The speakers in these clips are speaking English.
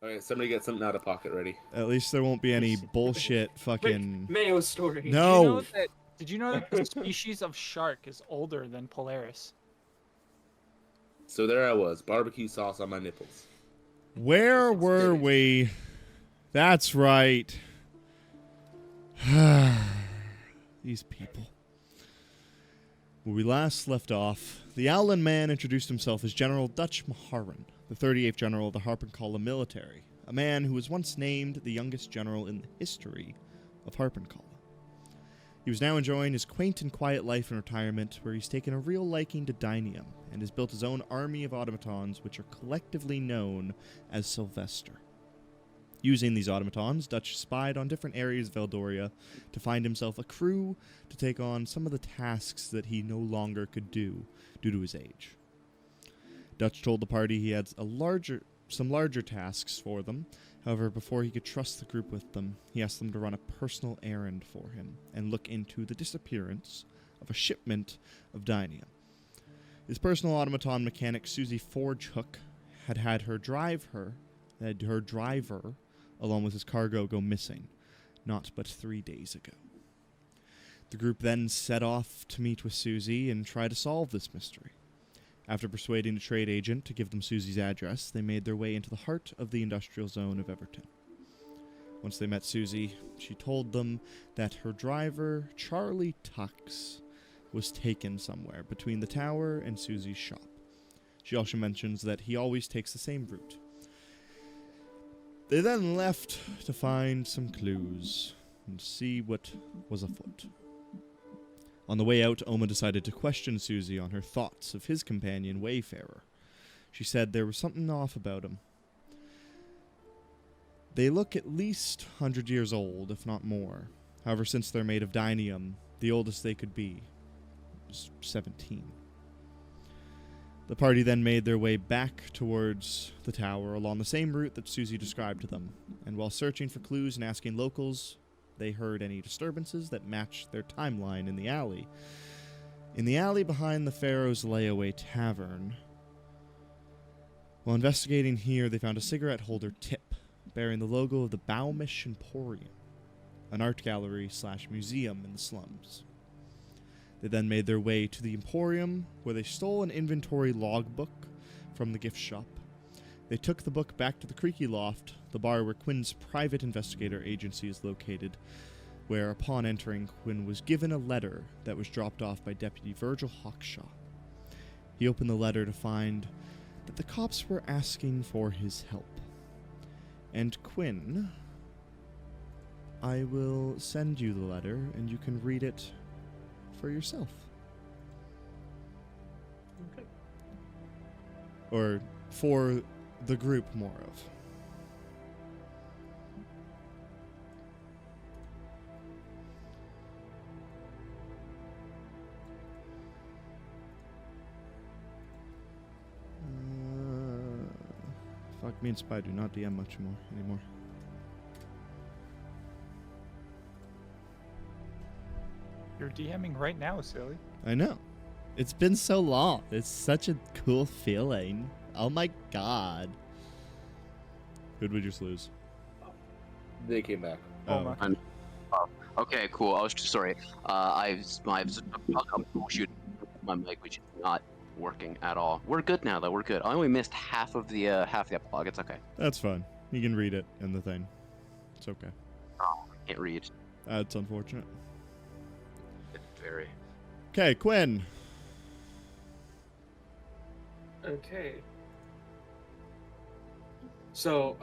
Okay, somebody get something out of pocket ready. At least there won't be any bullshit fucking... Mayo story. No! Did you know that the species of shark is older than Polaris? So there I was, barbecue sauce on my nipples. Where were we? That's right. These people. Where we last left off, the Owlin man introduced himself as General Dutch Maharan, the 38th General of the Harpenkolla military, a man who was once named the youngest general in the history of Harpenkolla. He was now enjoying his quaint and quiet life in retirement, where he's taken a real liking to Dinium and has built his own army of automatons, which are collectively known as Sylvester. Using these automatons, Dutch spied on different areas of Eldoria to find himself a crew to take on some of the tasks that he no longer could do due to his age. Dutch told the party he had some larger tasks for them. However, before he could trust the group with them, he asked them to run a personal errand for him and look into the disappearance of a shipment of Dinium. His personal automaton mechanic, Susie Forgehook, had her driver, along with his cargo, go missing, not but 3 days ago. The group then set off to meet with Susie and try to solve this mystery. After persuading a trade agent to give them Susie's address, they made their way into the heart of the industrial zone of Everton. Once they met Susie, she told them that her driver, Charlie Tux, was taken somewhere between the tower and Susie's shop. She also mentions that he always takes the same route. They then left to find some clues and see what was afoot. On the way out, Oma decided to question Susie on her thoughts of his companion, Wayfarer. She said there was something off about him. They look at least 100 years old, if not more. However, since they're made of Dinium, the oldest they could be was 17. The party then made their way back towards the tower along the same route that Susie described to them, and while searching for clues and asking locals, they heard any disturbances that matched their timeline in the alley. In the alley behind the Pharaoh's Layaway Tavern. While investigating here, they found a cigarette holder tip bearing the logo of the Baumish Emporium, an art gallery / museum in the slums. They then made their way to the Emporium, where they stole an inventory logbook from the gift shop. They took the book back to the Creaky Loft, the bar where Quinn's private investigator agency is located, where upon entering, Quinn was given a letter that was dropped off by Deputy Virgil Hawkshaw. He opened the letter to find that the cops were asking for his help. And Quinn, I will send you the letter, and you can read it for yourself. Okay. Or for the group, more of. Fuck, me and Spy do not DM much more anymore. You're DMing right now, silly. I know. It's been so long. It's such a cool feeling. Oh my god. Who'd we just lose? They came back. Oh. Okay, cool. I was just sorry. Shoot, my mic, which is not working at all. We're good now, though. We're good. I only missed half the epilogue. It's okay. That's fine. You can read it in the thing. It's okay. Oh, I can't read. That's unfortunate. It's very. Okay, Quinn. Okay. So,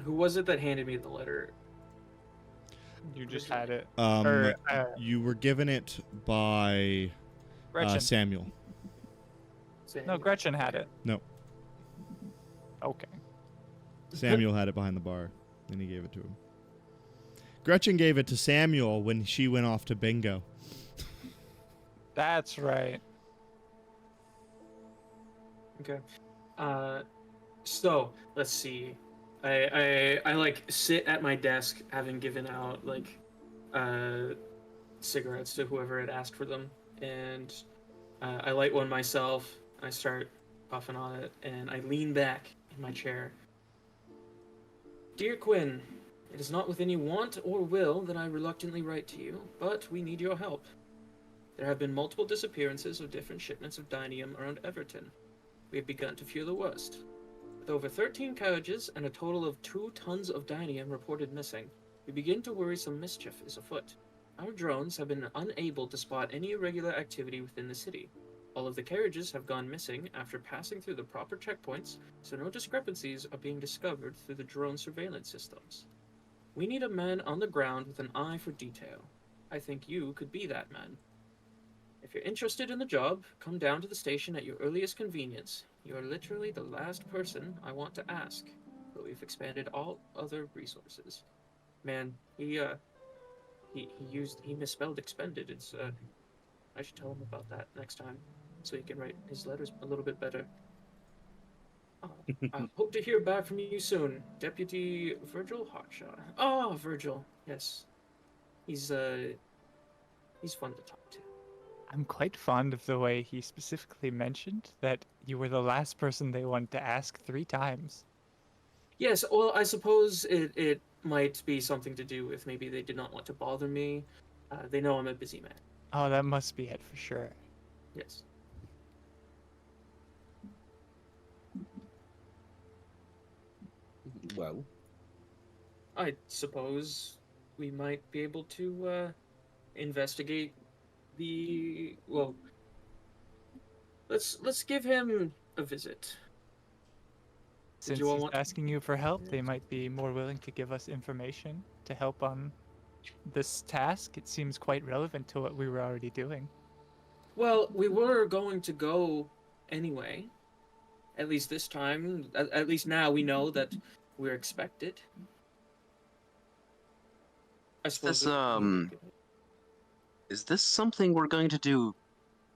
who was it that handed me the letter? You just had it. You were given it by Gretchen. Samuel. No, Gretchen had it. No. Okay. Samuel had it behind the bar, and he gave it to him. Gretchen gave it to Samuel when she went off to bingo. That's right. Okay. So let's see. I like sit at my desk, having given out like cigarettes to whoever had asked for them, and I light one myself. I start puffing on it, and I lean back in my chair, Dear Quinn, it is not with any want or will that I reluctantly write to you, but we need your help. There have been multiple disappearances of different shipments of Dinium around Everton. We have begun to fear the worst. With over 13 carriages and a total of 2 tons of Dinium reported missing, we begin to worry some mischief is afoot. Our drones have been unable to spot any irregular activity within the city. All of the carriages have gone missing after passing through the proper checkpoints, so no discrepancies are being discovered through the drone surveillance systems. We need a man on the ground with an eye for detail. I think you could be that man. If you're interested in the job, come down to the station at your earliest convenience. You are literally the last person I want to ask, but we've expanded all other resources. Man, he misspelled expended. I should tell him about that next time, so he can write his letters a little bit better. I hope to hear back from you soon, Deputy Virgil Hawkshaw. Oh, Virgil, yes. He's fun to talk to. I'm quite fond of the way he specifically mentioned that you were the last person they wanted to ask 3 times. Yes, well, I suppose it might be something to do with maybe they did not want to bother me. They know I'm a busy man. Oh, that must be it for sure. Yes. Well, I suppose we might be able to investigate the let's give him a visit. Since you all he's want- asking you for help, they might be more willing to give us information to help on this task. It seems quite relevant to what we were already doing. Well, we were going to go anyway. At least this time. At least now we know that we're expected. I suppose. Is this something we're going to do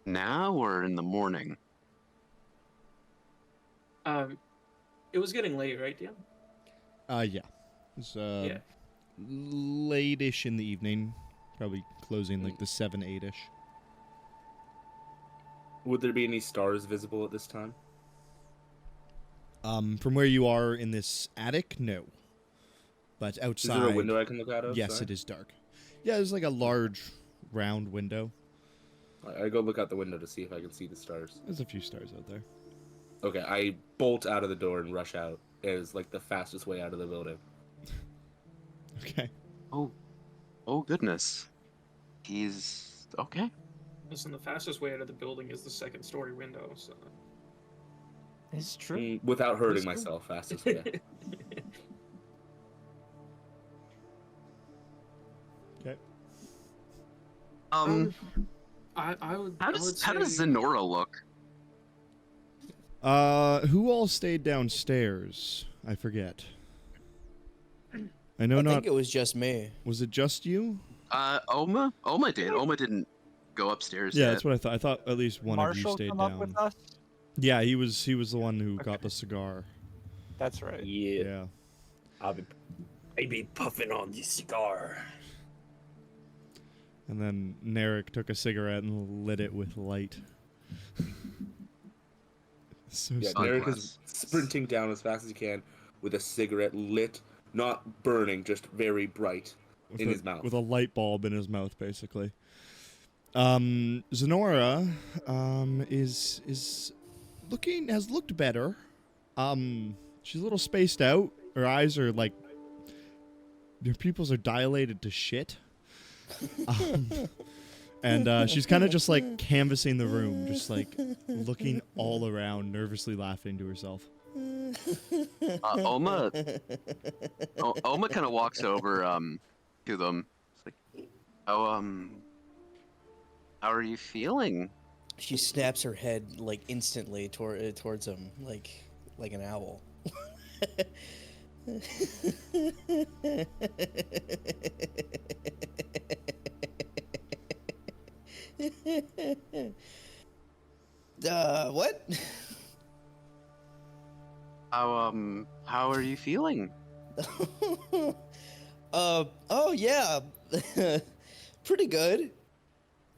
now or in the morning? It was getting late, right, Dan? Yeah. It's Yeah. late-ish in the evening. Probably closing like the 7, 8-ish. would there be any stars visible at this time? From where you are in this attic, no. But outside... Is there a window I can look out of? Yes, Sorry. it is dark. Yeah, there's like a large, round window. I go look out the window to see if I can see the stars. There's a few stars out there. Okay, I bolt out of the door and rush out. It is like the fastest way out of the building. Okay. Oh goodness. He's okay. Listen, the fastest way out of the building is the 2nd-story window, so... It's true. Without hurting That's cool. myself, fastest way. Okay. I would. How I does would how does say- Zenora look? Who all stayed downstairs? I forget. I know I not... think it was just me. Was it just you? Oma? Oma did. Oma didn't go upstairs Yeah, yet. that's what I thought. I thought at least one of you Marshall stayed come down. up with us? Yeah, he was the one who got the cigar. That's right. Yeah. I be puffing on the cigar. And then Narek took a cigarette and lit it with light. So Yeah, stupid. Derek is sprinting down as fast as he can with a cigarette lit, not burning, just very bright in his mouth. With a light bulb in his mouth, basically. Zenora has looked better. She's a little spaced out. Her eyes are like, her pupils are dilated to shit. And she's kind of just like canvassing the room, just like looking all around, nervously laughing to herself. Oma kind of walks over to them. It's like, how are you feeling? She snaps her head like instantly towards him, like an owl. What? How are you feeling? Oh yeah, pretty good.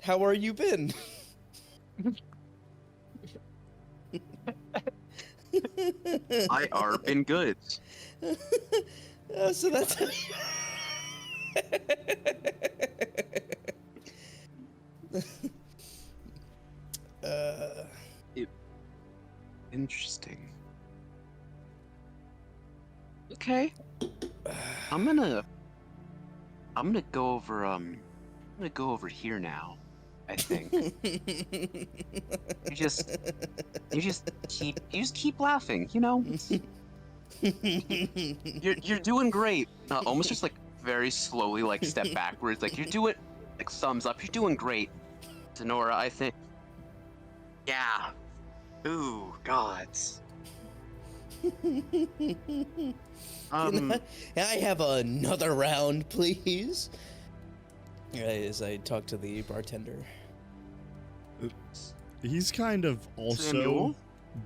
How are you been? I are been good. So that's. Interesting. Okay. I'm gonna go over here now. I think. You just keep laughing, you know? You're doing great. Almost just like very slowly like step backwards. Like you're doing like thumbs up. You're doing great. Sonora, I think. Yeah. Ooh, gods. Can I have another round, please? As I talk to the bartender. He's kind of also Samuel?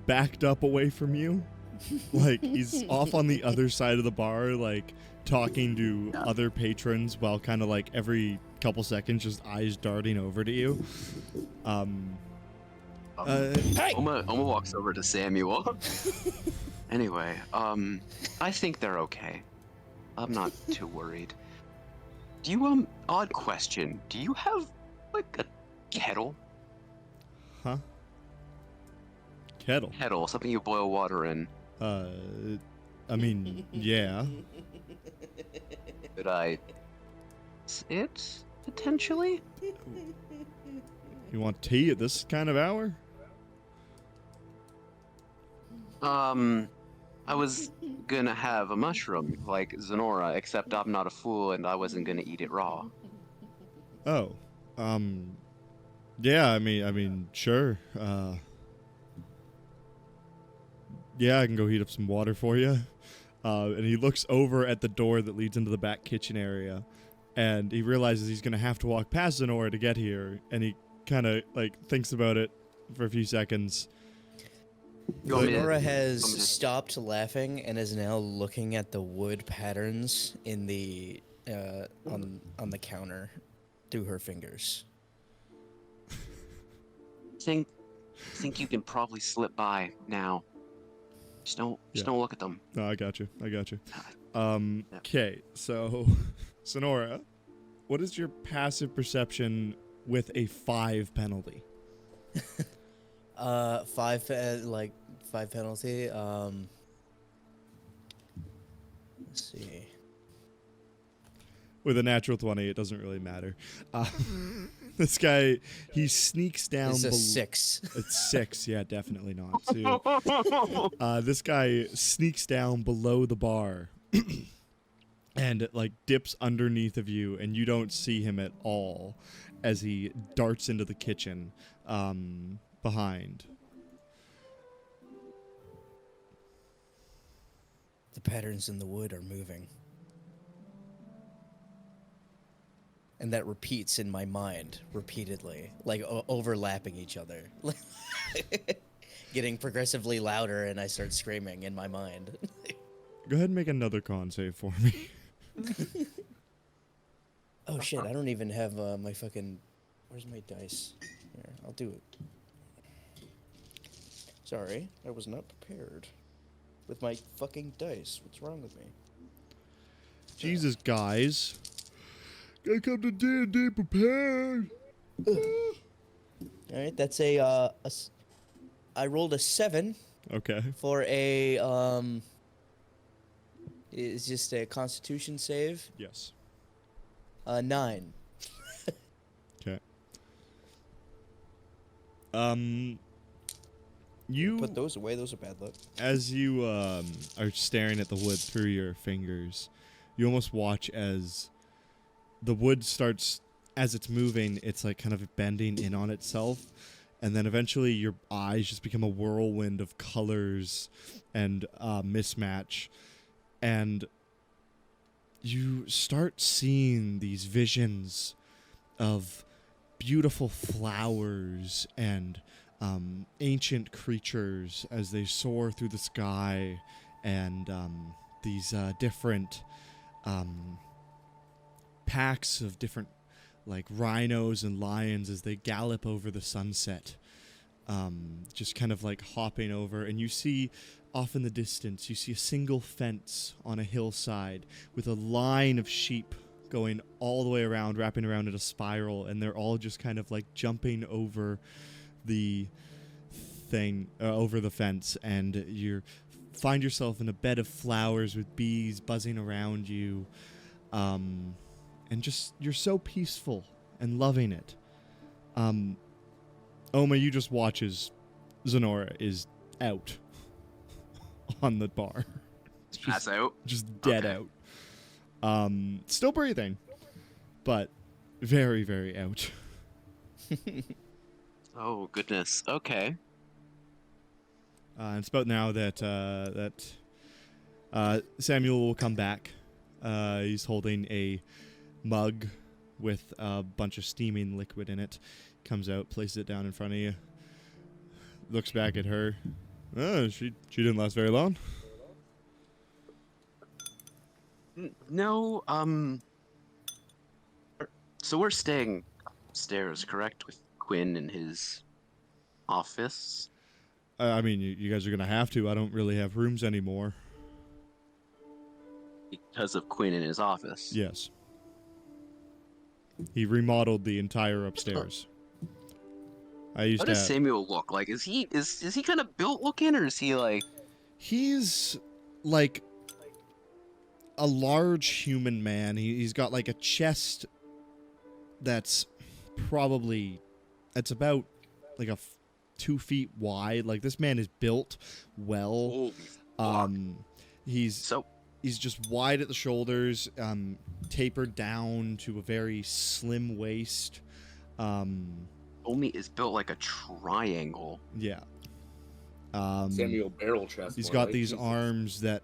backed up away from you. Like, he's off on the other side of the bar, like, talking to other patrons while kind of, like, every couple seconds just eyes darting over to you. Hey! Oma walks over to Samuel. Anyway, I think they're okay. I'm not too worried. Do you, odd question, do you have, like, a kettle? Huh? Kettle? Kettle, something you boil water in. I mean, yeah. Could I... it, potentially? You want tea at this kind of hour? I was gonna have a mushroom, like Zenora, except I'm not a fool and I wasn't gonna eat it raw. Oh, yeah, I mean, sure. Yeah, I can go heat up some water for you. And he looks over at the door that leads into the back kitchen area, and he realizes he's gonna have to walk past Zenora to get here, and he kind of, like, thinks about it for a few seconds. Nora has stopped laughing and is now looking at the wood patterns in the on the counter through her fingers. Think you can probably slip by now. Just don't look at them. No, I got you. Okay, so Sonora, what is your passive perception with a 5 penalty? 5 penalty. Let's see. With a natural 20, it doesn't really matter. This guy, he sneaks down. It's a 6. It's 6, yeah, definitely not. So, this guy sneaks down below the bar and like dips underneath of you, and you don't see him at all as he darts into the kitchen behind. The patterns in the wood are moving. And that repeats in my mind repeatedly, like overlapping each other. Getting progressively louder, and I start screaming in my mind. Go ahead and make another con save for me. Oh shit, I don't even have my fucking... Where's my dice? Here, I'll do it. Sorry, I was not prepared with my fucking dice. What's wrong with me? Jesus, guys. Gotta come to D&D prepared. Alright, that's I rolled a 7 Okay. for a, it's just a constitution save. Yes. 9. Okay. You Put those away, those are bad luck. as you are staring at the wood through your fingers, you almost watch as the wood starts, as it's moving, it's like kind of bending in on itself, and then eventually your eyes just become a whirlwind of colors and mismatch, and you start seeing these visions of beautiful flowers and ancient creatures as they soar through the sky, and these different packs of different, like, rhinos and lions as they gallop over the sunset, just kind of like hopping over, and you see off in the distance, you see a single fence on a hillside with a line of sheep going all the way around, wrapping around in a spiral, and they're all just kind of like jumping over the thing, over the fence, and you find yourself in a bed of flowers with bees buzzing around you, and just, you're so peaceful and loving it. Oma, you just watch as Zenora is out on the bar. Pass out? Just dead Okay. out. Still breathing, but very, very out. Oh, goodness. Okay. And it's about now that Samuel will come back. He's holding a mug with a bunch of steaming liquid in it. Comes out, places it down in front of you. Looks back at her. Oh, she didn't last very long. No, so we're staying upstairs, correct? With Quinn in his office? I mean, you guys are gonna have to. I don't really have rooms anymore. Because of Quinn in his office? Yes. He remodeled the entire upstairs. I used How to. does Samuel look? Like, is he kind of built looking, or is he like... He's like a large human man. He's got like a chest that's probably, it's about like 2 feet wide. Like, this man is built well. Holy fuck. He's just wide at the shoulders, tapered down to a very slim waist. Omi is built like a triangle. Yeah. Samuel barrel chest. He's more got like, these Jesus. arms that,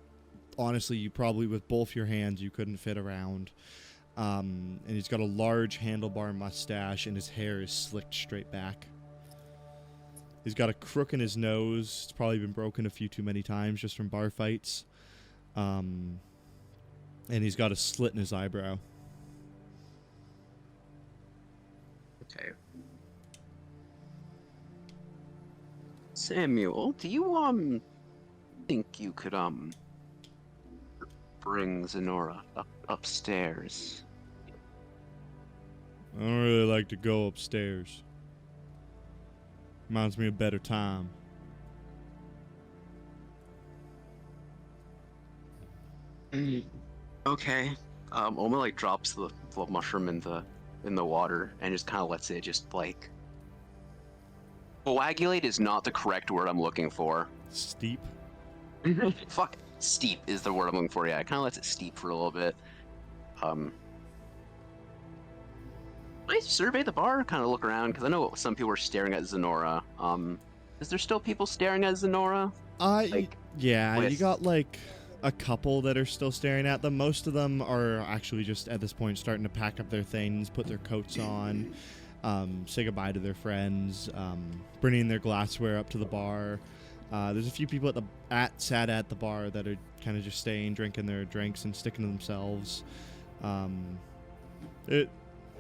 honestly, you probably, with both your hands, you couldn't fit around. And he's got a large handlebar mustache, and his hair is slicked straight back. He's got a crook in his nose. It's probably been broken a few too many times just from bar fights. And he's got a slit in his eyebrow. Okay. Samuel, do you think you could bring Zenora upstairs? I don't really like to go upstairs. Reminds me of better time. Okay. Oma like drops the mushroom in the water and just kind of lets it just like. Coagulate is not the correct word I'm looking for. Steep. Fuck, steep is the word I'm looking for. Yeah, it kind of lets it steep for a little bit. I survey the bar, kind of look around because I know some people are staring at Zenora. Is there still people staring at Zenora? Yeah, you with- got like a couple that are still staring at them. Most of them are actually just at this point starting to pack up their things, put their coats on, say goodbye to their friends, bringing their glassware up to the bar. There's a few people sat at the bar that are kind of just staying, drinking their drinks and sticking to themselves.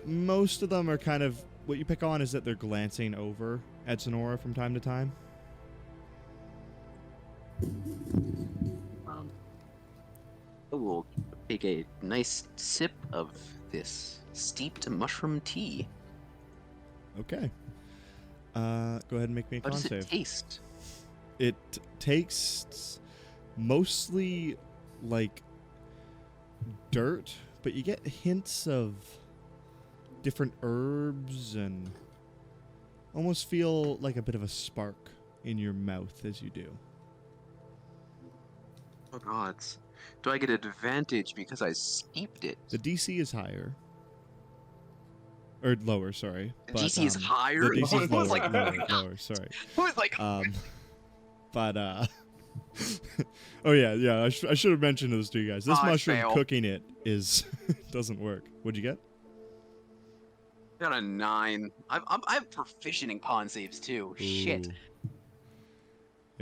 Most of them are kind of, what you pick on is that they're glancing over at Zenora from time to time. I will take a nice sip of this steeped mushroom tea. Okay. Go ahead and make me a How con does it save. taste? It tastes mostly like dirt, but you get hints of different herbs and almost feel like a bit of a spark in your mouth as you do. Oh gods. Do I get advantage because I steeped it? The DC is higher. Or lower, sorry. The DC is higher? The DC is I was lower, like- lower, sorry. I was like, But oh yeah, I should have mentioned this to you guys. This I mushroom, fail. cooking it is doesn't work. What'd you get? got a 9. I'm proficient in con saves too. Shit. Ooh.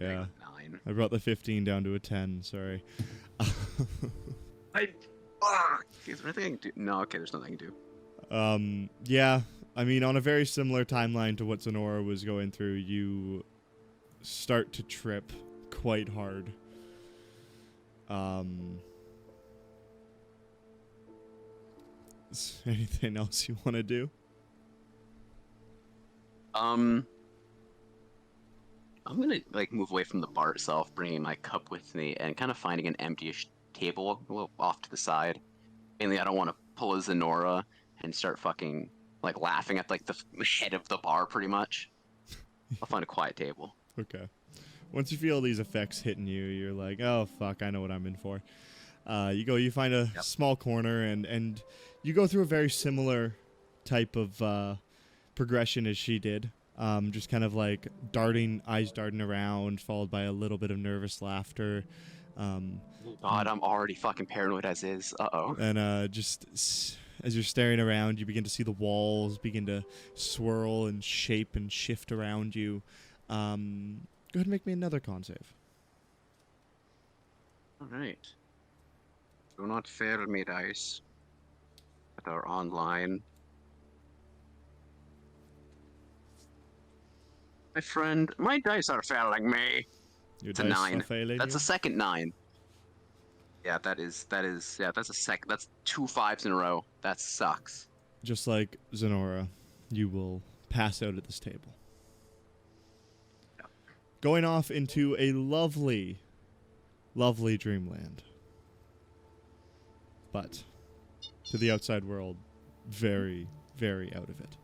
Yeah, 9. I brought the 15 down to a 10. Sorry. Is there anything I can do? No, okay, there's nothing I can do. Yeah, I mean, on a very similar timeline to what Zenora was going through, you start to trip, quite hard. Is there anything else you want to do? I'm gonna like move away from the bar itself, bringing my cup with me, and kind of finding an empty-ish table a little off to the side. Mainly, I don't want to pull a Zenora and start fucking like laughing at like the head of the bar, pretty much. I'll find a quiet table. Okay. Once you feel these effects hitting you, you're like, oh fuck, I know what I'm in for. You find a small corner, and you go through a very similar type of progression as she did. Just kind of like eyes darting around, followed by a little bit of nervous laughter. God, I'm already fucking paranoid as is. Uh-oh. And just as you're staring around, you begin to see the walls begin to swirl and shape and shift around you. Go ahead and make me another con save. All right. Do not fail me, dice that are online. My friend, my dice are failing me. Your It's a dice 9. are failing That's you? a second 9. Yeah, that's that's 2 5s in a row. That sucks. Just like Zenora, you will pass out at this table. Yep. Going off into a lovely, lovely dreamland. But to the outside world, very, very out of it.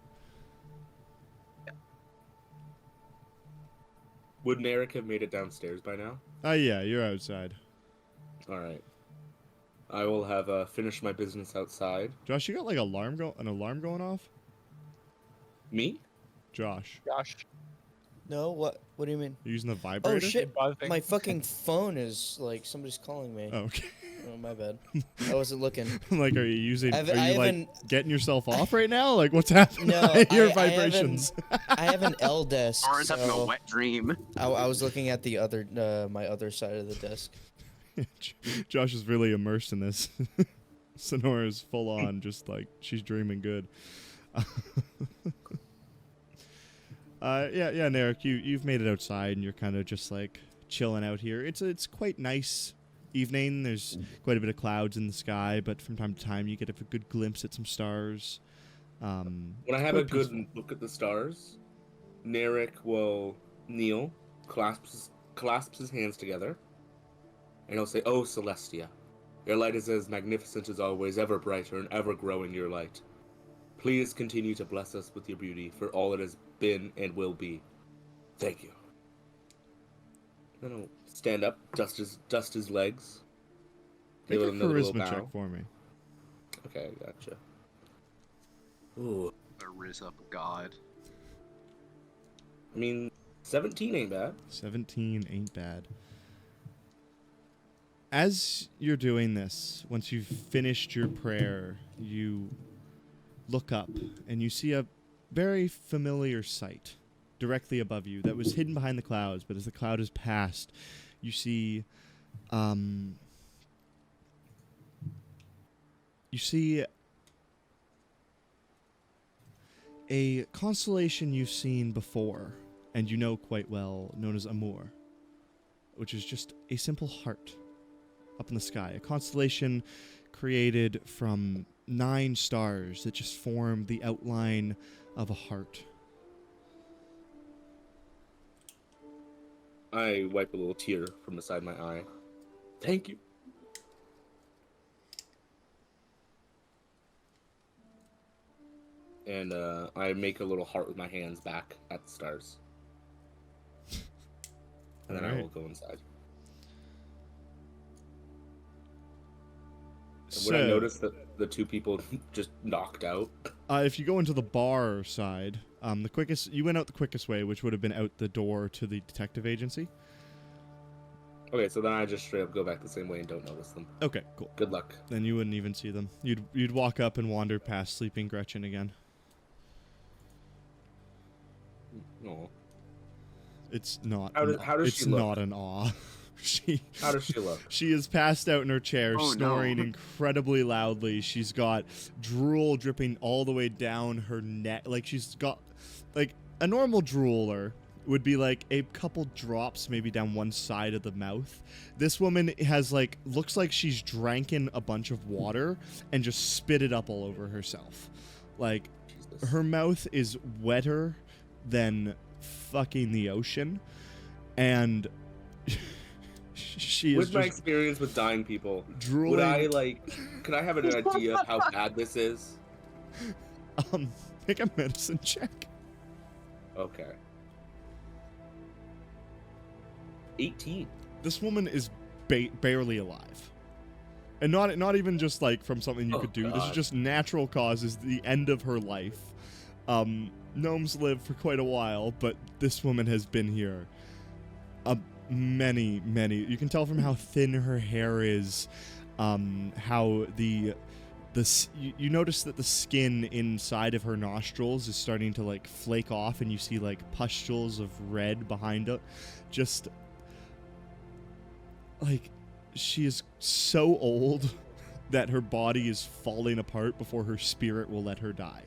Wouldn't Eric have made it downstairs by now? Yeah, you're outside. All right. I will have finished my business outside. Josh, you got like an alarm going off? Me? Josh, No, what? What do you mean? you using the vibrator? Oh shit! Buzzing. My fucking phone is like somebody's calling me. Oh, okay. Oh, my bad. I wasn't looking. Like, are you using? I've- Are I you like haven't- getting yourself off right now? Like, what's happening? No, I hear I haven't- vibrations. I have an L desk. Or is having a so wet dream. I was looking at the other, my other side of the desk. Josh is really immersed in this. Sonora's full on, just like she's dreaming good. Yeah, Narek, you've made it outside, and you're kind of just like chilling out here. It's quite nice evening. There's quite a bit of clouds in the sky, but from time to time you get a good glimpse at some stars. When I have a good look at the stars, Narek will kneel, clasps his hands together, and he'll say, "Oh, Celestia, your light is as magnificent as always, ever brighter and ever growing your light. Please continue to bless us with your beauty for all it has been and will be. Thank you." Then he'll stand up, dust his legs. Make a another little charisma bow. check for me. Okay, gotcha. Ooh, The riz up god. I mean, 17 ain't bad. 17 ain't bad. As you're doing this, once you've finished your prayer, you look up and you see a very familiar sight directly above you that was hidden behind the clouds, but as the cloud has passed, you see a constellation you've seen before and you know quite well, known as Amur, which is just a simple heart up in the sky, a constellation created from 9 stars that just form the outline of a heart. I wipe a little tear from the side of my eye. Thank you. And I make a little heart with my hands back at the stars. And then I will go inside. And would I notice that the 2 people just knocked out? If you go into the bar side, you went out the quickest way, which would have been out the door to the detective agency. Okay, so then I just straight up go back the same way and don't notice them. Okay, cool. Good luck. Then you wouldn't even see them. You'd walk up and wander past sleeping Gretchen again. No. It's not. How does it's she look? not an awe. How does she look? She is passed out in her chair, Oh, snoring no. incredibly loudly. She's got drool dripping all the way down her neck. Like she's got like a normal drooler would be like a couple drops maybe down one side of the mouth. This woman has like, looks like she's drank in a bunch of water and just spit it up all over herself. Like, Jesus. her mouth is wetter than fucking the ocean, and she is With my just experience with dying people, drooling. would I could I have an idea of how bad this is? Make a medicine check. Okay. 18. This woman is barely alive. And not even just like from something you Oh, could do. This is God. just natural causes, the end of her life. Gnomes live for quite a while, but this woman has been here many. You can tell from how thin her hair is, how you notice that the skin inside of her nostrils is starting to like flake off, and you see like pustules of red behind it. Just like, she is so old that her body is falling apart before her spirit will let her die.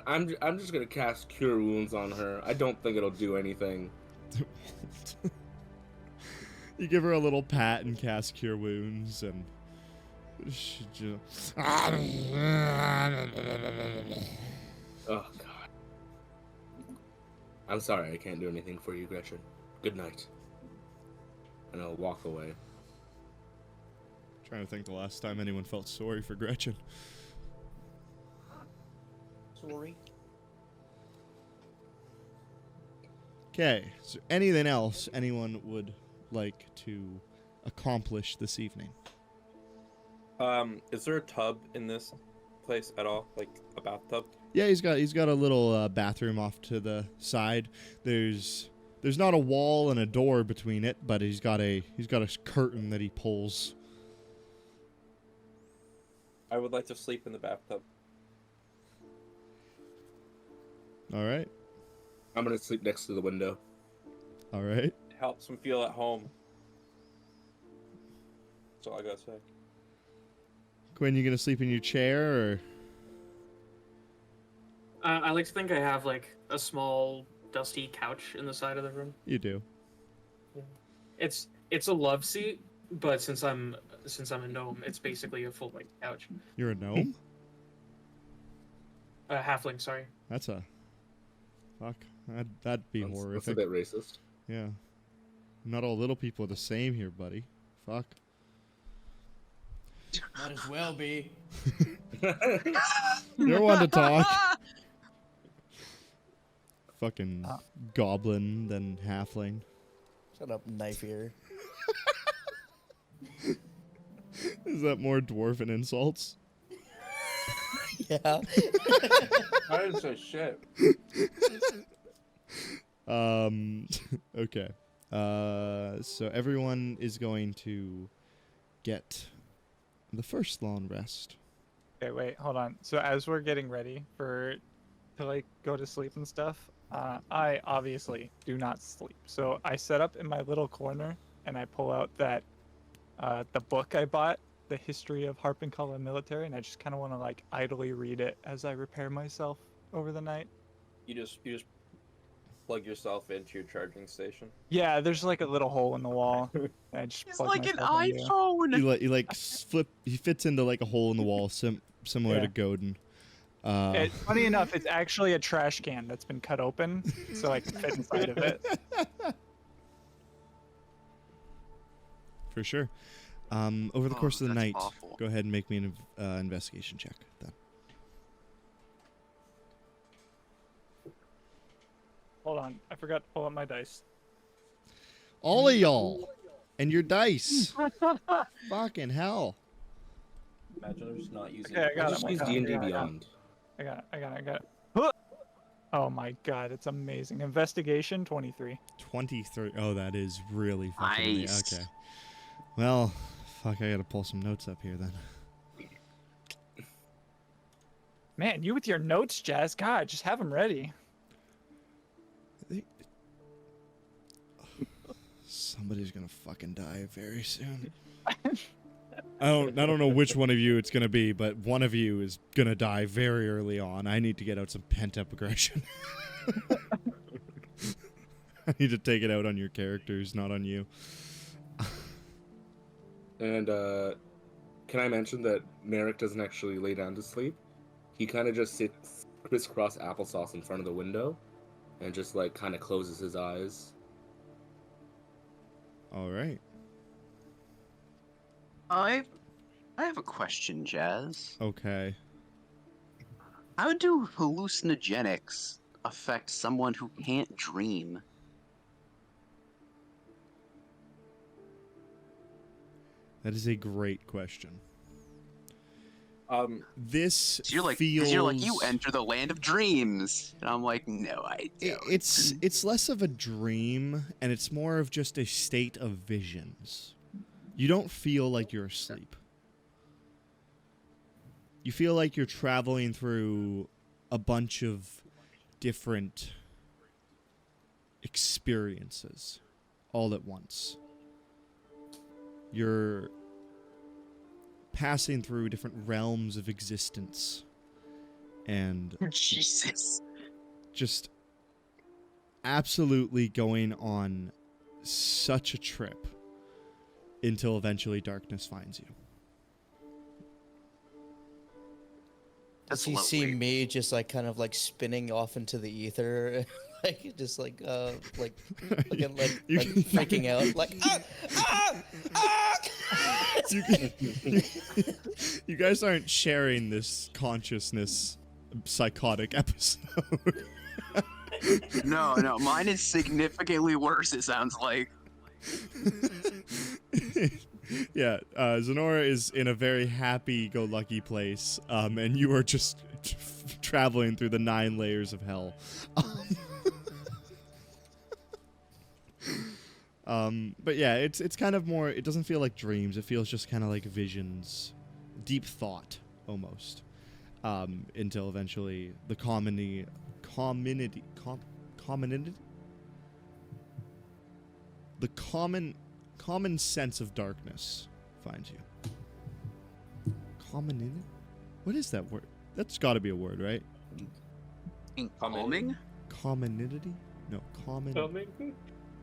I'm just gonna cast Cure Wounds on her. I don't think it'll do anything. You give her a little pat and cast Cure Wounds, and she just... Oh, God. I'm sorry I can't do anything for you, Gretchen. Good night. And I'll walk away. Trying to think the last time anyone felt sorry for Gretchen. Sorry. Okay, is there anything else anyone would like to accomplish this evening? Is there a tub in this place at all? Like a bathtub? Yeah, he's got a little bathroom off to the side. There's not a wall and a door between it, but he's got a curtain that he pulls. I would like to sleep in the bathtub. All right. I'm gonna sleep next to the window. All right. It helps him feel at home. That's all I gotta say. Quinn, you gonna sleep in your chair, or? I like to think I have like a small dusty couch in the side of the room. You do. It's a love seat, but since I'm a gnome, it's basically a full length couch. You're a gnome? Halfling, sorry. That's a... Fuck. That'd be That's a horrific. bit racist. Yeah. Not all little people are the same here, buddy. Fuck. Might as well be. You're one to talk. Fucking goblin, then halfling. Shut up, knife ear. Is that more dwarven insults? Yeah. I didn't say shit. Okay. So everyone is going to get the first long rest. Okay, wait, hold on. So as we're getting ready to like go to sleep and stuff, I obviously do not sleep. So I set up in my little corner and I pull out that the book I bought, The History of Harpencolor Military, and I just kind of want to like idly read it as I repair myself over the night. You just plug yourself into your charging station. Yeah, there's like a little hole in the wall. And I just It's plug like an myself into. iPhone. You like flip. He fits into like a hole in the wall, similar to Yeah. Godin. Funny enough, it's actually a trash can that's been cut open, so I can fit inside of it. For sure. Over the course of the that's night, awful. go ahead and make me an investigation check then. Hold on, I forgot to pull up my dice. All of y'all and your dice. Fucking hell. Imagine I'm just not using Okay, I got Just it. use I got it, D&D I got it. Beyond. I got it. Oh my god, it's amazing. Investigation 23. 23. Oh, that is really fucking amazing. Nice. Okay. Well, fuck, I gotta pull some notes up here then. Man, you with your notes, Jazz. God, just have them ready. Somebody's gonna fucking die very soon. I don't know which one of you it's gonna be, but one of you is gonna die very early on. I need to get out some pent up aggression. I need to take it out on your characters, not on you. And can I mention that Merrick doesn't actually lay down to sleep? He kind of just sits crisscross applesauce in front of the window and just like kind of closes his eyes. All right. I have a question, Jazz. Okay. How do hallucinogenics affect someone who can't dream? That is a great question. This So you're like, feels... 'cause you're like, you enter the land of dreams, and I'm like, no, I don't. It's less of a dream, and it's more of just a state of visions. You don't feel like you're asleep. You feel like you're traveling through a bunch of different experiences all at once. You're passing through different realms of existence and Jesus. just absolutely going on such a trip until eventually darkness finds you. Does he see me just like kind of like spinning off into the ether, like just like again, like freaking out, like You guys aren't sharing this consciousness psychotic episode. No, mine is significantly worse, it sounds like. Yeah, Zenora is in a very happy-go-lucky place, and you are just traveling through the 9 layers of hell. But yeah, it's kind of more, it doesn't feel like dreams, it feels just kind of like visions, deep thought, almost, until eventually the common sense of darkness finds you. What is that word? That's got to be a word, right? Calming? Commonidity? No, common.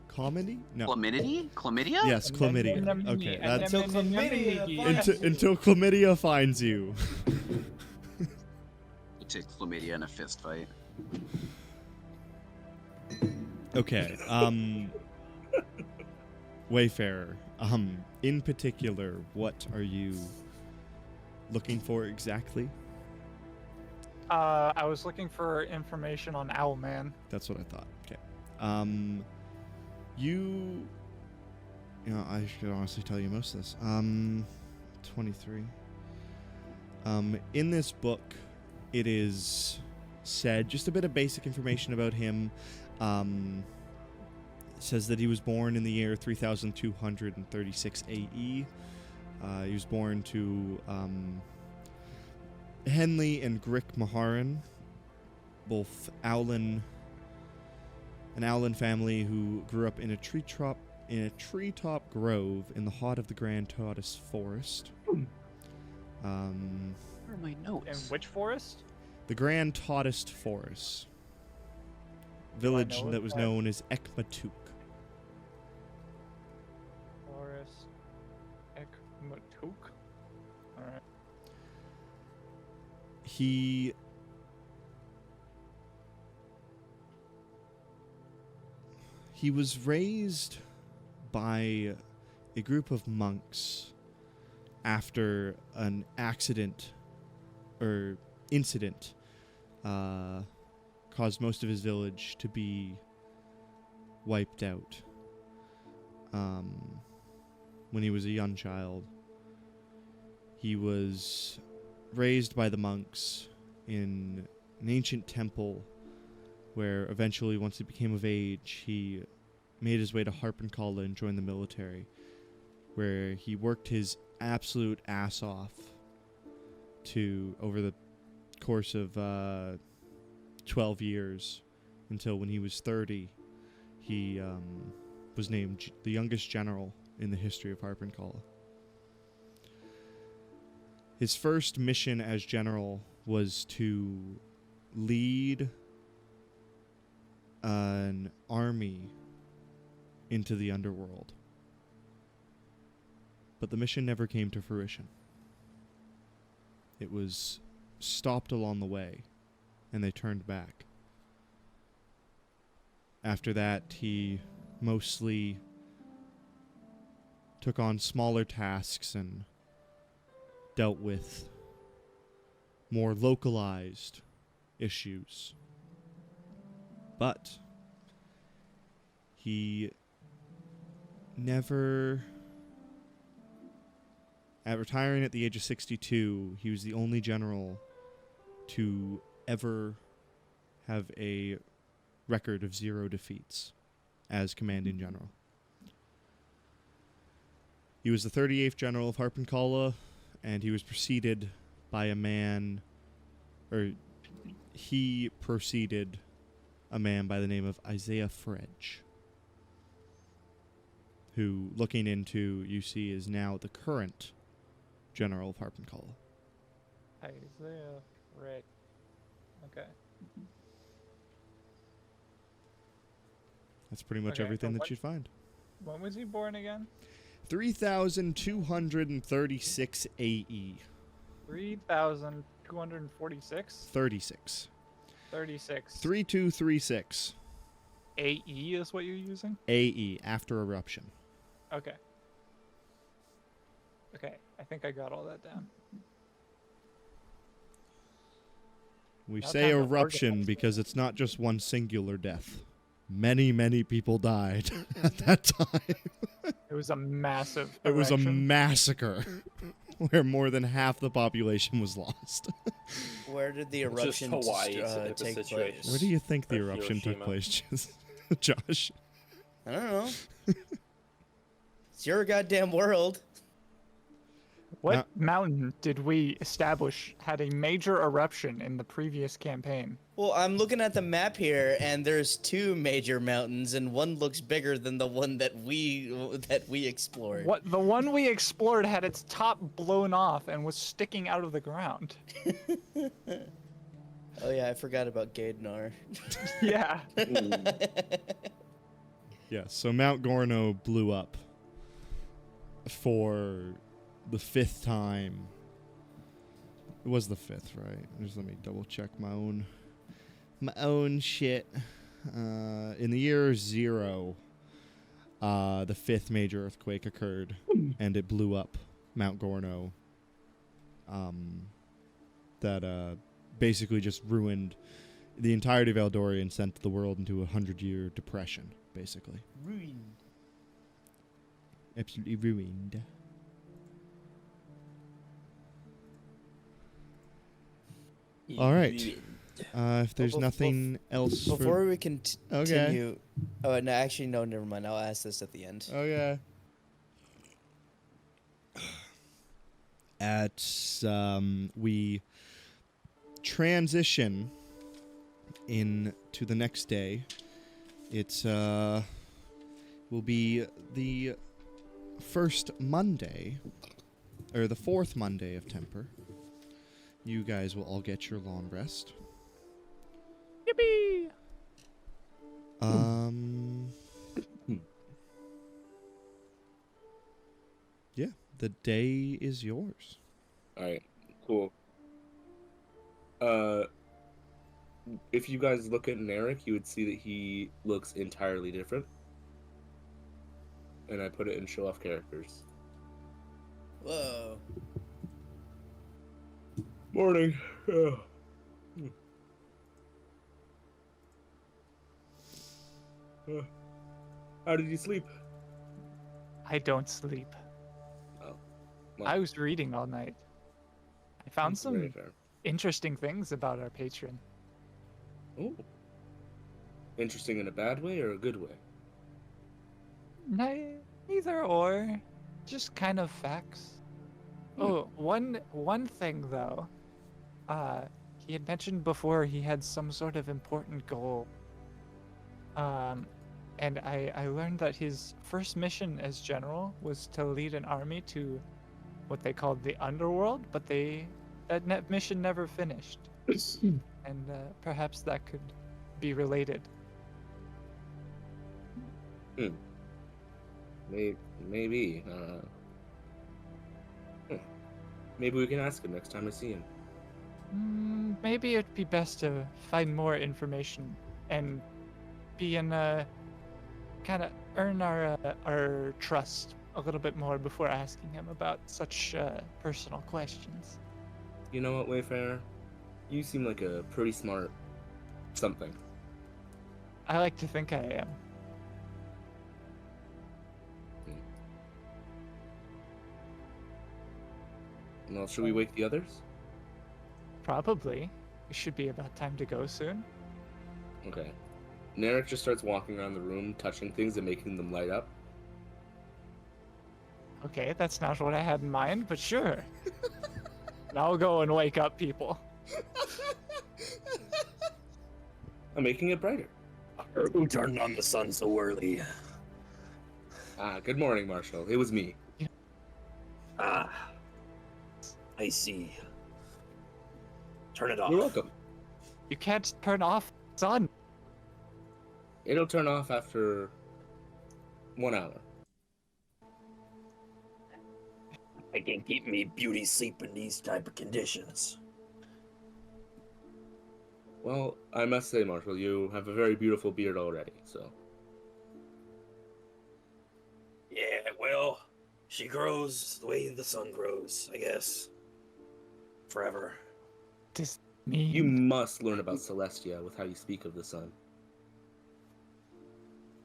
Comedy? No. Chlamydia? Yes, chlamydia. Okay, that's Until until chlamydia finds you. You take chlamydia in a fist fight. Okay. Wayfarer. In particular, what are you looking for exactly? I was looking for information on Owlman. That's what I thought. Okay. You know, I should honestly tell you most of this. 23. In this book, it is said just a bit of basic information about him. It says that he was born in the year 3236 AE. He was born to Henley and Grick Maharan, both an Owlin family who grew up in a treetop grove in the heart of the Grand Tortoise Forest. Where are my notes? In which forest? The Grand Tortoise Forest. Village that was known as Ekmatuk. Forest Ekmatuk. Alright. He was raised by a group of monks after an incident caused most of his village to be wiped out. When he was a young child, he was raised by the monks in an ancient temple where eventually, once he became of age, he made his way to Harpenkolla and joined the military, where he worked his absolute ass off over the course of 12 years, until when he was 30, he was named the youngest general in the history of Harpenkolla. His first mission as general was to lead an army into the underworld. But the mission never came to fruition. It was stopped along the way, and they turned back. After that, he mostly took on smaller tasks and dealt with more localized issues. But he never... At retiring at the age of 62, he was the only general to ever have a record of 0 defeats as commanding general. He was the 38th general of Harpenkala, and he was preceded by a man, or he preceded a man by the name of Isaiah Fredge, who, looking into, you see, is now the current general of Harpenkala. Isaiah Rick. Okay. That's pretty much Okay, everything so that you'd find. When was he born again? 3,236 AE. 3,246? 36. 36. 3236 AE is what you're using? AE, after eruption. Okay. Okay, I think I got all that down. We Now say time to eruption organize. because it's not just one singular death. Many, many people died at that time. It was a massive It was a erection. massacre where more than half the population was lost. Where did the It's just eruption Hawaii type of take situation. place? Where do you think the Or eruption took Hiroshima. place, Josh? I don't know. It's your goddamn world. What mountain did we establish had a major eruption in the previous campaign? Well, I'm looking at the map here, and there's 2 major mountains, and one looks bigger than the one that we explored. What the one we explored had its top blown off and was sticking out of the ground. Oh yeah, I forgot about Gaidnar. Yeah. Yeah, so Mount Gorno blew up for the 5th time. It was the 5th, right? Just let me double check my own shit. In the year 0, the 5th major earthquake occurred, and it blew up Mount Gorno. That basically just ruined the entirety of Eldora and sent the world into a 100-year depression, basically. Ruined. Absolutely ruined. All right. If there's nothing else Before for... we continue... Oh, no, actually, no, never mind. I'll ask this at the end. Okay. We transition into the next day. It's will be the first Monday, or the 4th Monday of Temper. You guys will all get your long rest. Yippee! Yeah, the day is yours. All right, cool. If you guys look at Narek, you would see that he looks entirely different. And I put it in show off characters. Whoa. Morning. How did you sleep? I don't sleep. Well, I was reading all night. I found that's very some fair. interesting things about our patron. Ooh. Interesting in a bad way or a good way? Neither or. Just kind of facts. Oh, one thing though. He had mentioned before he had some sort of important goal. And I learned that his first mission as general was to lead an army to what they called the underworld, but that mission never finished. And perhaps that could be related. Maybe. Maybe we can ask him next time I see him. Maybe it'd be best to find more information and be in kind of earn our trust a little bit more before asking him about such personal questions. You know what, Wayfarer? You seem like a pretty smart something. I like to think I am. Well, should we wake the others? Probably. It should be about time to go soon. Okay. Narek just starts walking around the room, touching things and making them light up. Okay, that's not what I had in mind, but sure. I'll go and wake up people. I'm making it brighter. Who turned on the sun so early? Good morning, Marshall. It was me. Ah, I see. Turn it off. You're welcome. You can't turn off the sun. It'll turn off after 1 hour. I can keep me beauty sleep in these type of conditions. Well, I must say, Marshall, you have a very beautiful beard already, so... Yeah, well, she grows the way the sun grows, I guess. Forever. Does mean You must learn about Celestia with how you speak of the sun.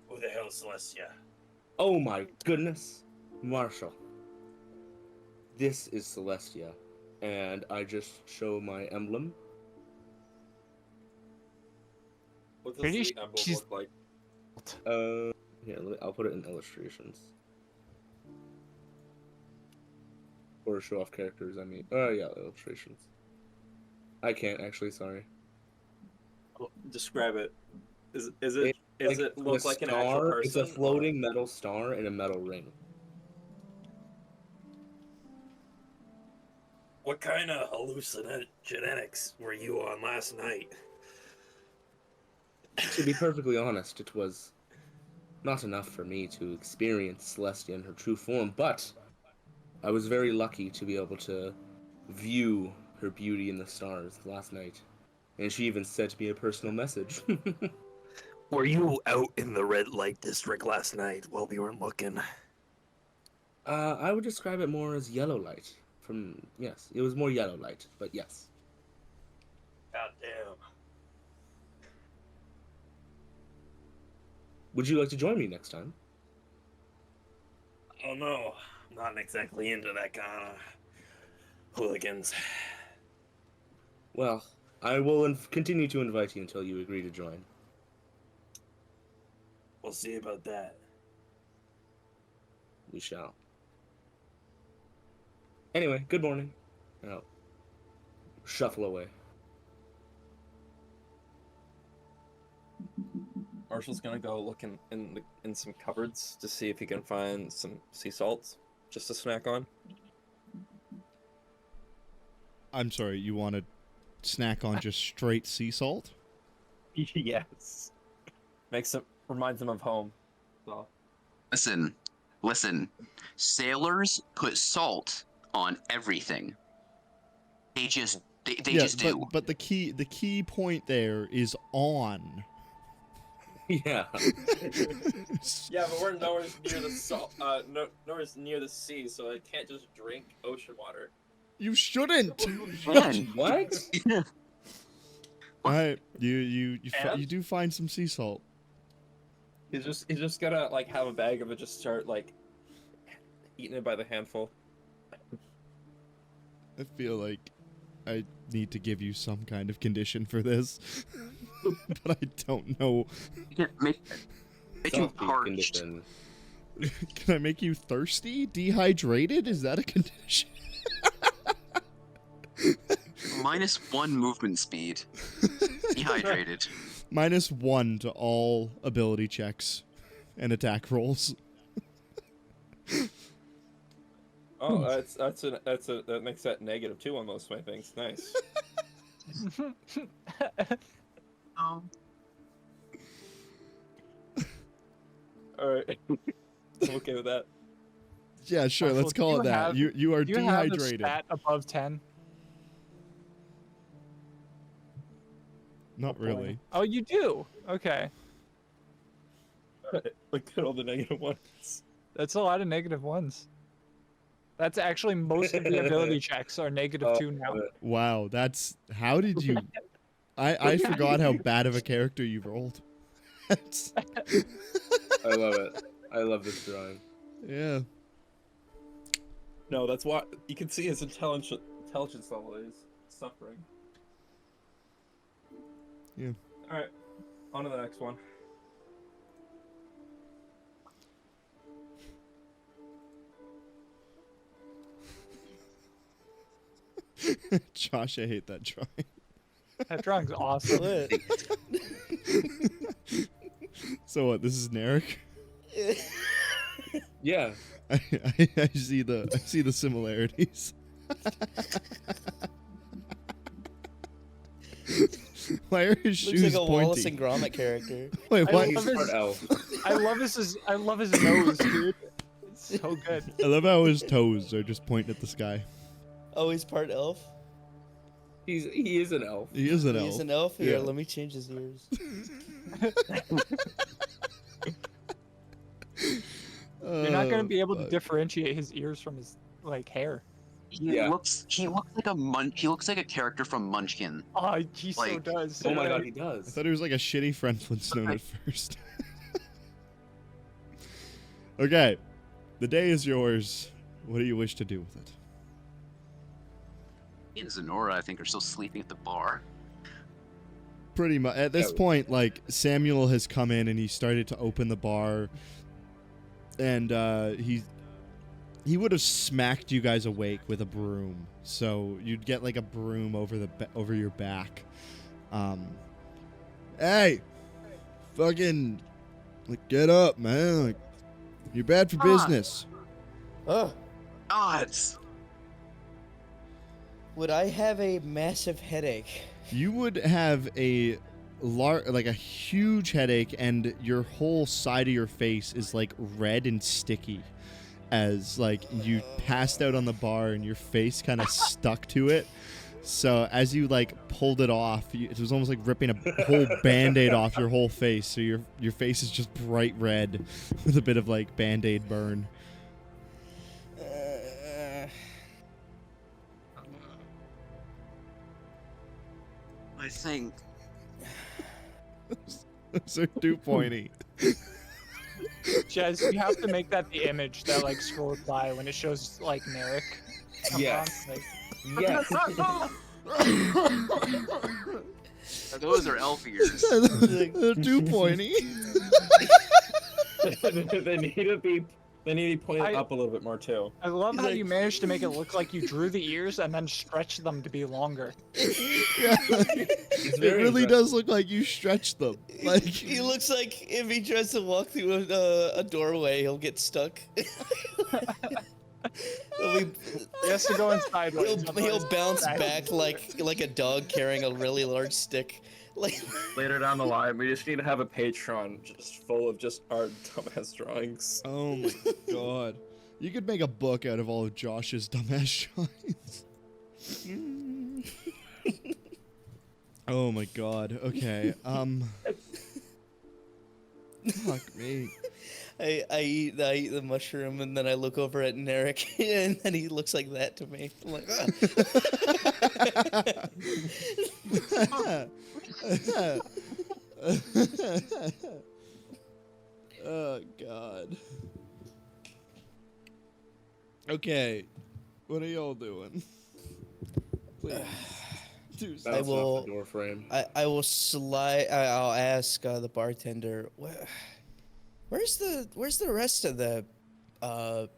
Who the hell is Celestia? Oh my goodness! Marshall. This is Celestia, and I just show my emblem. What does Pretty the emblem she's- look like? Here, I'll put it in illustrations. Or show off characters, I mean. Oh, yeah, illustrations. I can't, actually, sorry. Describe it. Is It- it look the like an star, actual person? It's a floating metal star in a metal ring. What kind of hallucinogenics were you on last night? To be perfectly honest, it was not enough for me to experience Celestia in her true form, but I was very lucky to be able to view her beauty in the stars last night. And she even sent me a personal message. Were you out in the red light district last night while we weren't looking? I would describe it more as yellow light. Yes, it was more yellow light, but yes. God damn. Would you like to join me next time? I don't know. I'm not exactly into that kind of hooligans. Well, I will continue to invite you until you agree to join. We'll see about that. We shall. Anyway, good morning. I'll shuffle away. Marshall's gonna go look in some cupboards to see if he can find some sea salts just to snack on. I'm sorry, you want to snack on just straight sea salt? Yes. Reminds him of home. So. Listen. Sailors put salt on everything. They just do. But the key point there is on. Yeah. Yeah, but we're nowhere near the salt. Nowhere near the sea, so I can't just drink ocean water. You shouldn't. Man. What? All right, you And? do find some sea salt. He's just gonna like have a bag of it, just start like eating it by the handful. I feel like I need to give you some kind of condition for this, but I don't know. Make you Self-feed parched. condition. Can I make you thirsty? Dehydrated? Is that a condition? -1 movement speed. Dehydrated. -1 to all ability checks and attack rolls. Oh, that makes that -2 on most of my things. Nice. All right. I'm okay with that. Yeah, sure. Let's Marshall, call it that. You are Do you have a dehydrated. stat above 10? Not really. Oh, you do. Okay, Look at all the negative ones. that's a lot of negative ones. That's actually most of the ability checks are -2 now. Wow, that's how did you? I forgot how bad of a character you rolled. That's- I love it. I love this drawing. yeah. No, that's why you can see his intelligence level is suffering. Yeah. All right, on to the next one. Josh, I hate that drawing. That drawing's awesome. So what? This is Narek. Yeah. I see the similarities. Why are his shoes Looks like a pointy? Wallace and Gromit character. Wait, what? He's part elf. I love his nose, dude. It's so good. I love how his toes are just pointing at the sky. Oh, he's part elf? He is an elf. He is an elf. He's an elf? Here, Yeah. let me change his ears. You're not gonna be able to fuck. differentiate his ears from his hair. He Yeah. looks like a character from Munchkin. Oh, he so Like- does. Oh my god, he I does. thought he was like a shitty Fred Flintstone at first. Okay, the day is yours. What do you wish to do with it? Me and Zenora, I think, are still sleeping at the bar. Pretty much. At this Yeah. point, like, Samuel has come in and he started to open the bar, and he would have smacked you guys awake with a broom. So you'd get like a broom over your back. Hey, fucking, like, get up, man! Like, you're bad for business. Oh, Odds. would I have a massive headache? You would have a huge headache, and your whole side of your face is like red and sticky, as like you passed out on the bar and your face kind of stuck to it. So as you like pulled it off, it was almost like ripping a whole Band-Aid off your whole face. So your face is just bright red with a bit of like Band-Aid burn. I think. Those are too pointy. Jez, you have to make that the image that scrolls by when it shows Narek. Come Yes. on, Yes. Those are elf ears. They're too pointy. They need to be pointed I- up a little bit more too. I love He's how like- you managed to make it look like you drew the ears and then stretched them to be longer. Yeah, it very really impressive. does look like you stretched them. Like He looks like if he tries to walk through a doorway, he'll get stuck. He has to go in sideways. He'll bounce back like a dog carrying a really large stick. Like Later down the line, we just need to have a Patreon just full of just our dumbass drawings. oh my god. You could make a book out of all of Josh's dumbass drawings. Oh my god. Okay. Fuck me. I eat the mushroom and then I look over at Narek and then he looks like that to me. I'm like, Oh god. Okay. What are y'all doing? Please. Do I Bounce will- off the door frame. I will slide. I'll ask the bartender. Where's the rest of the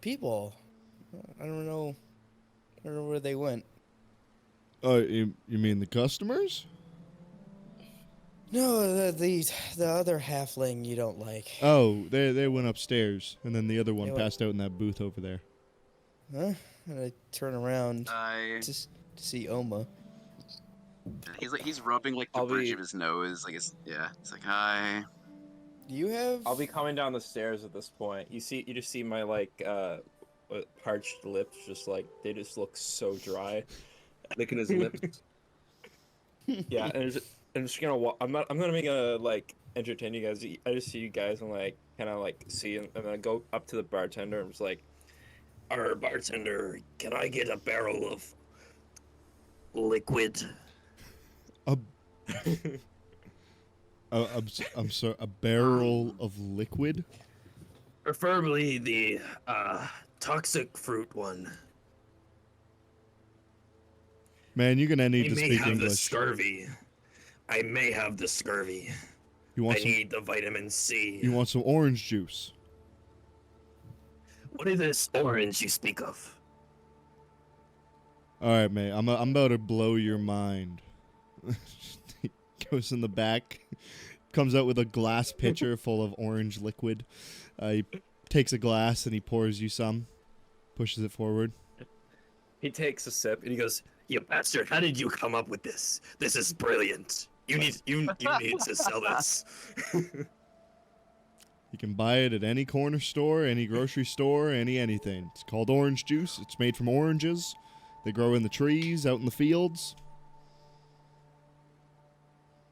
people? I don't know. I don't know where they went. Oh, you mean the customers? No, the other halfling you don't like. Oh, they went upstairs, and then the other one They went- passed out in that booth over there. Huh? And I turn around I. to see Oma. He's rubbing the I'll bridge be- of his nose, It's like hi. You have. I'll be coming down the stairs at this point. You just see my parched lips, just like they just look so dry. Licking his lips. Yeah, and I'm just gonna walk. I'm gonna make a entertain you guys. I just see you guys and kind of see, and then I go up to the bartender and I'm just like, Our bartender, can I get a barrel of liquid? I'm sorry, a barrel of liquid? Preferably the toxic fruit one. Man, you're gonna need I to may speak have the English. scurvy. I may have the scurvy. You want I need the vitamin C. You want some orange juice? What is this orange you speak of? All right, mate. I'm about to blow your mind. He goes in the back, comes out with a glass pitcher full of orange liquid. He takes a glass and he pours you some, pushes it forward. he takes a sip and he goes, You bastard, how did you come up with this? This is brilliant. You need to sell this. You can buy it at any corner store, any grocery store, anything. It's called orange juice. It's made from oranges. They grow in the trees, out in the fields.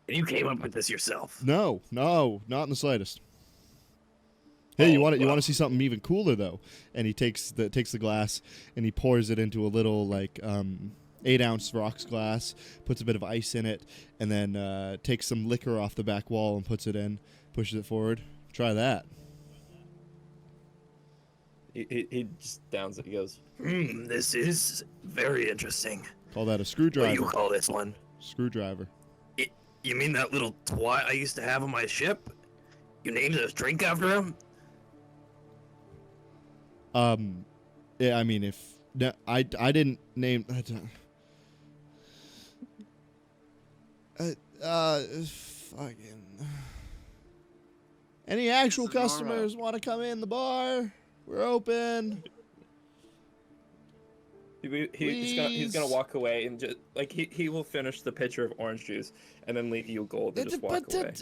And you came up with this yourself. No, not in the slightest. Hey, you want to see something even cooler though? And he takes the glass and he pours it into a little 8-ounce rocks glass, puts a bit of ice in it, and then takes some liquor off the back wall and puts it in, pushes it forward. Try that. he just downs it. He goes, This is very interesting. Call that a What screwdriver. do you call this one? Screwdriver. You mean that little twat I used to have on my ship? You named a drink after him? Yeah, I mean, I didn't name. Fucking. Any actual customers want to come in the bar? We're open. He's gonna walk away and just he will finish the pitcher of orange juice and then leave you gold and just walk away.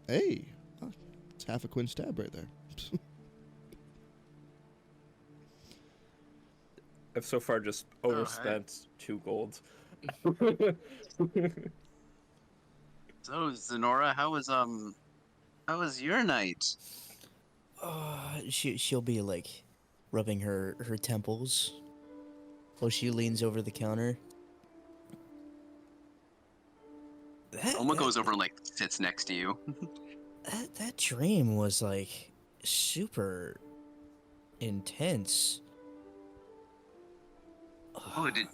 Hey, it's half a quin stab right there. I've so far just overspent 2 golds. So, Zenora, how was your night? She'll be rubbing her temples while she leans over the counter. Oma goes over and sits next to you. That dream was super intense. Oh, did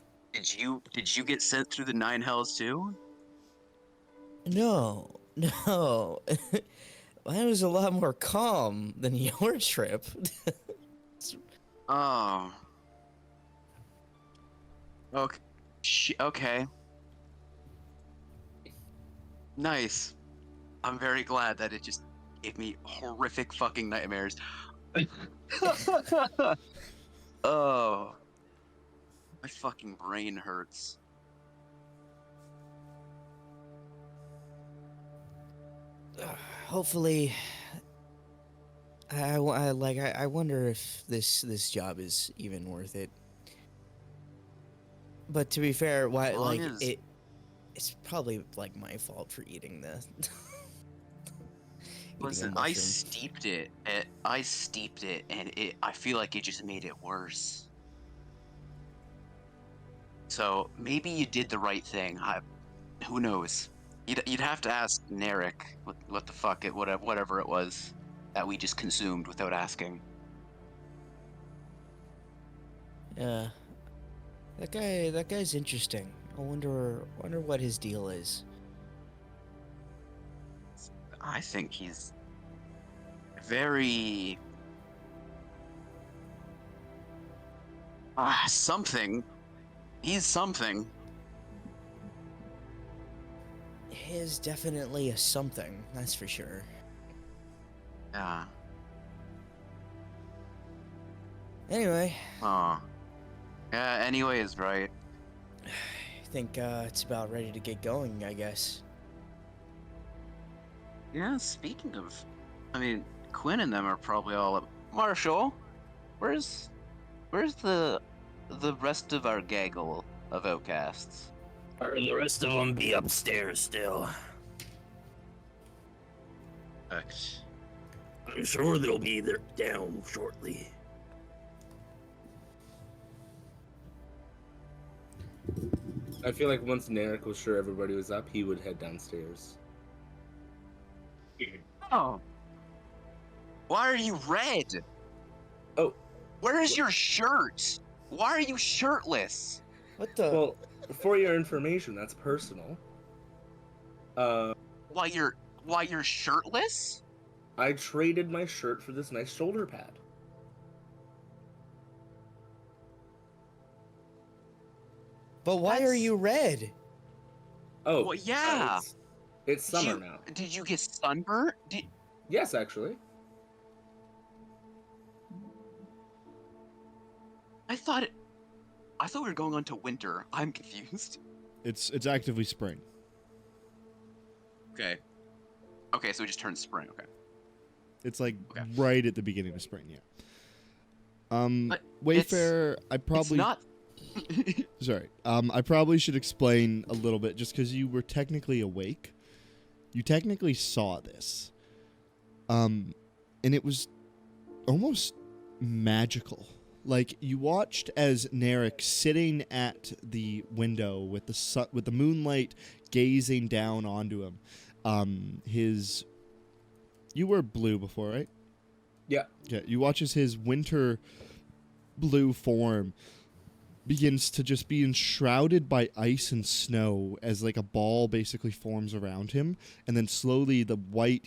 you get sent through the 9 hells too? No. Mine was a lot more calm than your trip. Oh. Okay. Okay. Nice. I'm very glad that it just gave me horrific fucking nightmares. Oh. My fucking brain hurts. Hopefully, I wonder if this job is even worth it. But to be fair, it's probably my fault for eating the. Listen, I steeped it, and I feel like it just made it worse. So maybe you did the right thing. Who knows? You'd have to ask Narek what the fuck whatever it was that we just consumed without asking. Yeah, that guy's interesting. I wonder what his deal is. I think he's very something. He's something. He is definitely a something, that's for sure. Yeah. Anyway. Oh. Yeah, anyway is right. I think it's about ready to get going, I guess. Yeah, speaking of, I mean, Quinn and them are probably all up. Marshall, where's the rest of our gaggle of outcasts? Or the rest of them be upstairs still. I'm sure they'll be there down shortly. I feel like once Narek was sure everybody was up, he would head downstairs. Oh. Why are you red? Oh. Where is your shirt? Why are you shirtless? What the? Well, for your information, that's personal. Why you're shirtless? I traded my shirt for this nice shoulder pad. But why are you red? Oh, Well, yeah. It's summer now. Did you get sunburnt? Yes, actually. I thought we were going on to winter. I'm confused. It's actively spring. Okay, so we just turned spring. Okay. It's like Okay. right at the beginning of spring, yeah. But Wayfair, I probably It's not. sorry. I probably should explain a little bit just because you were technically awake. You technically saw this. And it was almost magical. Like you watched as Narek sitting at the window with the moonlight gazing down onto him. You were blue before, right? Yeah. Yeah, you watch as his winter blue form begins to just be enshrouded by ice and snow as like a ball basically forms around him, and then slowly the white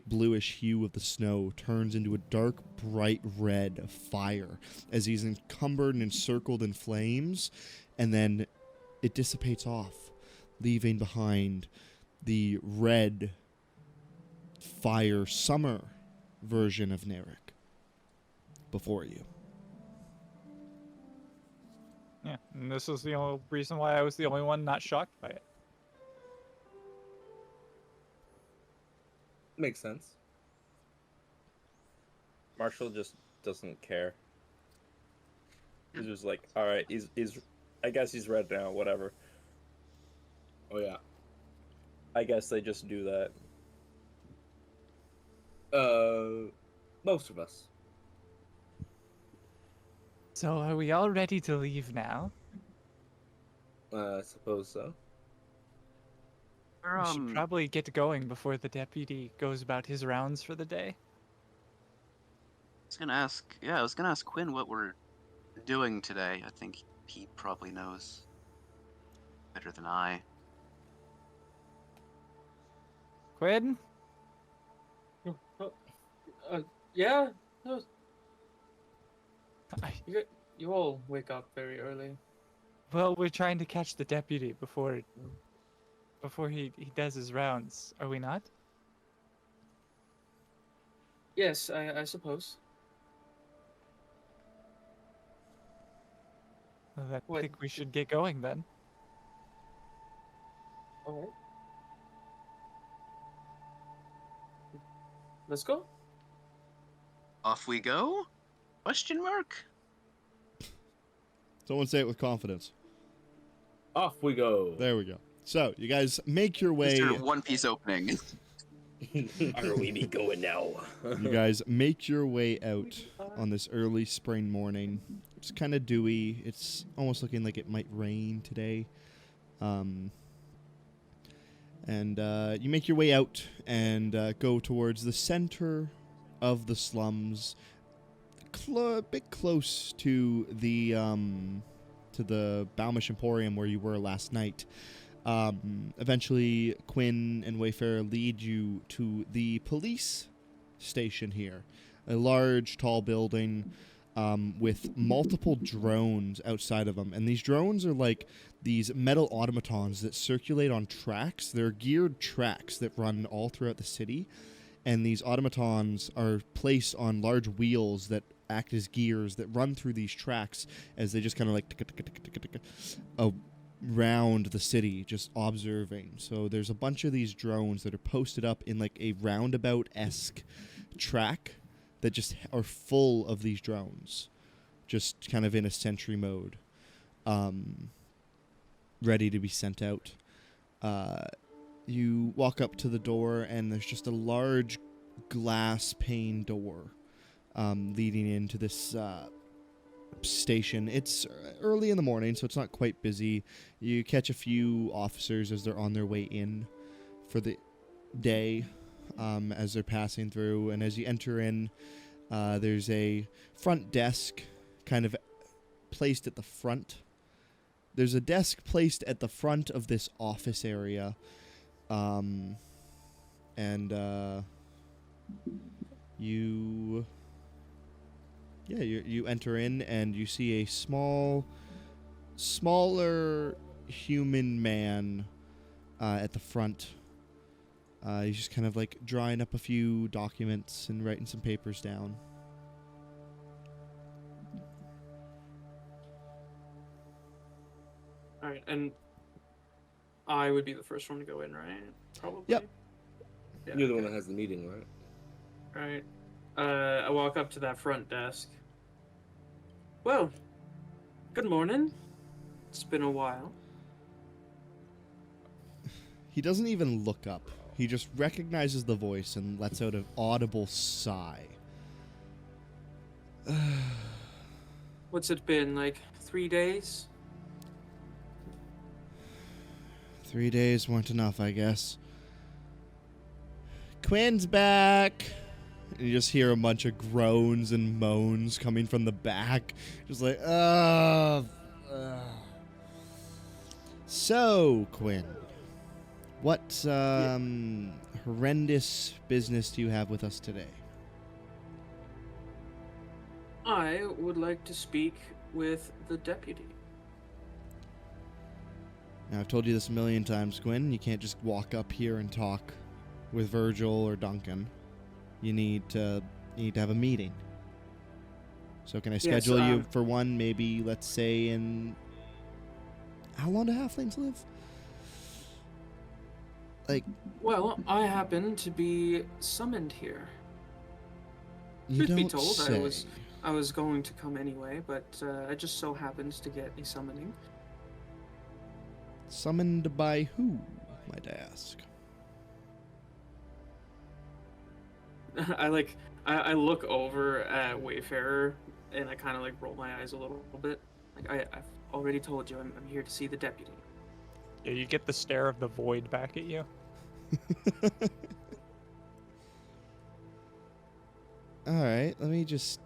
bluish hue of the snow turns into a dark bright red of fire as he's encumbered and encircled in flames, and then it dissipates off, leaving behind the red fire summer version of Narek before you. Yeah, and this is the only reason why I was the only one not shocked by it. Makes sense. Marshall just doesn't care. He's just like, all right, he's I guess he's red now, whatever. Oh yeah. I guess they just do that. Most of us. So are we all ready to leave now? I suppose so. We should probably get going before the deputy goes about his rounds for the day. I was gonna ask Quinn what we're doing today. I think he probably knows better than I. Quinn? Yeah. No. You all wake up very early. Well, we're trying to catch the deputy before he does his rounds, are we not? Yes, I suppose. Well, I What? think we should get going then. All right. Let's go. Off we go? Question mark? Someone say it with confidence. Off we go. There we go. So, you guys make your way... Mr. One Piece opening. Are we be going now? You guys make your way out on this early spring morning. It's kind of dewy. It's almost looking like it might rain today. And you make your way out and go towards the center of the slums, a bit close to the Balmish Emporium where you were last night. Eventually, Quinn and Wayfarer lead you to the police station here, a large, tall building with multiple drones outside of them. And these drones are like these metal automatons that circulate on tracks. They're geared tracks that run all throughout the city. And these automatons are placed on large wheels that act as gears that run through these tracks as they just kind of like round the city, just observing. So there's a bunch of these drones that are posted up in like a roundabout-esque track that just are full of these drones, just kind of in a sentry mode, ready to be sent out. You walk up to the door, and there's just a large glass pane door leading into this station. It's early in the morning, so it's not quite busy. You catch a few officers as they're on their way in for the day, as they're passing through. And as you enter in, there's a front desk kind of placed at the front. There's a desk placed at the front of this office area. You enter in, and you see a smaller human man at the front. He's just kind of like drawing up a few documents and writing some papers down. All right, and I would be the first one to go in, right? Probably. Yep. Yeah, You're the one that has the meeting, right? Right. I walk up to that front desk. Well, good morning. It's been a while. He doesn't even look up. He just recognizes the voice and lets out an audible sigh. What's it been, like 3 days? 3 days weren't enough, I guess. Quinn's back. And you just hear a bunch of groans and moans coming from the back. Just like, So, Quinn, what horrendous business do you have with us today? I would like to speak with the deputy. Now, I've told you this a million times, Quinn. You can't just walk up here and talk with Virgil or Duncan. You need to have a meeting. So can I schedule you for one, maybe, let's say, in... How long do halflings live? Like... Well, I happen to be summoned here. You Truth be don't told, say. I was going to come anyway, but I just so happens to get a summoning. Summoned by who, might I ask? I look over at Wayfarer and I kind of like roll my eyes a little bit. Like I've already told you, I'm here to see the deputy. Yeah, you get the stare of the void back at you. All right, let me just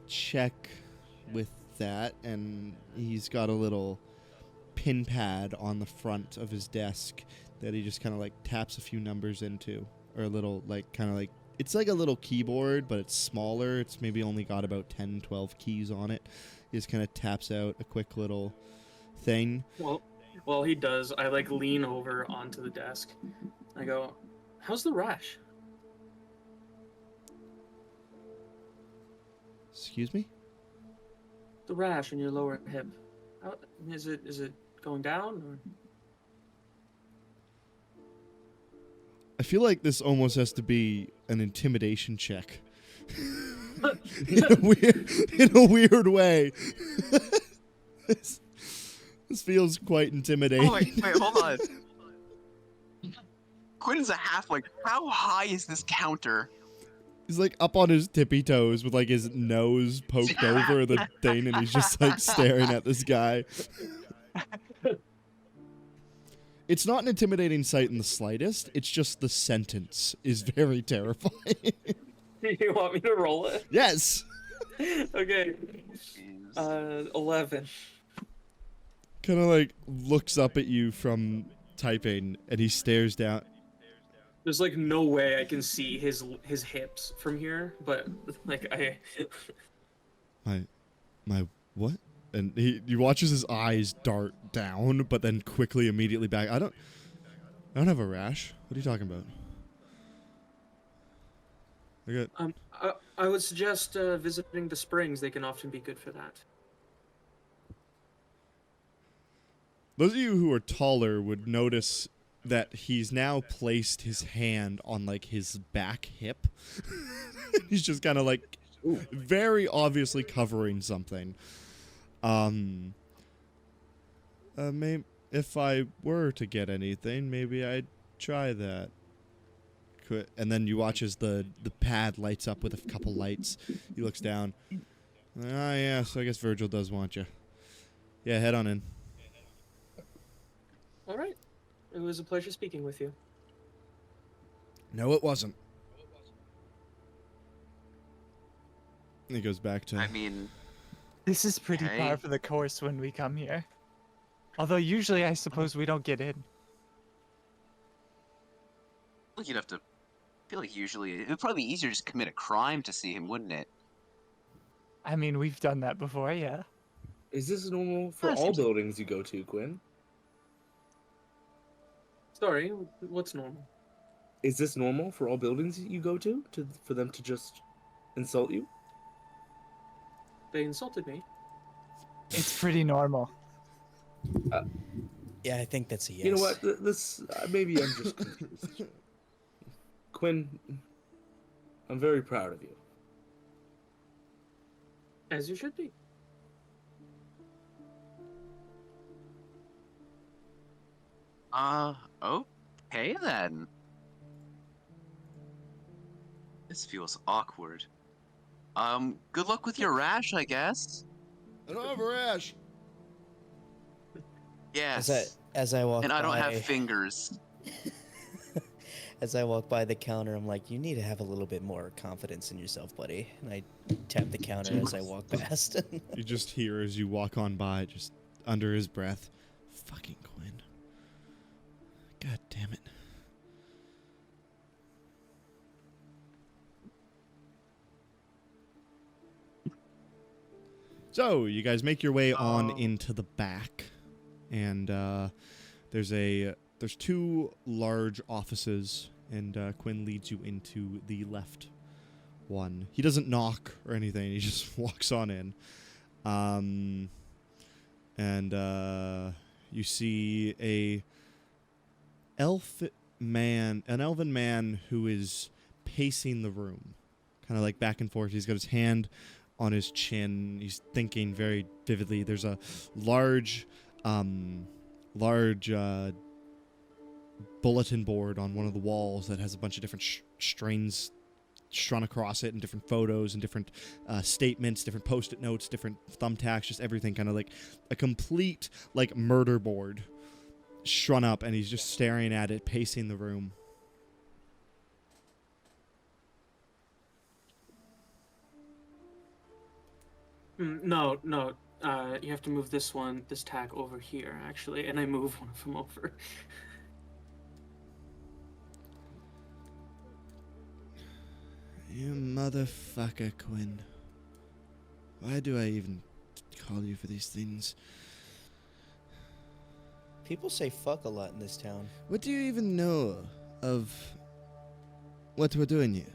check with that. And he's got a little pin pad on the front of his desk that he just kind of like taps a few numbers into, or a little like kind of like, it's like a little keyboard, but it's smaller. It's maybe only got about 10, 12 keys on it. He just kind of taps out a quick little thing. Well, he does. I like lean over onto the desk. I go, "How's the rash?" Excuse me? The rash in your lower hip. How, is it going down? Or? I feel like this almost has to be an intimidation check. in a weird way. This feels quite intimidating. Oh, wait, hold on. Quinn's a halfling. How high is this counter? He's like up on his tippy toes with like his nose poked over the thing, and he's just like staring at this guy. It's not an intimidating sight in the slightest. It's just the sentence is very terrifying. You want me to roll it? Yes. Okay. 11. Kind of like looks up at you from typing, and he stares down. There's like no way I can see his hips from here, but like My what? And he watches his eyes dart down, but then quickly, immediately back. I don't have a rash. What are you talking about? I would suggest visiting the springs. They can often be good for that. Those of you who are taller would notice that he's now placed his hand on, like, his back hip. He's just kind of, like, very obviously covering something. Maybe if I were to get anything, maybe I'd try that. And then you watch as the pad lights up with a couple lights. He looks down. Ah, yeah, so I guess Virgil does want you. Yeah, head on in. All right. It was a pleasure speaking with you. No, it wasn't. He goes back to... I mean... This is pretty Okay. par for the course when we come here. Although usually I suppose we don't get in. Look, you'd have to... I feel like usually... It would probably be easier to just commit a crime to see him, wouldn't it? I mean, we've done that before, yeah. Is this normal for That all seems- buildings you go to, Quinn? Sorry, what's normal? Is this normal for all buildings you go to for them to just insult you? They insulted me. It's pretty normal. Yeah, I think that's a yes. You know what? This maybe I'm just confused. Quinn, I'm very proud of you. As you should be. Okay then. This feels awkward. Good luck with your rash, I guess. I don't have a rash. Yes. As I walk And I don't by, have fingers. as I walk by the counter, I'm like, you need to have a little bit more confidence in yourself, buddy. And I tap the counter as I walk past. You just hear as you walk on by, just under his breath, fucking Quinn. God damn it. So, you guys make your way on into the back, and there's two large offices, and Quinn leads you into the left one. He doesn't knock or anything, he just walks on in. And you see an elven man who is pacing the room, kind of like back and forth. He's got his hand on his chin. He's thinking very vividly. There's a large bulletin board on one of the walls that has a bunch of different strains strung across it, and different photos and different statements, different post-it notes, different thumbtacks, just everything, kind of like a complete like murder board strung up, and he's just staring at it, pacing the room. No. You have to move this tag over here, actually, and I move one of them over. You motherfucker, Quinn. Why do I even call you for these things? People say fuck a lot in this town. What do you even know of what we're doing here?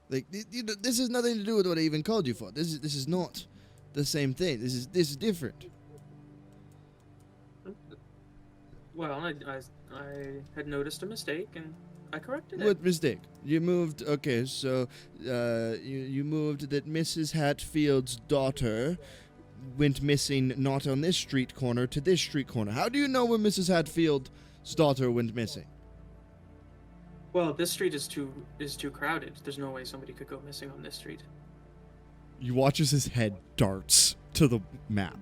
Like, this has nothing to do with what I even called you for. This is not the same thing. This is different. Well, I had noticed a mistake, and I corrected it. What mistake? You moved. Okay, so you moved that Mrs. Hatfield's daughter went missing, not on this street corner to this street corner. How do you know where Mrs. Hatfield's daughter went missing? Well, this street is too crowded. There's no way somebody could go missing on this street. You watch as his head darts to the map.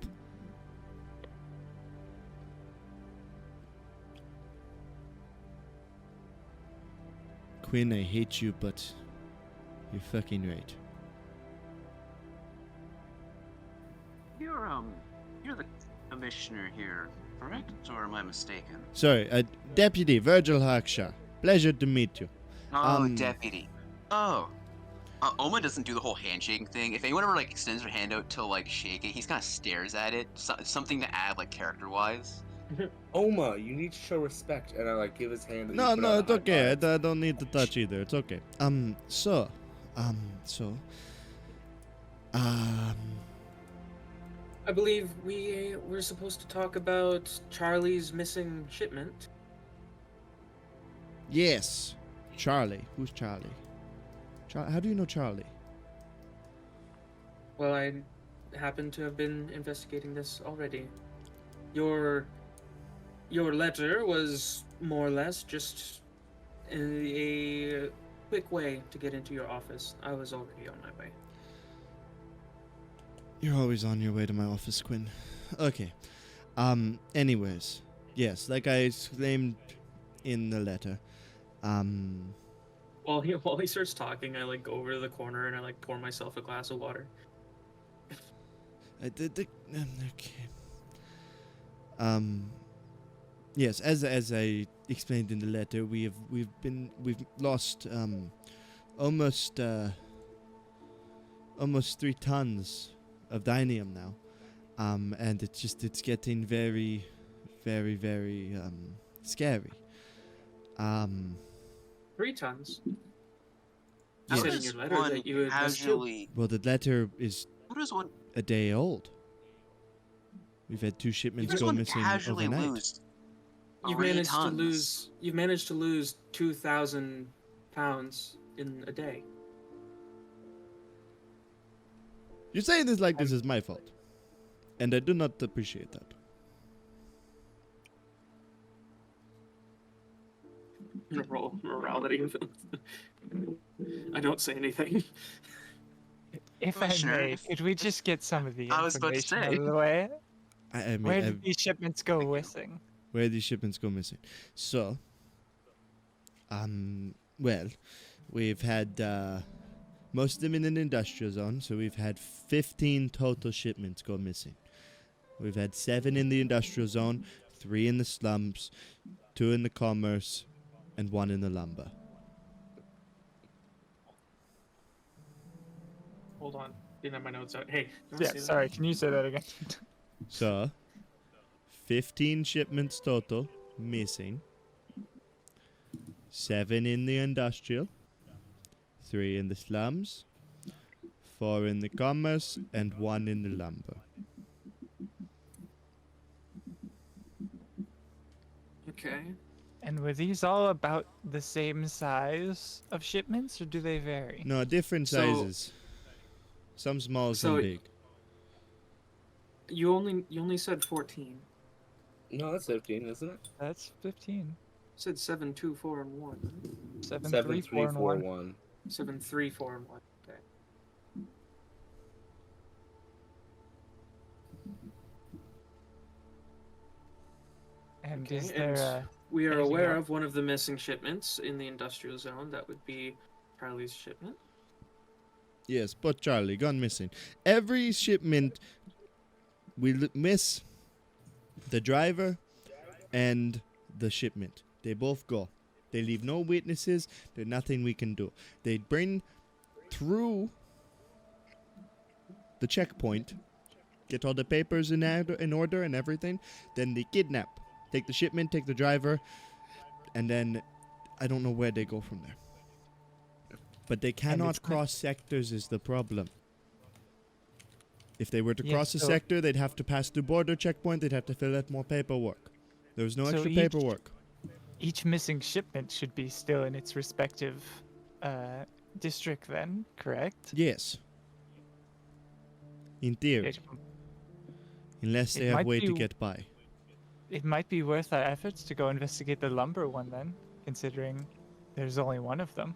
Quinn, I hate you, but you're fucking right. You're the commissioner here, correct? Or am I mistaken? Sorry, Deputy Virgil Hawkshaw. Pleasure to meet you. Oh, deputy. Oh. Oma doesn't do the whole handshaking thing. If anyone ever like extends their hand out to like shake it, he's kind of stares at it. Something to add like character-wise. Oma, you need to show respect, and I like give his hand. No, it's okay. I don't need to touch either. It's okay. I believe we were supposed to talk about Charlie's missing shipment. Yes. Charlie. Who's Charlie? How do you know Charlie? Well, I happen to have been investigating this already. Your letter was more or less just a quick way to get into your office. I was already on my way. You're always on your way to my office, Quinn. Okay. Anyways. Yes, like I exclaimed in the letter. While he starts talking, I like go over to the corner and I like pour myself a glass of water. Okay. Yes, as I explained in the letter, we've lost almost 3 tons of Dinium now, and it's getting very, very, very scary. 3 tons. How You said in does your letter one that you had missed 2. casually? Well, the letter is How does one? a day old. We've had 2 How shipments does go one missing casually overnight. lose? You've 3 managed tons? to lose 2,000 pounds in a day. You're saying this like this is my fault, and I do not appreciate that. Roll morality. I don't say anything. If I Commissioner, may, could we just get some of the I was about to information out say. of the way? I mean, Where did these shipments go missing? where these shipments go missing. So, well, we've had most of them in an industrial zone, so we've had 15 total shipments go missing. We've had 7 in the industrial zone, 3 in the slums, 2 in the commerce, and 1 in the lumber. Hold on. Didn't have my notes out. Hey. you wanna Yeah, say that? sorry, can you say that again? So, 15 shipments total missing, 7 in the industrial, 3 in the slums, 4 in the commerce, and 1 in the lumber. Okay. And were these all about the same size of shipments, or do they vary? No, different So- sizes. Some small, so some big. You only said 14. No, that's 15, isn't it? That's 15. You said 7, 2, 4, and 1. 7, 7, 3, 3, 4, and 4, 1. 1. 7, 3, 4, and 1. Okay. And Okay, is there and a... We are anything aware else? of one of the missing shipments in the industrial zone. That would be Charlie's shipment. Yes, but Charlie gone missing. Every shipment we miss the driver and the shipment. They both go. They leave no witnesses. There's nothing we can do. They bring through the checkpoint, get all the papers in order and everything. Then they kidnap. Take the shipment, take the driver, and then I don't know where they go from there. But they it's cannot not- cross sectors is the problem. If they were to Yeah, cross a so- sector, they'd have to pass the border checkpoint. They'd have to fill out more paperwork. There's no So extra each- paperwork. Each missing shipment should be still in its respective district then, correct? Yes. In theory. It, Unless it they have might way to be- get by. it might be worth our efforts to go investigate the lumber one then, considering there's only one of them.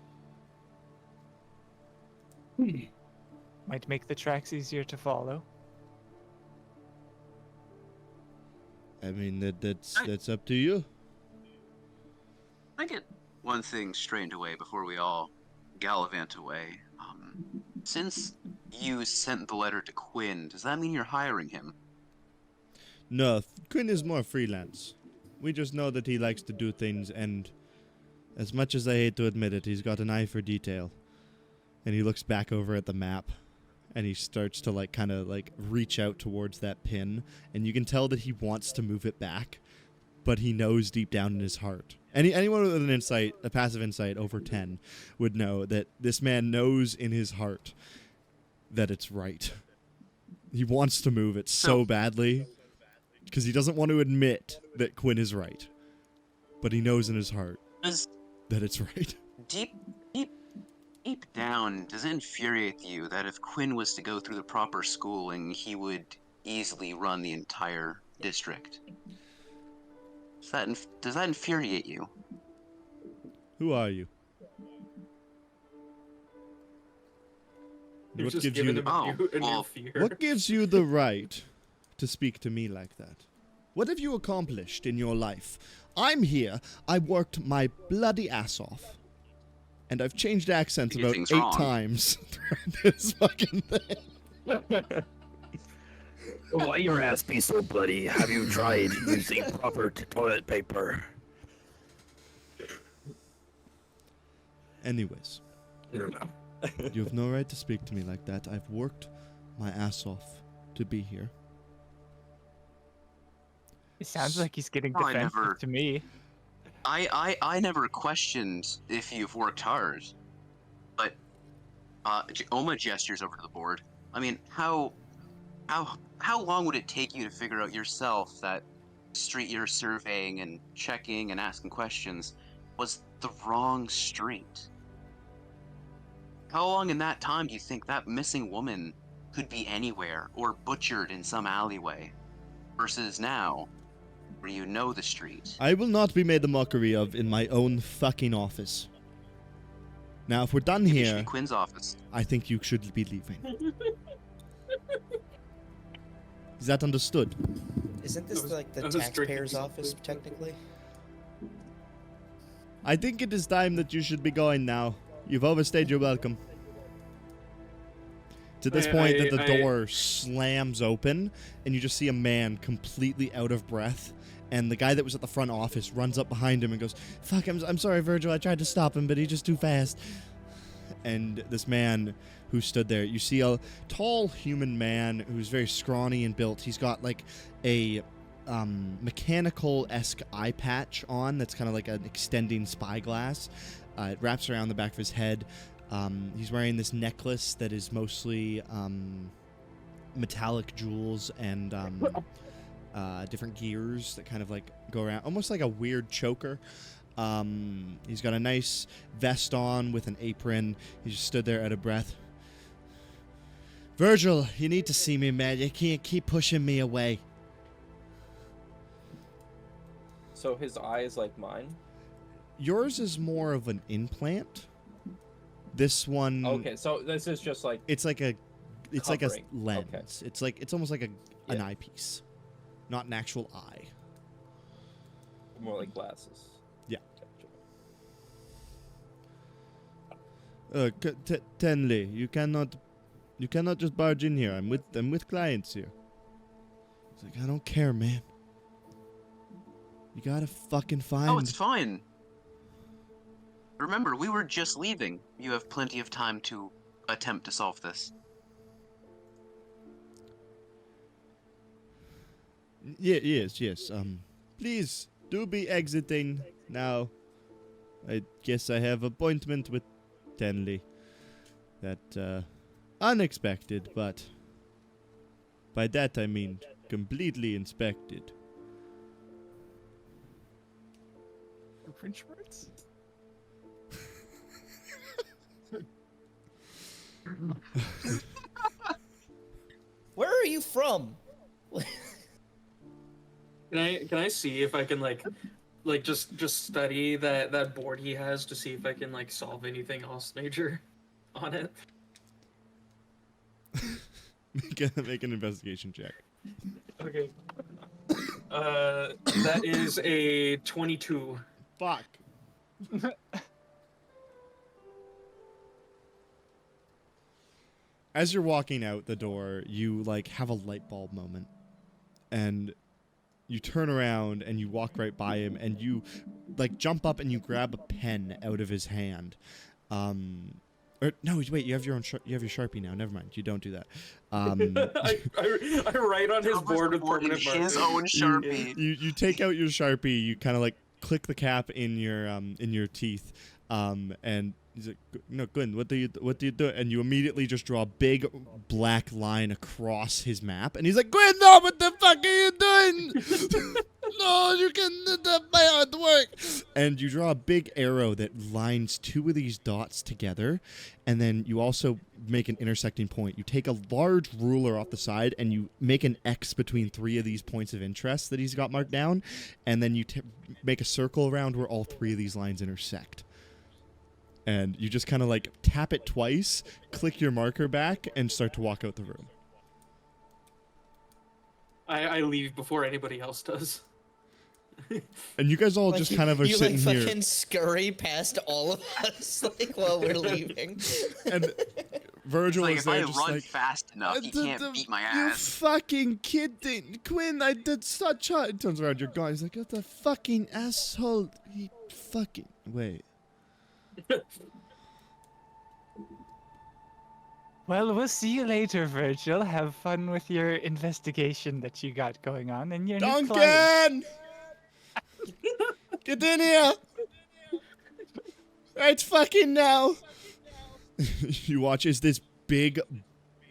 Might make the tracks easier to follow. I mean, that's up to you. I get one thing strained away before we all gallivant away. Since you sent the letter to Quinn, does that mean you're hiring him? No, Quinn is more freelance. We just know that he likes to do things, and as much as I hate to admit it, he's got an eye for detail. And he looks back over at the map, and he starts to kind of reach out towards that pin, and you can tell that he wants to move it back, but he knows deep down in his heart. Anyone with an insight, a passive insight over 10, would know that this man knows in his heart that it's right. He wants to move it so badly because he doesn't want to admit that Quinn is right. But he knows in his heart that it's right. Deep down, does it infuriate you that if Quinn was to go through the proper schooling, he would easily run the entire district? Does that infuriate you? Who are you? You're What just gives giving you him a new fear. What gives you the right to speak to me like that? What have you accomplished in your life? I'm here. I worked my bloody ass off. And I've changed accents about 8 times throughout this fucking thing. Why your ass be so bloody? Have you tried using proper toilet paper? Anyways. You have no right to speak to me like that. I've worked my ass off to be here. It sounds like he's getting defensive to me. I never questioned if you've worked hard, but Oma gestures over to the board. I mean, how long would it take you to figure out yourself that street you're surveying and checking and asking questions was the wrong street? How long in that time do you think that missing woman could be anywhere or butchered in some alleyway, versus now, where you know the street? I will not be made a mockery of in my own fucking office. Now, if we're done Maybe it here, should be Quinn's office. I think you should be leaving. Is that understood? Isn't this like the taxpayer's office, technically? I think it is time that you should be going now. You've overstayed your welcome. To this point that the door slams open, and you just see a man completely out of breath, and the guy that was at the front office runs up behind him and goes, "Fuck, I'm sorry, Virgil, I tried to stop him, but he's just too fast." And this man who stood there, you see a tall human man who's very scrawny and built. He's got like a mechanical-esque eye patch on that's kind of like an extending spyglass. It wraps around the back of his head. He's wearing this necklace that is mostly metallic jewels and different gears that kind of like go around, almost like a weird choker. He's got a nice vest on with an apron. He just stood there out of breath. "Virgil, you need to see me, man. You can't keep pushing me away." So his eye is like mine? Yours is more of an implant. This one. Okay, so this is just like. It's like a covering. lens. Okay. It's almost like an eyepiece, not an actual eye. More like glasses. Yeah. Tenley, you cannot just barge in here. I'm with clients here. He's like, "I don't care, man. You gotta fucking find." Oh, it's fine. Remember, we were just leaving. You have plenty of time to attempt to solve this. Yes. Please do be exiting now. I guess I have appointment with Tenley. That unexpected, but by that I mean completely inspected. French words? Where are you from? Can I see if I can like just study that board he has to see if I can like solve anything else major on it? Make an investigation check. Okay. That is a 22. Fuck. As you're walking out the door, you like have a light bulb moment, and you turn around and you walk right by him, and you like jump up and you grab a pen out of his hand. Or no, wait, you have your Sharpie now. Never mind, you don't do that. I write on his board with permanent marker. His own Sharpie. You take out your Sharpie. You kind of like click the cap in your teeth, and He's like, no, Glenn, what do you do? And you immediately just draw a big black line across his map. And he's like, Glenn, no, what the fuck are you doing? No, you can do my hard work. And you draw a big arrow that lines 2 of these dots together. And then you also make an intersecting point. You take a large ruler off the side and you make an X between 3 of these points of interest that he's got marked down. And then you make a circle around where all 3 of these lines intersect. And you just kind of like tap it twice, click your marker back, and start to walk out the room. I leave before anybody else does. And you guys all Like, just kind of are you sitting like here. fucking scurry past all of us like while we're leaving. And Virgil Like, is if there I just run like, fast enough, he can't beat my You ass. fucking kidding. Quinn, I did such a... He turns around, you're gone. He's like, what the fucking asshole. He fucking... Wait. Well, we'll see you later, Virgil. Have fun with your investigation that you got going on and your new client. Duncan! Get in here! Right fucking now! You watch as this big,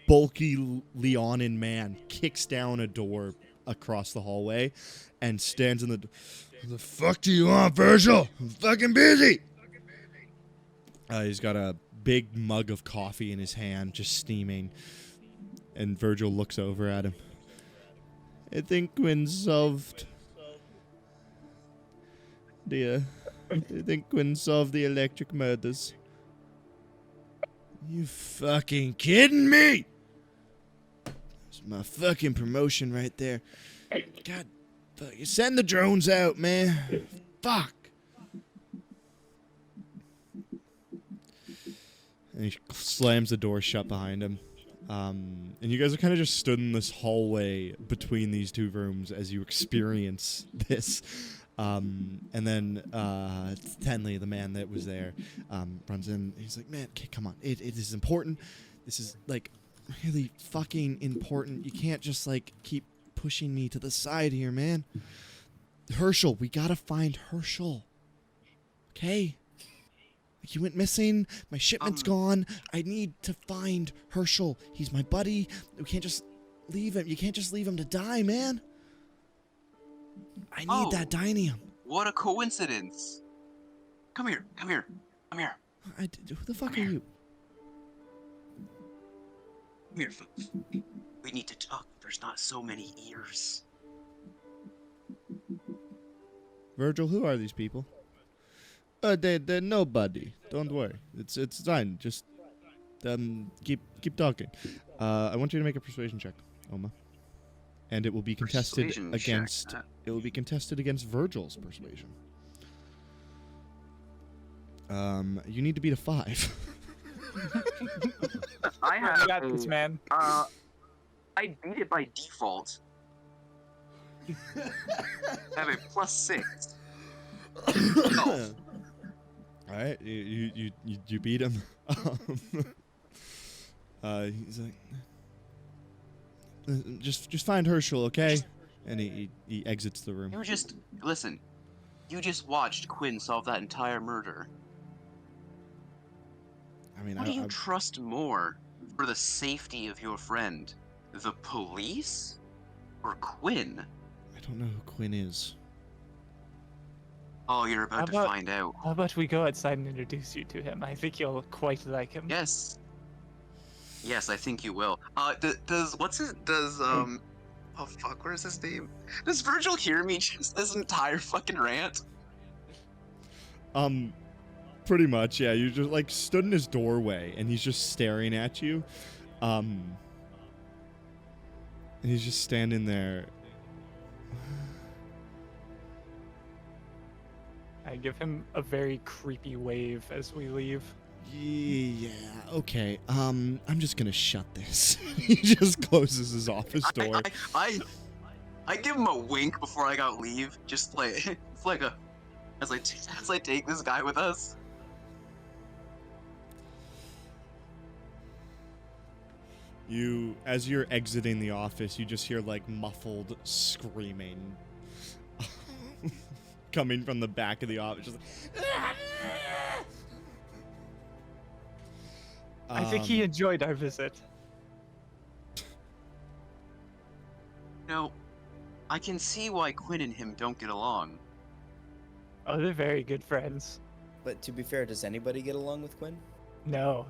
bulky Leonin man kicks down a door across the hallway and stands in the door. What the fuck do you want, Virgil? I'm fucking busy! He's got a big mug of coffee in his hand, just steaming. And Virgil looks over at him. I think Quinn solved... I think Quinn solved the electric murders. You fucking kidding me? That's my fucking promotion right there. God, fuck, send the drones out, man. Fuck. And he slams the door shut behind him. And you guys are kind of just stood in this hallway between these 2 rooms as you experience this. And then Tenley, the man that was there, runs in. He's like, man, come on. It is important. This is, like, really fucking important. You can't just, like, keep pushing me to the side here, man. Herschel, we gotta find Herschel. Okay? He went missing. My shipment's gone. I need to find Herschel. He's my buddy. We can't just leave him. You can't just leave him to die, man. I need that Dinium. What a coincidence. Come here. Who the fuck are you? Come here, folks. We need to talk. There's not so many ears. Virgil, who are these people? They're nobody. Don't worry. It's fine. Just keep talking. I want you to make a persuasion check, Oma. And it will be contested Persuasion against check. it will be contested against Virgil's persuasion. You need to beat a 5. I You have got this, man. I beat it by default. I have a +6. Oh. All right, you beat him. He's like, just find Herschel, okay? And he exits the room. Listen. You just watched Quinn solve that entire murder. I mean, Who do you trust more for the safety of your friend? The police or Quinn? I don't know who Quinn is. Oh, you're about to find out. How about we go outside and introduce you to him? I think you'll quite like him. Yes. Yes, I think you will. Does oh fuck, where's his name? Does Virgil hear me just this entire fucking rant? Pretty much, yeah. You just like stood in his doorway and he's just staring at you. And he's just standing there. I give him a very creepy wave as we leave. Yeah, okay. I'm just gonna shut this. He just closes his office door. I give him a wink before I gotta leave. Just like it's like a as I take this guy with us. As you're exiting the office, you just hear like muffled screaming coming from the back of the office. Just like, I think he enjoyed our visit. No, I can see why Quinn and him don't get along. Oh, they're very good friends. But to be fair, does anybody get along with Quinn? No.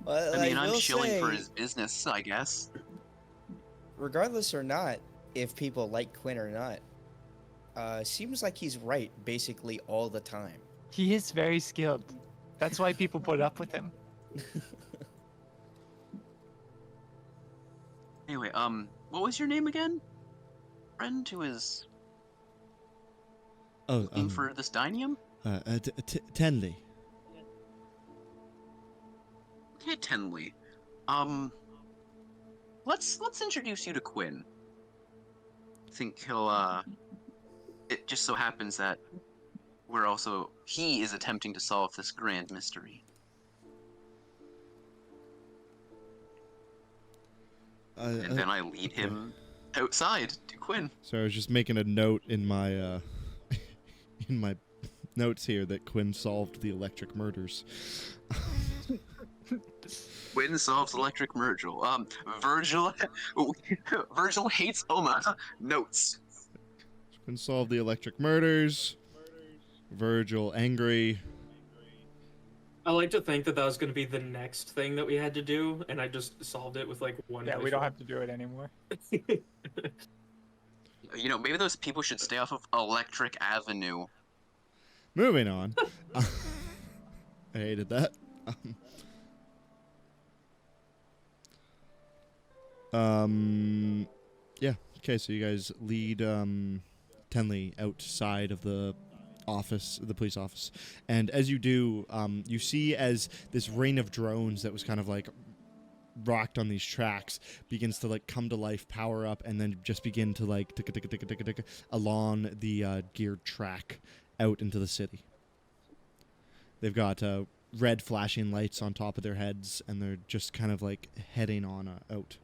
Well, I mean, I'm will shilling for say, his business, I guess. regardless or not, if people like Quinn or not, seems like he's right basically all the time. He is very skilled. That's why people put up with him. Anyway, what was your name again? Friend who is looking for this Dinium? Tenley. Okay, Tenley. Let's introduce you to Quinn. I think he'll, it just so happens that he is attempting to solve this grand mystery. And then I lead him outside to Quinn. So I was just making a note in my in my notes here that Quinn solved the electric murders. Quinn solves electric Virgil. Virgil hates Oma. Notes. Quinn solved the electric murders. Virgil angry. I like to think that was going to be the next thing that we had to do, and I just solved it with like one. Yeah, we don't have to do it anymore. You know, maybe those people should stay off of Electric Avenue. Moving on. I hated that. Yeah. Okay, so you guys lead Tenley outside of the police office, and as you do, you see as this rain of drones that was kind of like rocked on these tracks begins to like come to life, power up, and then just begin to like tick along the geared track out into the city. They've got red flashing lights on top of their heads, and they're just kind of like heading on out.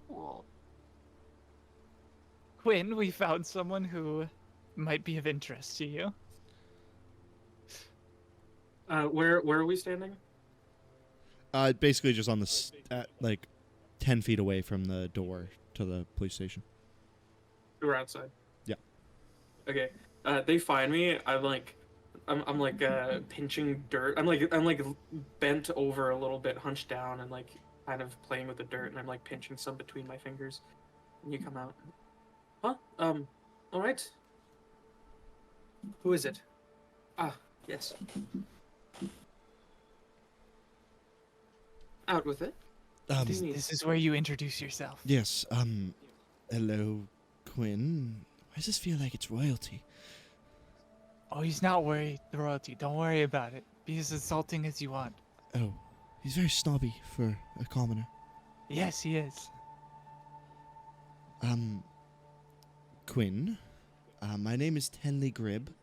Cool. Quinn, we found someone who might be of interest to you. Where are we standing? Basically just on the like 10 feet away from the door to the police station. We're outside. Yeah. Okay. They find me. I'm like pinching dirt. I'm like bent over a little bit, hunched down, and like kind of playing with the dirt, and I'm like pinching some between my fingers. And you come out. Huh? All right. Who is it? Ah, yes. Out with it. This is where you introduce yourself. Yes. Hello, Quinn. Why does this feel like it's royalty? Oh, he's not worried, the royalty. Don't worry about it. Be as insulting as you want. Oh, he's very snobby for a commoner. Yes, he is. Quinn, my name is Tenley Gribb.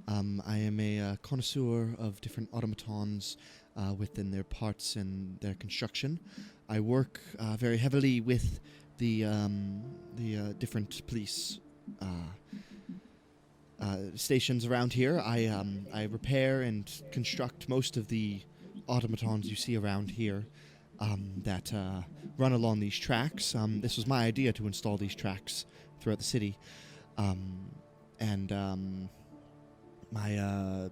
I am a connoisseur of different automatons within their parts and their construction. I work very heavily with the different police stations around here. I repair and construct most of the automatons you see around here that run along these tracks. This was my idea to install these tracks throughout the city, and my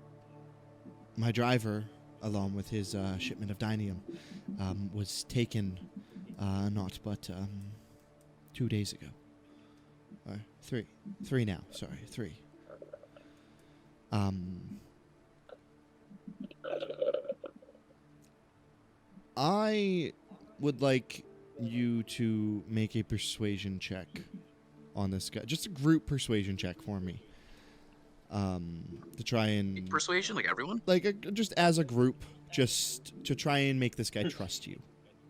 driver, along with his shipment of Dinium, was taken not but 2 days ago. Or three now. Sorry, 3. I would like you to make a persuasion check on this guy. Just a group persuasion check for me. To try and... Persuasion, like everyone? Like, just as a group, just to try and make this guy trust you.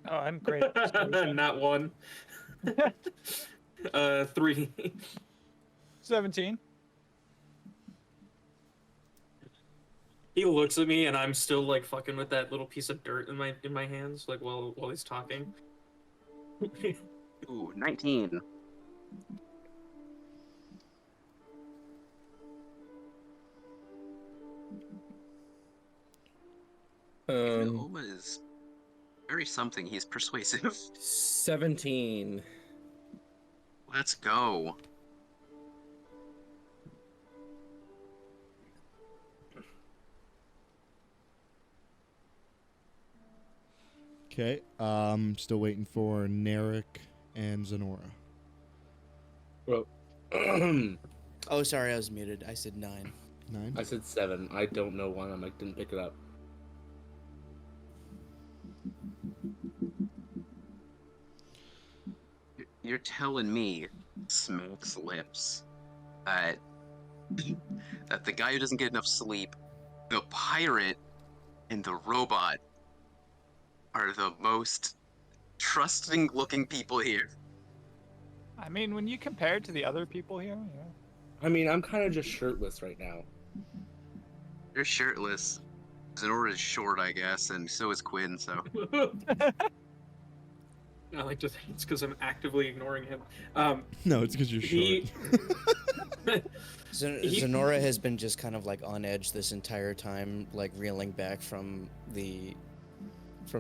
Oh, I'm great. at persuasion. Not one. 3. 17. He looks at me, and I'm still like fucking with that little piece of dirt in my hands, like while he's talking. Ooh, 19. Oma is very something. He's persuasive. 17. Let's go. Okay. Still waiting for Narek and Zenora. Well, Oh, sorry, I was muted. I said 9. 9. I said 7. I don't know why I didn't pick it up. You're telling me, smokes lips, that the guy who doesn't get enough sleep, the pirate, and the robot are the most trusting-looking people here. I mean, when you compare it to the other people here, yeah. I mean, I'm kind of just shirtless right now. You're shirtless. Zenora's short, I guess, and so is Quinn, so... I like to think it's because I'm actively ignoring him. No, it's because you're short. Zenora has been just kind of like on edge this entire time, like reeling back from the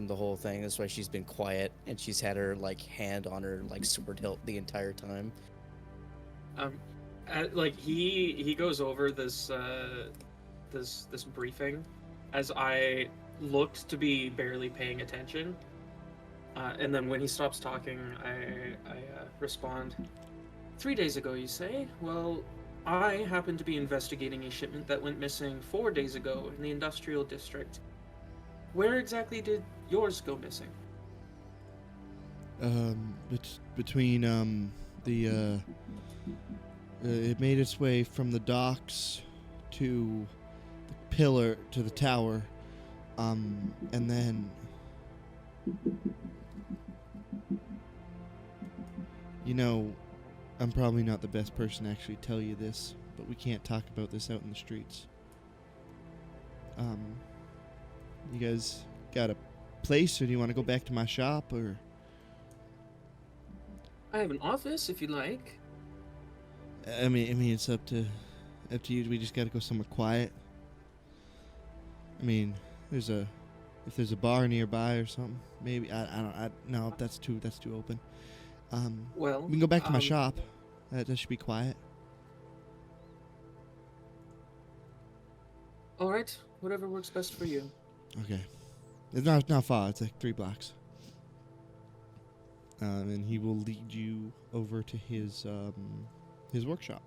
whole thing. That's why she's been quiet, and she's had her like hand on her like sword hilt the entire time. Like he goes over this briefing as I looked to be barely paying attention, and then when he stops talking, I respond. 3 days ago, you say? Well, I happen to be investigating a shipment that went missing 4 days ago in the industrial district. Where exactly did yours go missing? Between it made its way from the docks to the pillar to the tower, and then I'm probably not the best person to actually tell you this, but we can't talk about this out in the streets. You guys got a place, or do you want to go back to my shop, or? I have an office, if you like. I mean, it's up to you. We just got to go somewhere quiet. I mean, if there's a bar nearby or something, maybe. No, that's too open. Well, we can go back to my shop. That should be quiet. All right, whatever works best for you. Okay, it's not far. It's like 3 blocks. And he will lead you over to his workshop.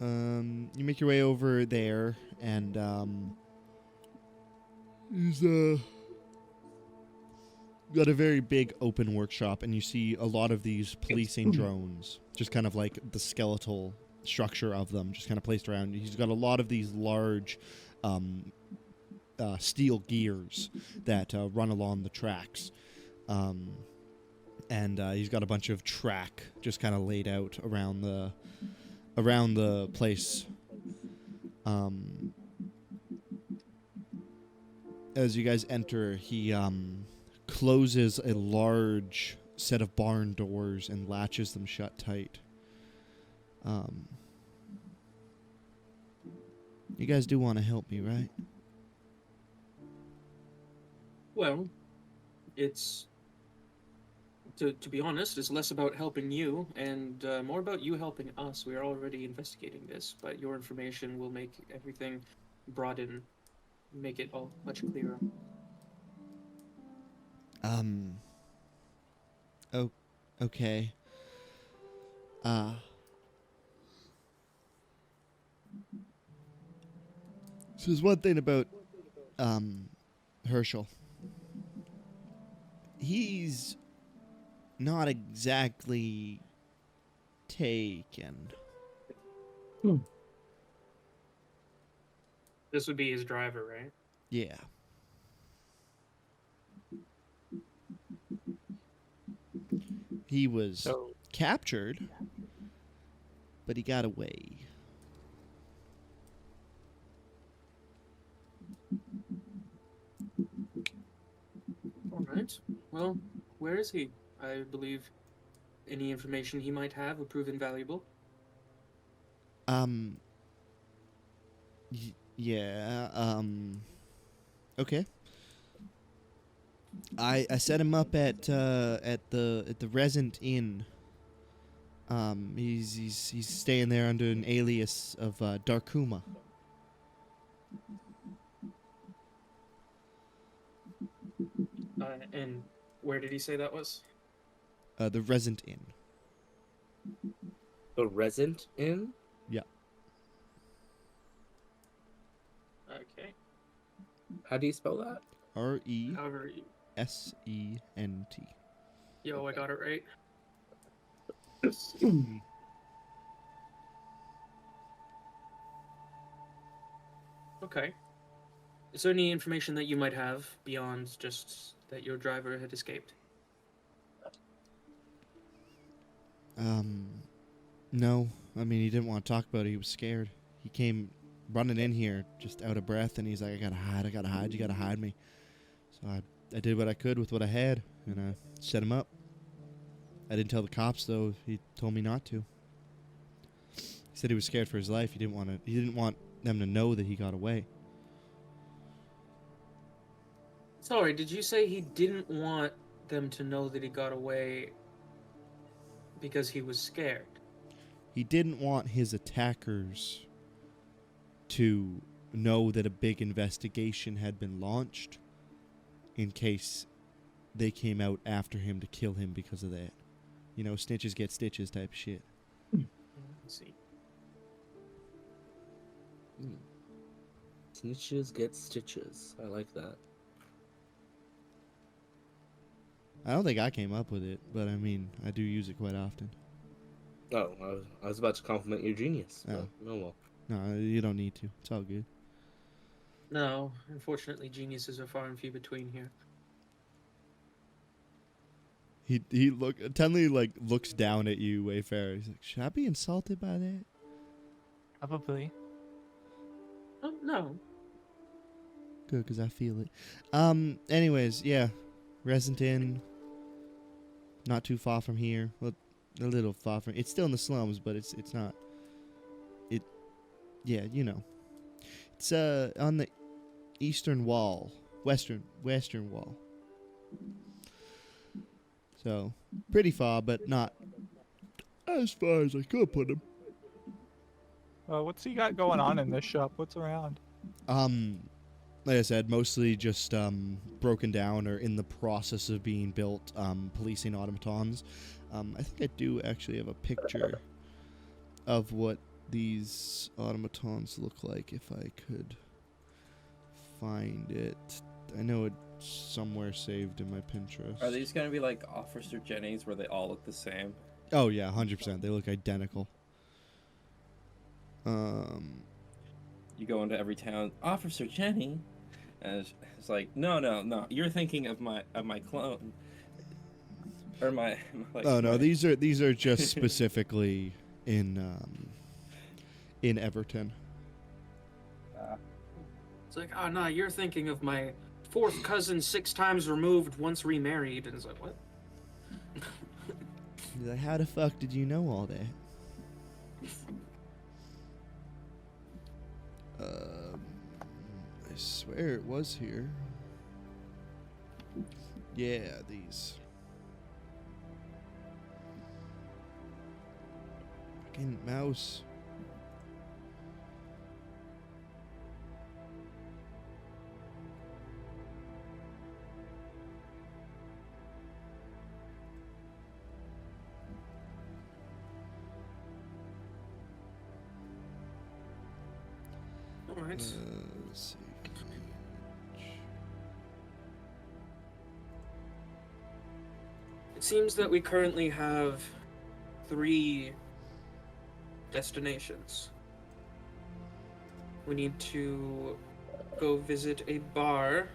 You make your way over there, and he's got a very big open workshop, and you see a lot of these policing drones, just kind of like the skeletal structure of them, just kind of placed around. He's got a lot of these large steel gears that run along the tracks. And he's got a bunch of track just kind of laid out around the place. As you guys enter, he closes a large set of barn doors and latches them shut tight. You guys do want to help me, right? Well, it's... To be honest, it's less about helping you and more about you helping us. We are already investigating this, but your information will make everything broaden, make it all much clearer. Okay. So there's one thing about Herschel. He's not exactly taken. This would be his driver, right? Yeah. He was captured, but he got away. All right. Well, where is he? I believe any information he might have would prove invaluable. Yeah, Okay. I set him up at the Resident Inn. He's staying there under an alias of Darkuma. And where did he say that was? The Resident Inn. The Resident Inn? Yeah. Okay. How do you spell that? RESENT. However, yo, I got it right. Okay. Is there any information that you might have beyond just that your driver had escaped? No. I mean, he didn't want to talk about it. He was scared. He came running in here just out of breath, and he's like, I gotta hide, you gotta hide me. So I did what I could with what I had, and I set him up. I didn't tell the cops, though. He told me not to. He said he was scared for his life. He didn't want them to know that he got away. Sorry, did you say he didn't want them to know that he got away because he was scared? He didn't want his attackers to know that a big investigation had been launched in case they came out after him to kill him because of that. You know, snitches get stitches type shit. Let's see. Snitches get stitches. I like that. I don't think I came up with it, but I mean, I do use it quite often. Oh, I was about to compliment your genius. Oh. No, well. No, you don't need to. It's all good. No, unfortunately, geniuses are far and few between here. He Tenley looks down at you, Wayfarer. He's like, should I be insulted by that? Probably. Oh, no. Good, because I feel it. Anyways, yeah. Resident Inn. Not too far from here. Well, a little far from... It's still in the slums, but it's not... Yeah, you know. It's on the eastern wall. Western wall. So, pretty far, but not as far as I could put him. What's he got going on in this shop? What's around? Like I said, mostly just broken down or in the process of being built policing automatons. I think I do actually have a picture of what these automatons look like if I could find it. I know it's somewhere saved in my Pinterest. Are these gonna be like Officer Jenny's where they all look the same? Oh yeah, 100%. They look identical. You go into every town, Officer Jenny, and it's like, no. You're thinking of my clone, or my. Like, oh no, these are just specifically in Everton. It's like, oh, no, you're thinking of my fourth cousin 6 times removed, once remarried. And it's like, what? He's like, how the fuck did you know all that? I swear it was here. Yeah, these. Fucking mouse. All right. Let's see. It seems that we currently have 3 destinations. We need to go visit a bar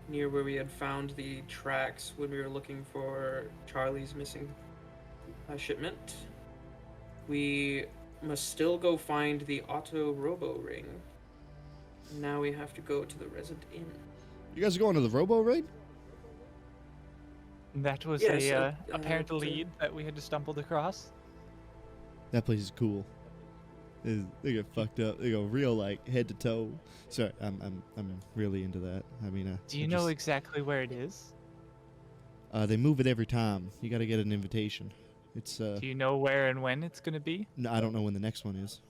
near where we had found the tracks when we were looking for Charlie's missing shipment. We must still go find the Auto Robo Ring. Now we have to go to the Resident Inn. You guys are going to the Robo Raid? That was Yes, a apparent lead that we had stumbled across. That place is cool. They get fucked up. They go real like head to toe. Sorry, I'm really into that. I mean, Do you know exactly where it is? They move it every time. You got to get an invitation. It's Do you know where and when it's gonna be? No, I don't know when the next one is.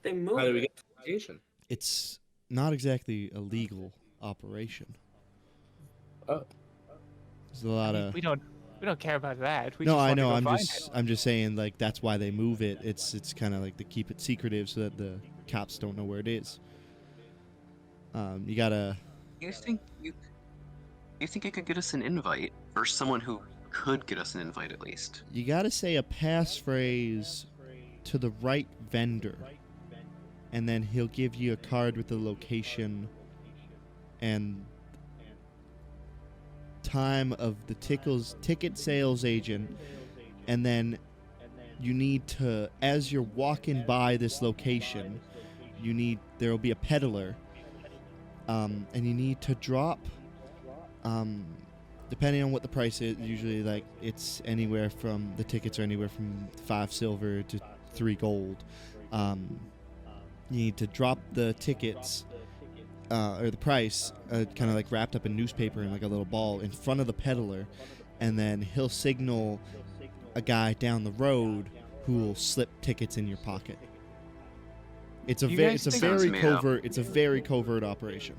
They move How do we it. get the invitation? It's not exactly a legal operation. Oh. There's a lot of. We don't care about that. We No, just I want to know. go I'm find just it. I'm just saying like that's why they move it. It's kind of like to keep it secretive so that the cops don't know where it is. You gotta. You think you could get us an invite, or someone who could get us an invite at least? You gotta say a passphrase to the right vendor, and then he'll give you a card with the location and time of the ticket sales agent, and then you need to, as you're walking by this location, there will be a peddler, and you need to drop, depending on what the price is, usually like it's anywhere from, the tickets are anywhere from 5 silver to 3 gold. You need to drop the tickets, or the price, kind of like wrapped up in newspaper in like a little ball in front of the peddler, and then he'll signal a guy down the road who will slip tickets in your pocket. It's a very covert operation.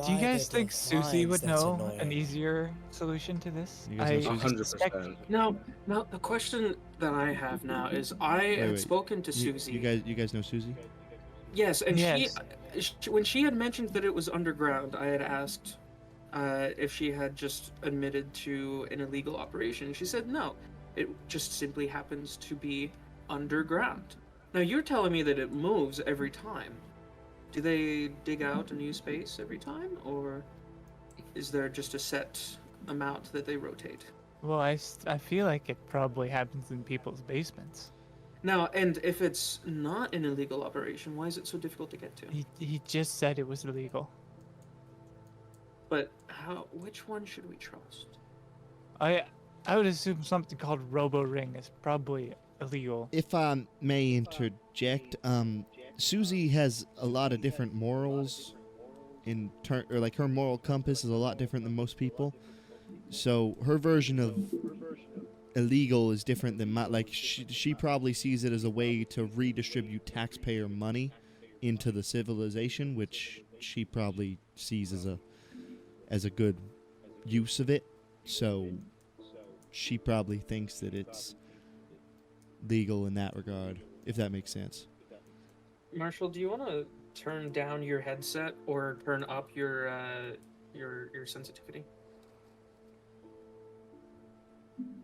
Do you By guys the think Susie divines, would that's know annoying. an easier solution to this? You guys know Susie? 100%. Now, the question that I have now is, I had wait. spoken to Susie. You guys know Susie? Yes, and Yes. she, when she had mentioned that it was underground, I had asked if she had just admitted to an illegal operation. She said no, it just simply happens to be underground. Now you're telling me that it moves every time. Do they dig out a new space every time, or is there just a set amount that they rotate? Well, I feel like it probably happens in people's basements. Now, and if it's not an illegal operation, why is it so difficult to get to? He just said it was illegal. But which one should we trust? I would assume something called Robo Ring is probably illegal. If I may interject, Susie has a lot of different morals or like her moral compass is a lot different than most people. So her version of illegal is different than my, like she probably sees it as a way to redistribute taxpayer money into the civilization, which she probably sees as a good use of it. So she probably thinks that it's legal in that regard, if that makes sense. Marshall, do you want to turn down your headset or turn up your sensitivity?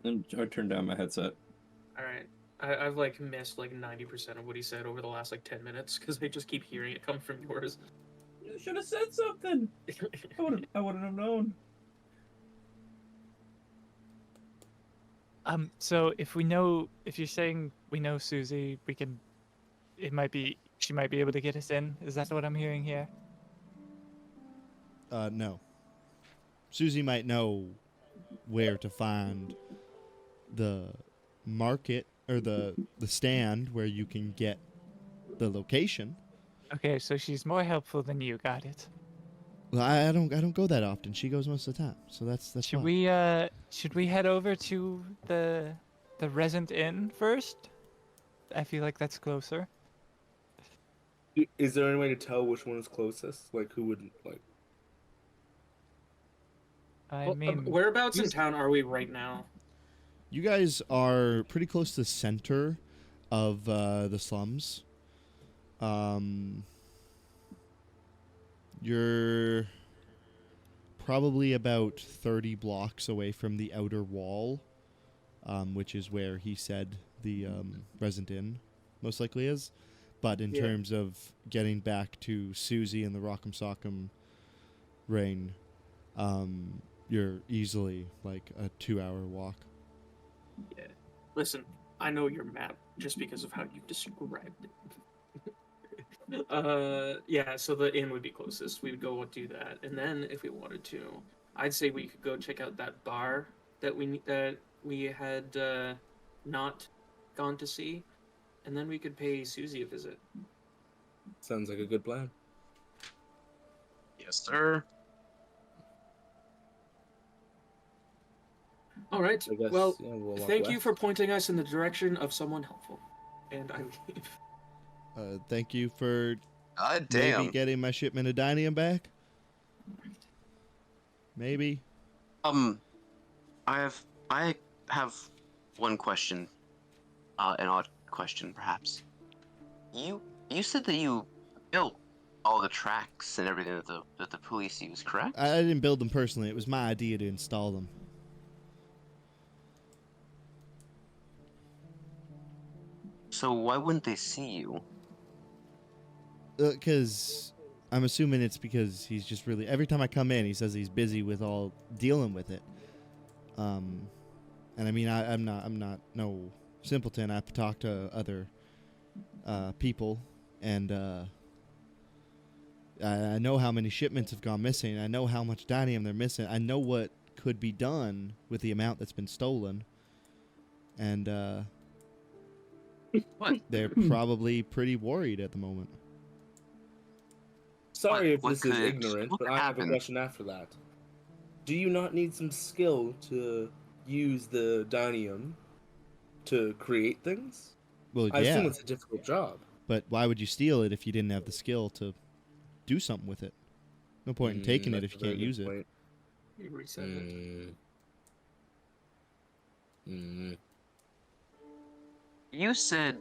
I turned down my headset. All right. I've like missed like 90% of what he said over the last like 10 minutes because I just keep hearing it come from yours. You should have said something. I wouldn't have known. So if you're saying we know Susie, she might be able to get us in. Is that what I'm hearing here? No. Susie might know where to find the market or the stand where you can get the location. Okay, so she's more helpful than you. Got it. Well, I don't go that often. She goes most of the time, so that's Should fine. should we head over to the Resident Inn first? I feel like that's closer. Is there any way to tell which one is closest? Like, who would, like... I Well, mean, whereabouts in town are we right now? You guys are pretty close to the center of the slums. You're probably about 30 blocks away from the outer wall, which is where he said the Resident Inn most likely is. But in terms of getting back to Susie and the Rock'em Sock'em ring, you're easily like a 2-hour walk. Yeah. Listen, I know your map just because of how you described it. Yeah, so the inn would be closest. We would go do that, and then if we wanted to, I'd say we could go check out that bar that we had not gone to see. and then we could pay Susie a visit. Sounds like a good plan. Yes, sir. All right. I guess, Well, yeah, we'll walk thank you west. for pointing us in the direction of someone helpful. And I leave. Thank you for God maybe damn. getting my shipment of Dinium back. Maybe. I have one question. An odd question, perhaps. You said that you built all the tracks and everything that the police use, correct? I didn't build them personally. It was my idea to install them. So why wouldn't they see you? Because I'm assuming it's because he's just really... Every time I come in, he says he's busy with all dealing with it. And I mean, I'm not no simpleton. I've talked to other people, and I know how many shipments have gone missing. I know how much Dinium they're missing. I know what could be done with the amount that's been stolen. And What? they're probably pretty worried at the moment. Sorry if What this is could- ignorant, what but could I have a happen? question after that. Do you not need some skill to use the Dinium to create things? Well, I assume yeah, it's a difficult job. but why would you steal it if you didn't have the skill to do something with it? No point in taking it if That's you a can't very use good it. point. You reset it. You said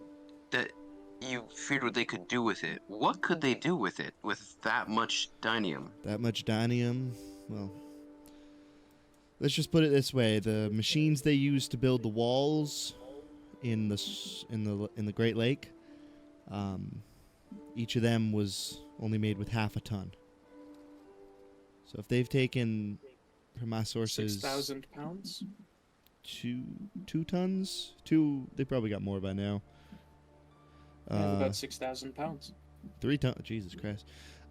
that you feared what they could do with it. What could they do with it with that much Dinium? That much Dinium, well, let's just put it this way: the machines they used to build the walls in the Great Lake, each of them was only made with half a ton. So if they've taken, from my sources, 6,000 pounds. two tons, they probably got more by now. I have about 6,000 pounds. 3 tons. Jesus Christ.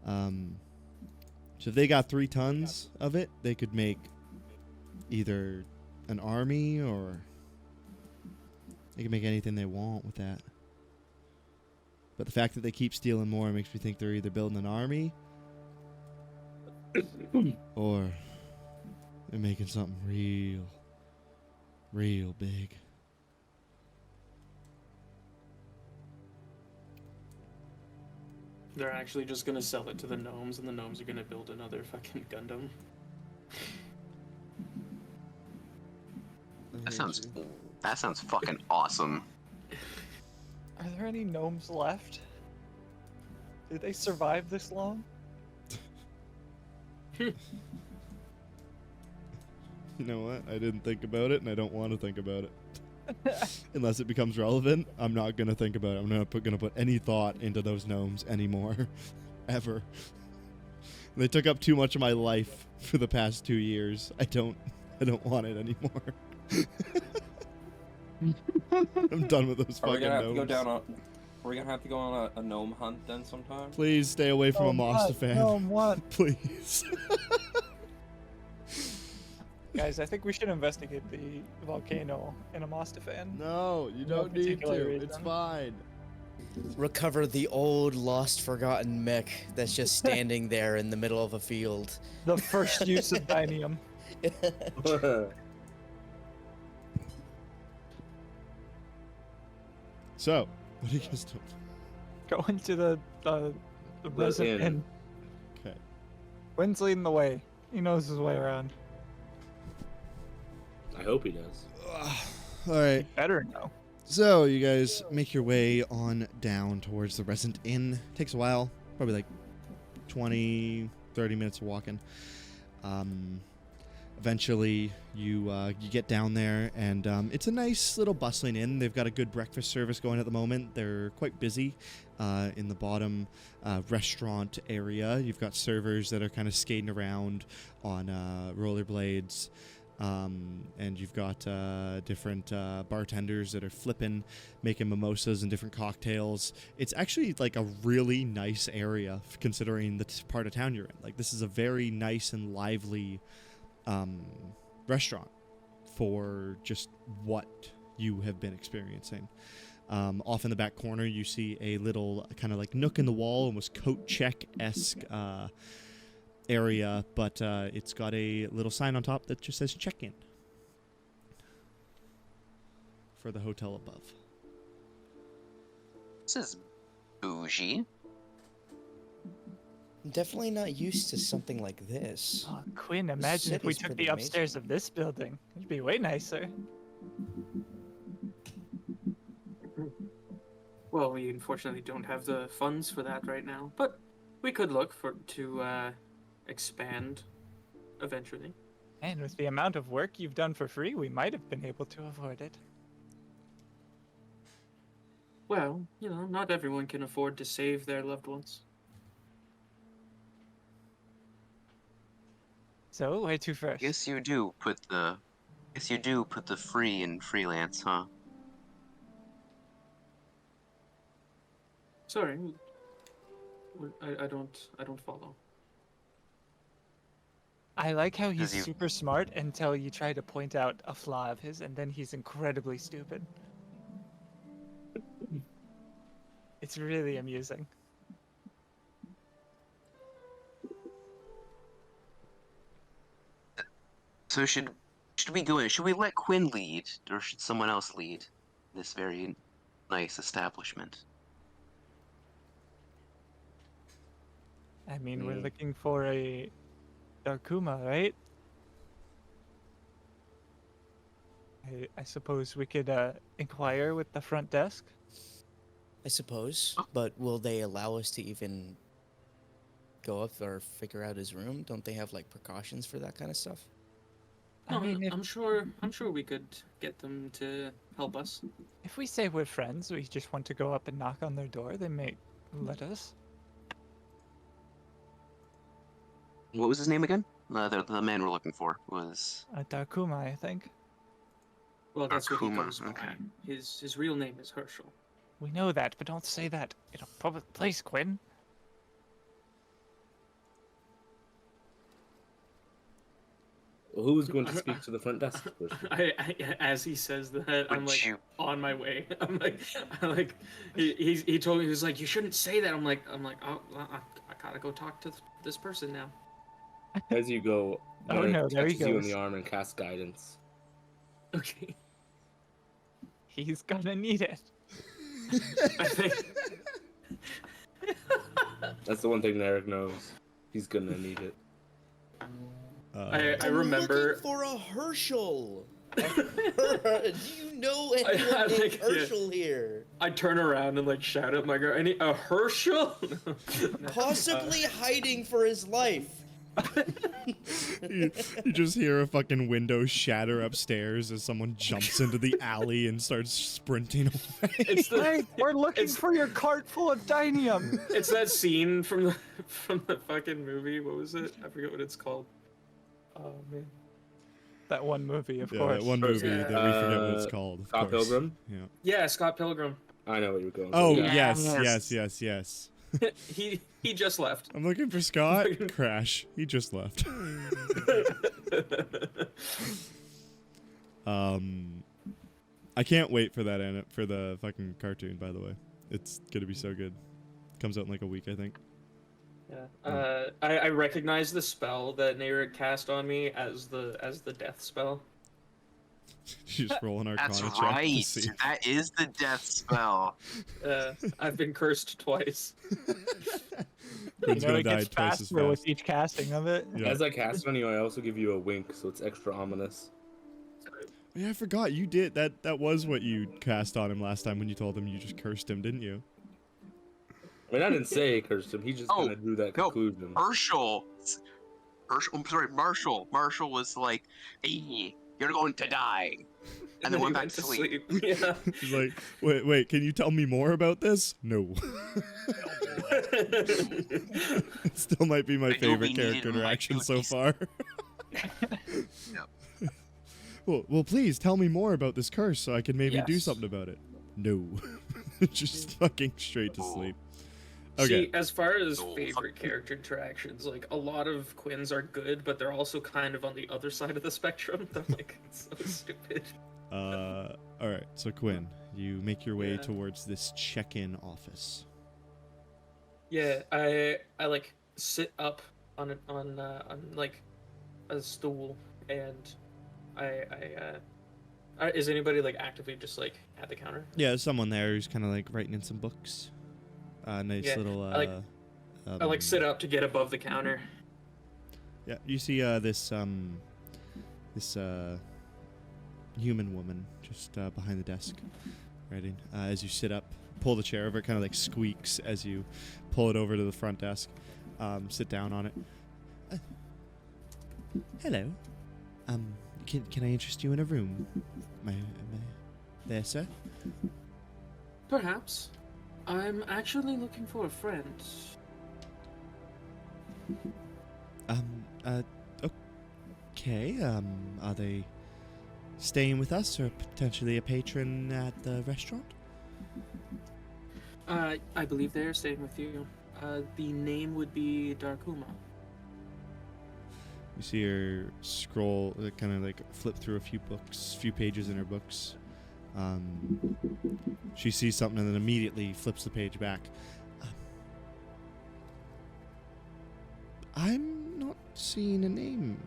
So if they got 3 tons of it, they could make either an army or they can make anything they want with that. But the fact that they keep stealing more makes me think they're either building an army or they're making something real big. They're actually just gonna sell it to the gnomes, and the gnomes are gonna build another fucking Gundam. That sounds fucking awesome. Are there any gnomes left? Did they survive this long? You know what? I didn't think about it, and I don't want to think about it. Unless it becomes relevant, I'm not going to think about it. I'm not going to put any thought into those gnomes anymore. Ever. They took up too much of my life for the past 2 years. I don't want it anymore. I'm done with those Are we fucking gonna have gnomes. to go down on? Are we gonna have to go on a gnome hunt then sometime? Please stay away from Gnome a Mosta what? fan. Gnome what? Please. Guys, I think we should investigate the volcano in Amostafan. No, you No don't need particular to. It's reason. fine. Recover the old, lost, forgotten mech that's just standing there in the middle of a field. The first use of Dinium. So, what are you guys doing? Go into the resident inn. inn. Okay. Wynn's leading the way. He knows his way around. I hope he does. All right. Better know. So, you guys make your way on down towards the Resident Inn. Takes a while, probably like 20, 30 minutes of walking. Eventually, you get down there, and it's a nice little bustling inn. They've got a good breakfast service going at the moment. They're quite busy in the bottom restaurant area. You've got servers that are kind of skating around on rollerblades. And you've got different bartenders that are flipping, making mimosas and different cocktails. It's actually like a really nice area considering the part of town you're in. Like, this is a very nice and lively restaurant for just what you have been experiencing. Off in the back corner, you see a little kind of like nook in the wall, almost coat check-esque area, but it's got a little sign on top that just says check-in for the hotel above. This is bougie. I'm definitely not used to something like this. Oh, Quinn, imagine if we city's took pretty the upstairs of this building. It'd be way nicer. Well, we unfortunately don't have the funds for that right now, but we could look to expand eventually. And with the amount of work you've done for free, we might have been able to afford it. Well, not everyone can afford to save their loved ones. So, where to first? Guess you do put the free in freelance, huh? Sorry, I don't follow. I like how he's Does you- super smart until you try to point out a flaw of his, and then he's incredibly stupid. It's really amusing. So should we go in? Should we let Quinn lead, or should someone else lead this very nice establishment? I mean, we're looking for a Darkuma, right? I suppose we could inquire with the front desk. I suppose, but will they allow us to even go up or figure out his room? Don't they have like precautions for that kind of stuff? No, I mean, I'm sure we could get them to help us. if we say we're friends, we just want to go up and knock on their door, they may let us. What was his name again? The man we're looking for was... Darkuma, I think. Well, that's what he Darkuma, goes by. okay. His real name is Herschel. We know that, but don't say that in a public place, Quinn. Well, who's going to speak to the front desk person? As he says that, I'm Would like you- on my way. I'm like, he told me, he was like, you shouldn't say that. I'm like, oh, well, I gotta go talk to this person now. As you go, Oh, Derek no, there he touches you in goes. the arm and casts guidance. Okay. He's gonna need it. I think. That's the one thing Eric knows. He's gonna need it. I I'm remember. looking for a Herschel. Do you know anyone I named think, yeah. Herschel here? I turn around and like shout at my girl. I need a Herschel. Possibly hiding for his life. You just hear a fucking window shatter upstairs as someone jumps into the alley and starts sprinting away. It's the. Hey, we're looking it's- for your cart full of Dinium. It's that scene from the fucking movie. What was it? I forget what it's called. Oh man. That one movie, of Yeah, course. that one movie that we forget what it's Uh, called. Of Scott course. Pilgrim? Yeah. Yeah, Scott Pilgrim. I know what you're going. Oh, for. yes. He just left. I'm looking for Scott. Crash. He just left. I can't wait for that for the fucking cartoon, by the way. It's gonna be so good. Comes out in like a week, I think. Yeah. I recognize the spell that Nayrik cast on me as the death spell. You just roll an Arcana That's check to right. see. That is the death spell. I've been cursed twice. Quinn's gonna it die gets twice as faster with fast. each casting of it. Yeah. As I cast it on you, I also give you a wink, so it's extra ominous. Yeah, I forgot you did that. That was what you cast on him last time when you told him you just cursed him, didn't you? I mean, I didn't say cursed him. He just kind of drew that no. conclusion. Marshall, I'm sorry, Marshall. Marshall was like, "Hey, you're going to die," and then he went back to sleep. Yeah. He's like, wait, can you tell me more about this? No. It still might be my I know favorite we needed character him, like, interaction to so least- far. Yep. Well, please tell me more about this curse so I can maybe do Yes. something about it. No. Just fucking straight to sleep. Okay. See, as far as Oh, favorite character interactions, like a lot of Quinn's are good, but they're also kind of on the other side of the spectrum. They're like so stupid. Alright, so Quinn, You make your way Yeah. towards this check-in office. Yeah, I like sit up on like a stool, and is anybody like actively just like at the counter? Yeah, there's someone there who's kind of like writing in some books. Nice Yeah, little. I like sit up to get above the counter. Yeah, you see this human woman just behind the desk writing. As you sit up, pull the chair over, it kind of like squeaks as you pull it over to the front desk. Sit down on it. Hello. Can I interest you in a room? Am I there, sir? Perhaps. I'm actually looking for a friend. Okay. Are they staying with us or potentially a patron at the restaurant? I believe they're staying with you. The name would be Darkuma. You see her scroll, kind of like flip through a few pages in her books. She sees something and then immediately flips the page back. I'm not seeing a name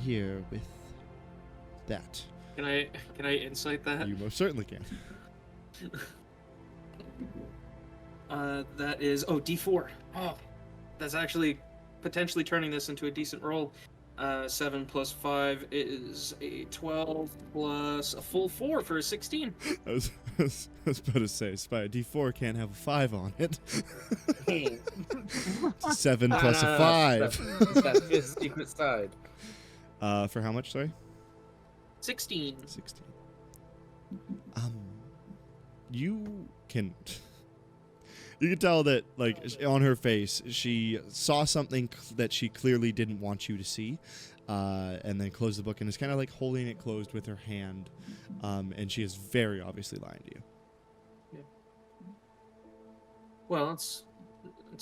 here with that. Can I insight that? You most certainly can. That is D4. Oh, that's actually potentially turning this into a decent roll. 7 plus 5 is a 12 plus a full 4 for a 16. I was about to say, Spy, a D4 can't have a 5 on it. 7 plus a 5. It's that fifth secret side. For how much, sorry? 16. 16. You can tell that, like, on her face, she saw something that she clearly didn't want you to see, and then closed the book and is kind of like holding it closed with her hand, and she is very obviously lying to you. Yeah. Well, it's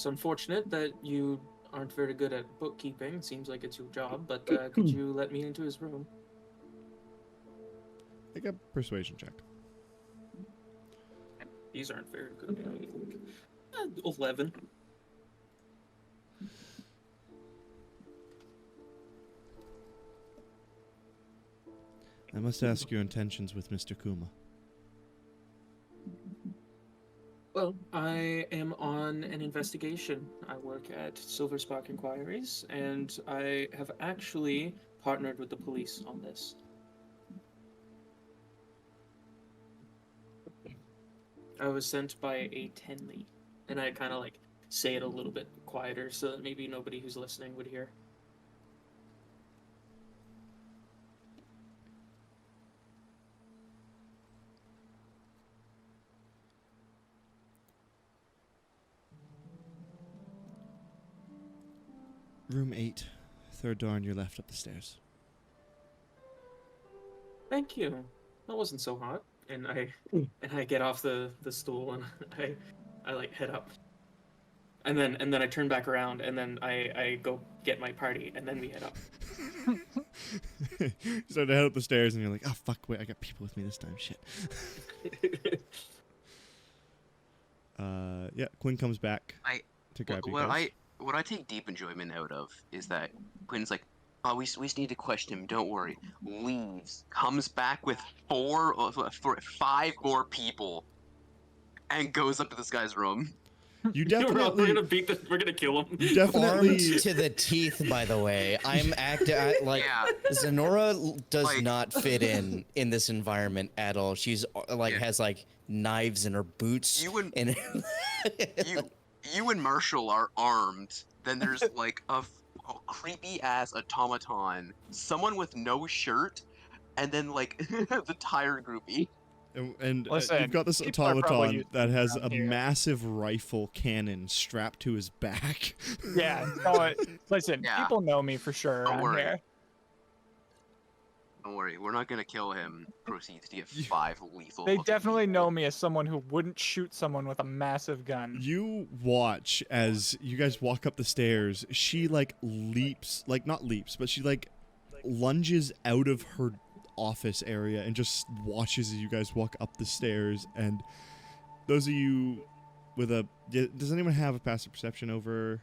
unfortunate that you aren't very good at bookkeeping. Seems like it's your job, but could you let me into his room? Make a persuasion check. These aren't very good. 11. I must ask your intentions with Mr. Kuma. Well, I am on an investigation. I work at Silver Spark Inquiries, and I have actually partnered with the police on this. I was sent by a Tenley, and I kind of like say it a little bit quieter so that maybe nobody who's listening would hear. Room 8, third door on your left up the stairs. Thank you. That wasn't so hot. And I get off the stool and I like head up. And then I turn back around and then I go get my party and then we head up. You start to head up the stairs and you're like, oh fuck, wait, I got people with me this time, shit. Yeah, Quinn comes back to grab you guys. What I take deep enjoyment out of is that Quinn's like, oh, we just need to question him, don't worry. Leaves, comes back with 5 more people, and goes up to this guy's room. You definitely... We're gonna kill him. You definitely... Armed to the teeth, by the way. I'm like, yeah. Zenora does not fit in this environment at all. She's like, has like knives in her boots. You and Marshall are armed. Then there's like a creepy ass automaton, someone with no shirt, and then like the tired groupie. And Listen, you've got this automaton that has a massive rifle cannon strapped to his back. Yeah, no, listen, people know me for sure. Don't worry. Here. Don't worry, we're not gonna kill him. Proceeds to get 5 lethal. They definitely know me as someone who wouldn't shoot someone with a massive gun. You watch as you guys walk up the stairs. She like leaps, like not leaps, but she like lunges out of her office area and just watches as you guys walk up the stairs. And those of you with a... Does anyone have a passive perception over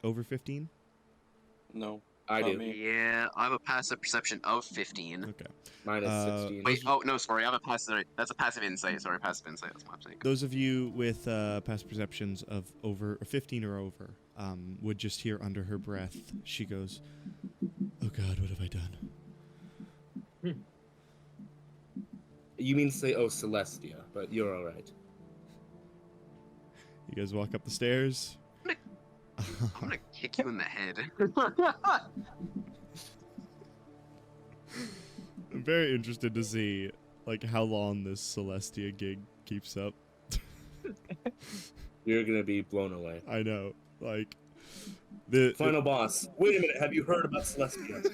15? No. I not do. me. Yeah, I have a passive perception of 15. Okay. Minus 16. Wait, oh, no, sorry, I have a passive... That's a passive insight. Sorry, passive insight. That's my mistake. Those of you with passive perceptions of over 15 or over would just hear under her breath, she goes, "Oh God, what have I done?" You mean say, oh, Celestia, but you're all right. You guys walk up the stairs. I'm gonna kick you in the head. I'm very interested to see, like, how long this Celestia gig keeps up. You're gonna be blown away. I know, like, the Final boss. Wait a minute, have you heard about Celestia?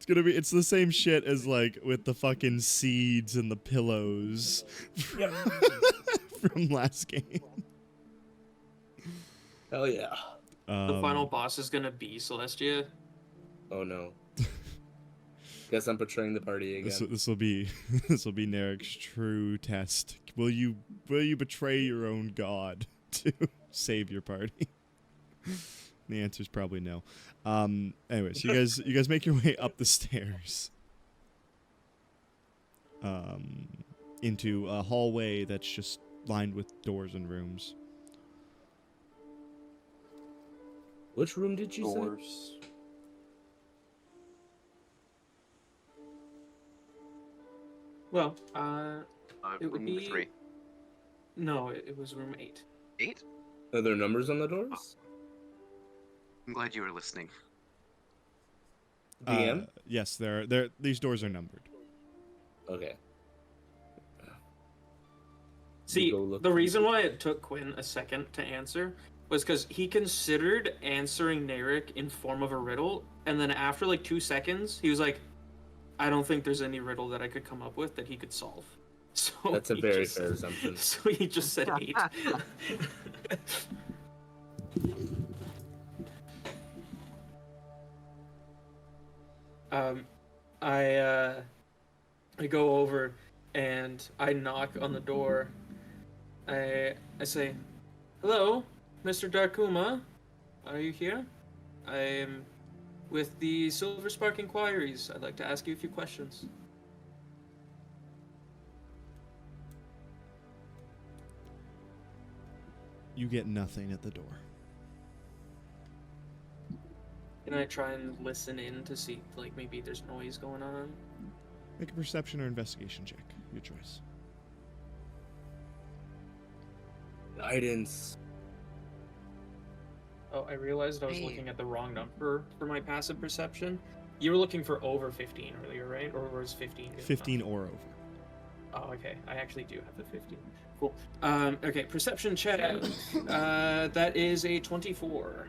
it's the same shit as, like, with the fucking seeds and the pillows from last game. Hell yeah. The final boss is gonna be Celestia. Oh no. Guess I'm betraying the party again. This will be Narek's true test. Will you betray your own god to save your party? The answer is probably no. Anyways, you guys make your way up the stairs into a hallway that's just lined with doors and rooms. Which room did you say? Doors. Well, it would Room be 3. No, it was room 8. 8? Are there numbers on the doors? I'm glad you were listening. DM? Yes, these doors are numbered. Okay. See, Go look the through reason why it took Quinn a second to answer was because he considered answering Narek in form of a riddle, and then after like 2 seconds, he was like, I don't think there's any riddle that I could come up with that he could solve. So That's a very fair assumption. So he just said 8. I go over and I knock on the door. I say, "Hello, Mr. Darkuma. Are you here? I am with the Silver Spark Inquiries. I'd like to ask you a few questions." You get nothing at the door. Can I try and listen in to see, like, maybe there's noise going on? Make a perception or investigation check. Your choice. Guidance. Oh, I realized I was Hey. looking at the wrong number for my passive perception. You were looking for over 15 earlier, right? Or was 15 good enough? 15 or over. Oh, okay. I actually do have the 15. Cool. Okay, perception check. That is a 24.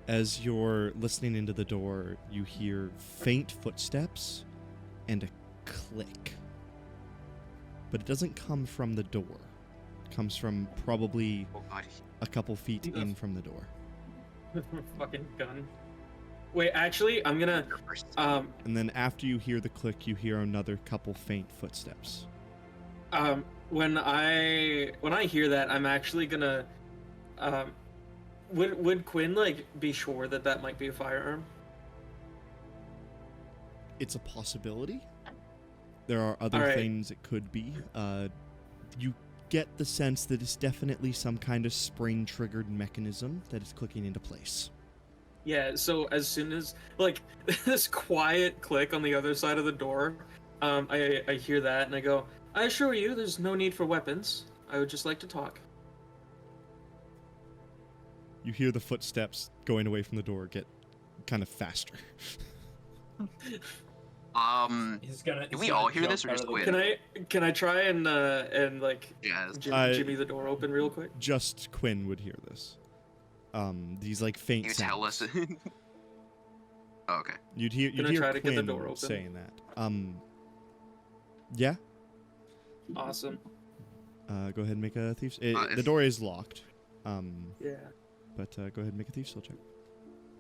As you're listening into the door, you hear faint footsteps and a click. But it doesn't come from the door. It comes from probably Oh god. a couple feet in from the door. Fucking gun. Wait, actually, I'm gonna. Your first. And then after you hear the click, you hear another couple faint footsteps. When I hear that, I'm actually gonna. Would Quinn like be sure that that might be a firearm? It's a possibility. There are other Alright. things it could be. You get the sense that it's definitely some kind of spring-triggered mechanism that is clicking into place. Yeah. So as soon as like this quiet click on the other side of the door, I hear that and I go, "I assure you, there's no need for weapons. I would just like to talk." You hear the footsteps going away from the door get kind of faster. He's gonna. Can we all hear this or just Quinn? Can I try and like Yes. jimmy the door open real quick? Just Quinn would hear this. These like faint You sounds. tell us. Oh, okay. You'd hear Can I hear try to get the Quinn door open? saying that. Yeah. Awesome. Go ahead and make a thief's. if- The door is locked. Yeah. But go ahead and make a thief's skill check.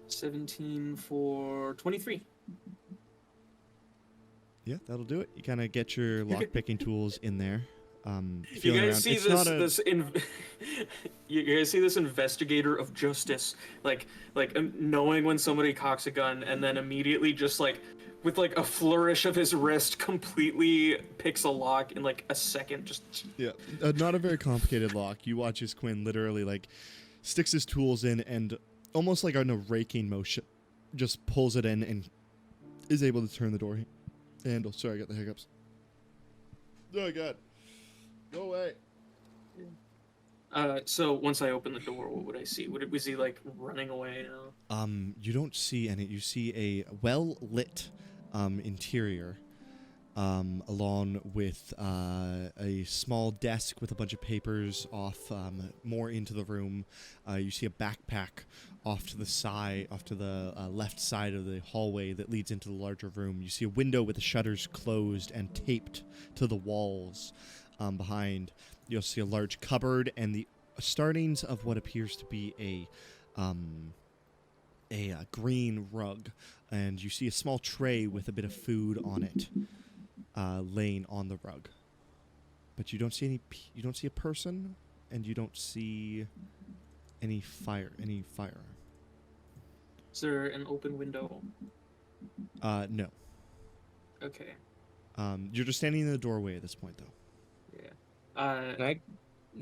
17 for 23. Yeah, that'll do it. You kind of get your lock-picking tools in there. You Feeling guys around. see It's not a- you guys see this investigator of justice, knowing when somebody cocks a gun, and then immediately just with a flourish of his wrist, completely picks a lock in a second. Just Yeah, not a very complicated lock. You watch as Quinn literally sticks his tools in and almost like on a raking motion, just pulls it in and is able to turn the door handle. Sorry, I got the hiccups. Oh God, go away. So once I open the door, what would I see? Was he running away now? You don't see any. You see a well-lit interior, along with a small desk with a bunch of papers off more into the room. You see a backpack off to the side, off to the left side of the hallway that leads into the larger room. You see a window with the shutters closed and taped to the walls behind. You'll see a large cupboard and the startings of what appears to be a green rug, and you see a small tray with a bit of food on it, laying on the rug. But you don't see a person, and you don't see any firearm. Is there an open window? No. Okay. You're just standing in the doorway at this point, though. Yeah.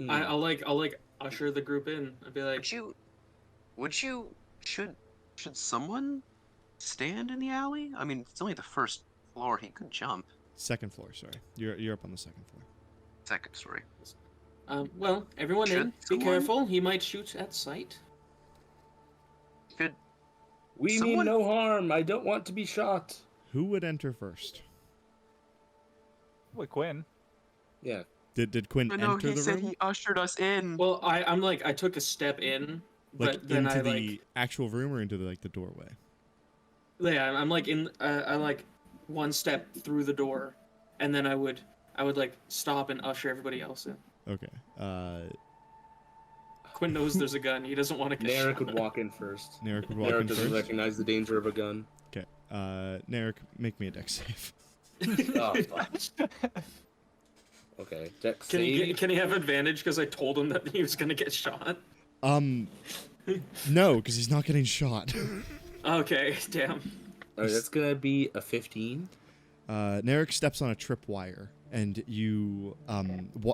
I'll usher the group in. I'd be like, should someone stand in the alley? I mean, it's only the first floor. He could jump. Second floor, sorry. You're up on the second floor. Second story. well, everyone Should in. Be someone- careful. He might shoot at sight. Could We Someone- mean no harm. I don't want to be shot. Who would enter first? With Quinn. Yeah. Did Quinn I know enter he the said room? he ushered us in. Well, I took a step in, but then into I the actual room or into the doorway? yeah, I'm I one step through the door, and then I would stop and usher everybody else in. Okay. Quinn knows there's a gun. He doesn't want to get Narek shot. would walk in first. Narek would walk Narek in doesn't first. recognize the danger of a gun. Okay. Narek, make me a dex save. Oh, fuck. Okay. Dex Can save. he have advantage because I told him that he was gonna get shot? No, because he's not getting shot. Okay, damn. Alright, that's gonna be a 15. Narek steps on a tripwire, and you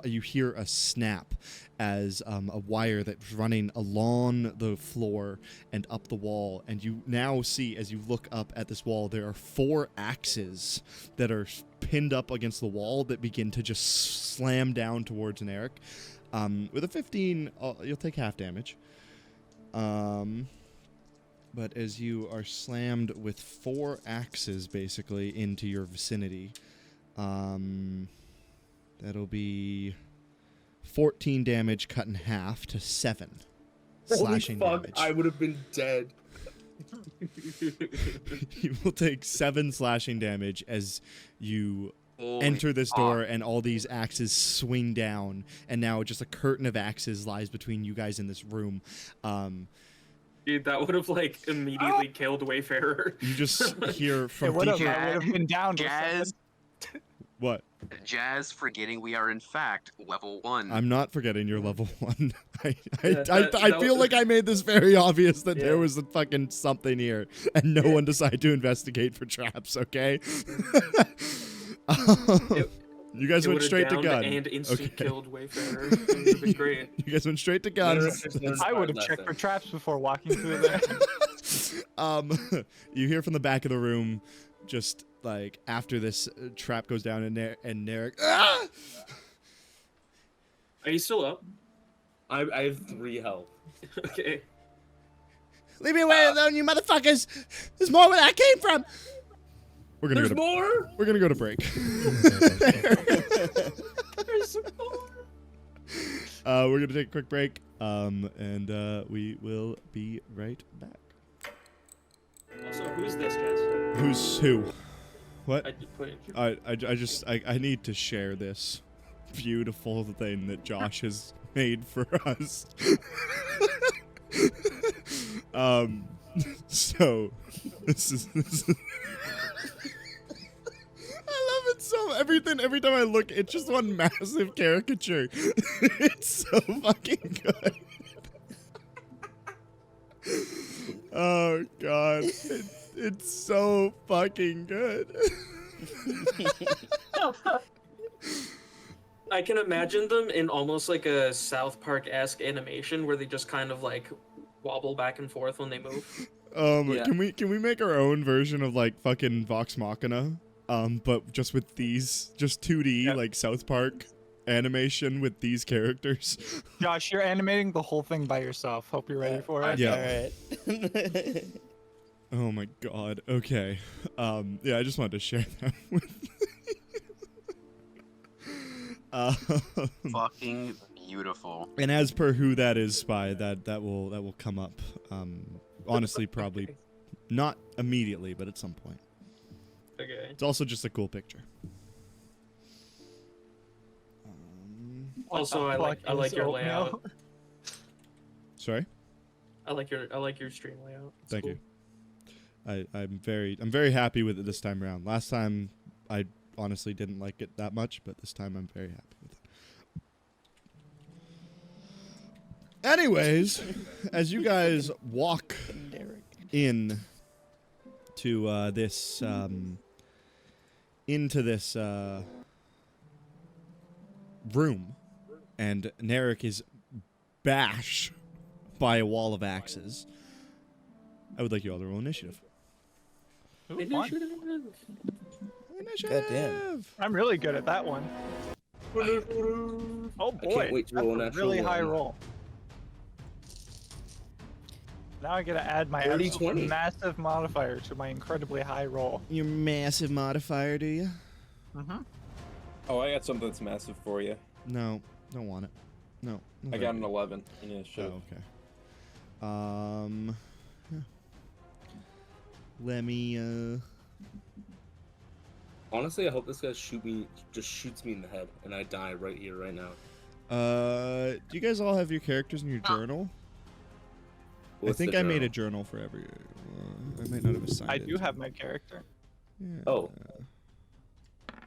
you hear a snap as a wire that's running along the floor and up the wall, and you now see, as you look up at this wall, there are 4 axes that are pinned up against the wall that begin to just slam down towards Narek. With a 15, you'll take half damage. But as you are slammed with 4 axes, basically, into your vicinity, that'll be 14 damage cut in half to 7 slashing Holy fuck, damage. I would have been dead. You will take 7 slashing damage as you Holy enter this fuck. door, and all these axes swing down, and now just a curtain of axes lies between you guys in this room. Dude, that would have immediately killed Wayfarer. You just hear It from would have Jazz- been down to Jazz, what? Jazz, forgetting we are in fact level 1. I'm not forgetting your level 1. I that feel was- like I made this very obvious that Yeah. there was a fucking something here, and no one decided to investigate for traps, okay? You guys It went would've straight to downed gun. and instant Okay. killed Wayfarer. It would have been great. You guys went straight to guns. I would have checked for traps before walking through there. You hear from the back of the room, just after this trap goes down, and Narek. Ah! Are you still up? I have 3 health. Okay. Leave me away alone, you motherfuckers! There's more where that came from. We're gonna There's go to more? We're gonna go to break. There's some more. We're gonna take a quick break, and we will be right back. Also, who's this, Jess? Who's who? What? I just put it. I need to share this beautiful thing that Josh has made for us. So this is I so every time I look, it's just one massive caricature. It's so fucking good. Oh god, it's so fucking good. I can imagine them in almost like a South Park-esque animation where they just kind of like wobble back and forth when they move. Yeah. Can we make our own version of like fucking Vox Machina? But just with these, just 2D like South Park animation with these characters. Josh, you're animating the whole thing by yourself. Hope you're ready for it. Yeah. Alright. Oh my god. Okay. Yeah, I just wanted to share that with Fucking beautiful. And as per who that is spy, that will come up. Honestly, probably not immediately, but at some point. Okay. It's also just a cool picture. Also, I like your layout. Sorry? I like your stream layout. It's Thank cool. you. I'm very happy with it this time around. Last time I honestly didn't like it that much, but this time I'm very happy with it. Anyways, as you guys walk in to this into this room, and Narek is bashed by a wall of axes, I would like you all to roll initiative. Ooh, fun. Goddamn. I'm really good at that one. Oh I boy, can't wait to roll that's a a really natural high one. roll. Now I gotta add my 30, absolute 20. massive modifier to my incredibly high roll. Your massive modifier, do you? Mm-hmm. Oh, I got something that's massive for you. No, don't want it. No. I got an 11 initiative. Oh, okay. Yeah. Let me, Honestly, I hope this guy just shoots me in the head, and I die right here, right now. do you guys all have your characters in your journal? What's I think the I made a journal? journal for every. I might not have assigned I it do to have you. my character. Yeah. Oh.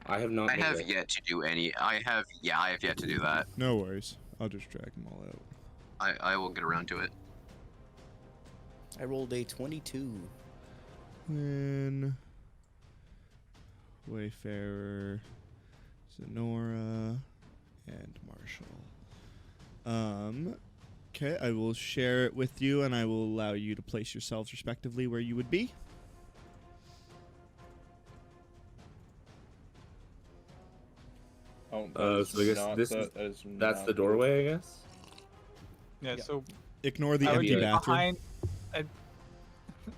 I have not. I made have it. yet to do any. I have yet to do that. No worries. I'll just drag them all out. I will get around to it. I rolled a 22. Then Wayfarer, Zenora, and Marshall. Okay, I will share it with you, and I will allow you to place yourselves respectively where you would be. Oh, So I guess that's the doorway, I guess. Yeah, so Ignore the I would empty be bathroom. behind.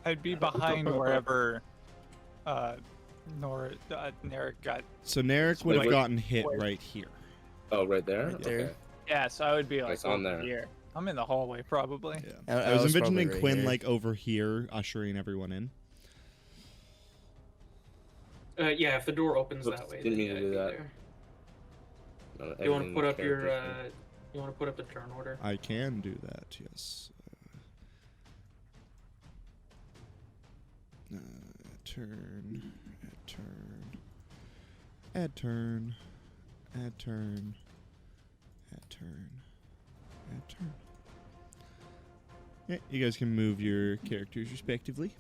I'd be behind wherever Narek got. So Narek would have Wait. gotten hit Wait. right here. Oh, right there. Right there. Okay. Yeah, so I would be like Nice, on over there. here. I'm in the hallway probably. Yeah. I I was was envisioning probably right Quinn here. like over here, ushering everyone in. Yeah, if the door opens Oops, that way. didn't then mean to yeah, do I'd be that. there. No, You want to everything put up your characters thing. you want to put up the turn order? I can do that, yes. Turn, add turn, add turn, add turn, add turn. Yeah, you guys can move your characters respectively.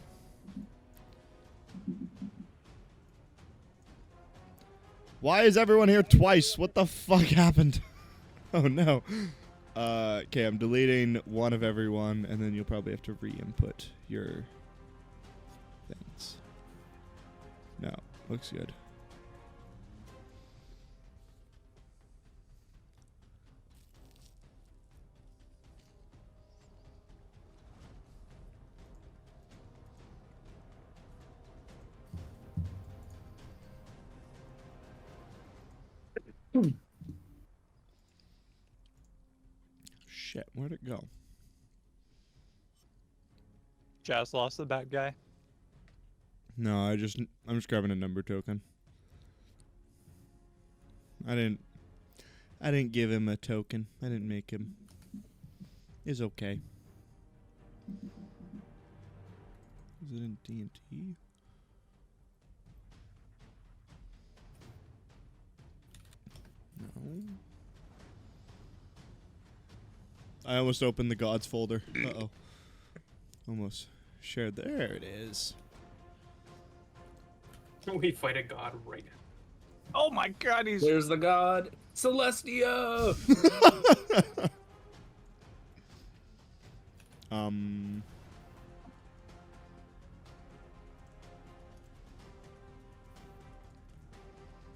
Why is everyone here twice? What the fuck happened? Oh no. Okay, I'm deleting one of everyone, and then you'll probably have to re-input your things. No, looks good. Shit, where'd it go? Jazz lost the bad guy. No, I'm just grabbing a number token. I didn't give him a token. I didn't make him. It's okay. Is it in D&T? I almost opened the gods folder. Uh-oh. Almost shared. There it is. We fight a god right now. Oh my god, he's... There's the god, Celestia!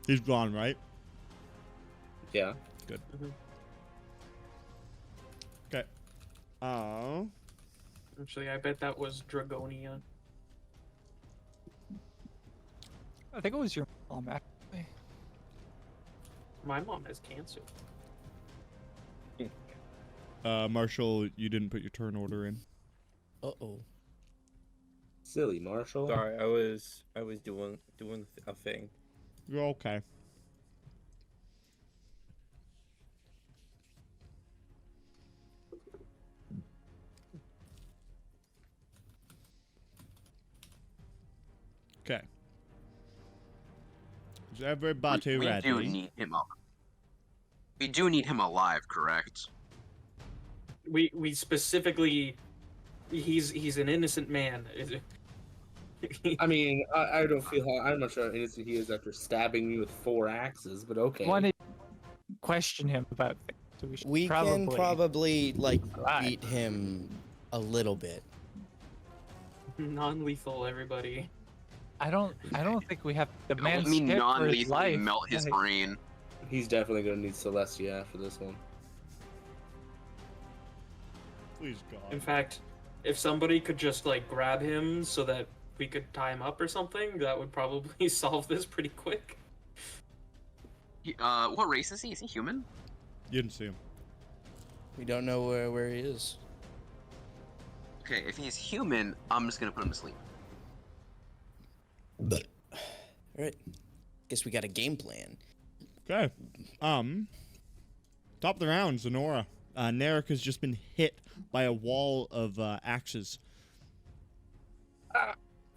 He's gone, right? Yeah. Good. Mhm. Okay. Oh. Actually, I bet that was Dragonia. I think it was your mom, actually. My mom has cancer. Marshall, you didn't put your turn order in. Uh-oh. Silly Marshall. Sorry, I was doing a thing. You're okay. Okay. Is everybody we ready? do need him up. We do need him alive, correct? We specifically, he's an innocent man. I mean, I don't feel I'm not sure how innocent he is after stabbing me with 4 axes, but okay. Want to question him about things. So we should We probably... can probably, like, Right. beat him a little bit. Non-lethal, everybody. I don't think we have the man Don't mean scared for his non-lethally life. melt his Like, brain. He's definitely gonna need Celestia after this one. Please, In God. fact, if somebody could just like grab him so that we could tie him up or something, that would probably solve this pretty quick. What race is he? Is he human? You didn't see him. We don't know where he is. Okay, if he's human, I'm just gonna put him to sleep. Alright. Guess we got a game plan. Okay. Top of the round, Zenora. Narek has just been hit by a wall of axes.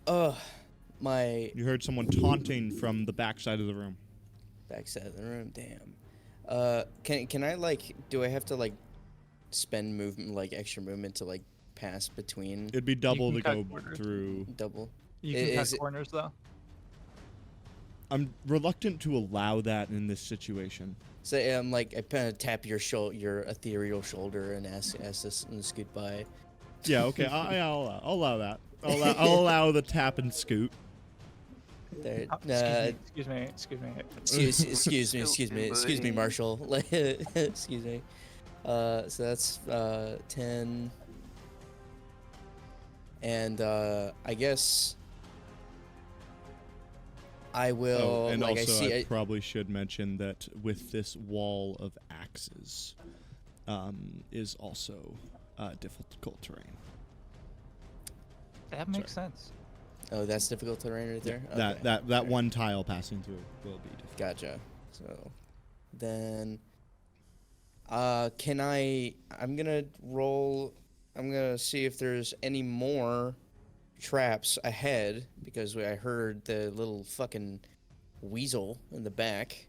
My You heard someone taunting from the backside of the room. backside of the room, damn. Can I, like, do I have to, like, spend movement, like, extra movement to, like, pass between It'd be double to can go cut corners. through. double? You can Is cut it- corners, though. I'm reluctant to allow that in this situation. Say, like, I kind of tap your ethereal shoulder and ask this goodbye. Yeah, okay, I'll allow that. I'll allow the tap and scoot. There, Excuse me. excuse me, Marshall. Excuse me. So that's 10, and I guess I will. And like, also, I I probably should mention that with this wall of axes, is also difficult terrain. That makes sense. Oh, that's difficult terrain right there. That Okay. that one tile passing through will be difficult. Gotcha. So then, I'm gonna roll. I'm gonna see if there's any more traps ahead because I heard the little fucking weasel in the back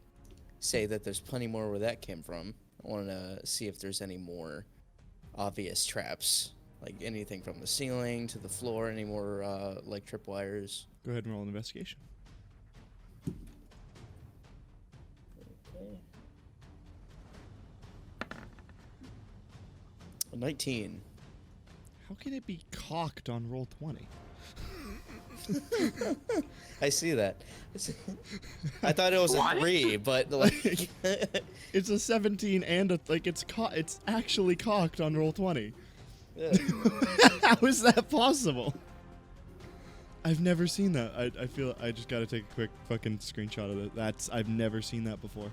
say that there's plenty more where that came from. I want to see if there's any more obvious traps, like anything from the ceiling to the floor, any more like tripwires. Go ahead and roll an investigation. 19. How can it be cocked on roll 20? I see that. I thought it was a 3, but like It's a 17 and it's actually cocked on roll 20. yeah. How is that possible? I've never seen that. I feel I just gotta take a quick fucking screenshot of it. I've never seen that before.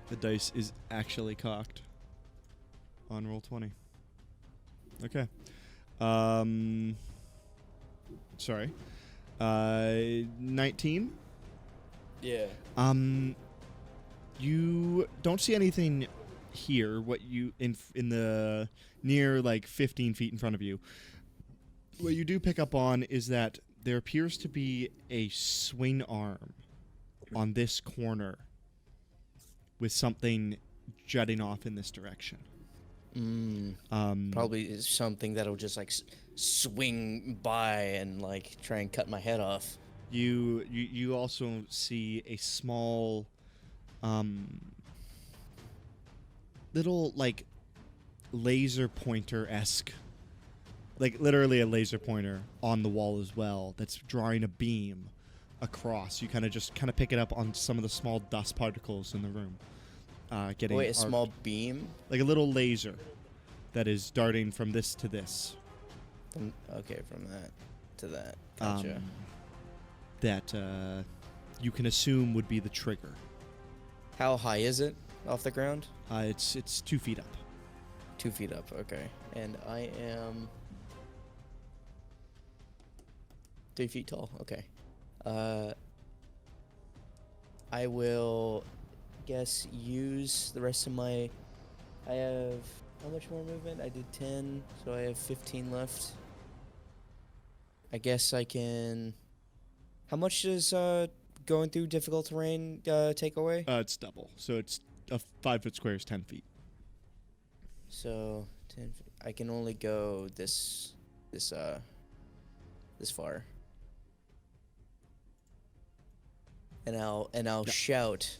The dice is actually cocked on roll 20. Okay. Sorry. 19? Yeah. You don't see anything here. What you in the near like 15 feet in front of you. What you do pick up on is that there appears to be a swing arm on this corner with something jutting off in this direction. Probably is something that'll just like swing by and like try and cut my head off. You also see a small, little like laser pointer-esque, like literally a laser pointer on the wall as well. That's drawing a beam across. You kind of pick it up on some of the small dust particles in the room. Wait, a small beam? Like a little laser that is darting from this to this. From that to that. Gotcha. That you can assume would be the trigger. How high is it off the ground? It's 2 feet up. 2 feet up, okay. And I am 3 feet tall, okay. I will use the rest of my... I have... How much more movement? I did 10, so I have 15 left. I guess I can... How much does going through difficult terrain take away? It's double. So it's a 5 foot square is 10 feet. So 10 feet. I can only go this far. And I'll shout.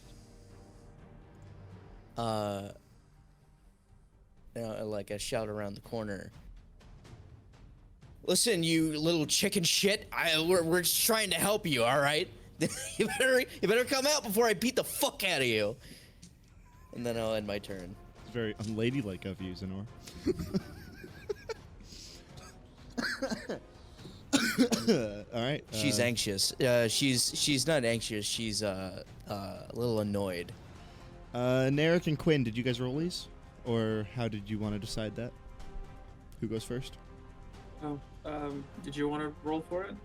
Like a shout around the corner. Listen, you little chicken shit! We're just trying to help you, all right? you better come out before I beat the fuck out of you. And then I'll end my turn. It's very unladylike of you, Zenor. All right. She's anxious. She's not anxious. She's a little annoyed. Narek and Quinn, did you guys roll these, or how did you want to decide that? Who goes first? Oh, did you want to roll for it?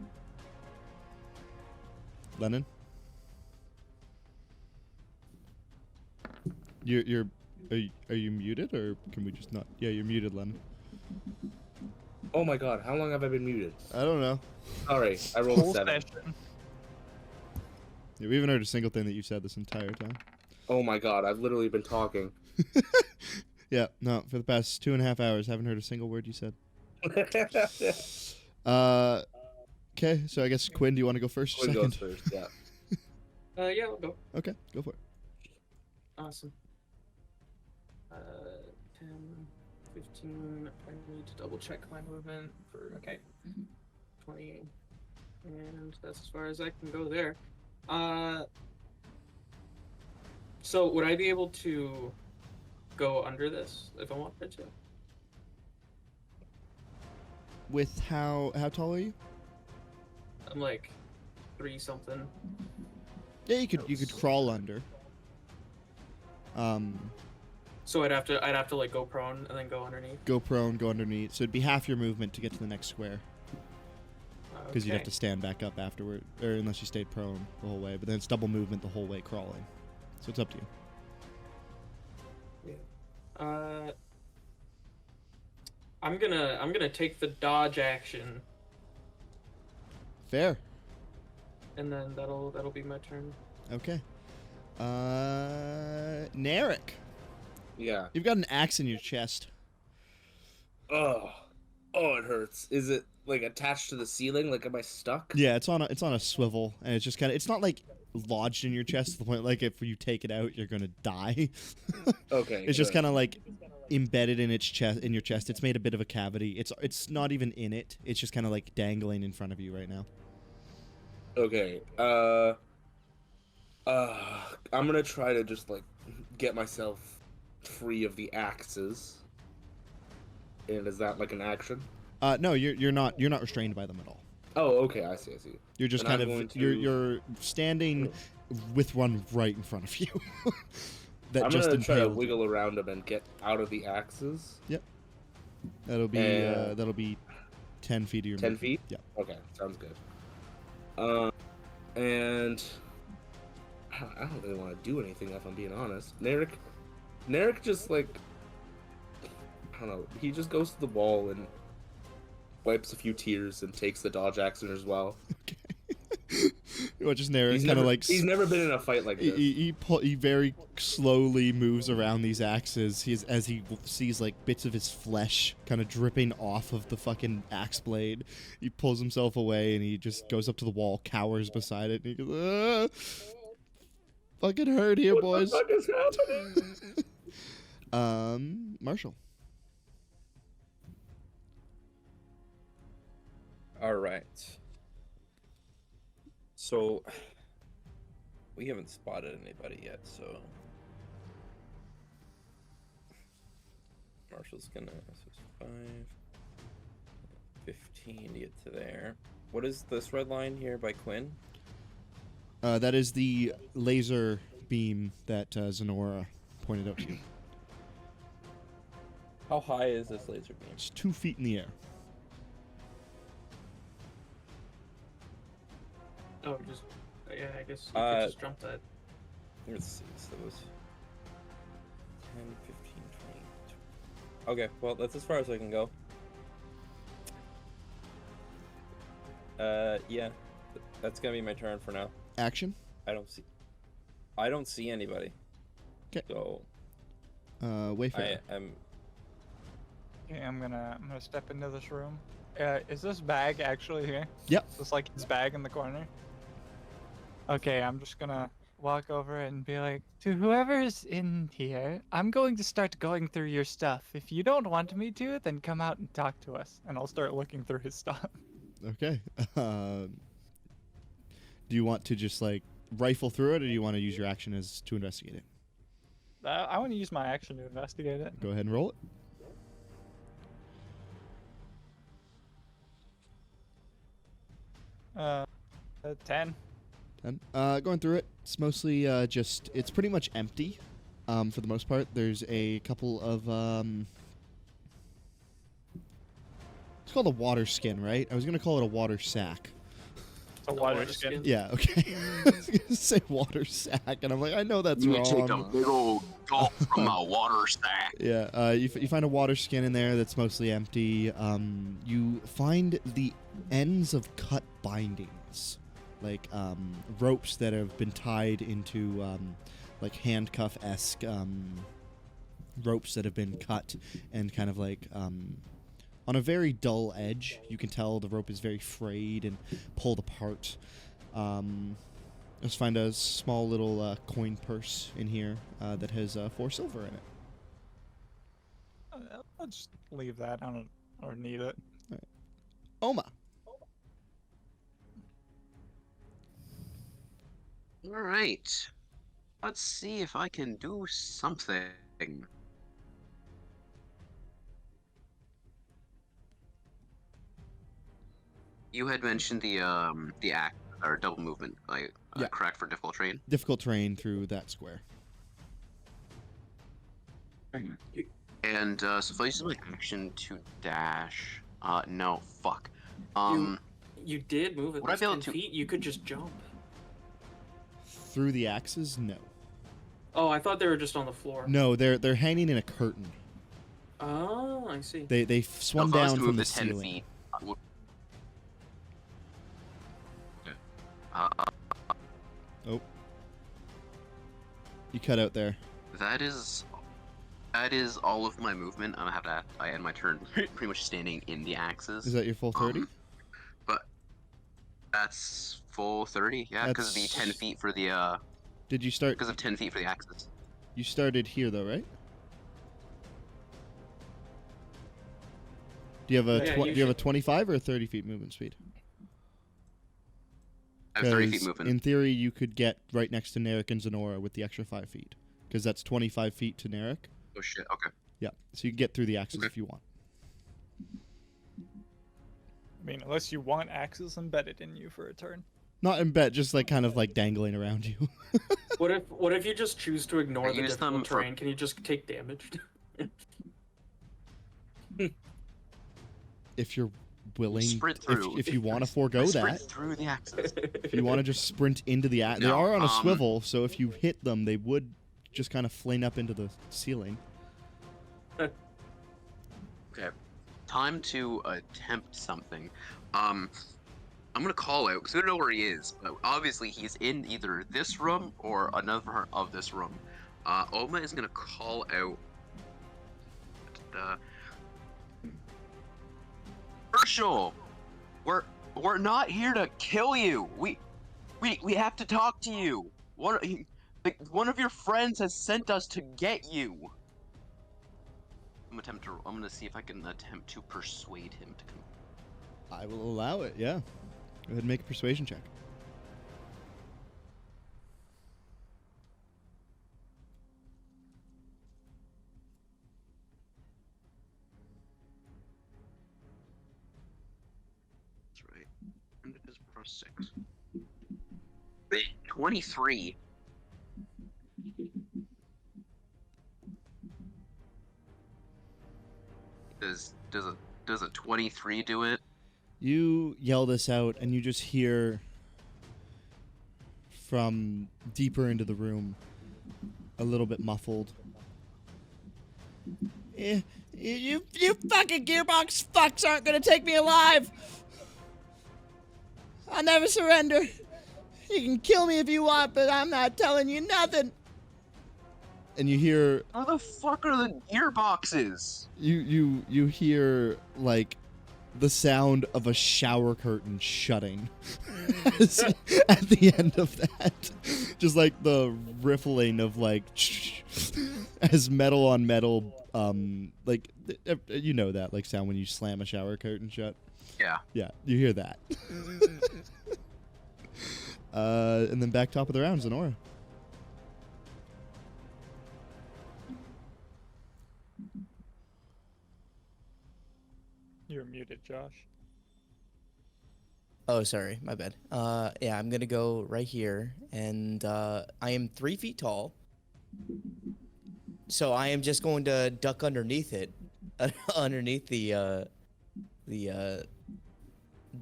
Lennon? Are you muted, or can we just not? Yeah, you're muted, Lennon. Oh my god, how long have I been muted? I don't know. Sorry, I rolled a 7. Yeah, we haven't heard a single thing that you've said this entire time. Oh my god, I've literally been talking. Yeah, no, for the past 2.5 hours, haven't heard a single word you said. Okay, so I guess Quinn, do you want to go first or Quinn second? goes first, yeah. Yeah, I'll go. Okay, go for it. Awesome. 10, 15. I need to double check my movement for, okay. 20. And that's as far as I can go there. So would I be able to go under this if I wanted to? With how tall are you? I'm like 3 something. Yeah, you could crawl under. So I'd have to like go prone and then go underneath. Go prone, go underneath. So it'd be half your movement to get to the next square. Because you'd have to stand back up afterward, or unless you stayed prone the whole way. But then it's double movement the whole way crawling. So it's up to you. Yeah. I'm gonna take the dodge action. Fair. And then that'll be my turn. Okay. Narek. Yeah. You've got an axe in your chest. Oh, it hurts. Is it like attached to the ceiling? Like, am I stuck? Yeah, it's on a swivel, and it's just kind of, it's not like lodged in your chest to the point like if you take it out you're gonna die. Okay. It's just kind of like embedded in its chest, in your chest. It's made a bit of a cavity. It's not even in it. It's just kind of like dangling in front of you right now. Okay. I'm gonna try to just like get myself free of the axes. And is that like an action? No, you're not restrained by them at all. Oh, okay. I see. You're just And kind of you're standing with one right in front of you. I'm gonna try to wiggle around them and get out of the axes. Yep. That'll be 10 feet of your 10 movement. feet? Yeah. Okay, sounds good. And I don't really want to do anything if I'm being honest. Narek just like, I don't know, he just goes to the wall and wipes a few tears and takes the dodge action as well. Okay. Just Narek kind of like he's never been in a fight like this. He very slowly moves around these axes. As he sees like bits of his flesh kind of dripping off of the fucking axe blade. He pulls himself away and he just goes up to the wall, cowers beside it, and he goes, "Fucking hurt here, boys." What the fuck is happening? Marshall. All right. So we haven't spotted anybody yet, so Marshall's gonna 5, 15 to get to there. What is this red line here by Quinn? That is the laser beam that Zenora pointed out to you. How high is this laser beam? It's 2 feet in the air. Oh, yeah, I guess you could just jump that. Let's see, so it was 10, 15, 20. Okay, well, that's as far as I can go. Yeah, that's gonna be my turn for now. Action. I don't see anybody. Okay. So, Wayfarer. Okay, I'm gonna step into this room. Is this bag actually here? Yep. Is this like his bag in the corner? Okay, I'm just gonna walk over and be like, to whoever's in here, I'm going to start going through your stuff. If you don't want me to, then come out and talk to us, and I'll start looking through his stuff. Okay. Do you want to just like rifle through it, or do you want to use your action as to investigate it? I want to use my action to investigate it. Go ahead and roll it. 10. 10. Going through it, it's mostly it's pretty much empty for the most part. There's a couple of it's called a water skin, right? I was gonna call it a water sack. A water skin. Yeah, okay. I was gonna say water sack, and I'm like, I know that's wrong. You take a big old gulp from a water sack. Yeah, you find a water skin in there that's mostly empty. You find the ends of cut bindings, like ropes that have been tied into like handcuff-esque ropes that have been cut and kind of like on a very dull edge. You can tell the rope is very frayed and pulled apart. Let's find a small little coin purse in here that has 4 silver in it. I'll just leave that. I don't need it. Right. Oma. All right. Let's see if I can do something. You had mentioned the act or double movement, like Yeah. correct for difficult terrain. Difficult terrain through that square. And so if I use my action to dash, no, fuck. You did move at Would I least be able 10 to- feet. You could just jump. Through the axes? No. Oh, I thought they were just on the floor. No, they're hanging in a curtain. Oh, I see. They swung if I was down to from move the the 10 ceiling. feet, I would- Oh. You cut out there. that is all of my movement. I end my turn pretty much standing in the axis. Is that your full 30? But that's full 30, yeah, because of the 10 feet for the Did you start? because of 10 feet for the axis. You started here though, right? Do you have a Yeah, do you have a 25 or a 30 feet movement speed? I have 30 feet 'Cause movement. in theory, you could get right next to Narek and Zenora with the extra 5 feet, because that's 25 feet to Narek. Oh shit. Okay. Yeah, so you can get through the axes Okay. if you want. I mean, unless you want axes embedded in you for a turn. Not in bed, just like kind of like dangling around you. What if you just choose to ignore I the use them difficult for- terrain? Can you just take damage? If you're willing, Sprint through. if you want to forego I sprint that, through the axis. if you want to just sprint into the they No, are on a swivel, so if you hit them, they would just kind of flame up into the ceiling. Okay. Time to attempt something. I'm gonna call out because we don't know where he is, but obviously he's in either this room or another part of this room. Oma is gonna call out. Virgil, we're not here to kill you. We have to talk to you. One of your friends has sent us to get you. I'm gonna see if I can attempt to persuade him to come. I will allow it. Yeah. Go ahead and make a persuasion check. That's right. And it is +6. 23. Does a 23 do it? You yell this out, and you just hear from deeper into the room, a little bit muffled. You fucking gearbox fucks aren't gonna take me alive! I'll never surrender. You can kill me if you want, but I'm not telling you nothing. And you hear... How the fuck are the gearboxes? You hear, like, the sound of a shower curtain shutting at the end of that. Just like the riffling of, like, as metal on metal, like, you know that, like, sound when you slam a shower curtain shut? Yeah. Yeah, you hear that. And then back top of the round, Zenora. You're muted, Josh. Oh, sorry, my bad. Yeah, I'm gonna go right here, and I am 3 feet tall, so I am just going to duck underneath it, underneath the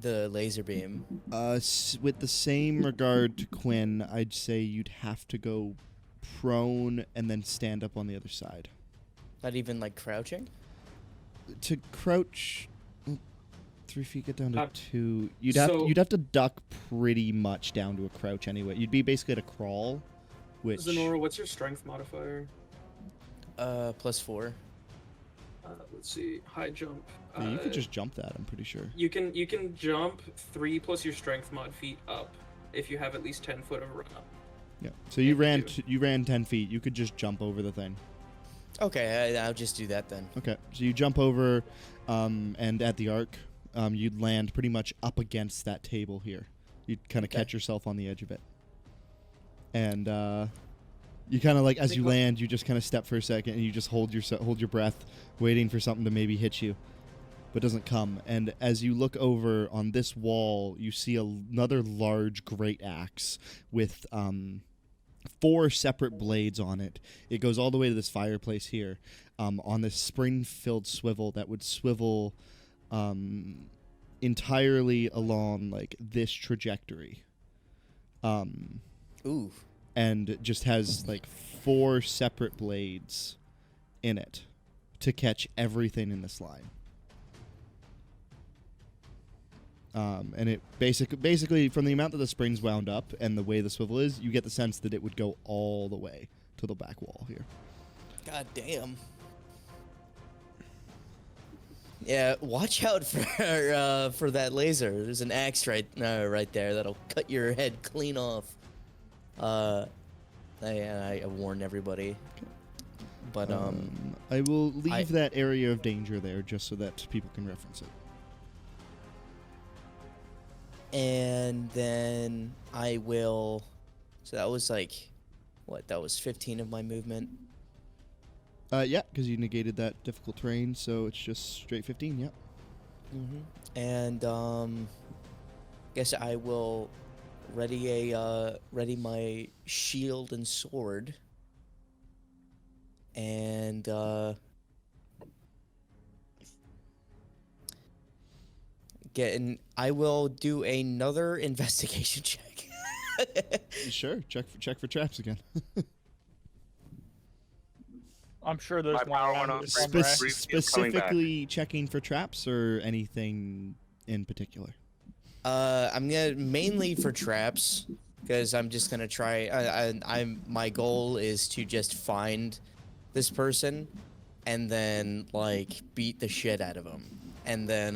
laser beam. With the same regard to Quinn, I'd say you'd have to go prone and then stand up on the other side. Not even like crouching? To crouch, 3 feet get down to 2. You'd have to duck pretty much down to a crouch anyway. You'd be basically at a crawl, which... Zenora, what's your strength modifier? +4. Let's see, high jump. Yeah, you could just jump that, I'm pretty sure. You can jump 3 plus your strength mod feet up if you have at least 10 foot of run up. Yeah. So you ran 10 feet. You could just jump over the thing. Okay, I'll just do that then. Okay. So you jump over, and at the arc, you'd land pretty much up against that table here. You'd kind of catch yourself on the edge of it. And you kind of like, as you land, you just kind of step for a second, and you just hold your breath, waiting for something to maybe hit you, but doesn't come. And as you look over on this wall, you see another large great axe with 4 separate blades on it. It goes all the way to this fireplace here, on this spring-filled swivel that would swivel entirely along like this trajectory. Ooh. And just has like 4 separate blades in it to catch everything in this line. And it basically from the amount that the spring's wound up and the way the swivel is, you get the sense that it would go all the way to the back wall here. God damn. Yeah, watch out for that laser. There's an axe right there that'll cut your head clean off. I warn everybody. But I will leave that area of danger there just so that people can reference it. And then I will... So that was like... What? That was 15 of my movement? Yeah, because you negated that difficult terrain, so it's just straight 15, yeah. Mm-hmm. And, guess I will ready my shield and sword. And, I will do another investigation check. Sure, check for traps again. I'm sure there's one around this room, right? Specifically checking for traps or anything in particular? I'm gonna mainly for traps, because I'm just gonna try. My goal is to just find this person, and then like beat the shit out of him, and then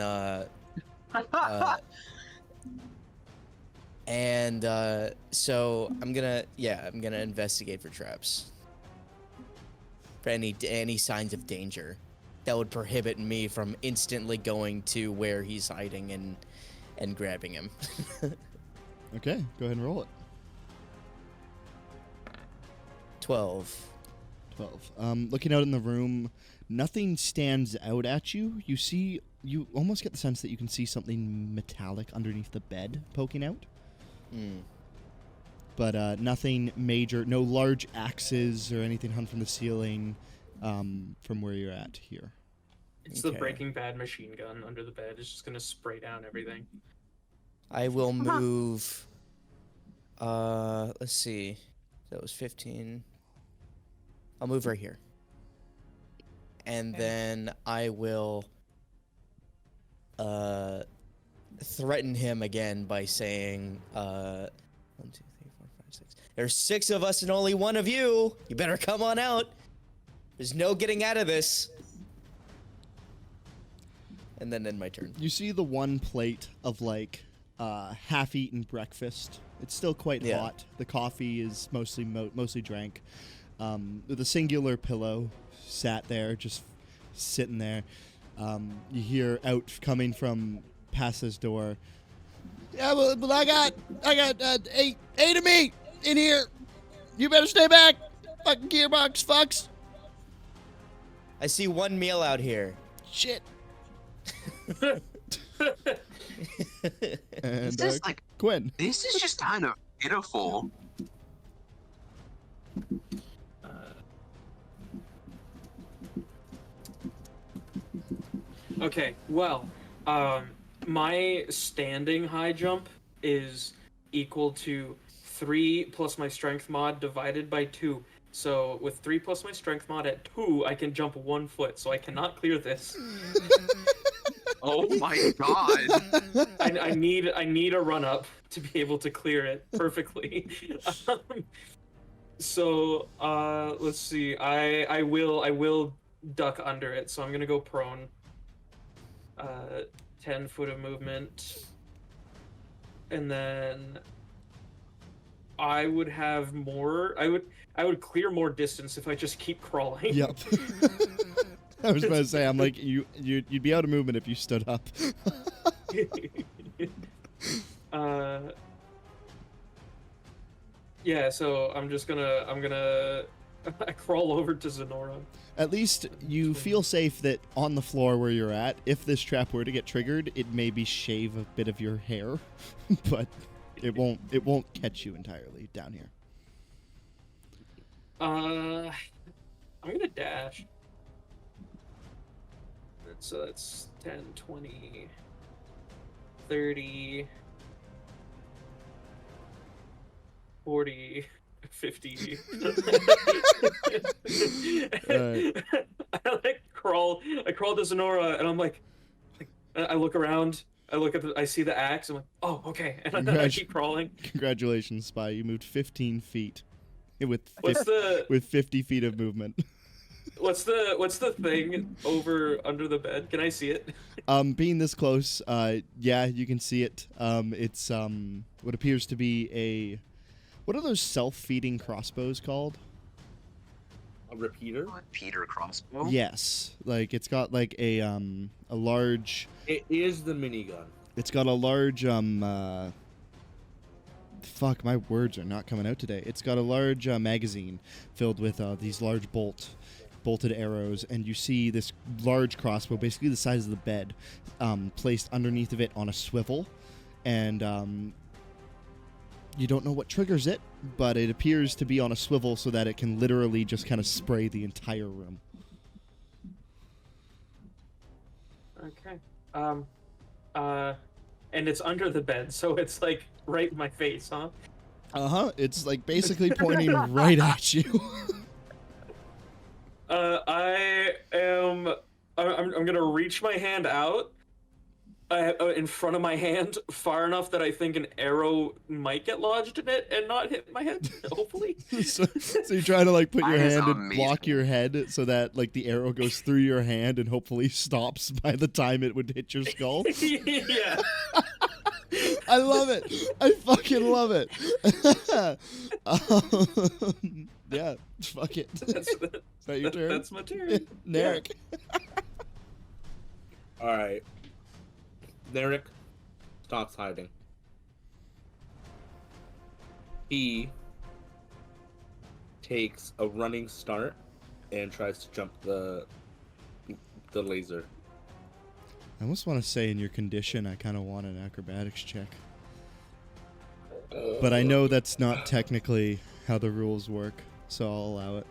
so I'm gonna investigate for traps, for any signs of danger that would prohibit me from instantly going to where he's hiding and grabbing him. Okay, go ahead and roll it. 12. 12. Looking out in the room, nothing stands out at you. You almost get the sense that you can see something metallic underneath the bed poking out. But nothing major, no large axes or anything hung from the ceiling from where you're at here. It's the Breaking Bad machine gun under the bed. It's just gonna spray down everything. I will move. Let's see. That was 15. I'll move right here. And then I will threaten him again by saying 1, 2, 3, 4, 5, 6. There's 6 of us and only 1 of you. You better come on out. There's no getting out of this. And then end my turn. You see the one plate of like half-eaten breakfast. It's still quite hot. The coffee is mostly drank. With a singular pillow sat there, just sitting there. You hear out coming from past his door. Yeah, well, I got 8 of me in here. You better stay back, fucking gearbox fucks. I see 1 meal out here. Shit. And And Quinn. This is just kind of pitiful. Okay, well, my standing high jump is equal to 3 plus my strength mod divided by 2. So with 3 plus my strength mod at 2, I can jump 1 foot. So I cannot clear this. Oh my god! I need a run up to be able to clear it perfectly. So let's see. I will duck under it. So I'm gonna go prone. 10 foot of movement, and then I would have more. I would clear more distance if I just keep crawling. Yep. I was about to say, I'm like, you'd be out of movement if you stood up. Yeah, so I'm gonna I crawl over to Zenora. At least you feel safe that on the floor where you're at, if this trap were to get triggered, it maybe shave a bit of your hair, but it won't catch you entirely down here. I'm gonna dash. So that's 10, 20, 30, 40, 50. I crawl to Zenora, and I'm like, I look around, I see the axe, I'm like, oh, okay, and then I keep crawling. Congratulations, Spy, you moved 15 feet with 50 feet of movement. What's the thing over under the bed? Can I see it? Being this close, yeah, you can see it. It's what appears to be what are those self-feeding crossbows called? A repeater? Repeater crossbow? Yes. Like, it's got, like, a large... It is the minigun. It's got a large, fuck, my words are not coming out today. It's got a large magazine filled with these large bolted arrows, and you see this large crossbow, basically the size of the bed, placed underneath of it on a swivel, and you don't know what triggers it, but it appears to be on a swivel so that it can literally just kind of spray the entire room. Okay. And it's under the bed, so it's like right in my face, huh? Uh-huh. It's like basically pointing right at you. I'm gonna reach my hand out in front of my hand, far enough that I think an arrow might get lodged in it and not hit my head. Hopefully. so you try to like put your That is hand and block amazing. your head so that like the arrow goes through your hand and hopefully stops by the time it would hit your skull. Yeah. I love it. I fucking love it. Yeah, fuck it. That's, Is that your turn? that's my turn. Narek. All right. Narek stops hiding. He takes a running start and tries to jump the laser. I almost want to say in your condition, I kind of want an acrobatics check. But I know that's not technically how the rules work, so I'll allow it.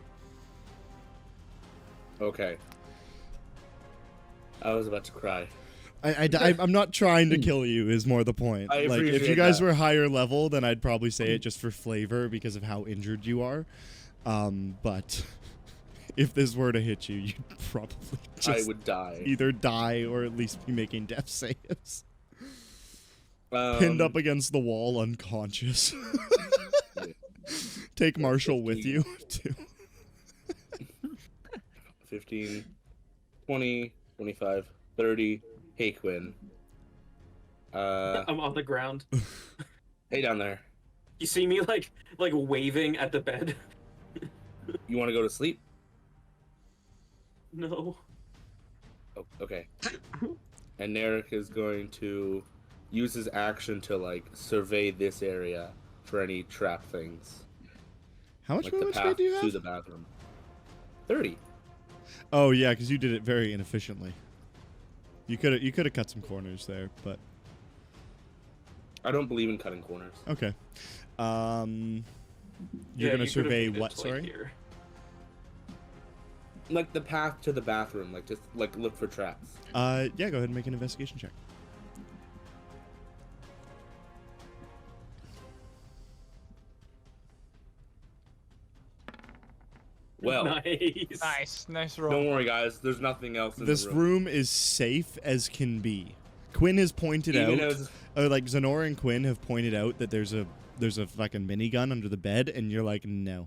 Okay. I was about to cry. I'm not trying to kill you, is more the point. I Like, if appreciate you guys that. were higher level, then I'd probably say it just for flavor because of how injured you are. But if this were to hit you, you'd probably I just would die. either die or at least be making death saves. Pinned up against the wall, unconscious. Take Marshall with you, too. 15, 20, 25, 30. Hey, Quinn. I'm on the ground. Hey, down there. You see me like waving at the bed? You want to go to sleep? No. Oh, okay. And Narek is going to use his action to, like, survey this area for any trap things. How much Like the movement path speed do you to have? the bathroom. 30. Oh yeah, because you did it very inefficiently. You could have cut some corners there, but I don't believe in cutting corners. okay. You're Yeah, gonna you could've survey moved it what? to, like, Sorry. here. Like the path to the bathroom, like just like look for traps. Yeah, go ahead and make an investigation check. Well, Nice. Nice roll. don't worry, guys. There's nothing else in This the room is safe as can be. Quinn has pointed Even out, as- like Zenora and Quinn have pointed out that there's a fucking minigun under the bed, and you're like, no,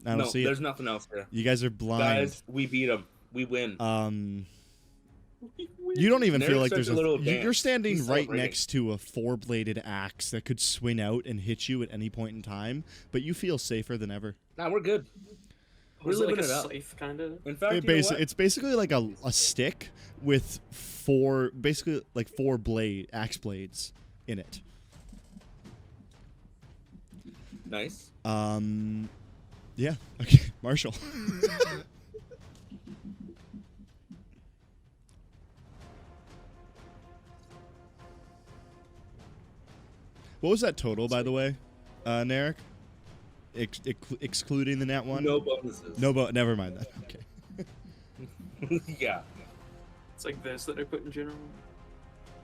I don't no, see there's it. nothing else here. You guys are blind. Guys, we beat them. We win. You don't even feel Narek like starts there's a little you're dance. standing He's right celebrating. next to a 4-bladed axe that could swing out and hit you at any point in time, but you feel safer than ever. Nah, we're good. We're Was it like living a it up. scythe kind of? In fact, you know what? It's basically like a stick with four axe blades in it. Nice. Yeah. Okay, Marshall. What was that total, by the way, Narek? Excluding the nat one? No bonuses. Never mind that. Okay. Yeah. It's like this that I put in general.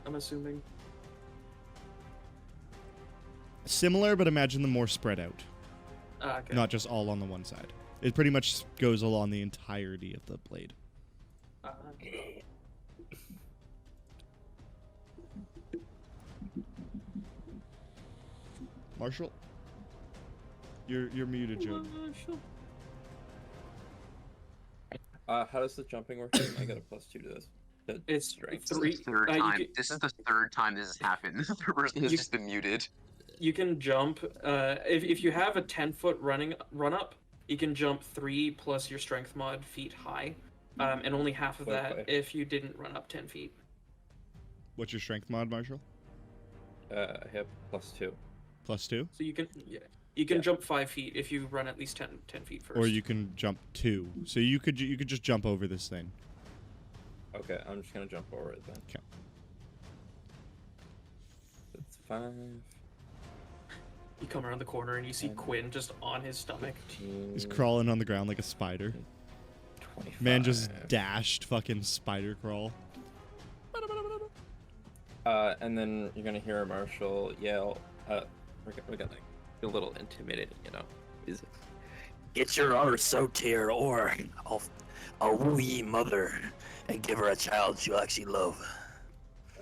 I'm assuming. Similar, but imagine them more spread out. Okay. Not just all on the one side. It pretty much goes along the entirety of the blade. Marshall? You're muted, Joe. How does the jumping work? I got a +2 to this. It's Strength. three. This is the third you time. can- This is the third time this has happened. The person has You- just been muted. You can jump. If you have a 10-foot run up, you can jump 3 plus your strength mod feet high, and only half of that Okay. if you didn't run up 10 feet. What's your strength mod, Marshall? I have +2. +2? So you can jump 5 feet if you run at least 10 feet first. Or you can jump 2. So you could just jump over this thing. Okay, I'm just gonna jump over it then. Okay. That's 5. You come around the corner and you see Quinn just on his stomach. 15, He's crawling on the ground like a spider. 25. Man just dashed fucking spider crawl. And then you're gonna hear Marshall yell. We're gonna get a little intimidated, you know. Is Get your arse out here, or I'll woo ye mother and give her a child she'll actually love.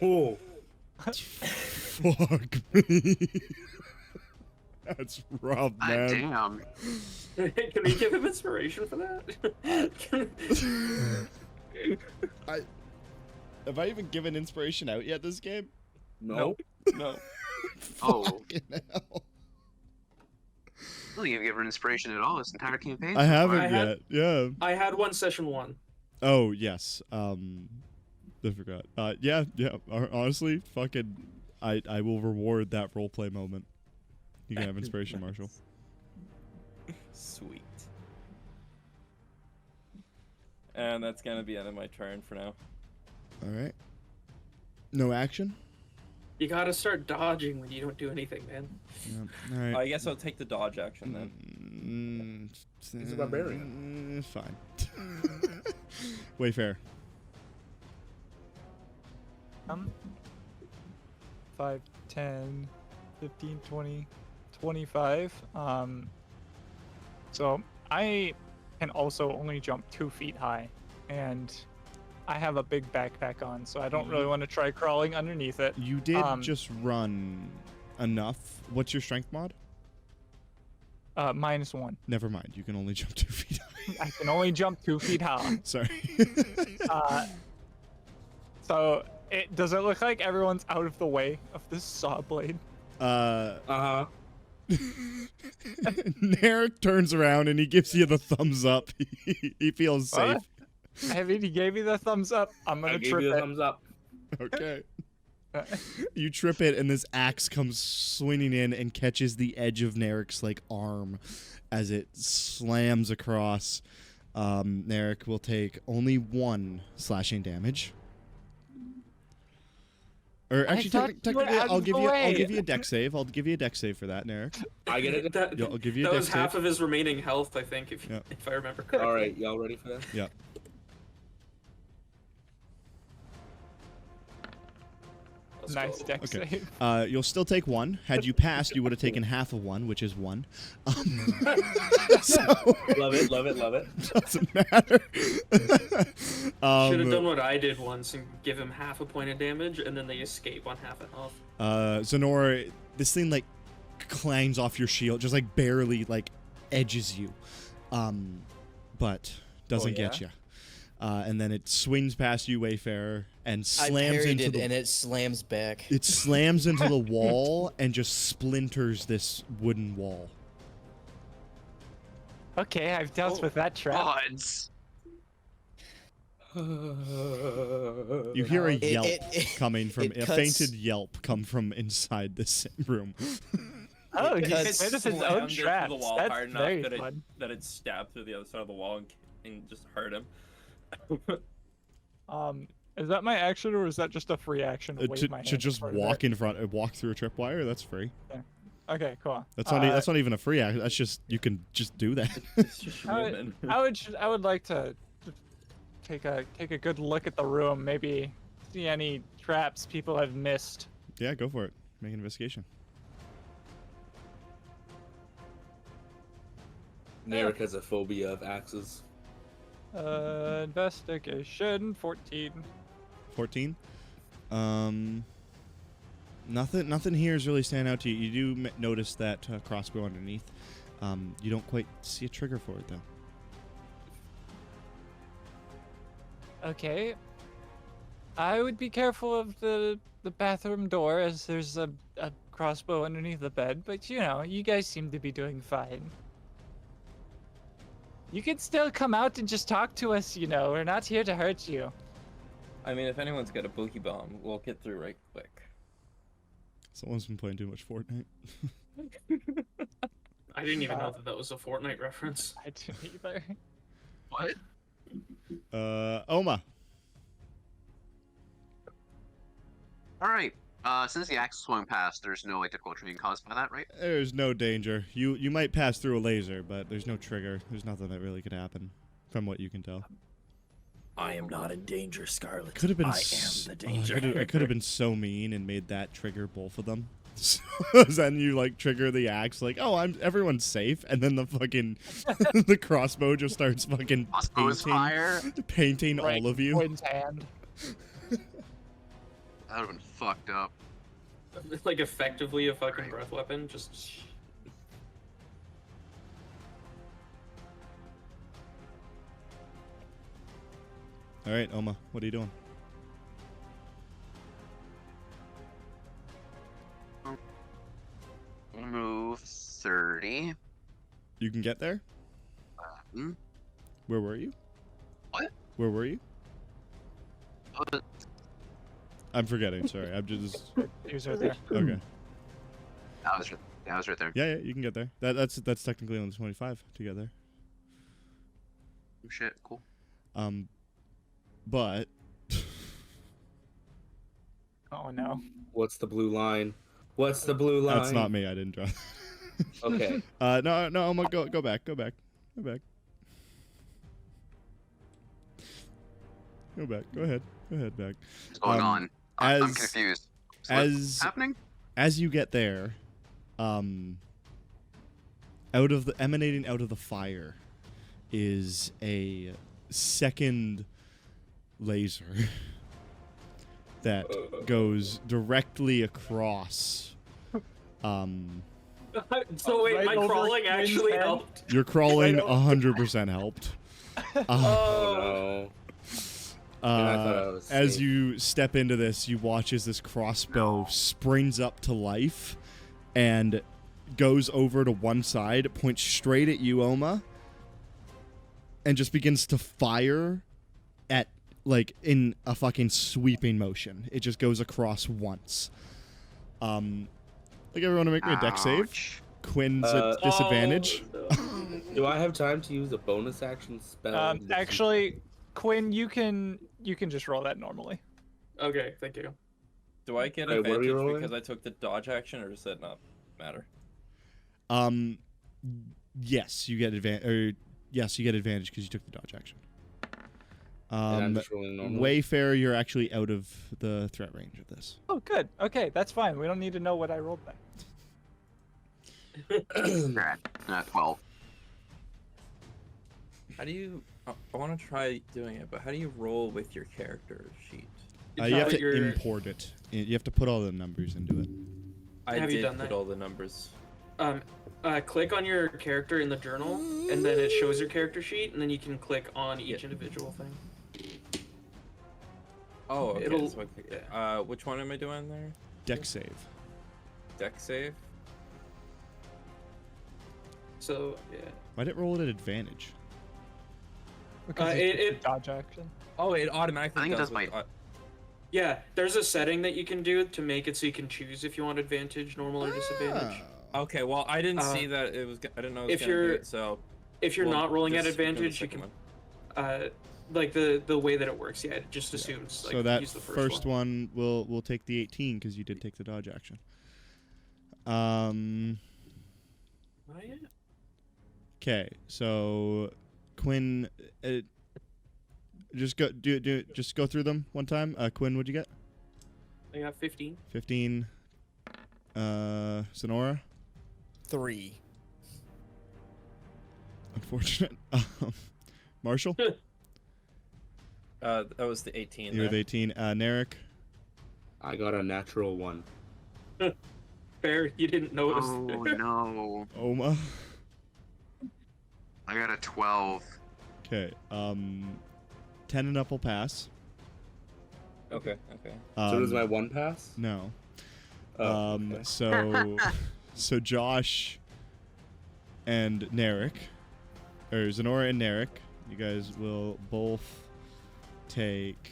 Oh. Fuck me. That's rough, man. Damn. Can we give him inspiration for that? Have I even given inspiration out yet this game? No. No. Oh. Fucking hell. I don't think you've given inspiration at all this entire campaign. I haven't I had- yet. Yeah. I had one session 1. Oh, yes. I forgot. Yeah. Honestly, fucking, I will reward that roleplay moment. You can have inspiration, Marshall. Sweet. And that's gonna be end of my turn for now. All right. No action? You gotta start dodging when you don't do anything, man. Yeah. All right. I guess I'll take the dodge action then. He's a barbarian. Fine. Wayfair. 5, 10, 15, 20, 25. So I can also only jump 2 feet high, and I have a big backpack on, so I don't really want to try crawling underneath it. You did just run enough. What's your strength mod? -1. Never mind. You can only jump 2 feet high. I can only jump 2 feet high. Sorry. So does it look like everyone's out of the way of this saw blade? Uh-huh. Narek turns around and he gives you the thumbs up. He feels safe. I mean, he gave me the thumbs up. I'm I gonna gave trip you the it. thumbs up. Okay. You trip it, and this axe comes swinging in and catches the edge of Narek's like arm as it slams across. Narek will take only 1 slashing damage. Or actually, thought you were technically, out I'll of give the you way. a dex save. I'll give you a dex save for that, Narek. I get it. Yeah, I'll give you a That dex was half save. of his remaining health, I think, if Yeah. if I remember correctly. All right, y'all ready for this? Yeah. Let's Nice go. dex Okay. save. You'll still take 1. Had you passed, you would have taken half of 1, which is 1. So Love it, love it, love it. doesn't matter. Should have done what I did once and give him half a point of damage, and then they escape on half a health. Zenora, this thing like clangs off your shield, just like barely like edges you, but doesn't get you. And then it swings past you, Wayfarer, and I slams parried into it, the. and it slams back. It slams into the wall and just splinters this wooden wall. Okay, I've dealt with that trap. Odds. You hear a yelp coming from it a cuts- fainted yelp come from inside this room. Oh, he Because- made us his own Slammed into the traps. wall That's hard enough very that fun. that it stabbed through the other side of the wall and just hurt him. Is that my action, or is that just a free action? To wave my To hand just toward walk it? in front, walk through a tripwire. That's free. Okay, cool. That's not even a free action. That's just you can just do that. It's just I women. I would like to take a good look at the room. Maybe see any traps people have missed. Yeah, go for it. Make an investigation. Narek has a phobia of axes. Investigation 14. 14. Nothing here is really standing out to you. You do notice that crossbow underneath. You don't quite see a trigger for it though. Okay. I would be careful of the bathroom door, as there's a crossbow underneath the bed. But you know, you guys seem to be doing fine. You can still come out and just talk to us, you know. We're not here to hurt you. I mean, if anyone's got a boogie bomb, we'll get through right quick. Someone's been playing too much Fortnite. I didn't even know that was a Fortnite reference. I didn't either. What? Oma. All right. Since the axe swung past, there's no like difficulty being caused by that, right? There's no danger. You might pass through a laser, but there's no trigger. There's nothing that really could happen, from what you can tell. I am not in danger, Scarlet. Could have been. I am the danger. I could have been so mean and made that trigger both of them. So then you like trigger the axe, like, oh, everyone's safe, and then the fucking the crossbow just starts fucking Crossbow is fire. painting Right, all of you. Quinn's hand. That would have been fucked up. Like effectively a fucking breath weapon. Just. All right, Oma, what are you doing? Move 30. You can get there? Where were you? What? Where were you? I'm forgetting, sorry. I'm just... He was right there. Okay. I was right there. Yeah, you can get there. That's technically only 25 to get there. Oh, shit, cool. But... Oh no. What's the blue line? What's the blue line? That's not me, I didn't draw. Okay. No, I'm gonna go back. Go back. Go ahead. Back. What's going on? I'm as- confused. As What's happening? as you get there, emanating out of the fire is a second laser that goes directly across. So wait, Right my over crawling Quinn's actually head. helped. Your crawling Right over- 100% helped. Oh no. And I thought I was As safe. you step into this, you watch as this crossbow springs up to life and goes over to one side, points straight at you, Oma, and just begins to fire at, like, in a fucking sweeping motion. It just goes across once. Like, everyone to make me a deck save. Ouch. Quinn's at disadvantage. Oh, no. Do I have time to use a bonus action spell? Actually, Quinn, you can just roll that normally. Okay, thank you. Do I get Wait, what are we advantage rolling? because I took the dodge action, or does that not matter? Yes, you get advantage. Yes, you get advantage because you took the dodge action. And I'm just rolling normally. Wayfarer, you're actually out of the threat range of this. Oh, good. Okay, that's fine. We don't need to know what I rolled then. 12. How do you? I want to try doing it, but how do you roll with your character sheet? You have to You're- import it. You have to put all the numbers into it. I Have you did done put that? all the numbers. Click on your character in the journal, and then it shows your character sheet, and then you can click on each individual thing. Oh, okay. It'll- So I click, which one am I doing there? Deck save. Deck save. So yeah. Why did it roll it at advantage? Because it- it's a dodge action. Oh, it automatically I think it does. does my- Yeah, there's a setting that you can do to make it so you can choose if you want advantage, normal, or disadvantage. Okay, well, I didn't see that it was. I didn't know it was if gonna do you're- it, so. If you're we'll not rolling at just do the advantage, you second can, one. like the way that it works. Yeah, it just assumes. Like, So that use the first one will take the 18 because you did take the dodge action. Oh, yeah. Okay, so Quinn, just go through them one time. Quinn, what'd you get? I got 15. 15. Sonora. 3. Unfortunate. Marshall. That was the 18. You there. with 18. Narek. I got a natural 1. Fair, you didn't notice. Oh no. Oma. I got a 12. Okay. 10 and up will pass. Okay. So does my 1 pass? No. Oh, okay. So Josh and Narek, or Zenora and Narek, you guys will both take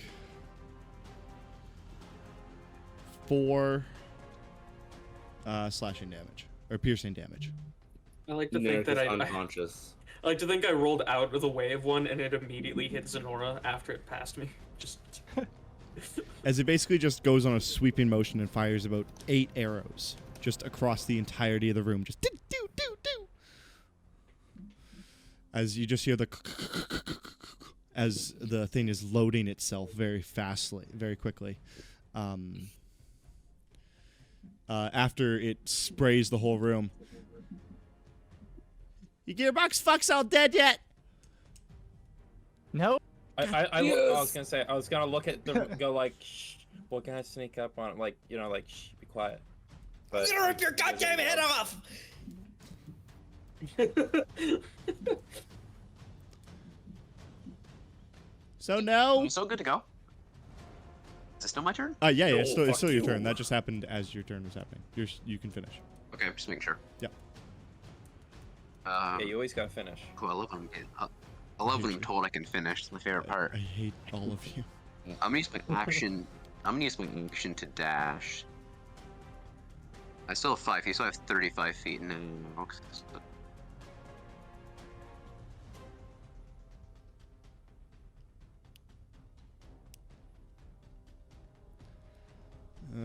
4 slashing damage or piercing damage. I like to Narek think that is I unconscious. like to think I rolled out of the way of one and it immediately hit Zenora after it passed me. Just As it basically just goes on a sweeping motion and fires about 8 arrows just across the entirety of the room. Just do. As you just hear the as the thing is loading itself very quickly. After it sprays the whole room. Your gearbox fuck's all dead yet? No. I was gonna say I was gonna look at the go like Well, can I sneak up on, like, like, shh, be quiet. I'm But gonna rip your goddamn head off! So now, I'm so good to go. Is it still my turn? yeah, No, it's still fuck your you. turn. That just happened as your turn was happening. You can finish. Okay, just making sure. Yeah. yeah, you always gotta finish. Cool. I love when I'm told I can finish. It's my favorite part. I hate all of you. I'm gonna use my action. I'm gonna use my action to dash. I still have 5 feet, so I have 35 feet now.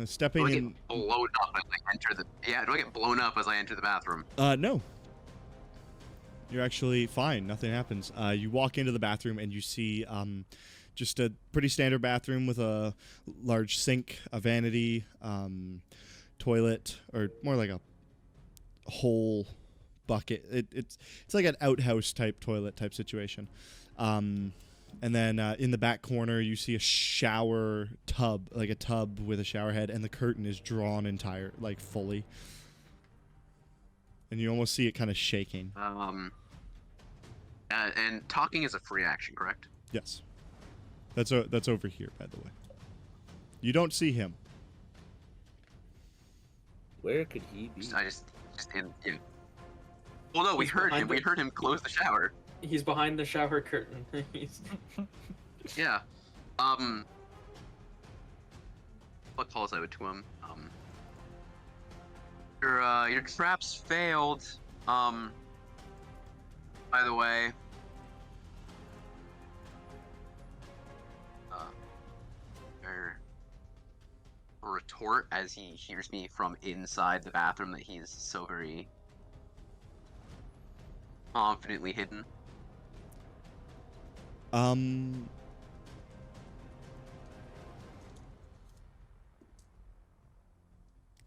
Stepping Do I in. get blown up as I enter the? Yeah. Do I get blown up as I enter the bathroom? No. You're actually fine. Nothing happens. You walk into the bathroom and you see just a pretty standard bathroom with a large sink, a vanity, toilet, or more like a whole bucket. It's like an outhouse type toilet type situation. And then in the back corner, you see a shower tub, like a tub with a shower head, and the curtain is drawn fully. And you almost see it kind of shaking. And talking is a free action, correct? Yes. That's over here, by the way. You don't see him. Where could he be? I just didn't. Yeah. Well, no, we heard him. We heard him close the shower. He's behind the shower curtain. He's... Yeah. What calls I would to him? Your traps failed. By the way. A retort as he hears me from inside the bathroom that he's so very confidently hidden.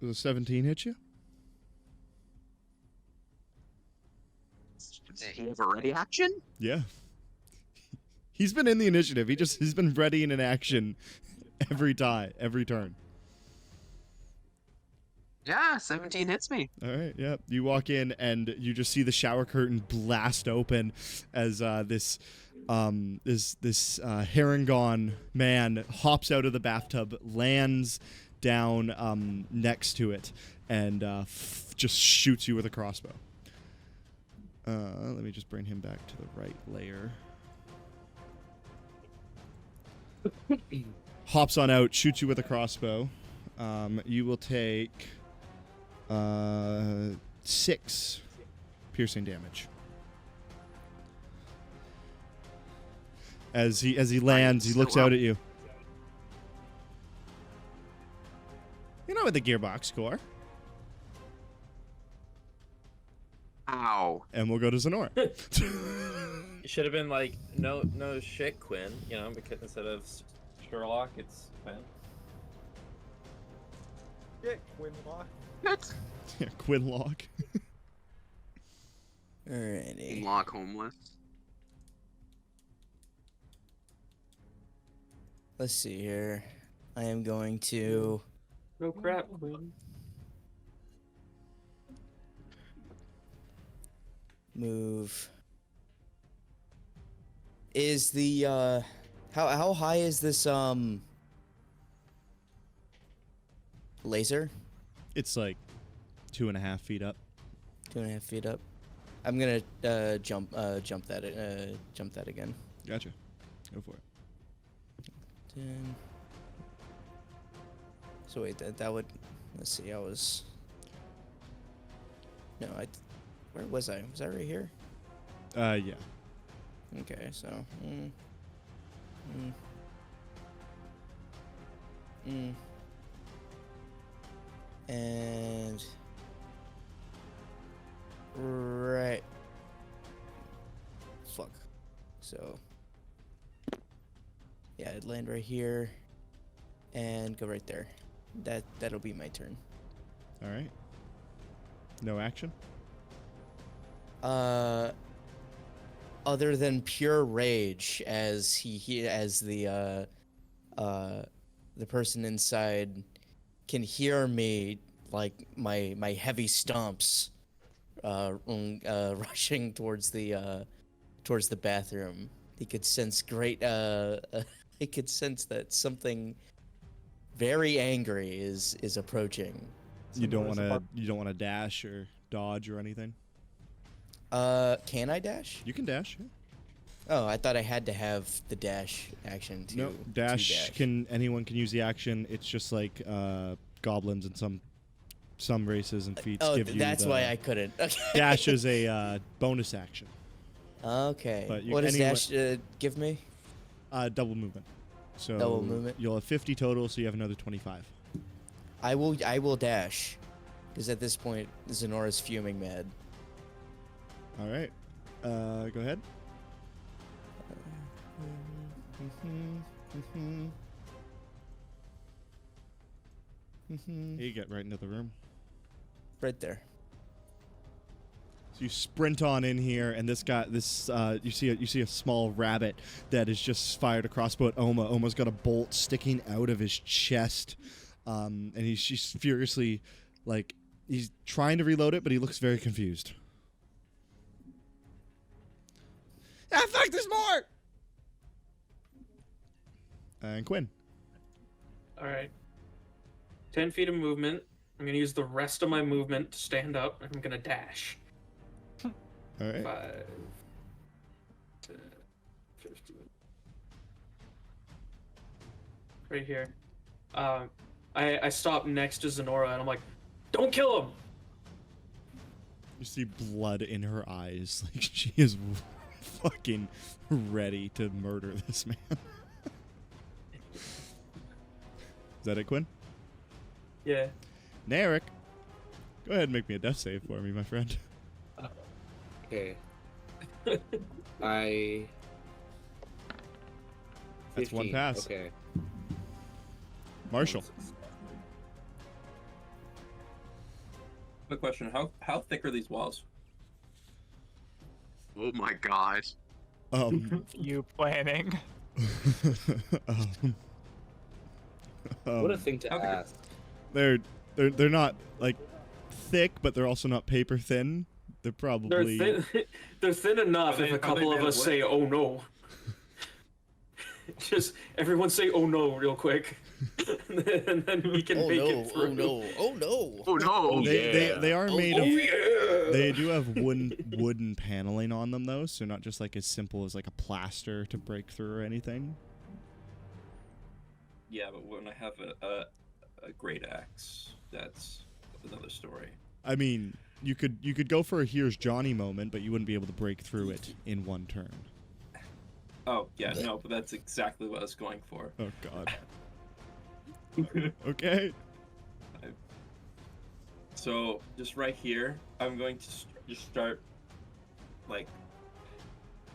Does a 17 hit you? Did he have a ready action? Yeah. He's been in the initiative. He's been ready in an action every turn. Yeah, 17 hits me. All right, yeah. You walk in and you just see the shower curtain blast open as this Harangon man hops out of the bathtub, lands down next to it, and just shoots you with a crossbow. Let me just bring him back to the right layer. Hops on out, shoots you with a crossbow. You will take 6 piercing damage. As he lands, he looks out at you. You know what the gearbox score. Ow. And we'll go to Zenora. You should have been like, no shit, Quinn. Because instead of Sherlock, it's Quinn. Yeah, Quinlock. What? Yeah, Quinlock. Alrighty. Lock homeless. Let's see here. I am going to No crap, Quinn. move. Is the how high is this laser? It's like 2.5 feet up. 2.5 feet up. I'm gonna jump that again. Gotcha. Go for it. 10. So wait, that would. Let's see. Where was I? Was I right here? Yeah. Okay, so. And. Right. Fuck. So. Yeah, I'd land right here. And go right there. That'll be my turn. All right. No action? Other than pure rage as the person inside can hear me, like my heavy stomps rushing towards the bathroom. He could sense he could sense that something very angry is approaching. You don't want to dash or dodge or anything? Can I dash? You can dash. Yeah. Oh, I thought I had to have the dash action to No, dash. Anyone can use the action. It's just like goblins and some races and feats give you. That's why I couldn't. Okay. Dash is a bonus action. Okay. But what does dash give me? Double movement. So double movement. You'll have 50 total, so you have another 25. I will dash, because at this point Zenora's fuming mad. All right. Go ahead. You get right into the room. Right there. So you sprint on in here, and you see a small rabbit that is just fired a crossbow at Oma. Oma's got a bolt sticking out of his chest, and she's furiously, like, he's trying to reload it, but he looks very confused. Ah, fuck, there's more! And Quinn. All right. 10 feet of movement. I'm going to use the rest of my movement to stand up, and I'm going to dash. All right. 5, 10, 15. Right here. I stop next to Zenora, and I'm like, don't kill him! You see blood in her eyes. Like, she is fucking ready to murder this man. Is that it, Quinn? Yeah. Narek, go ahead and make me a death save for me, my friend. Okay. I... 15. That's one pass. Okay. Marshall. Quick question: How thick are these walls? Oh my god. You planning? What a thing to ask. They're not like thick, but they're also not paper thin. They're probably They're thin enough if a couple of us say, "Oh no." Just everyone say "Oh no" real quick, and then we can make it through. Oh no! Oh no! Oh no! They are made of. Yeah. They do have wooden paneling on them though, so not just like as simple as like a plaster to break through or anything. Yeah, but when I have a great axe, that's another story. I mean, you could go for a "Here's Johnny" moment, but you wouldn't be able to break through it in one turn. Oh yeah, no, but that's exactly what I was going for. Oh god. Okay. So just right here, I'm going to just start like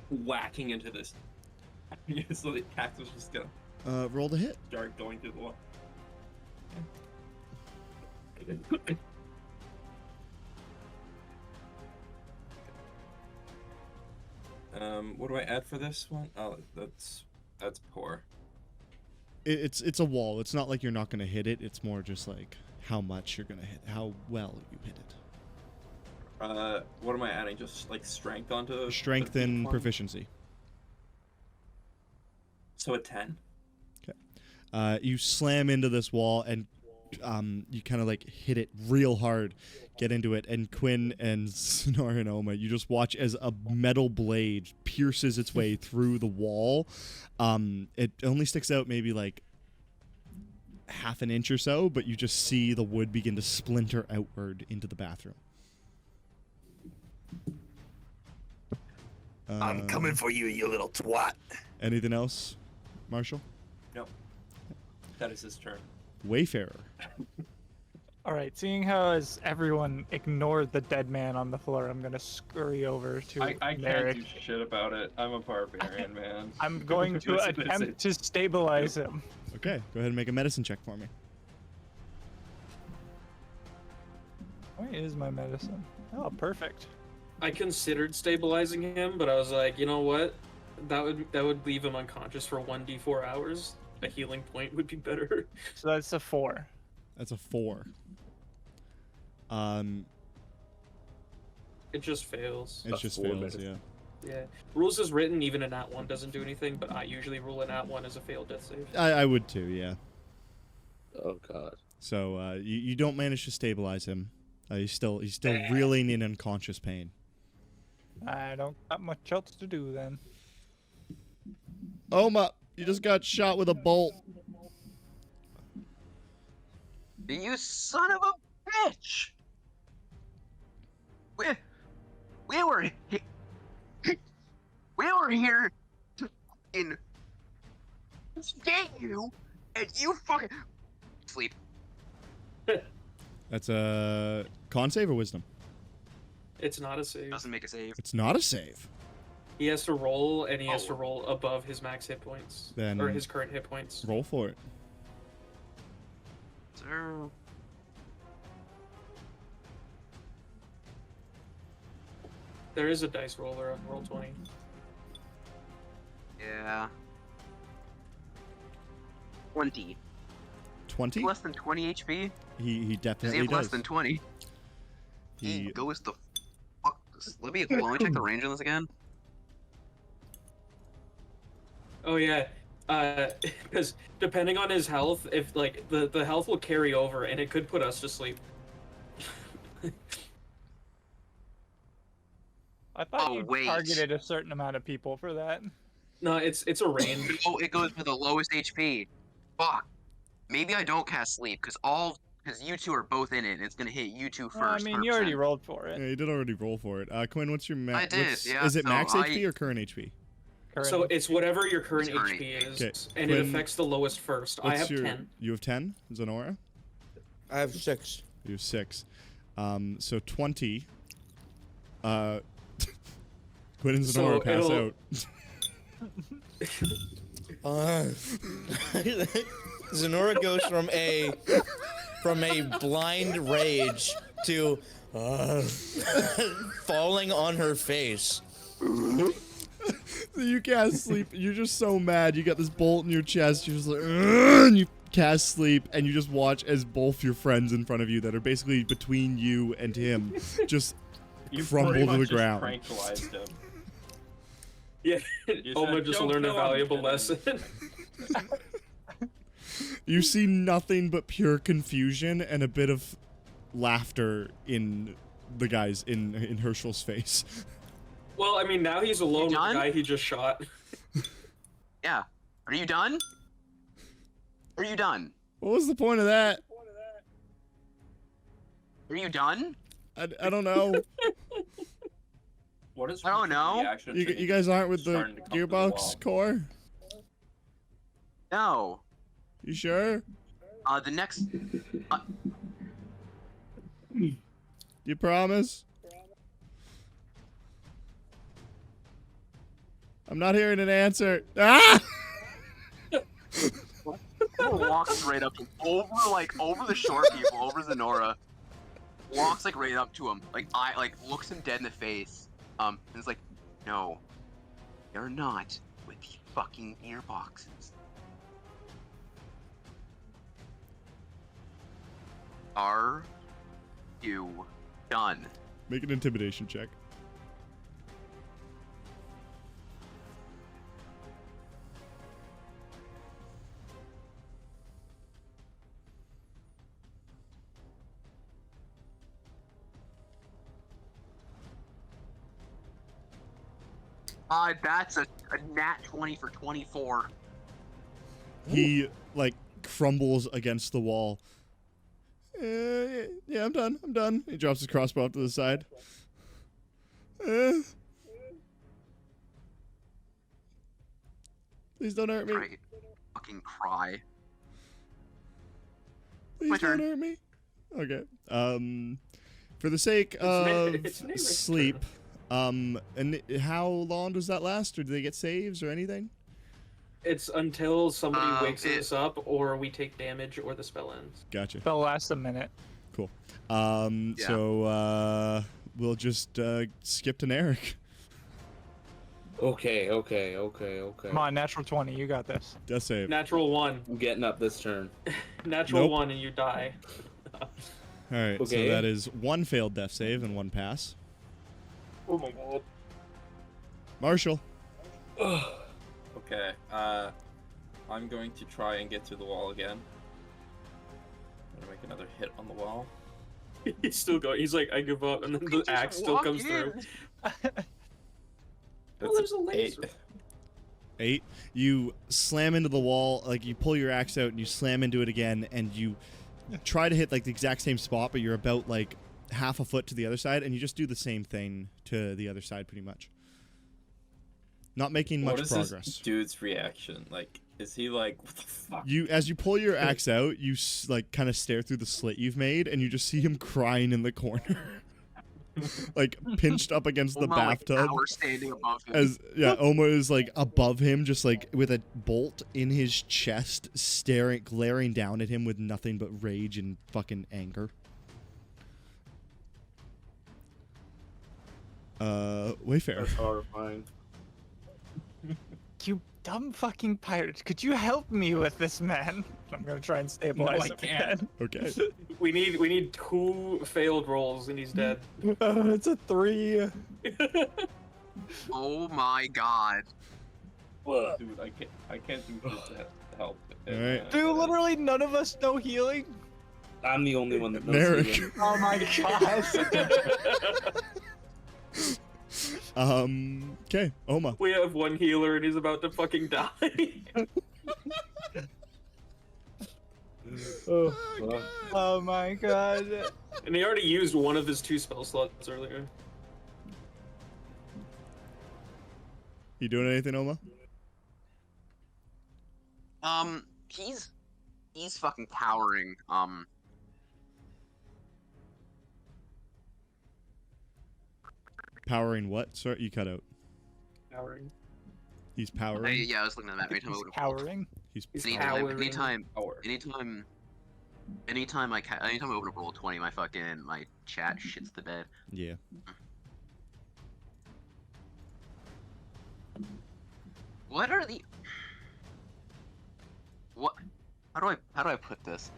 whacking into this. So the cactus is just gonna Roll to hit. start going through the wall. What do I add for this one? Oh, that's poor. It's a wall. It's not like you're not going to hit it. It's more just like how much you're going to hit, how well you hit it. What am I adding? Just like strength onto Strength and proficiency. So a 10. Okay. You slam into this wall and you kind of like hit it real hard, get into it, and Quinn and Sonora and Oma, you just watch as a metal blade pierces its way through the wall. It only sticks out maybe like half an inch or so, but you just see the wood begin to splinter outward into the bathroom. I'm coming for you, you little twat. Anything else, Marshall? No. That is his turn. Wayfarer. All right, seeing how as everyone ignored the dead man on the floor, I'm gonna scurry over to I can't Merrick. do shit about it. I'm a barbarian, man. I'm going to attempt to stabilize him. Okay, go ahead and make a medicine check for me. Where is my medicine? Oh, perfect. I considered stabilizing him, but I was like, you know what? That would leave him unconscious for 1d4 hours. a healing point would be better. So that's a 4. That's a 4. It just fails. It just fails, yeah. Yeah. Rules as written, even a nat 1 doesn't do anything, but I usually rule a nat 1 as a failed death save. I would too, yeah. Oh god. So you don't manage to stabilize him. He's still reeling in unconscious pain. I don't got much else to do then. Oma, you just got shot with a bolt. You son of a bitch! We were here to fucking get you, and you fucking sleep. That's a con save or wisdom? It's not a save. Doesn't make a save. It's not a save. He has to roll, and he has to roll above his max hit points. Then or his current hit points. Roll for it. Sir. There is a dice roller on roll 20. Yeah. 20. 20? Less than 20 HP? He Does he definitely have does. less than 20? He goes the fuck. Let me check the range on this again. Oh yeah, because depending on his health, if like the health will carry over, and it could put us to sleep. I thought Oh, you wait. targeted a certain amount of people for that. No, it's a range. Oh, it goes for the lowest HP. Fuck. Maybe I don't cast sleep because you two are both in it, and it's gonna hit you two first. Well, I mean, you already 100%. rolled for it. Yeah, you did already roll for it. Quinn, what's your max? I did, yeah, Is it so max HP or current HP? Current. So it's whatever your current It's current HP is, Okay, and it Quinn, affects the lowest first. I have 10. You have 10, Zenora? I have 6. You have 6. So 20. Quinn and Zenora So pass it'll- out. Zenora goes from a blind rage to falling on her face. You cast sleep. You're just so mad. You got this bolt in your chest. You're just like, "Ugh," and you cast sleep, and you just watch as both your friends in front of you that are basically between you and him just You crumble pretty to the much just ground. tranquilized him. Yeah, You Oma said, just "Don't learned a kill him," valuable and then- lesson. You see nothing but pure confusion and a bit of laughter in the guys in Herschel's face. Well, I mean, now he's alone with the done? guy he just shot. Yeah. Are you done? Are you done? What was the point of that? Are you done? I don't know. What is I don't know. reaction You, to you guys aren't with the starting to come to the gearbox wall? core? No. You sure? The next. You promise? I'm not hearing an answer. Ah! Walks right up to him, over the short people, over Zenora. Walks right up to him, looks him dead in the face. And is like, no, they're not with the fucking gearboxes. Are you done? Make an intimidation check. That's a nat 20 for 24. He crumbles against the wall. Yeah, I'm done. He drops his crossbow off to the side. Please don't hurt me. Great. Fucking cry. Please My don't turn. hurt me. Okay. For the sake of it's Nate's sleep, and how long does that last, or do they get saves or anything? It's until somebody wakes it- us up, or we take damage, or the spell ends. Gotcha. That'll last a minute. Cool. Yeah. So we'll just skip to Narek. Okay. Come on, natural 20. You got this. Death save. Natural 1. I'm getting up this turn. Natural Nope. 1 and you die. All right, so Okay. that is 1 failed death save and 1 pass. Oh my god. Marshall. Okay. I'm going to try and get through the wall again. I'm gonna make another hit on the wall. He's still going. He's like, I give up, and then the axe still comes through. That's there's a laser. 8. You slam into the wall, like you pull your axe out and you slam into it again, and you try to hit like the exact same spot, but you're about like half a foot to the other side, and you just do the same thing to the other side pretty much. Not making much What is progress. this dude's reaction? Like, is he like, what the fuck? As you pull your axe out, you like kind of stare through the slit you've made, and you just see him crying in the corner, like pinched up against the Oma, like, bathtub. tower standing above him. As Oma is like above him, just like with a bolt in his chest, glaring down at him with nothing but rage and fucking anger. Wayfarer. That's horrifying. You dumb fucking pirate. Could you help me with this man? I'm gonna try and stabilize him again. Okay. We need 2 failed rolls and he's dead. It's a 3. Oh my god. Dude, I can't do this to help. Alright. Dude, literally none of us know healing. I'm the only one that knows. Merrick. healing. Oh my god. Okay, Oma. We have 1 healer and he's about to fucking die. Oh my god. And he already used one of his 2 spell slots earlier. You doing anything, Oma? He's fucking cowering. Powering what? Sorry, you cut out. Powering. He's powering. Yeah, I was looking at that. Anytime I open Cowering. He's anytime I open up roll 20, my chat shits the bed. Yeah. What are the how do I put this?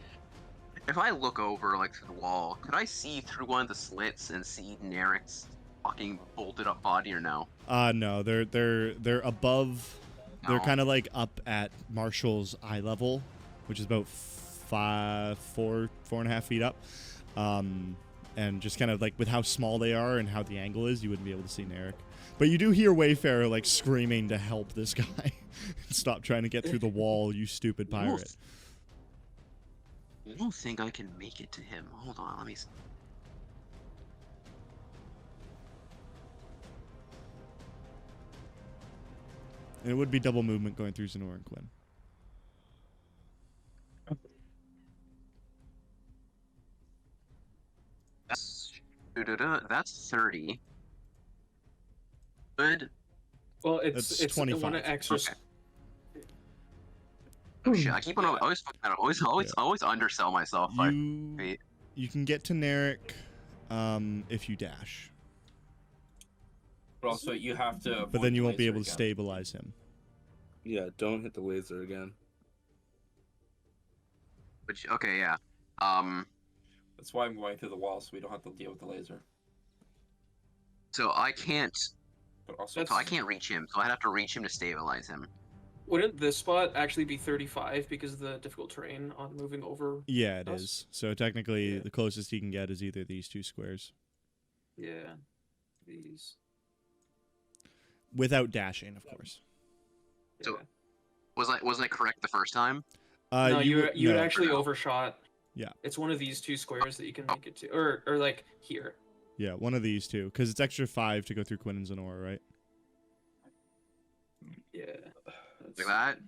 If I look over like to the wall, could I see through one of the slits and see Nerek's fucking bolted up body or no? No, they're above. They're No. kind of like up at Marshall's eye level, which is about 4.5 feet up. And just kind of like with how small they are and how the angle is, you wouldn't be able to see Nerek. But you do hear Wayfarer like screaming to help this guy. Stop trying to get through the wall, you stupid pirate. I don't think I can make it to him. Hold on, let me. And it would be double movement going through Zenor and Quinn. That's 30. Good. Well, That's it's 25. one extra. Okay. Oh shit! I keep on always undersell myself. You can get to Nerek if you dash. But also, you have to. But then you won't be laser able to again. stabilize him. Yeah, don't hit the laser again. Which okay, yeah. That's why I'm going through the wall, so we don't have to deal with the laser. So I can't. But also, So I can't reach him. So I'd have to reach him to stabilize him. Wouldn't this spot actually be 35 because of the difficult terrain on moving over? Yeah, it Us? is. So technically, Yeah. the closest he can get is either these 2 squares. Yeah. These. Without dashing, of course. So- Yeah. Was I correct the first time? No, you no. actually overshot. Yeah. It's one of these 2 squares that you can make it to, or like here. Yeah, one of these 2. Because it's extra 5 to go through Quinn and Zenor, right? Yeah. Like that?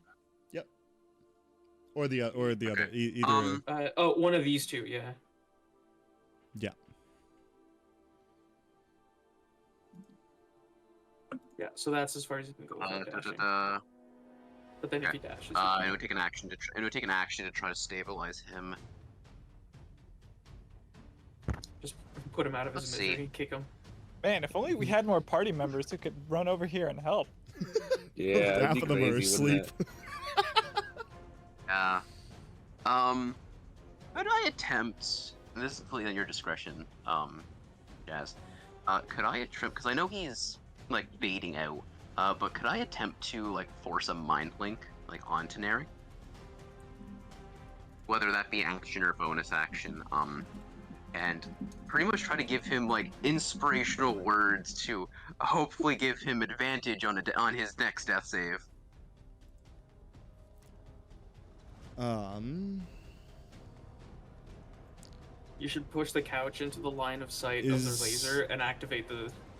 Or the other. Okay. Either. One of these 2, yeah. Yeah. Yeah, so that's as far as you can go without dashing. But then if Okay. you dash, It would take an action to try to stabilize him. just put him out of his Let's see. misery, kick him. Man, if only we had more party members who could run over here and help. Yeah, that'd half be of them are crazy, wouldn't asleep. it? Yeah. Could I attempt? And this is completely at your discretion, Jazz. Could I attempt? Because I know he's like baiting out. But could I attempt to like force a mind link like onto Neri? Whether that be action or bonus action. And pretty much try to give him like inspirational words to hopefully give him advantage on his next death save. You should push the couch into the line of sight of the laser and activate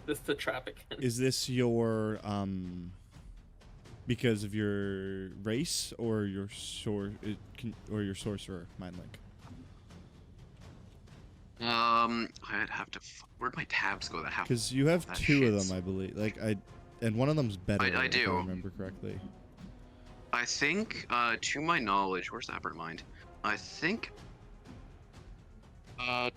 the trap again. Is this your because of your race or your or your sorcerer mind link? I'd have to. Where'd my tabs go? That have Because you have two of them, I believe. And one of them's better. I if do. I remember correctly. I think, to my knowledge, where's Aberrant Mind? I think. Yeah.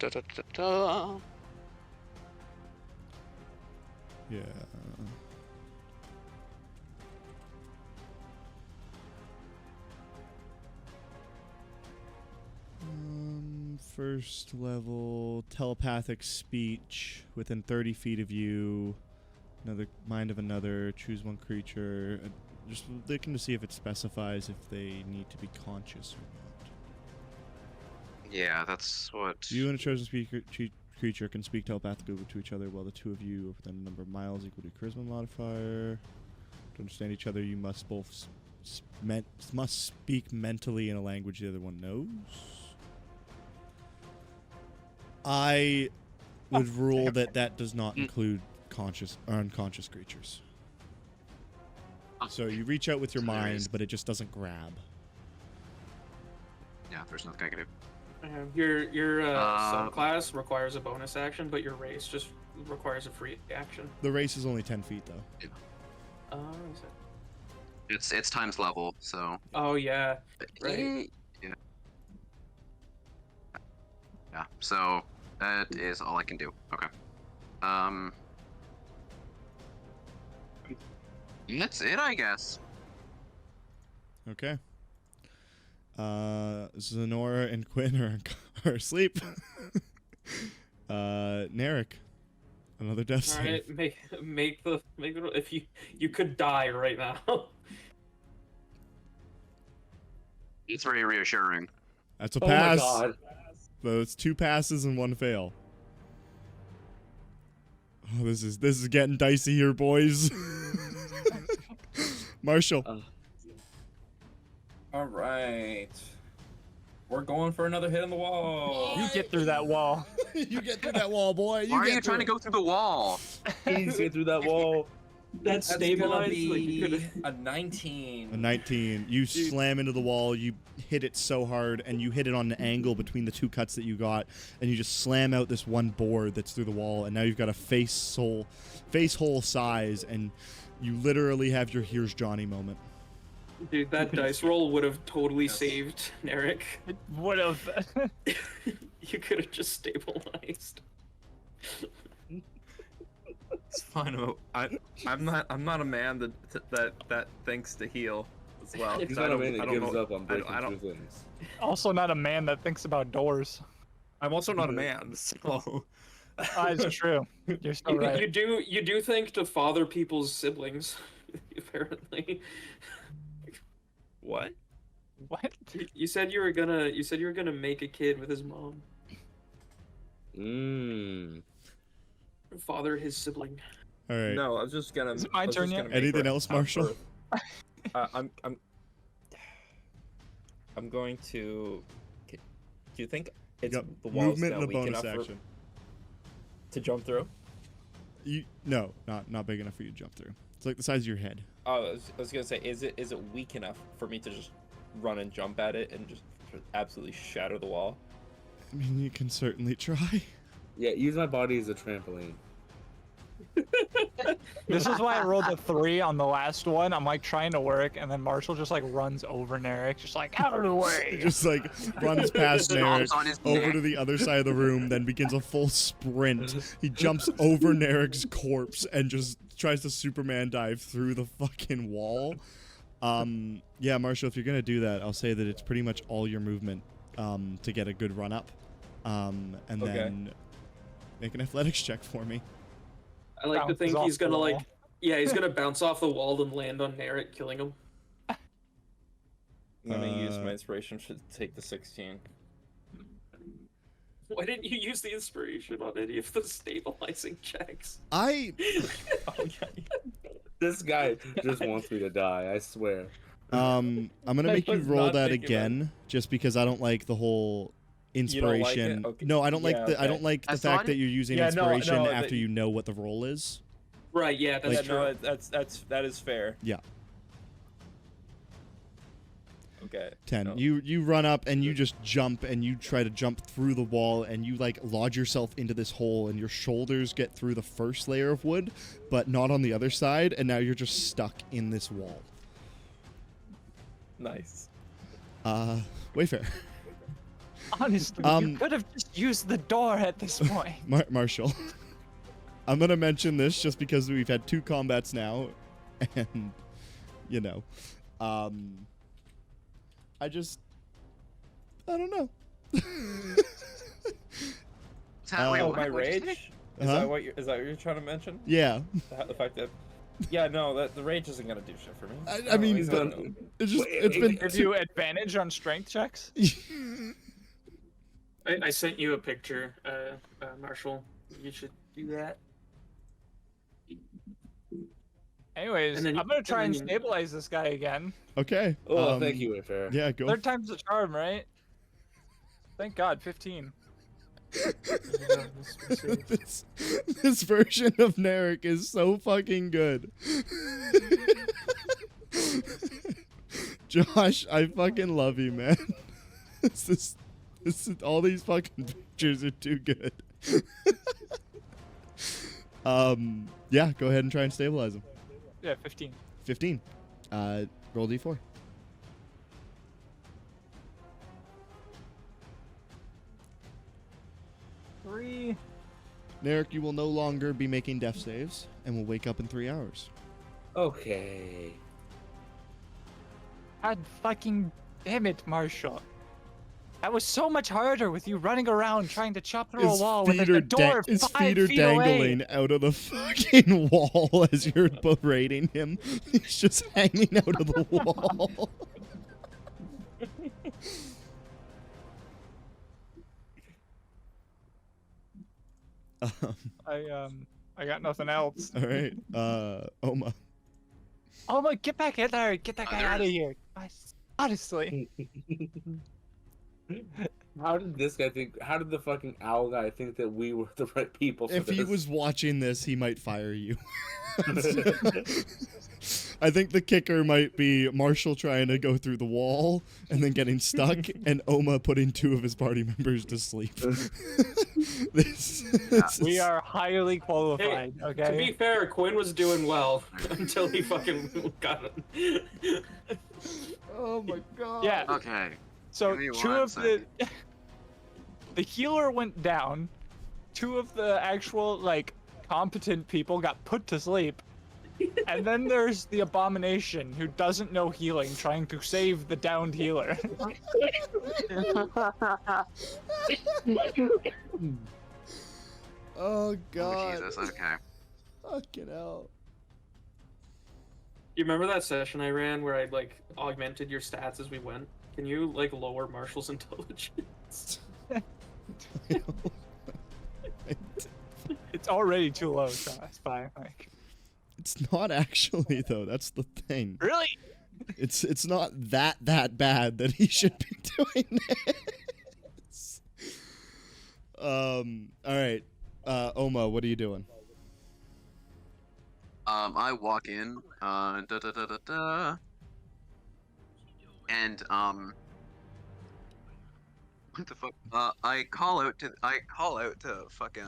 First level telepathic speech within 30 feet of you. Another mind of another. Choose one creature. Just looking to see if it specifies if they need to be conscious or not. Yeah, that's what. You and a chosen creature can speak telepathically to each other while the two of you are within a number of miles equal to charisma modifier. To understand each other, you must both must speak mentally in a language the other one knows. I would rule that does not include conscious or unconscious creatures. So you reach out with your mind, but it just doesn't grab. Yeah, there's nothing I can do. Your subclass requires a bonus action, but your race just requires a free action. The race is only 10 feet, though. Yeah. Is it? It's times level, so. Oh yeah. Right. Yeah. Yeah. So that is all I can do. Okay. That's it, I guess. Okay. Zenora and Quinn are asleep. Narek, another death save. All right, make the if you could die right now. It's very reassuring. That's a pass. Oh my god. So it's 2 passes and 1 fail. Oh, this is getting dicey here, boys. Marshall. All right. We're going for another hit on the wall. You get through that wall. You get through that wall, boy. Why are you trying to go through the wall? Please get through that wall. That's Gonna stabilized. be a 19. A 19. You slam into the wall. You hit it so hard, and you hit it on an angle between the 2 cuts that you got, and you just slam out this one board that's through the wall, and now you've got a face hole size, and you literally have your "Here's Johnny" moment. Dude, that dice roll would have totally saved Narek. It would have. You could have just stabilized. It's fine. I'm not a man that thinks to heal as well. He's not a man that gives up on breaking through things. Also not a man that thinks about doors. I'm also not a man, so. It's true. You're still right. You do think to father people's siblings, apparently. What? What? You said you were gonna make a kid with his mom. Father his sibling. All right. No, I was just gonna. Is it my turn yet? Anything else, Marshall? I'm going to. Do you think it's Yep. the walls Movement now and a weak bonus enough action. to jump through? No, not big enough for you to jump through. It's like the size of your head. Oh, I was gonna say, is it weak enough for me to just run and jump at it and just absolutely shatter the wall? I mean, you can certainly try. Yeah, use my body as a trampoline. This is why I rolled a 3 on the last one. I'm like trying to work, and then Marshall just like runs over Narek, just like out of the way. Just like runs past Stomps Narek on his over neck. to the other side of the room, then begins a full sprint. He jumps over Narek's corpse and just tries to Superman dive through the fucking wall. Yeah, Marshall, if you're gonna do that, I'll say that it's pretty much all your movement to get a good run up, and then make an athletics check for me. I like to Bounces think off he's the gonna wall. he's gonna bounce off the wall and land on Narek, killing him. I'm gonna use my inspiration to take the 16. Why didn't you use the inspiration on any of the stabilizing checks? Oh, yeah. This guy just wants me to die, I swear. I'm gonna I make you was roll not that thinking again, just because I don't like the whole You don't like it? inspiration. Okay. No, I don't like Yeah, the I okay. don't like the That's fact fine. that you're using Yeah, no, inspiration no, after that- you know what the roll is. Right, yeah, that's Yeah, true. no, that is fair. Yeah. Okay. 10. No. You run up and you just jump and you try to jump through the wall and you like lodge yourself into this hole and your shoulders get through the first layer of wood, but not on the other side, and now you're just stuck in this wall. Nice. Wayfair. Honestly, you could have just used the door at this point. Marshall. I'm gonna mention this just because we've had 2 combats now, and you know, I don't know. Wait, My what'd you say? rage? Huh? Is that what you're trying to mention? Yeah, The fact that. Yeah, no, the rage isn't gonna do shit for me. I mean, he's but- gonna- it's just Wait, it's been Give you advantage on strength checks. I sent you a picture, Marshall. You should do that. Anyways, And then- I'm gonna try and and then- stabilize this guy again. okay. Oh, thank you, Wayfair. Yeah, go. 3rd time's the charm, right? Thank God, 15. this version of Narek is so fucking good. Josh, I fucking love you, man. This is all these fucking pictures are too good. Yeah, go ahead and try and stabilize him. Yeah, 15. 15. Roll d4. Three. Narek, you will no longer be making death saves and will wake up in 3 hours. Okay. God fucking damn it, Marshall. That was so much harder with you running around trying to chop through a wall with a door his 5 feet are feet dangling away. out of the fucking wall as you're berating him. He's just hanging out of the wall. I got nothing else. All right, Oma. Oh my, get back in there! Get that guy there out of is- here! Honestly, How did this guy think? How did the fucking owl guy think that we were the right people for If this? he was watching this, he might fire you. I think the kicker might be Marshall trying to go through the wall and then getting stuck, and Oma putting 2 of his party members to sleep. this we is- are highly qualified. To be Okay. fair, Quinn was doing well until he fucking got him. Oh my god. Yeah. Okay. So Give me 2 one of the healer went down. 2 of the actual like competent people got put to sleep. And then there's the abomination who doesn't know healing trying to save the downed healer. Oh Oh, god. Jesus. Okay. Fucking hell. You remember that session I ran where I like augmented your stats as we went? Can you like lower Marshall's intelligence? It's already too low, so that's fine. Like, It's not actually though. That's the thing. really? It's not that bad that he should be doing this. All right. Oma, what are you doing? I walk in, and what the fuck? I call out to fucking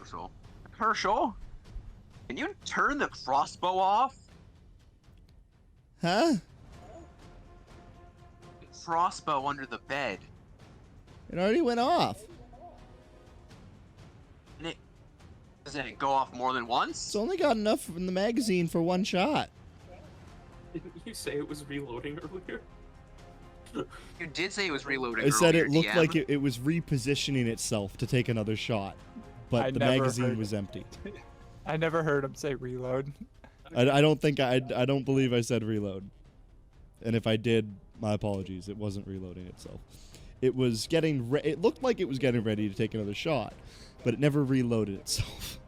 Herschel. Herschel, can you turn the crossbow off? Huh? The crossbow under the bed. It already went off. And doesn't it go off more than once? It's only got enough in the magazine for one shot. Didn't you say it was reloading earlier? You did say it was reloading. I said it earlier, looked DM. like it was repositioning itself to take another shot, but the magazine was empty. I never heard him say reload. I don't think I don't believe I said reload, and if I did, my apologies. It wasn't reloading itself. It was getting. It looked like it was getting ready to take another shot, but it never reloaded itself.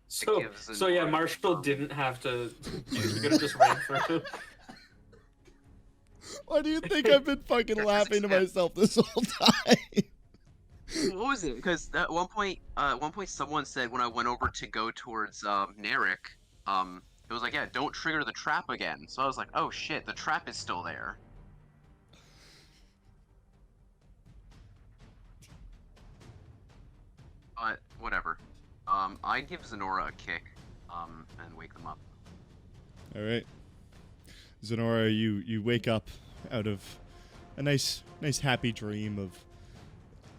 So yeah, Marshall didn't have to. You could have just ran through. Why do you think I've been fucking laughing to myself this whole time? What was it? Because at one point, someone said when I went over to go towards Narek, it was like, yeah, don't trigger the trap again. So I was like, oh shit, the trap is still there. But whatever. I give Zenora a kick, and wake them up. All right, Zenora, you wake up out of a nice happy dream of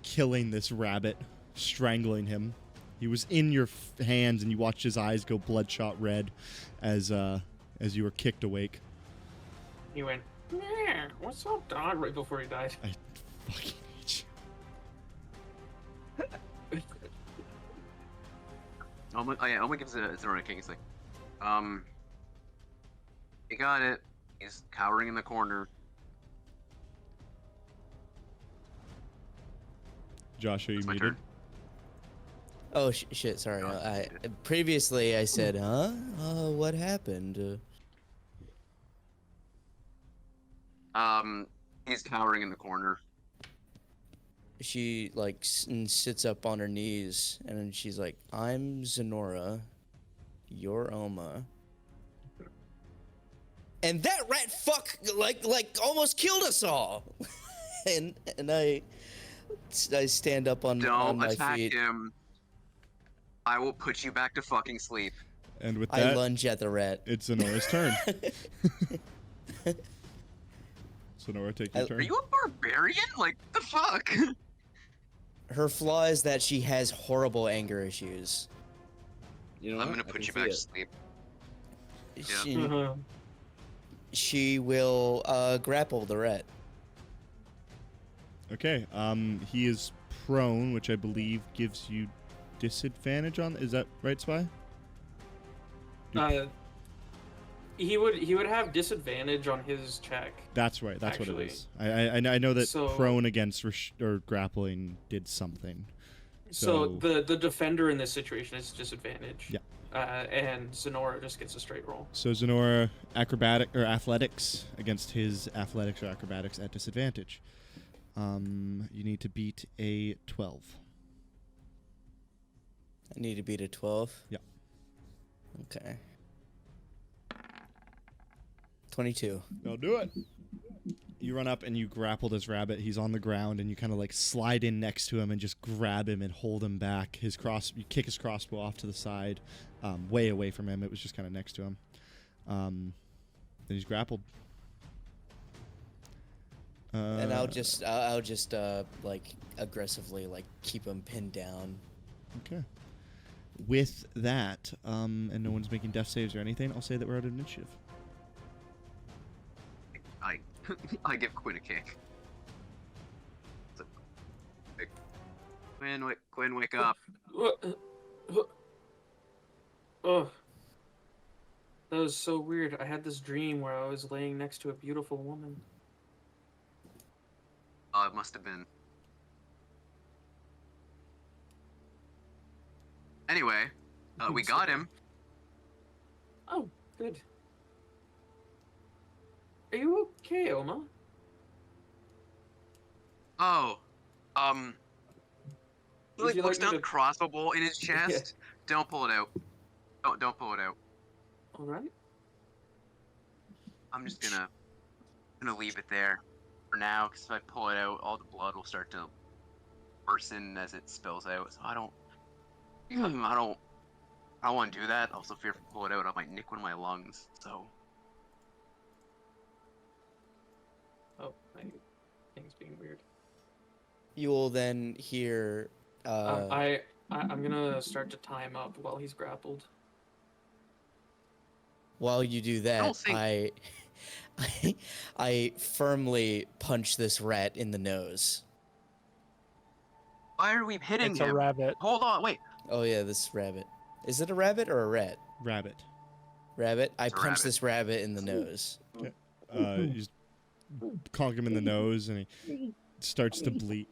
killing this rabbit, strangling him. He was in your hands, and you watched his eyes go bloodshot red as you were kicked awake. He went, "Yeah, what's up, dog?" Right before he died. I fucking hate you. Alma gives Zenora a kick. He's like, you got it. He's cowering in the corner. Josh, are you It's my muted? turn. Oh shit! Sorry. Previously I said, huh? What happened? He's cowering in the corner. She like sits up on her knees and then she's like, "I'm Zenora, you're Oma." And that rat fuck like almost killed us all. and I stand up on Don't my attack feet. him. I will put you back to fucking sleep. And with I that, lunge at the rat. it's Zenora's turn. Zenora, take your turn. Are you a barbarian? Like, the fuck? Her flaw is that she has horrible anger issues. You know I'm what? gonna I put can you see back it. to sleep. She will grapple the rat. Okay. He is prone, which I believe gives you disadvantage on. Is that right, Spy? He would have disadvantage on his check. That's right. That's what Actually. it is. I know that So- prone against or grappling did something. So the defender in this situation is disadvantage. Yeah. And Zenora just gets a straight roll. So Zenora athletics against his athletics or acrobatics at disadvantage. You need to beat a 12. I need to beat a 12. Yeah. Okay. 22. I'll do it. You run up and you grapple this rabbit. He's on the ground, and you kind of like slide in next to him and just grab him and hold him back. You kick his crossbow off to the side, way away from him. It was just kind of next to him. Then he's grappled. And I'll just like aggressively like keep him pinned down. Okay. With that, and no one's making death saves or anything, I'll say that we're out of initiative. I give Quinn a kick. So, Quinn, wake up. Oh, that was so weird. I had this dream where I was laying next to a beautiful woman. It must have been. Anyway, we got him. Oh, good. Are you okay, Oma? Oh, Would he you puts like me down to- the crossbow bolt in his chest. Don't pull it out. Don't pull it out. All right. I'm just gonna leave it there for now, because if I pull it out, all the blood will start to worsen as it spills out. So I don't want to do that. Also fear if I pull it out, I might nick one of my lungs. So. Oh, things being weird. You will then hear. I'm gonna start to tie him up while he's grappled. While you do that, think- I firmly punch this rat in the nose. Why are we hitting It's him? a rabbit. Hold on, wait. Oh yeah, this rabbit. Is it a rabbit or a rat? Rabbit. Rabbit. I It's a punch rabbit. this rabbit in the nose. You just conk him in the nose, and he starts to bleed.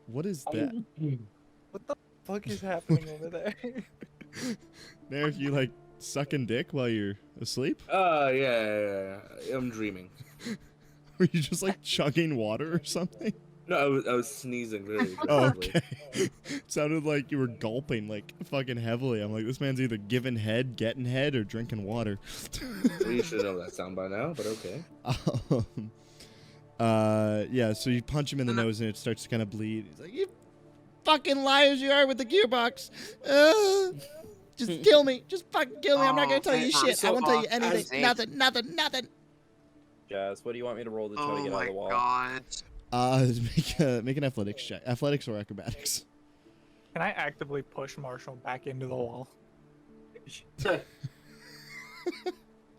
What is that? What the fuck is happening over there? Derek, you like sucking dick while you're asleep? Yeah. I'm dreaming. Were you just like chugging water or something? No, I was sneezing very Oh, aggressively. okay. It sounded like you were gulping like fucking heavily. I'm like, this man's either giving head, getting head, or drinking water. Well, you should know that sound by now, but okay. Yeah, so you punch him in the nose and it starts to kind of bleed. He's like, you fucking liars you are with the gearbox. Just kill me. Just fucking kill me. I'm not going to tell you shit. I won't tell you anything. Nothing. Jazz, what do you want me to roll to try to Oh get out of my the wall? god. Make an athletics check. Athletics or acrobatics. Can I actively push Marshall back into the wall?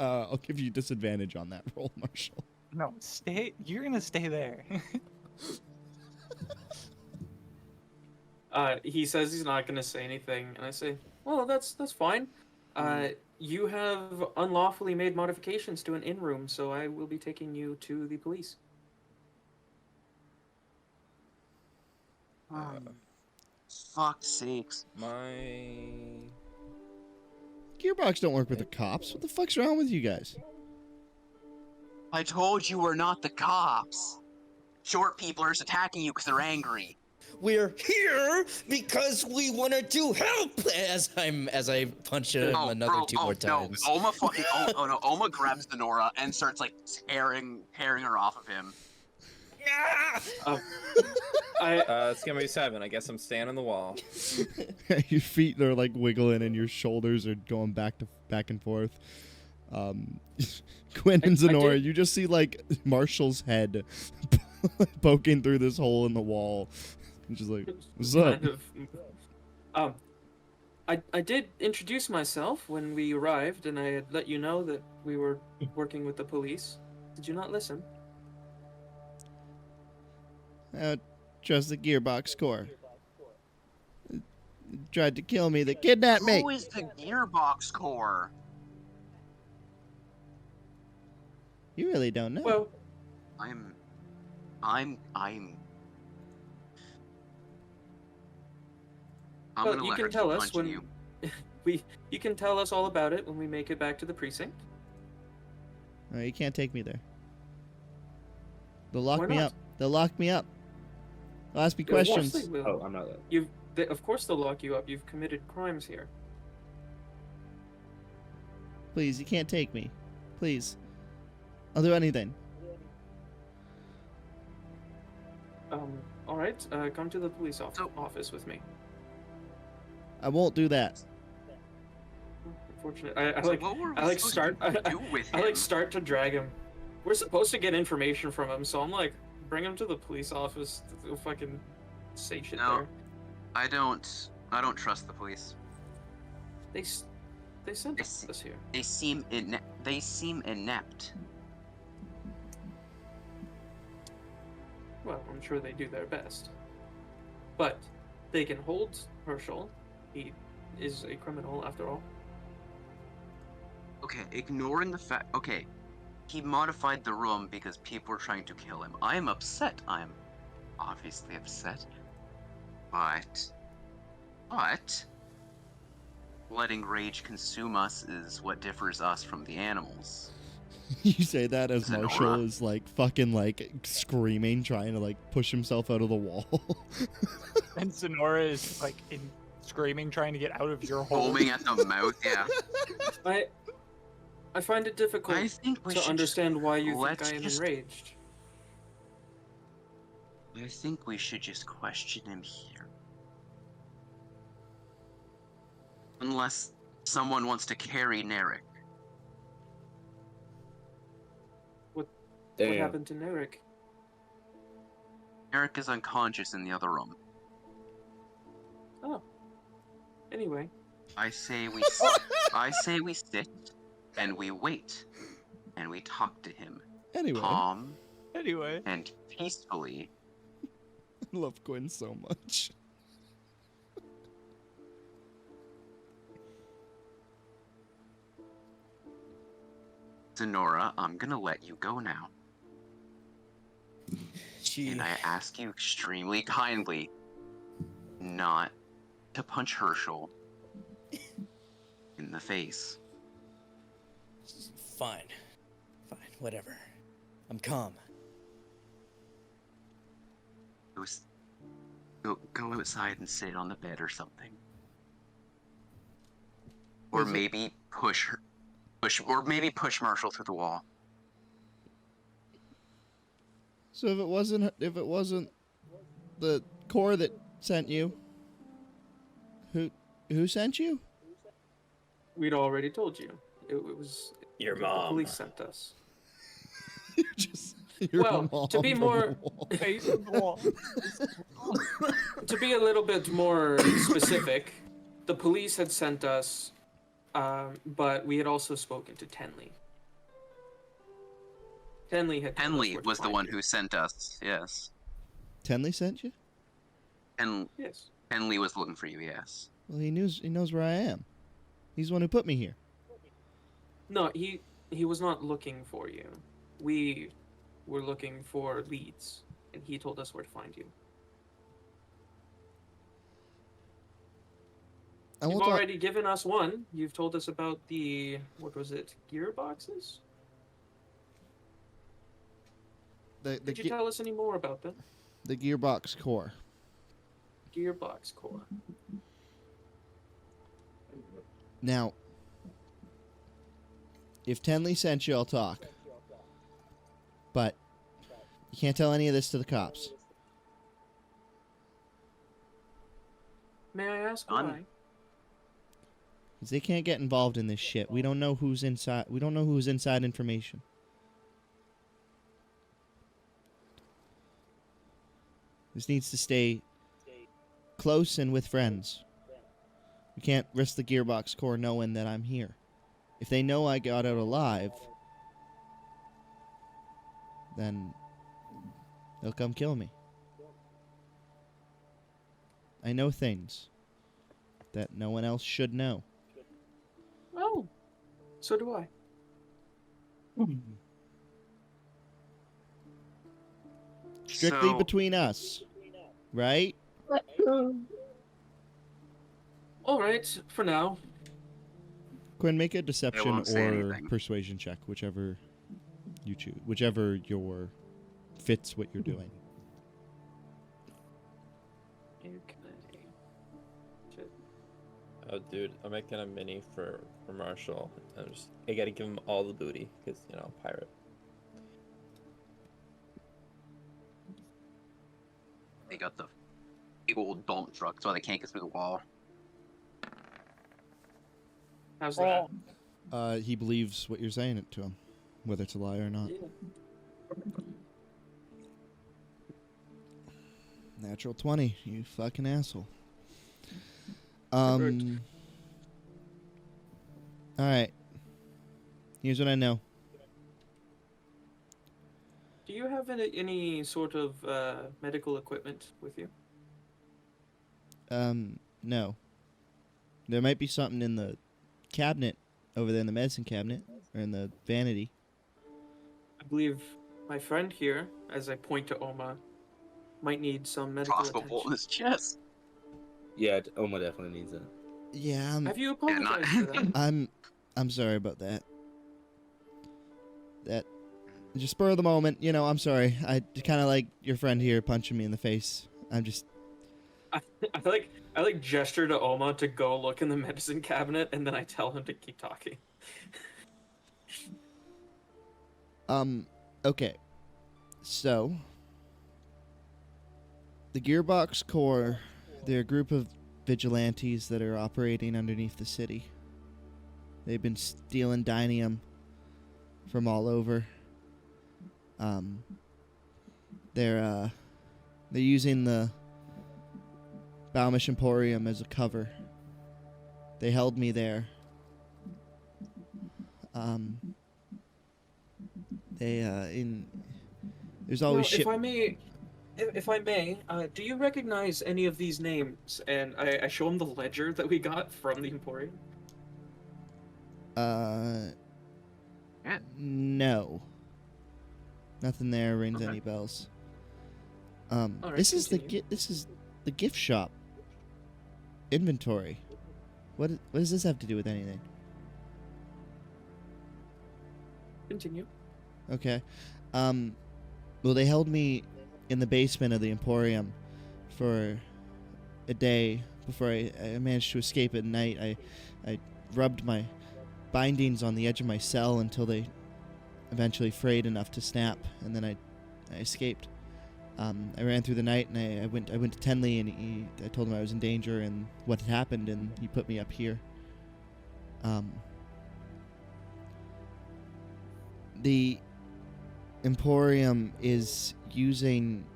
I'll give you disadvantage on that roll, Marshall. No, stay. You're gonna stay there. He says he's not gonna say anything, and I say, well, that's fine. You have unlawfully made modifications to an inn room, so I will be taking you to the police. Fuck's sakes. My... Gearbox don't work with the cops. What the fuck's wrong with you guys? I told you we're not the cops. Short people are just attacking you because they're angry. We're here because we wanted to help. As I punch him two more times. No, Oma fucking Oma grabs the Nora and starts like tearing her off of him. it's gonna be 7. I guess I'm staying on the wall. Your feet are like wiggling and your shoulders are going back and forth. Quinn and Zenora, you just see like Marshall's head poking through this hole in the wall. And just like, what's up? I did introduce myself when we arrived, and I had let you know that we were working with the police. Did you not listen? Trust the Gearbox Corps. Tried to kill me. They kidnapped me. Who is the Gearbox Corps? You really don't know. Well, I'm well, gonna you let her can tell keep us punching when you. you can tell us all about it when we make it back to the precinct. You can't take me there. They'll lock Why me not? up. They'll lock me up. They'll ask me Of course questions. they will. Oh, I'm not that. Of course they'll lock you up. You've committed crimes here. Please, you can't take me. Please. I'll do anything. All right. Come to the police office with me. I won't do that. Unfortunate. What were we supposed to do with him? I like start to drag him. We're supposed to get information from him, so I'm like, bring him to the police office. They'll fucking say shit No. there. I don't trust the police. They sent us here. They seem inept. Well, I'm sure they do their best. But they can hold Herschel. He is a criminal after all. Okay, ignoring the fact. Okay, he modified the room because people were trying to kill him. I am upset. I am obviously upset. But letting rage consume us is what differs us from the animals. You say that as Zenora. Marshall is like fucking like screaming, trying to like push himself out of the wall. And Sonora is like screaming, trying to get out of your hole. Foaming at the mouth, yeah. I find it difficult I think we to should understand why you think let's I am just- enraged. I think we should just question him here. Unless someone wants to carry Narek. What Damn. happened to Narek? Narek is unconscious in the other room. Oh. Anyway. I say we sit and we wait and we talk to him. Anyway. Calm Anyway. and peacefully. I love Quinn so much. Sonora, I'm gonna let you go now. She. And I ask you extremely kindly not to punch Herschel in the face. Fine. Fine. Whatever. I'm calm. Go outside and sit on the bed or something. Or Is it- maybe push Marshall through the wall. So if it wasn't the Corps that sent you, who sent you? We'd already told you. It was Your the mom. police sent us. Your Well, mom to be from more- the wall. Face of the wall. To be a little bit more specific, the police had sent us, but we had also spoken to Tenley. Tenley had. told us Henley where to was the find one you. who sent us. Yes. Tenley sent you? And Yes. Henley was looking for you. Yes. Well, he knows where I am. He's the one who put me here. No, he was not looking for you. We were looking for leads, and he told us where to find you. And You've we'll talk. already given us one. You've told us about the, what was it, gearboxes? Did you tell us any more about them? The gearbox core. Gearbox core. Now, if Tenley sent you, I'll talk. But you can't tell any of this to the cops. May I ask Done. why? 'Cause they can't get involved in this shit. We don't know who's inside. We don't know who's inside information. This needs to stay close and with friends. We can't risk the Gearbox Corps knowing that I'm here. If they know I got out alive, then they'll come kill me. I know things that no one else should know. Oh, so do I. Strictly So- between us, right? All right, for now. Quinn, make a deception won't say or anything. persuasion check, whichever you choose, whichever your fits what you're doing. Oh, dude, I'm making a mini for Marshall. I gotta give him all the booty, because, pirate. They got the big old dump truck, so they can't get through the wall. How's that? He believes what you're saying it to him, whether it's a lie or not. Yeah. Natural 20, you fucking asshole. Perfect. Alright. Here's what I know. Do you have any sort of medical equipment with you? No. There might be something in the cabinet over there in the medicine cabinet, or in the vanity. I believe my friend here, as I point to Oma, might need some medical Crossbow bolt in attention. his chest. Yeah, Oma definitely needs it. Yeah, Have you Yeah, apologized for that? I'm sorry about that. That just spur of the moment, I'm sorry. I kind of like your friend here punching me in the face. I'm just I like gesture to Oma to go look in the medicine cabinet, and then I tell him to keep talking. okay. So The Gearbox Corps, they're a group of vigilantes that are operating underneath the city. They've been stealing Dinium from all over. They're using the Baumish Emporium as a cover. They held me there. There's always Well, if I may, do you recognize any of these names? And I show him the ledger that we got from the Emporium. No. Nothing there rings Okay. any bells. Alright, This is continue. this is the gift shop inventory. What does this have to do with anything? Continue. Okay. Well, they held me in the basement of the Emporium for a day before I managed to escape at night. I rubbed my bindings on the edge of my cell until they eventually frayed enough to snap, and then I escaped. I ran through the night, and I went to Tenley, and I told him I was in danger and what had happened, and he put me up here. The Emporium is using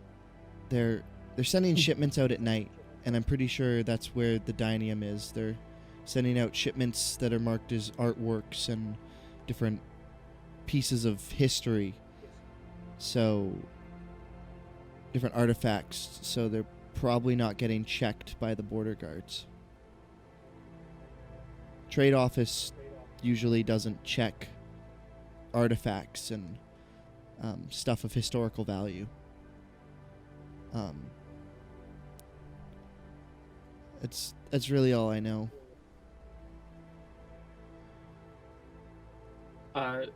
they're sending shipments out at night, and I'm pretty sure that's where the Dinium is. They're sending out shipments that are marked as artworks and different pieces of history. So different artifacts, so they're probably not getting checked by the border guards. Trade office usually doesn't check artifacts and stuff of historical value. That's really all I know.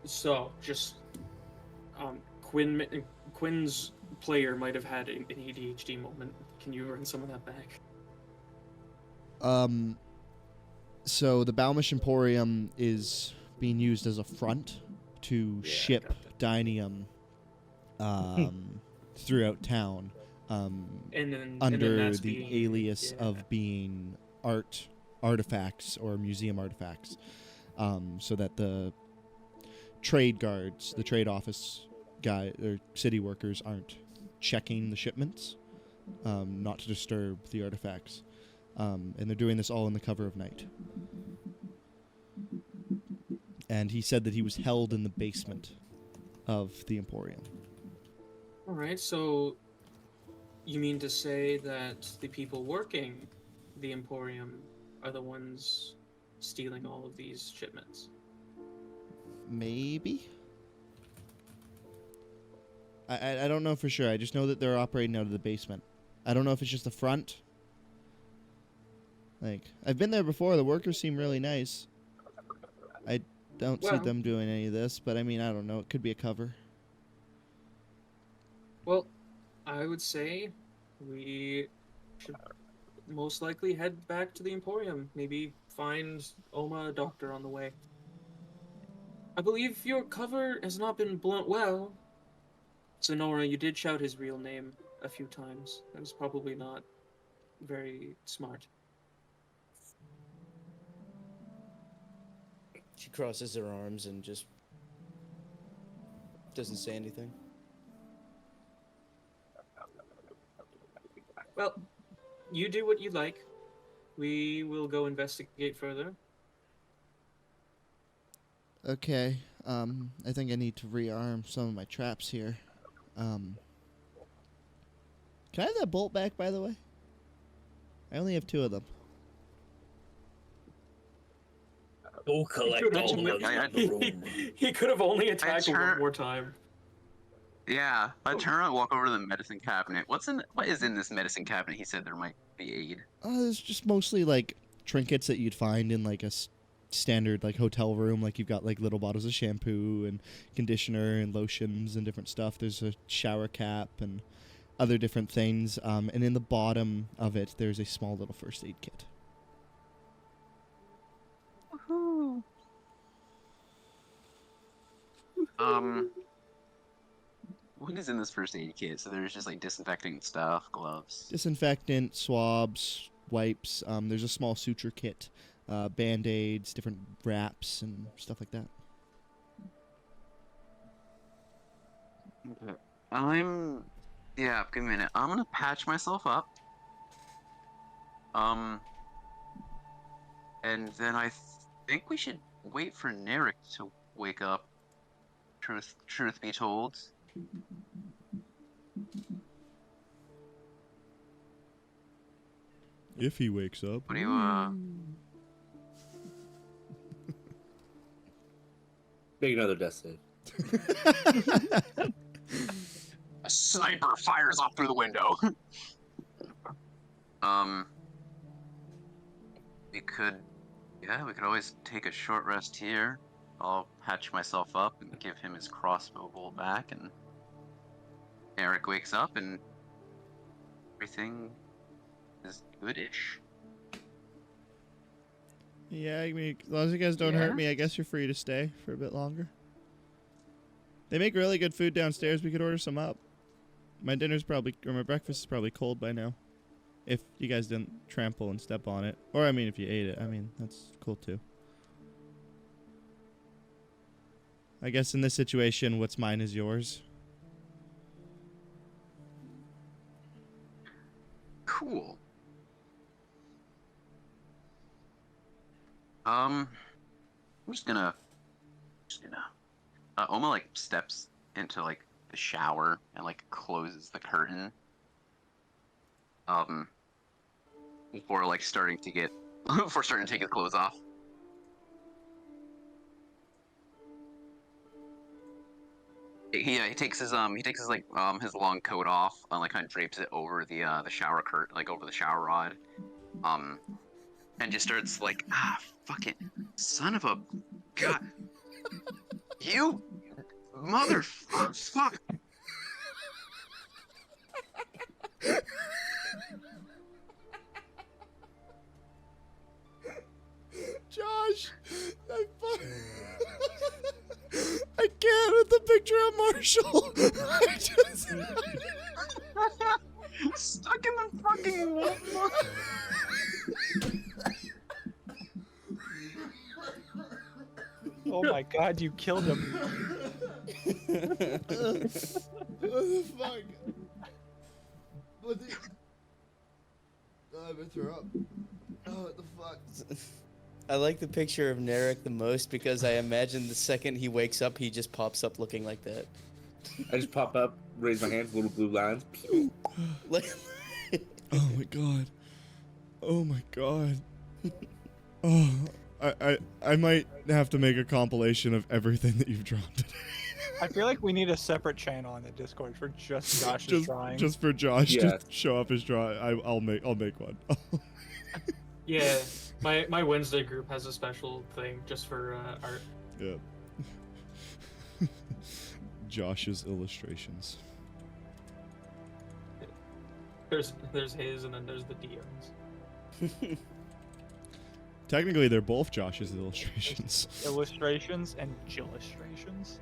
So just Quinn's player might have had an ADHD moment. Can you run some of that back? So the Baumish Emporium is being used as a front to ship Dinium throughout town, under the alias of being artifacts or museum artifacts, so that the trade guards, the trade office guy or city workers aren't checking the shipments, not to disturb the artifacts, and they're doing this all in the cover of night. And he said that he was held in the basement of the Emporium. Alright, so you mean to say that the people working the Emporium are the ones stealing all of these shipments? Maybe? I don't know for sure. I just know that they're operating out of the basement. I don't know if it's just the front. Like, I've been there before. The workers seem really nice. I don't see them doing any of this, but I mean, I don't know. It could be a cover. Well, I would say we should most likely head back to the Emporium. Maybe find Oma a doctor on the way. I believe your cover has not been blown well. Sonora, you did shout his real name a few times. That was probably not very smart. She crosses her arms and just doesn't say anything. Well, you do what you like. We will go investigate further. Okay. I think I need to rearm some of my traps here. Can I have that bolt back, by the way? I only have 2 of them. Go collect all of them in the room. He could have only attacked one more time. Yeah, I turn around and walk over to the medicine cabinet. What is in this medicine cabinet? He said there might be aid. It's just mostly like trinkets that you'd find in like a standard like hotel room. Like you've got like little bottles of shampoo and conditioner and lotions and different stuff. There's a shower cap and other different things. And in the bottom of it, there's a small little first aid kit. Woohoo! what is in this first aid kit? So there's just like disinfecting stuff, gloves. Disinfectant, swabs, wipes. There's a small suture kit, band-aids, different wraps, and stuff like that. Okay. Yeah, give me a minute. I'm gonna patch myself up. And then I think we should wait for Narek to wake up. Truth be told. If he wakes up. What do you, Make another death save. A sniper fires off through the window. We could always take a short rest here. I'll patch myself up and give him his crossbow bolt back, and Eric wakes up and everything is good-ish. Yeah, I mean, as long as you guys don't hurt me, I guess you're free to stay for a bit longer. They make really good food downstairs. We could order some up. My breakfast is probably cold by now. If you guys didn't trample and step on it. Or, I mean, if you ate it. I mean, that's cool, too. I guess in this situation, what's mine is yours. Cool. I'm just gonna Oma like steps into like the shower and like closes the curtain. Before like starting to take his clothes off. He takes his his long coat off and like kind of drapes it over the shower curtain, like over the shower rod. And just starts like, fucking son of a god. You motherfucker. Josh, I can't with the picture of Marshall. I just stuck in the fucking wall. Oh my god, you killed him. What the fuck? I'm gonna throw up. Oh, what the fuck? I like the picture of Narek the most because I imagine the second he wakes up, he just pops up looking like that. I just pop up, raise my hands, little blue lines. Pew. Oh my god. Oh my god. Oh, I might have to make a compilation of everything that you've drawn today. I feel like we need a separate channel on the Discord for just Josh's drawing. Just for Josh Yeah. to show off his drawing. I'll make one. Yeah, my Wednesday group has a special thing just for art. Yeah. Josh's illustrations. There's his, and then there's the DMs. Technically, they're both Josh's illustrations. Illustrations and Jillustrations.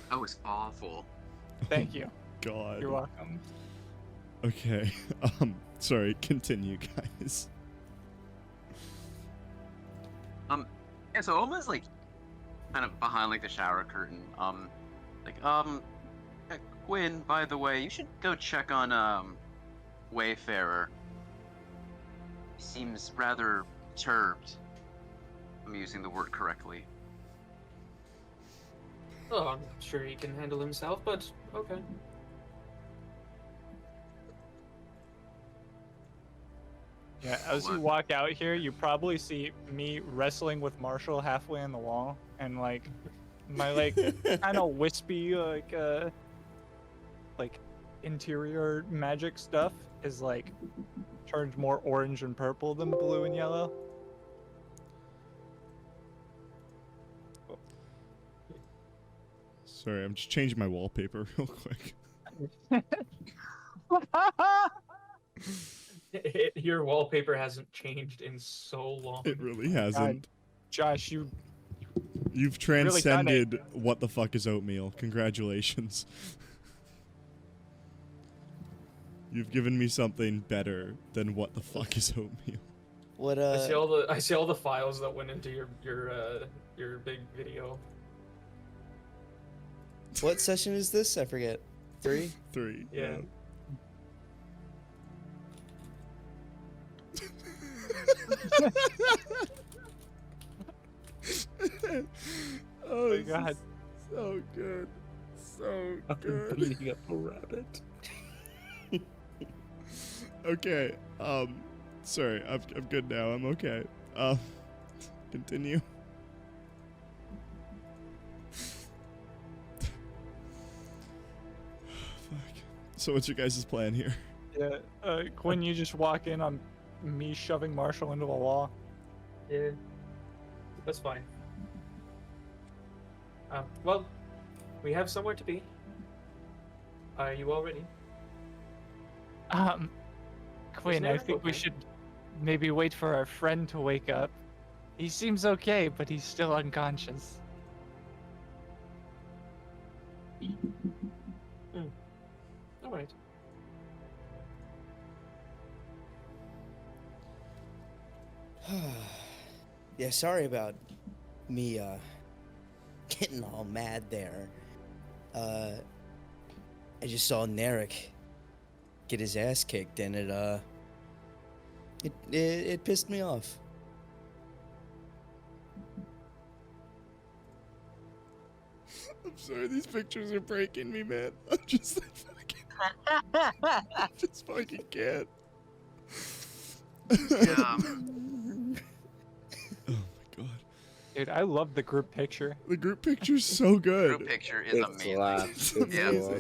That was awful. Thank you. God. You're welcome. Okay. Sorry. Continue, guys. Yeah. So Oma's like kind of behind like the shower curtain. Quinn, by the way, you should go check on Wayfarer. He seems rather perturbed. I'm using the word correctly. Oh, I'm sure he can handle himself, but okay. Yeah, as you walk out here, you probably see me wrestling with Marshall halfway on the wall, and like my like kind of wispy like interior magic stuff is like turned more orange and purple than blue and yellow. Sorry, I'm just changing my wallpaper real quick. Your wallpaper hasn't changed in so long. It really hasn't. Josh, you You've transcended what the fuck is oatmeal. Congratulations. You've given me something better than what the fuck is oatmeal. What I see all the files that went into your big video. What session is this? I forget. 3? 3. Yeah. Oh my God. So good. So I'm good. beating up a rabbit. Okay. Sorry. I'm good now. I'm okay. Continue. Fuck. So what's your guys' plan here? Yeah, Quinn, you just walk in on me shoving Marshall into a wall. Yeah, that's fine. Well, we have somewhere to be. Are you all ready? Quinn, I Eric think we okay? should maybe wait for our friend to wake up. He seems okay, but he's still unconscious. All right. Yeah, sorry about me getting all mad there. I just saw Narek get his ass kicked, and it pissed me off. I'm sorry, these pictures are breaking me, man. I'm just fucking... I just fucking can't. Yeah. Oh my god. Dude, I love the group picture. The group picture's so good. Group picture is It's amazing. slaps. It's Yeah. so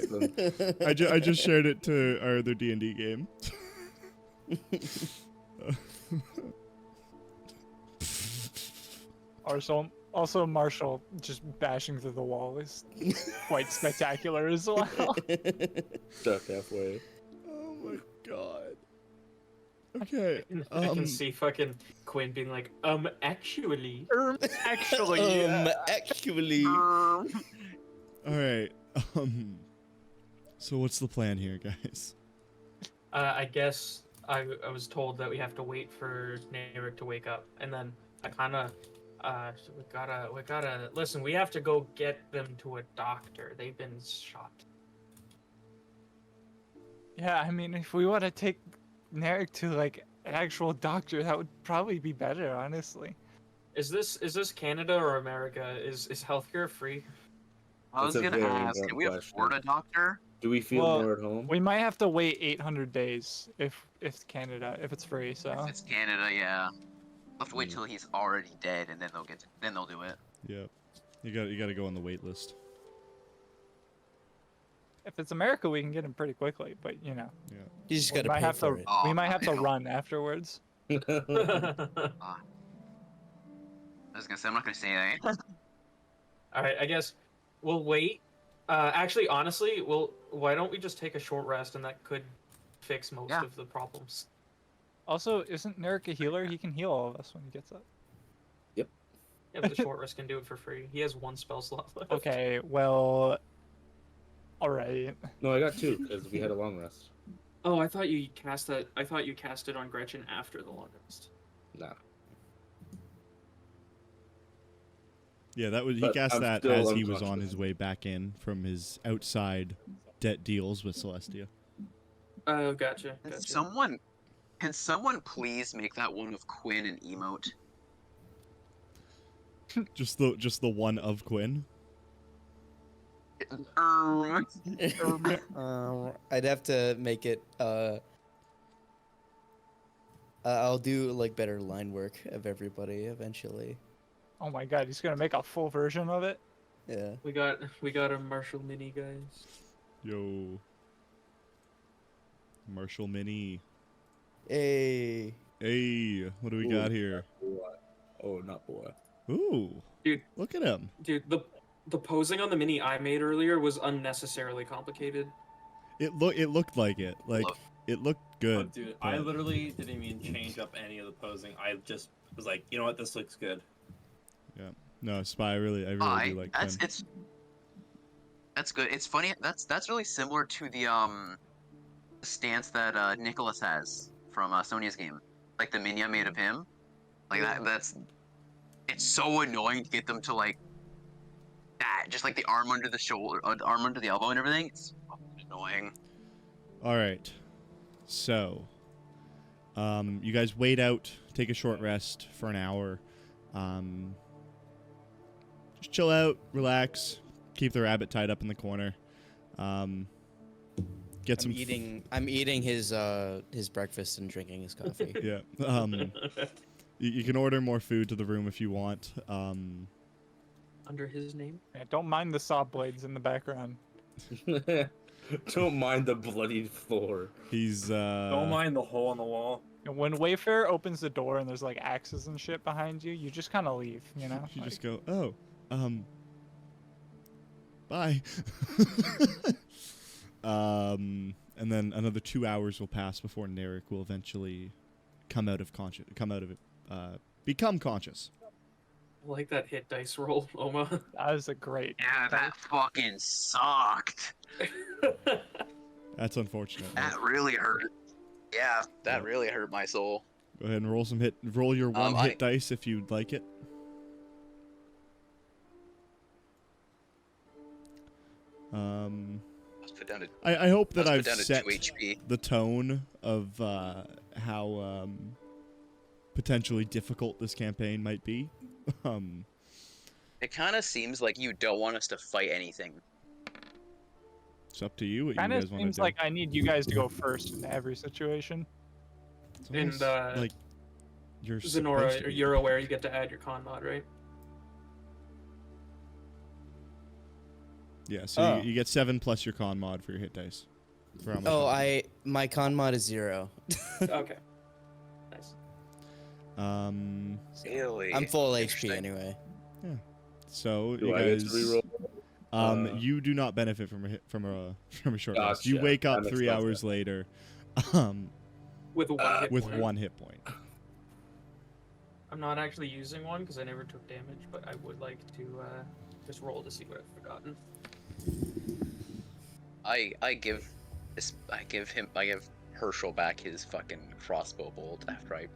awesome. I just shared it to our other D&D game. Also, Marshall just bashing through the wall is quite spectacular as well. Stuck halfway. Oh my god. Okay. I can see fucking Quinn being like, actually. Actually, Actually. All right. So what's the plan here, guys? I guess I was told that we have to wait for Narek to wake up, and then I kind of, we gotta listen. We have to go get them to a doctor. They've been shot. yeah, I mean, if we want to take Narek to like an actual doctor, that would probably be better, honestly. Is this Canada or America? Is healthcare free? I was That's a gonna very ask, can important we question. afford a doctor? Do we feel Well, more at home? We might have to wait 800 days if Canada, if it's free. So If it's Canada, yeah. We'll have to wait till he's already dead, and then they'll do it. Yep. You gotta go on the wait list. if it's America, we can get him pretty quickly. But you know, Yeah. You just we gotta might pay have for to it. Oh, we might have to I know. run afterwards. I was gonna say, I'm not gonna say anything. All right, I guess we'll wait. Actually, honestly, why don't we just take a short rest, and that could fix most Yeah. of the problems. Also, isn't Narek a healer? He can heal all of us when he gets up. Yeah, but the short rest can do it for free. He has one spell slot left. Okay, well, all right. No, I got 2 because we had a long rest. Oh, I thought you cast that. I thought you cast it on Gretchen after the long rest. Nah. Yeah, he But cast I'm that still as he was on unconscious. his way back in from his outside debt deals with Celestia. Oh, gotcha. Can someone please make that one of Quinn an emote? Just the one of Quinn. I'd have to make it. I'll do like better line work of everybody eventually. Oh my God, he's gonna make a full version of it. Yeah. We got a Marshall Mini, guys. Yo. Marshall Mini. Hey. Hey, what do we Ooh. got here? Boy. Oh, not boy. Ooh. Dude. Look at him. Dude, the posing on the Mini I made earlier was unnecessarily complicated. It looked like it. Like Look. it looked Oh, good. dude, I but- literally didn't even change up any of the posing. I just was like, you know what, this looks good. No, Spy. I really do like that's Ken. that's good. It's funny. That's really similar to the stance that Nicholas has from Sonia's game, like the Minya made of him. Like that's it's so annoying to get them to like that, just like the arm under the shoulder, arm under the elbow, and everything. It's fucking annoying. All right. So, you guys wait out, take a short rest for an hour. Just chill out, relax, keep the rabbit tied up in the corner. Get some. I'm eating his breakfast and drinking his coffee. Yeah. You can order more food to the room if you want. Under his name? Yeah, don't mind the saw blades in the background. Don't mind the bloodied floor. He's Don't mind the hole in the wall. And when Wayfair opens the door and there's like axes and shit behind you, you just kind of leave, you know? You just go, oh, bye. And then another 2 hours will pass before Narek will eventually become conscious. I like that hit dice roll, Oma. That was a great. Yeah, that fucking sucked. That's unfortunate. That really hurt. Yeah, that really hurt my soul. Go ahead and roll your one hit dice if you'd like it. Let's put down to, I hope that I've down to set 2 HP. the tone of how potentially difficult this campaign might be. It kind of seems like you don't want us to fight anything. It's up to you what Kind you of guys want to seems do. like I need you guys to go first in every situation. It's And almost like you're supposed to Zenora, be. you're aware you get to add your con mod, right? Yeah, so you get 7 plus your con mod for your hit dice. For how much Oh, health. my con mod is 0. Okay. Nice. Really? I'm full HP Interesting. anyway. So Do you I get to guys, reroll? you do not benefit from a short rest. You Gotcha. wake up That makes 3 no hours sense. later, With one hit with point. 1 hit point. I'm not actually using one because I never took damage, but I would like to just roll to see what I've forgotten. I give Herschel back his fucking crossbow bolt after I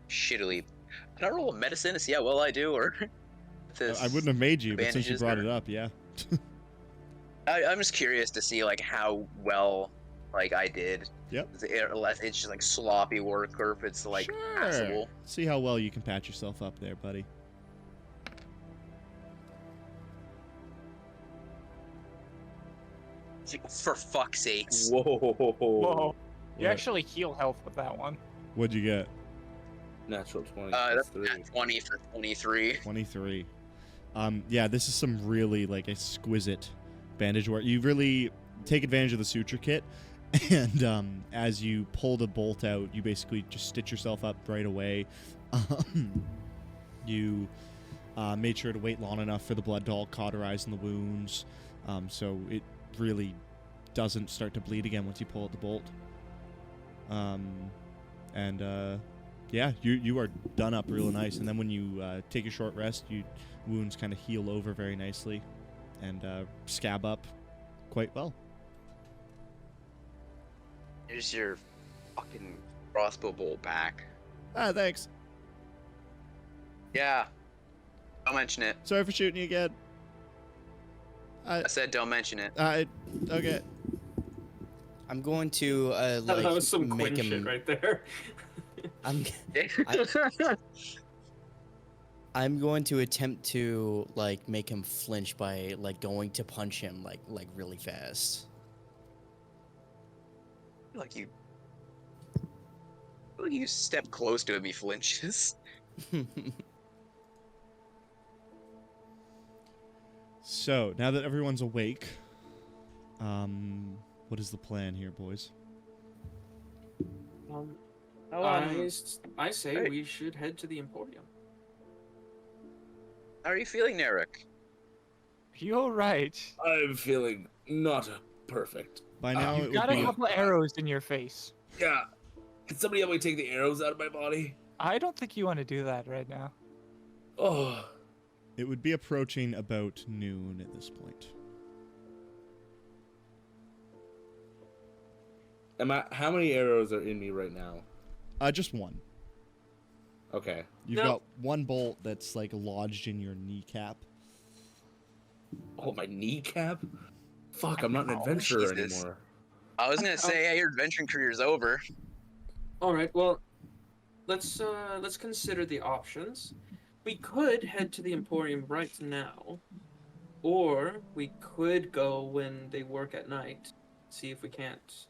shittily. Can I roll a medicine to see how well I do, or? I wouldn't have made you, but since you advantages brought or- it up, yeah. I'm just curious to see like how well like I did. Yep. Unless it's just like sloppy work, or if it's like passable. See how well you can patch yourself up there, buddy. For fuck's sakes. Whoa. Whoa. You What? actually heal health with that one. What'd you get? Natural 20. That's 3. at 20 for 23. 23. Yeah, this is some really like exquisite bandage work. You really take advantage of the suture kit, and as you pull the bolt out, you basically just stitch yourself up right away. You made sure to wait long enough for the blood to all cauterize in the wounds, so it really doesn't start to bleed again once you pull out the bolt. Yeah, you are done up real nice, and then when you take a short rest, wounds kind of heal over very nicely, and scab up quite well. Here's your fucking crossbow bolt back. Ah, thanks. Yeah. Don't mention it. Sorry for shooting you again. I said don't mention it. Okay. I'm going to That was some make Quinn shit him. right there. I'm going to attempt to like make him flinch by like going to punch him like really fast. Like you step close to him, he flinches. So now that everyone's awake, what is the plan here, boys? I say Hey. we should head to the Emporium. How are you feeling, Narek? You alright? I'm feeling not perfect. By now, it You've would got a be couple of arrows in your face. Yeah. Can somebody help me take the arrows out of my body? I don't think you want to do that right now. Oh. It would be approaching about noon at this point. How many arrows are in me right now? Just one. Okay. You've got one bolt that's like lodged in your kneecap. Oh, my kneecap? Fuck, I'm not an adventurer Jesus. anymore. I was gonna say, hey, your adventuring career's over. All right. Well, let's consider the options. We could head to the Emporium right now, or we could go when they work at night. See if we can't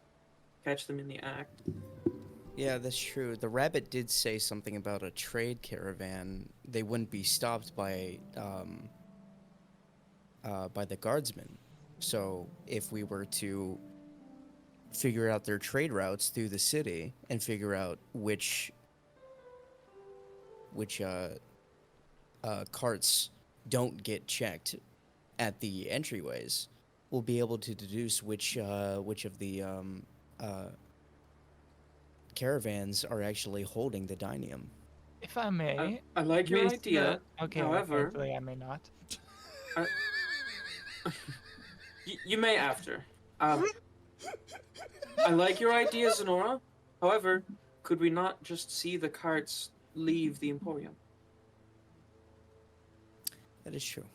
catch them in the act. Yeah, that's true. The rabbit did say something about a trade caravan. They wouldn't be stopped by the guardsmen. So if we were to figure out their trade routes through the city and figure out which carts don't get checked at the entryways, we'll be able to deduce which of the caravans are actually holding the Dinium. If I may, I like your idea. Okay, However, apparently I may not. You may after. I like your idea, Zenora. However, could we not just see the carts leave the Emporium? That is true.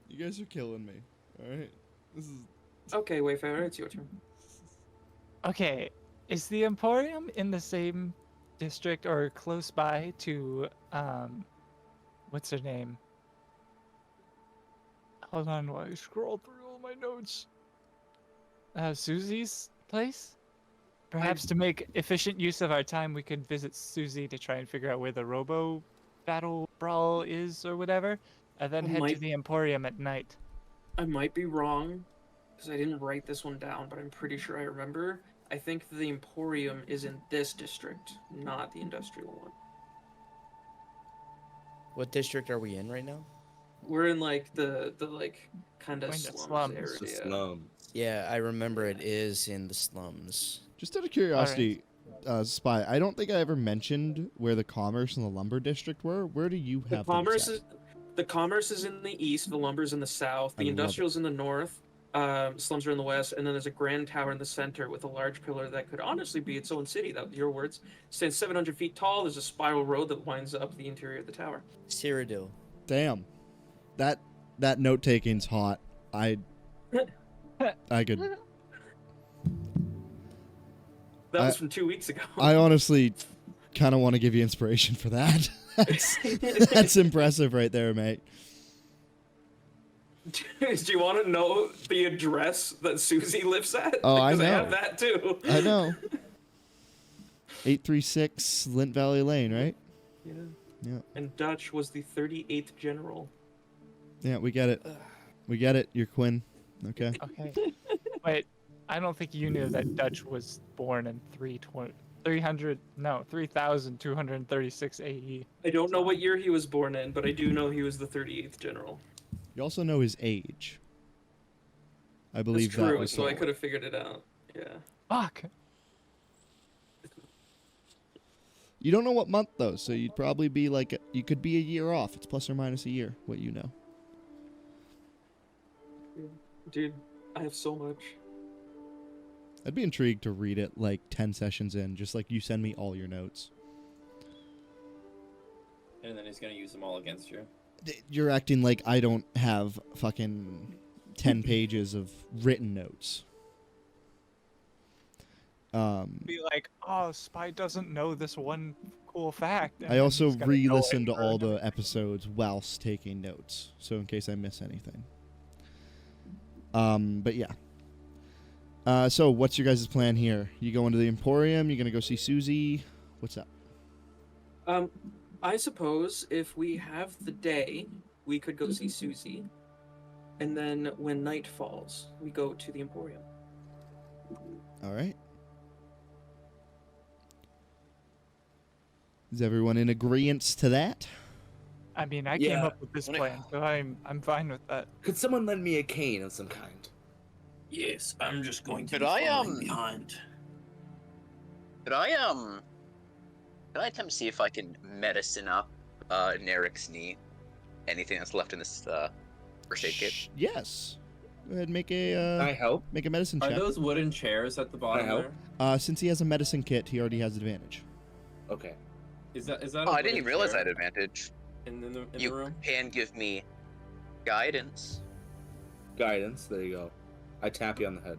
You guys are killing me. All right. This is Okay, Wayfarer, it's your turn. Okay, is the Emporium in the same district or close by to what's her name? Hold on while I scroll through all my notes. Susie's place? Perhaps to make efficient use of our time, we could visit Susie to try and figure out where the Robo Battle Brawl is or whatever, and then head to the Emporium at night. I might be wrong, because I didn't write this one down, but I'm pretty sure I remember. I think the Emporium is in this district, not the industrial one. What district are we in right now? We're in like the like kind of Kinda slums slums. area. The slums. Yeah, I remember it is in the slums. just out of curiosity, Spy. I don't think I ever mentioned where the commerce and the lumber district were. Where do you have The commerce is in the east, the lumber's in the south, the industrial's in the north, slums are in the west, and then there's a grand tower in the center with a large pillar that could honestly be its own city. That your words. Stands 700 feet tall. There's a spiral road that winds up the interior of the tower. Cyrodiil. Damn. That note taking's hot. I could. That was from 2 weeks ago. I honestly kind of want to give you inspiration for that. That's impressive right there, mate. Do you want to know the address that Susie lives at? Oh, I know. Because I have that too. I know. 836 Lint Valley Lane, right? Yeah. Yeah. And Dutch was the 38th general. Yeah, we get it. We get it. You're Quinn. Okay. Okay. Wait, I don't think you knew that Dutch was born in 3236 AE. I don't know what year he was born in, but I do know he was the 38th general. You also know his age. I believe That's true, that was so I could have figured it out. Yeah. Fuck. You don't know what month though, so you'd probably be like you could be a year off. It's plus or minus a year, what you know. Dude, I have so much. I'd be intrigued to read it like 10 sessions in, just like you send me all your notes. And then he's gonna use them all against you. You're acting like I don't have fucking 10 pages of written notes. Be like, oh, Spy doesn't know this one cool fact. And I then also he's gonna know re-listened it to all for- the episodes whilst taking notes, so in case I miss anything. But yeah. So what's your guys' plan here? You going to the Emporium? You gonna go see Susie? What's up? I suppose if we have the day, we could go see Susie. And then when night falls, we go to the Emporium. All right. Is everyone in agreement to that? I mean, I Yeah. came up with this plan, so I'm fine with that. Could someone lend me a cane of some kind? Yes, I'm just going to Could be I, following behind. Could I attempt to see if I can medicine up Narek's knee? anything that's left in this first aid kit? Yes. Go ahead and make Can I a help? medicine Are check. those wooden chairs at the bottom help? there? Since he has a medicine kit, he already has advantage. Okay. Is that? Oh, I didn't even realize I had advantage. in the You room? can give me guidance. Guidance. There you go. I tap you on the head.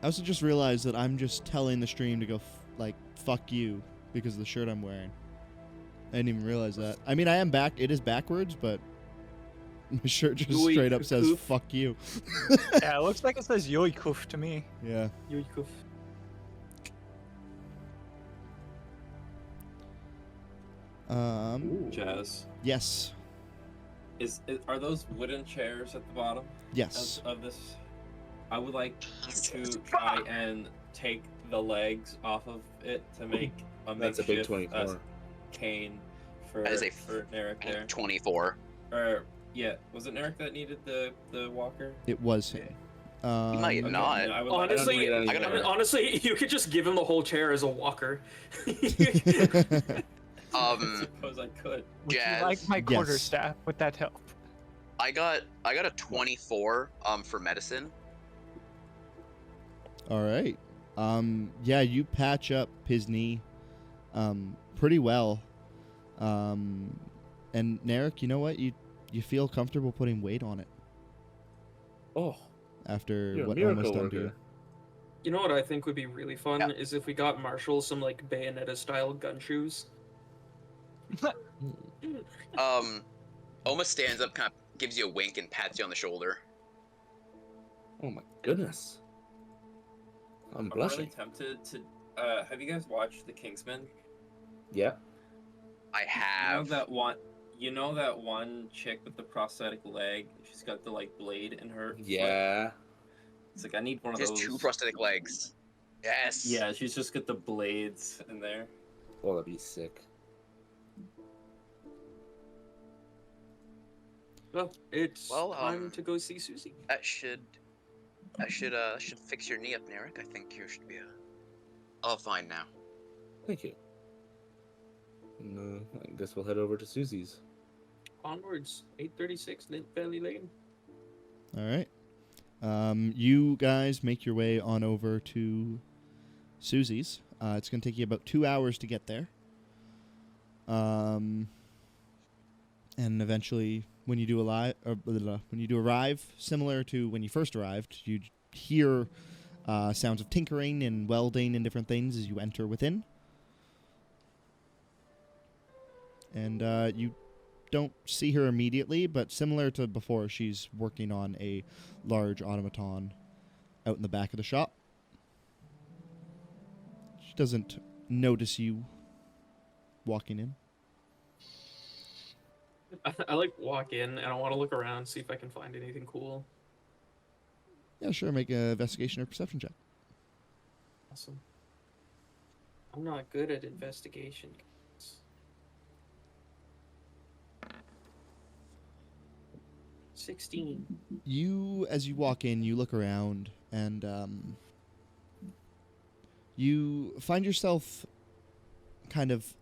I also just realized that I'm just telling the stream to go, fuck you, because of the shirt I'm wearing. I didn't even realize that. I mean, I am back. It is backwards, but my shirt just Yoikoof. straight up says, fuck you. Yeah, it looks like it says Yoikoof to me. Yeah. Yoikoof. Jazz. Yes. Are those wooden chairs at the bottom? Yes. Of this? I would like to try and take the legs off of it to make a That's a big makeshift, 24. cane for That is a for Narek there. 24. Or yeah, was it Narek that needed the walker? It was him. You might Okay, not. then I would Honestly, need any I gotta- more. honestly, you could just give him the whole chair as a walker. I suppose I could. Would Jazz. you like my quarter Yes. staff? Would that help? I got a 24 for medicine. All right. Yeah, you patch up his knee pretty well. And Narek, you know what? You feel comfortable putting weight on it Oh, after you're a what miracle almost done to you. worker. You know what I think would be really fun Yeah. is if we got Marshall some like Bayonetta style gun shoes. Oma stands up, kind of gives you a wink, and pats you on the shoulder. Oh my goodness. I'm I'm blushing. really tempted to. Have you guys watched The Kingsman? Yeah. I have. You know that one chick with the prosthetic leg? She's got the like blade in her. foot? Yeah. It's like I need one of She has those. 2 prosthetic legs. Yes. Yeah, she's just got the blades in there. Oh, that'd be sick. Well, it's Well, time to go see Susie. That should fix your knee up, Narek. I think you should be all fine now. Thank you. And, I guess we'll head over to Susie's. Onwards, 836 Lint Valley Lane. All right. You guys make your way on over to Susie's. It's going to take you about 2 hours to get there. And eventually, when you do arrive, similar to when you first arrived, you hear sounds of tinkering and welding and different things as you enter within. And you don't see her immediately, but similar to before, she's working on a large automaton out in the back of the shop. She doesn't notice you walking in. I like walk in and I want to look around, see if I can find anything cool. Yeah, sure. Make an investigation or perception check. Awesome. I'm not good at investigation. 16. You, as you walk in, you look around, and you find yourself kind of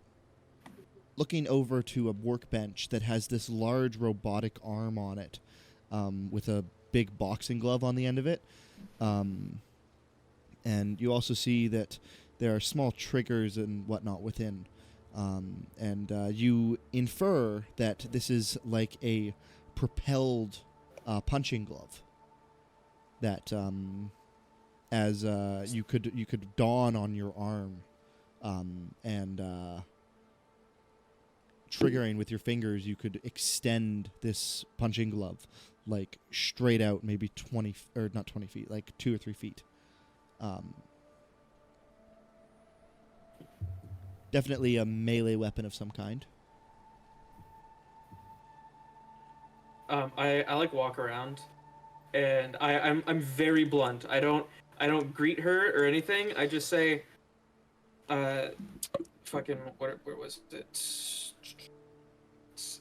looking over to a workbench that has this large robotic arm on it, with a big boxing glove on the end of it. And you also see that there are small triggers and whatnot within. And you infer that this is like a propelled punching glove that as you could don on your arm, and triggering with your fingers, you could extend this punching glove like straight out, maybe 20 or not 20 feet, like 2 or 3 feet. Definitely a melee weapon of some kind. I like walk around, and I'm very blunt. I don't greet her or anything. I just say, fucking where was it?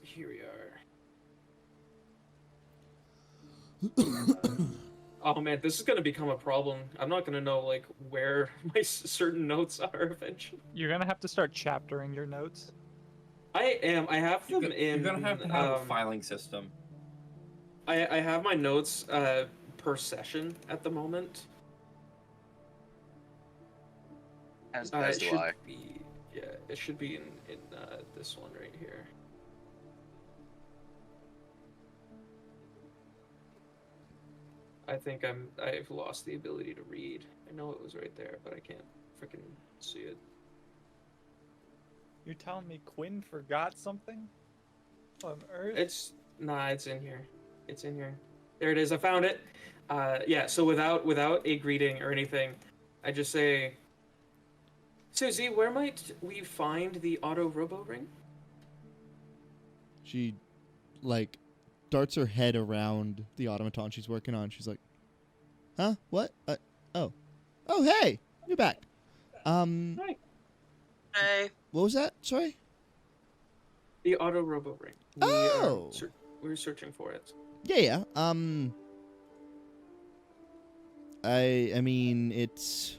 Here we are. Oh man, this is gonna become a problem. I'm not gonna know like where my certain notes are eventually. You're gonna have to start chaptering your notes. I have them in. You're gonna have to have a filing system. I have my notes per session at the moment. As It do should I. be, yeah, it should be in this one right here. I think I've lost the ability to read. I know it was right there, but I can't freaking see it. You're telling me Quinn forgot something on Earth? It's in here. It's in here. There it is. I found it. Yeah. So without a greeting or anything, I just say, Susie, where might we find the auto robo ring? She, like, darts her head around the automaton she's working on. She's like, huh? What? Oh, hey, you're back. Hi. Hey. What was that? Sorry? The auto robo ring. We're searching for it. Yeah. I mean, it's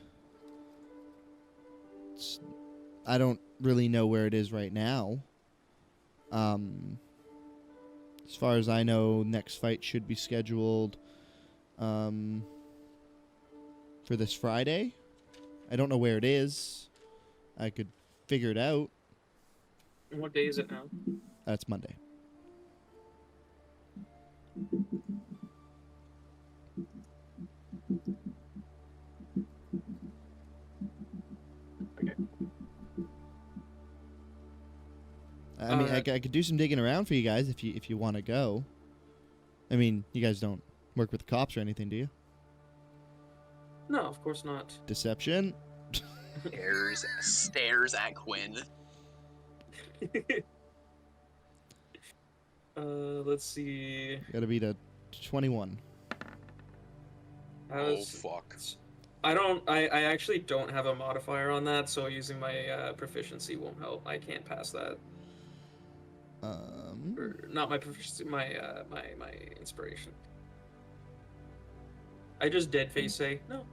I don't really know where it is right now. As far as I know, next fight should be scheduled for this Friday. I don't know where it is. I could figure it out. And what day is it now? That's Monday. Okay. I mean, I could do some digging around for you guys if you want to go. I mean, you guys don't work with the cops or anything, do you? No, of course not. Deception. Stares at Quinn. Let's see. Gotta beat a 21. Oh fuck. I actually don't have a modifier on that, so using my proficiency won't help. I can't pass that. Or not my proficiency, my inspiration. I just dead face say no.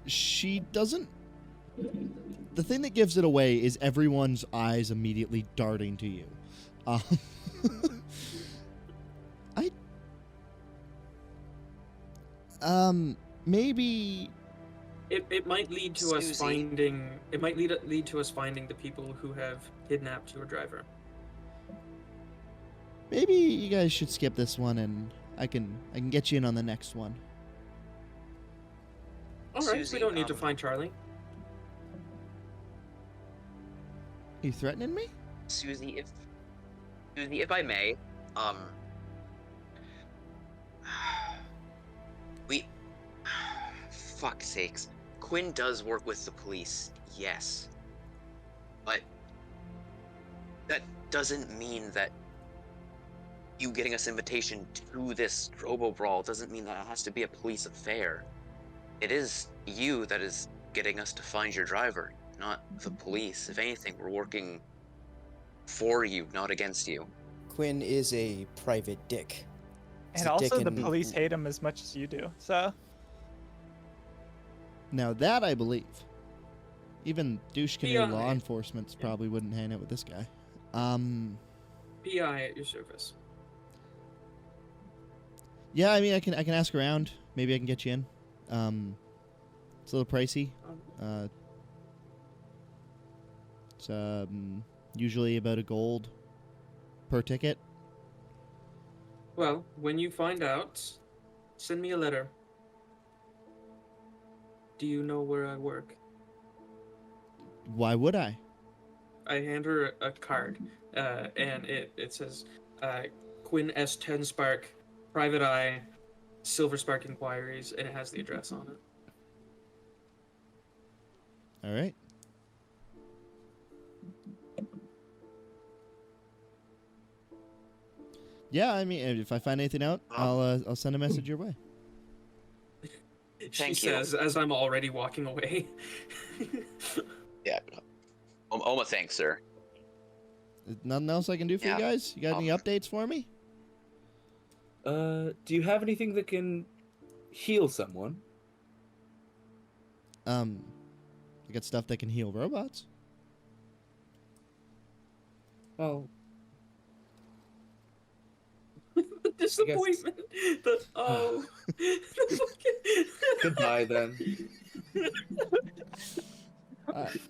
She doesn't. The thing that gives it away is everyone's eyes immediately darting to you. Maybe. It might lead to us finding. It might lead to us finding the people who have kidnapped your driver. Maybe you guys should skip this one, and I can get you in on the next one. All right, we don't need to find Charlie. Are you threatening me? Susie, if I may, fuck's sakes. Quinn does work with the police, yes. But that doesn't mean that you getting us invitation to this Robo Brawl doesn't mean that it has to be a police affair. It is you that is getting us to find your driver, not the police. If anything, we're working for you, not against you. Quinn is a private dick. And also, the police hate him as much as you do, so... Now that I believe. Even douche canoe law enforcement probably wouldn't hang out with this guy. PI at your service. Yeah, I mean, I can ask around. Maybe I can get you in. It's a little pricey. It's usually about $1 per ticket. Well, when you find out, send me a letter. Do you know where I work? Why would I? I hand her a card, and it says, Quinn S. Tenspark, Private Eye, Silver Spark Inquiries, and it has the address on it. All right. Yeah, I mean, if I find anything out, I'll send a message your way. She says, as I'm already walking away. Yeah. Almost thanks, sir. Nothing else I can do for you guys? You got any updates for me? Do you have anything that can heal someone? I got stuff that can heal robots. Well, The disappointment. The oh. goodbye then.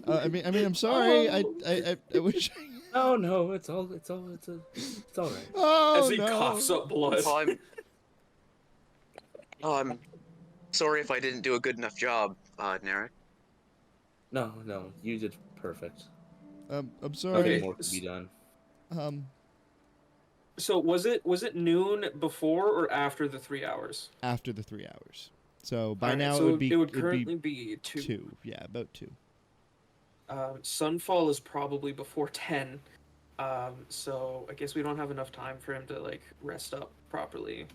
I mean, I'm sorry. Oh. I wish. No, it's all right. Oh As he no. coughs up blood. I'm sorry if I didn't do a good enough job, Narek. No, you did perfect. I'm Nothing sorry. more can be done. So was it noon before or after the 3 hours? After the 3 hours. So by Alright, now so it would currently be be 2. 2. Yeah, about 2. Sunfall is probably before 10. So I guess we don't have enough time for him to like rest up properly.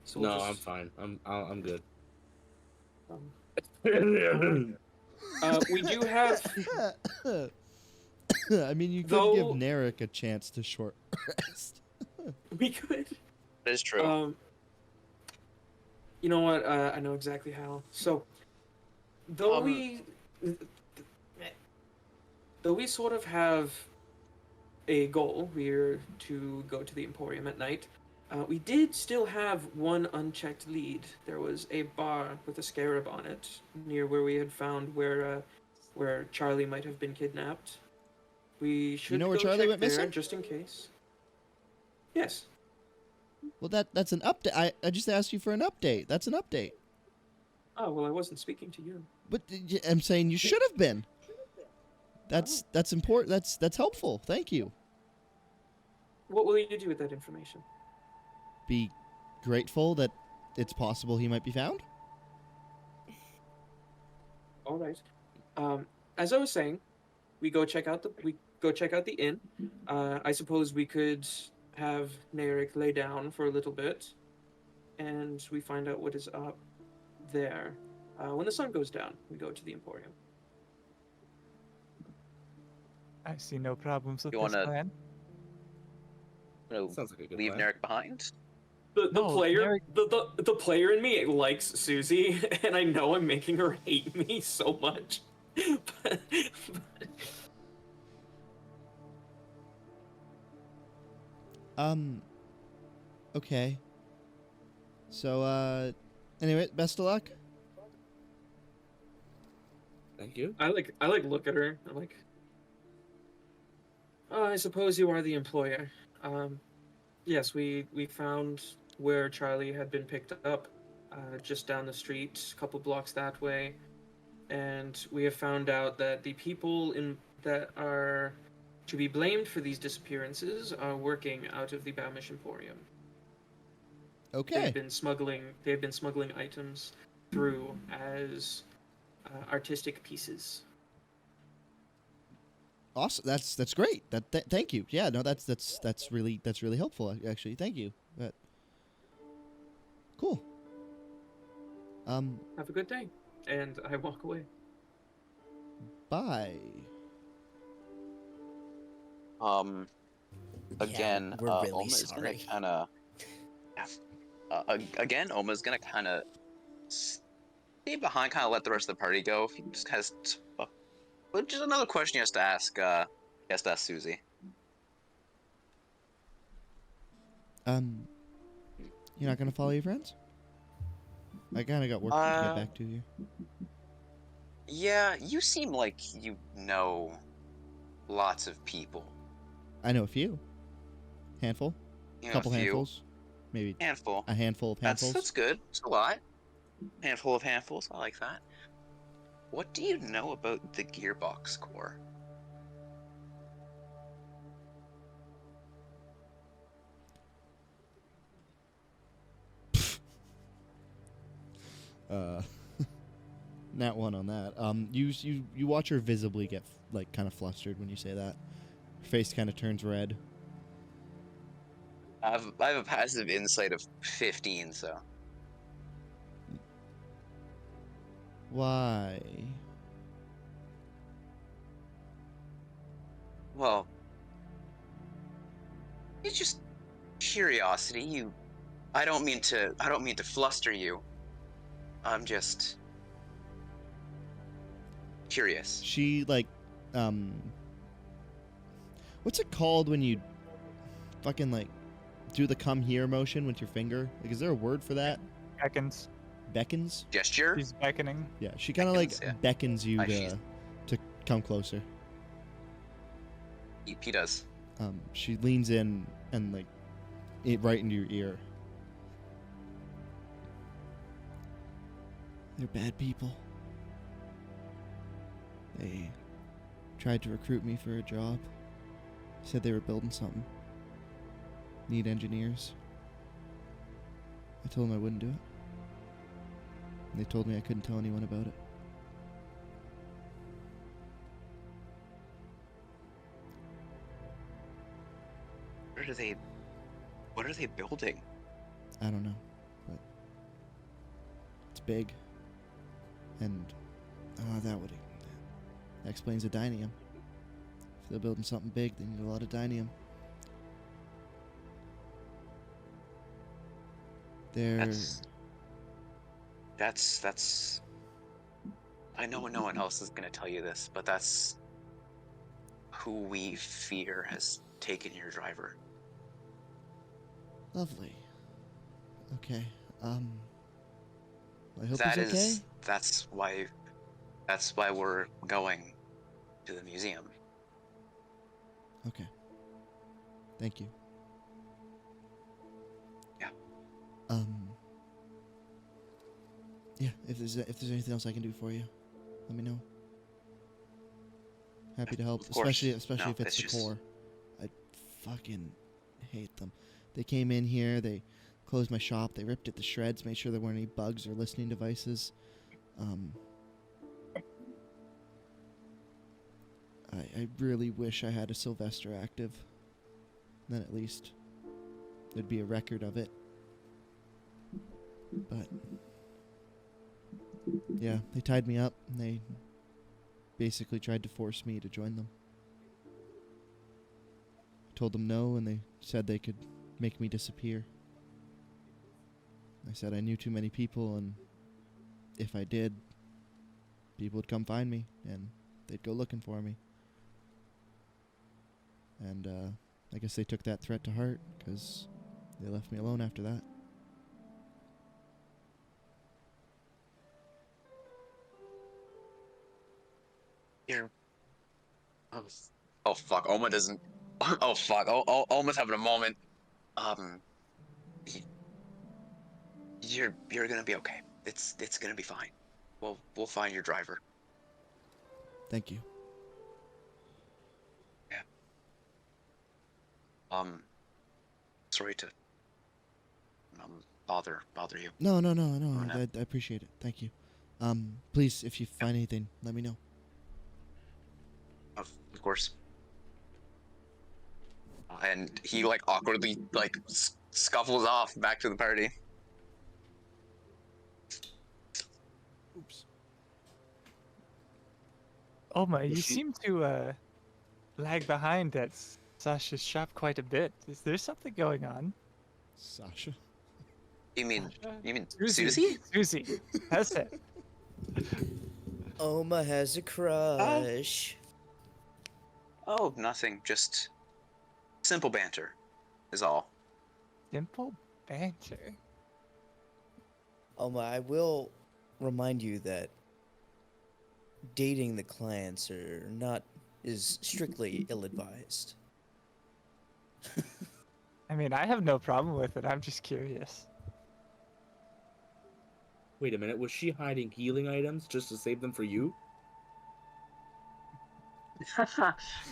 So No, I'm fine. I'm good. We do have. I mean, you could give Narek a chance to short rest. We could. That is true. You know what? I know exactly how. So, though we sort of have a goal, we're to go to the Emporium at night. We did still have one unchecked lead. There was a bar with a scarab on it near where we had found where Charlie might have been kidnapped. We should know where go Charlie check went there missing? just in case. Yes. Well, that's an update. I just asked you for an update. That's an update. Oh well, I wasn't speaking to you. But I'm saying you should have been. That's important. That's helpful. Thank you. What will you do with that information? Be grateful that it's possible he might be found. All right. As I was saying, we go check out the inn. I suppose we could have Narek lay down for a little bit, and we find out what is up there. When the sun goes down, we go to the Emporium. I see no problems with You this wanna- plan. Sounds like a good Leave plan. Narek behind? The No, player Narek- the player in me likes Susie, and I know I'm making her hate me so much. but, Okay. So, anyway, best of luck. Thank you. I look at her. I'm like, oh, I suppose you are the employer. Yes, we found where Charlie had been picked up, just down the street, a couple blocks that way, and we have found out that the people that are to be blamed for these disappearances are working out of the Baumish Emporium. Okay. They've been smuggling items through as artistic pieces. Awesome. That's great. Thank you. Yeah. No. That's really helpful. Actually, thank you. Cool. Have a good day, and I walk away. Bye. Again, we're really Oma is gonna sorry. kind of. Again, Oma's gonna kind of stay behind, kind of let the rest of the party go. He just has. But just another question he has to ask. He has to ask Susie. You're not gonna follow your friends? I kind of got work to get back to you. Yeah, you seem like you know lots of people. I know a few. Handful. You know, Couple a few. handfuls. Maybe Handful. a handful of handfuls. That's good. It's a lot. Handful of handfuls. I like that. What do you know about the Gearbox Corps? Nat one on that. You watch her visibly get like kind of flustered when you say that. Her face kind of turns red. I have a passive insight of 15, so. Why? Well, it's just curiosity. I don't mean to fluster you. I'm just curious. She like, what's it called when you fucking like do the come here motion with your finger? Like, is there a word for that? Beckons. Beckons? Gesture? She's beckoning. Yeah, she kind of like Beckons, yeah. beckons you Like she's- to come closer. He does. She leans in and like right into your ear. They're bad people. They tried to recruit me for a job. Said they were building something. Need engineers. I told them I wouldn't do it. And they told me I couldn't tell anyone about it. What are they building? I don't know, but it's big. And that explains the Dinium. If they're building something big, they need a lot of Dinium. That's I know no one else is gonna tell you this, but that's who we fear has taken your driver. Lovely. Okay. I hope he's okay. That's why we're going to the museum. Okay. Thank you. Yeah. Yeah, if there's anything else I can do for you, let me know. Happy to help, Of course. especially No, if it's the just- core. I fucking hate them. They came in here, they closed my shop, they ripped it to shreds, made sure there weren't any bugs or listening devices. I really wish I had a Sylvester active. Then at least there'd be a record of it. But yeah, they tied me up and they basically tried to force me to join them. I told them no, and they said they could make me disappear. I said I knew too many people, and if I did, people would come find me, and they'd go looking for me. And I guess they took that threat to heart, because they left me alone after that. You're... Oh fuck, Oma doesn't... Oh fuck, Oma's having a moment. You're gonna be okay. It's gonna be fine. We'll find your driver. Thank you. Yeah. Sorry to bother you. No. no. I appreciate it. Thank you. Please, if you find anything, let me know. Of course. And he like awkwardly like scuffles off back to the party. Oops. Oma, you seem to lag behind at Sasha's shop quite a bit. Is there something going on? Sasha? You mean Susie? Susie? Susie, that's it. Oma has a crush. Oh, nothing. Just simple banter is all. Simple banter. Oma, I will remind you that dating the clients is strictly ill-advised. I mean, I have no problem with it. I'm just curious. Wait a minute, was she hiding healing items just to save them for you?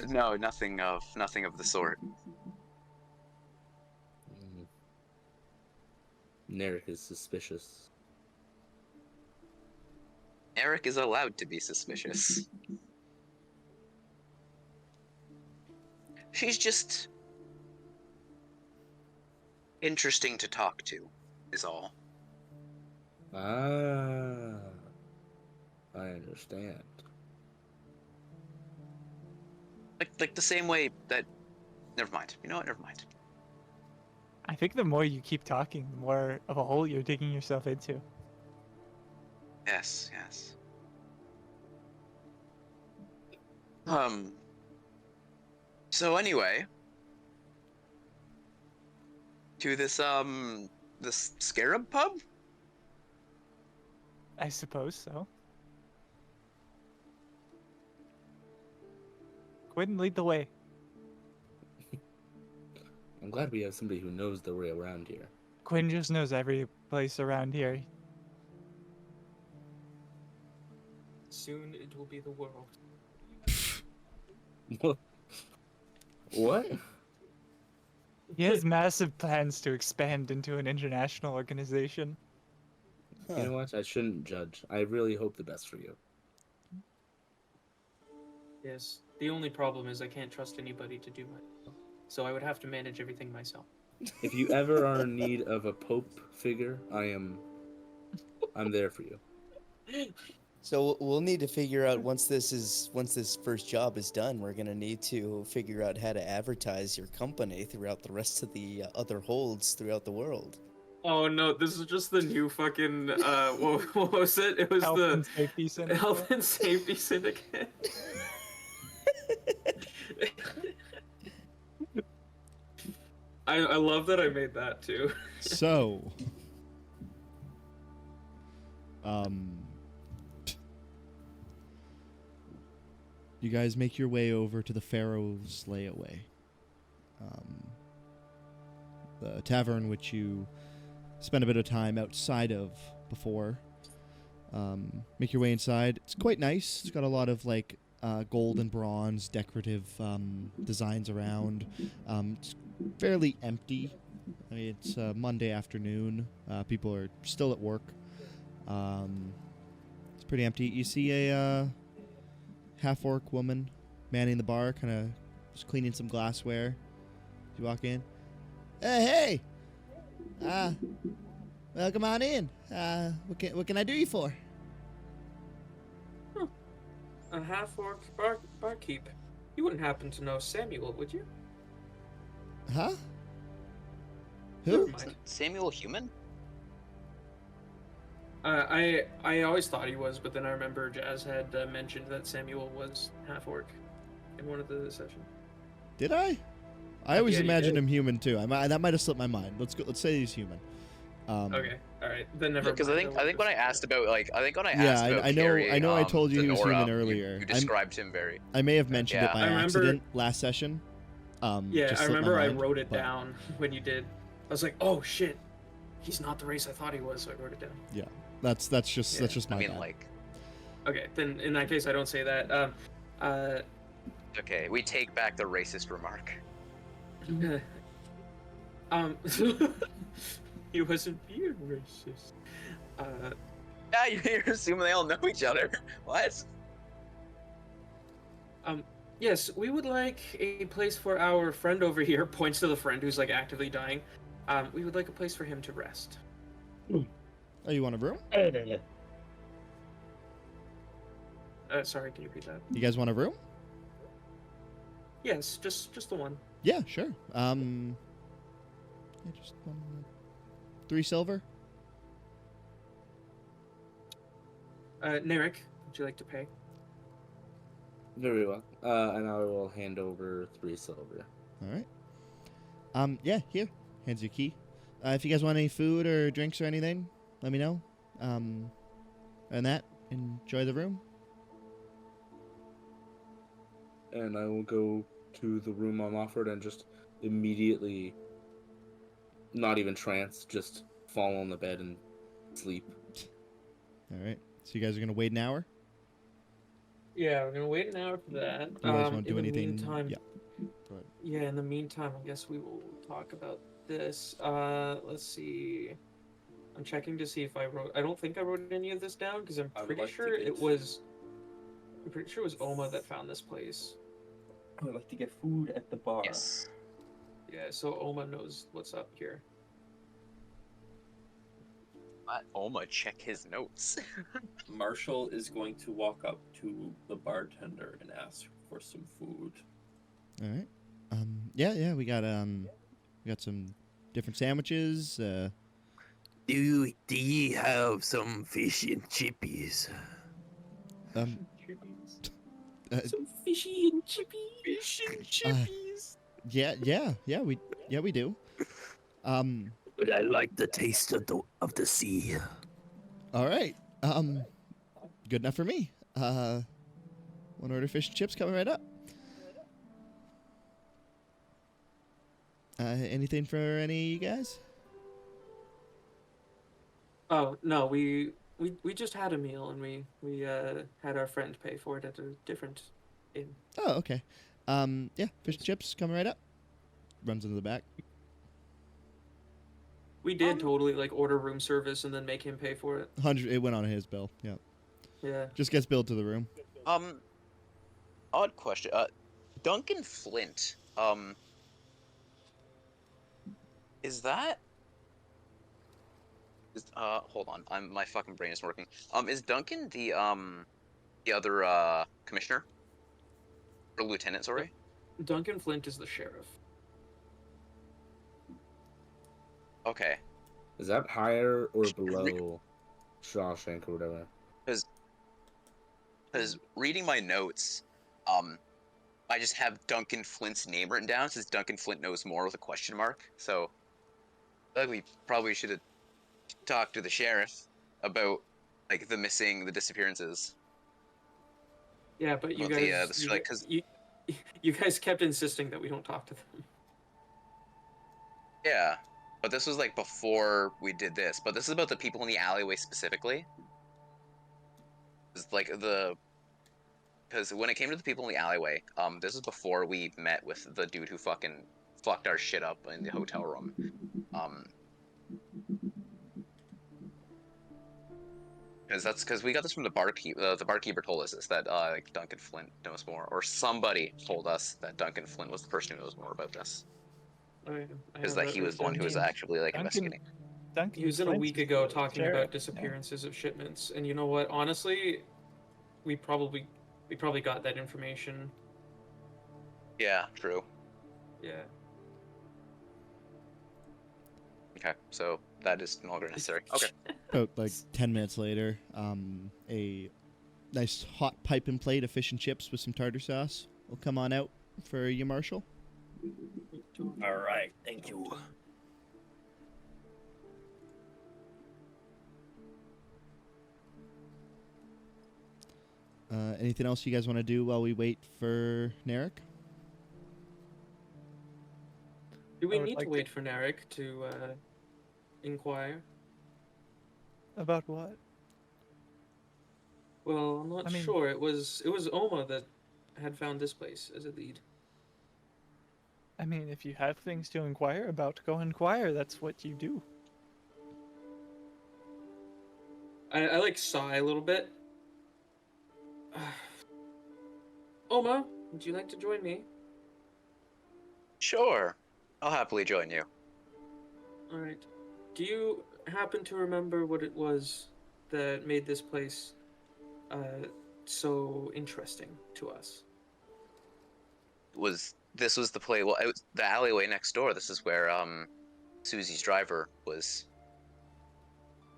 No, nothing of the sort. Narek is suspicious. Eric is allowed to be suspicious. She's just interesting to talk to, is all. Ah, I understand. Like the same way that... Never mind. You know what? Never mind. I think the more you keep talking, the more of a hole you're digging yourself into. Yes. So anyway, to this Scarab pub? I suppose so. Quinn, lead the way. I'm glad we have somebody who knows the way around here. Quinn just knows every place around here. Soon it will be the world. What? He has massive plans to expand into an international organization. You know what? I shouldn't judge. I really hope the best for you. Yes. The only problem is I can't trust anybody to do it. So I would have to manage everything myself. If you ever are in need of a pope figure, I'm there for you. So we'll need to figure out once this first job is done, we're gonna need to figure out how to advertise your company throughout the rest of the other holds throughout the world. Oh no, this is just the new fucking what was it? It was Health the and Safety Syndicate. Health and Safety Syndicate. I love that I made that too. So, you guys make your way over to the Pharaoh's Layaway, the tavern which you spent a bit of time outside of before. Make your way inside. It's quite nice. It's got a lot of like gold and bronze decorative designs around. It's fairly empty. I mean, it's Monday afternoon. People are still at work. It's pretty empty. You see a half-orc woman manning the bar, kind of just cleaning some glassware. You walk in. Hey! Well, come on in. What can I do you for? A half-orc barkeep. You wouldn't happen to know Samuel, would you? Huh? Never Who? mind. Isn't Samuel human? I always thought he was, but then I remember Jazz had mentioned that Samuel was half-orc in one of the sessions. Did I? I always Yeah, you imagined did. him human too. That might have slipped my mind. Let's say he's human. Okay, all right, then never. Because I think when I asked about I know Carrie, I know I told you he was Denora, human earlier. You described him very. I may have mentioned it Yeah. by I remember- accident last session. Yeah, just I slipped my remember I mind, wrote it but down when you did. I was like, oh shit, he's not the race I thought he was, so I wrote it down. Yeah, that's just my I mean, bad. like, Okay, then in that case, I don't say that. okay, we take back the racist remark. He wasn't being racist. Yeah, you're assuming they all know each other. What? Yes, we would like a place for our friend over here. Points to the friend who's like actively dying. We would like a place for him to rest. Oh, you want a room? Sorry, can you repeat that? You guys want a room? Yes, just the one. Yeah, sure. Yeah, just 3 silver. Narek, would you like to pay? Very well. And I will hand over 3 silver. All right. Yeah, here. Hands you a key. If you guys want any food or drinks or anything, let me know. And that, enjoy the room. And I will go to the room I'm offered and just immediately, not even trance, just fall on the bed and sleep. All right. So you guys are gonna wait an hour. Yeah, we're gonna wait an hour for that. You guys want to do in anything? The meantime, Yeah. Go ahead. yeah, in the meantime, I guess we will talk about this. Let's see. I'm checking to see if I wrote. I don't think I wrote any of this down because I'm I would pretty like to sure get- it was. I'm pretty sure it was Oma that found this place. I would like to get food at the bar. Yes. Yeah, so Oma knows what's up here. Let Oma check his notes. Marshall is going to walk up to the bartender and ask for some food. All right. Yeah. We got some different sandwiches. Do ye have some fish and chippies? Some fishy and chippy. Fish and chippies. We do. But I like the taste of the sea. All right. Good enough for me. One order fish and chips coming right up. Anything for any of you guys? Oh no, we just had a meal and we had our friend pay for it at a different inn. Oh, okay. Yeah, fish and chips coming right up. Runs into the back. We did totally like order room service and then make him pay for it. 100. It went on his bill. Yeah. Yeah. Just gets billed to the room. Odd question. Duncan Flint. Is that? Hold on. My fucking brain isn't working. Is Duncan the other commissioner or lieutenant? Sorry. Duncan Flint is the sheriff. Okay. Is that higher or below Shawshank or whatever? Because reading my notes, I just have Duncan Flint's name written down. It says Duncan Flint knows more with a question mark. So, I think we probably should have talked to the sheriff about like the disappearances. Yeah, but you About guys, you guys kept insisting that we don't talk to them. Yeah, but this was like before we did this. But this is about the people in the alleyway specifically. It's like because when it came to the people in the alleyway, this is before we met with the dude who fucking fucked our shit up in the hotel room. Because we got this from the barkeeper. The barkeeper told us this, that like Duncan Flint knows more, or somebody told us that Duncan Flint was the person who knows more about this. Because that he was the one who was actually like investigating. He was in a week ago talking about disappearances of shipments, and you know what? Honestly, we probably got that information. Yeah, true. Yeah. Okay, so that is no longer necessary. Okay. About like 10 minutes later, a nice hot pipe and plate of fish and chips with some tartar sauce will come on out for you, Marshal. All right, thank you. Anything else you guys want to do while we wait for Narek? Do we need to wait for Narek to inquire? About what? Well, I'm not sure. It was Oma that had found this place as a lead. I mean, if you have things to inquire about, go inquire. That's what you do. I like sigh a little bit. Oma, would you like to join me? Sure, I'll happily join you. All right. Do you happen to remember what it was that made this place so interesting to us? This was the play? Well, it was the alleyway next door. This is where Susie's driver was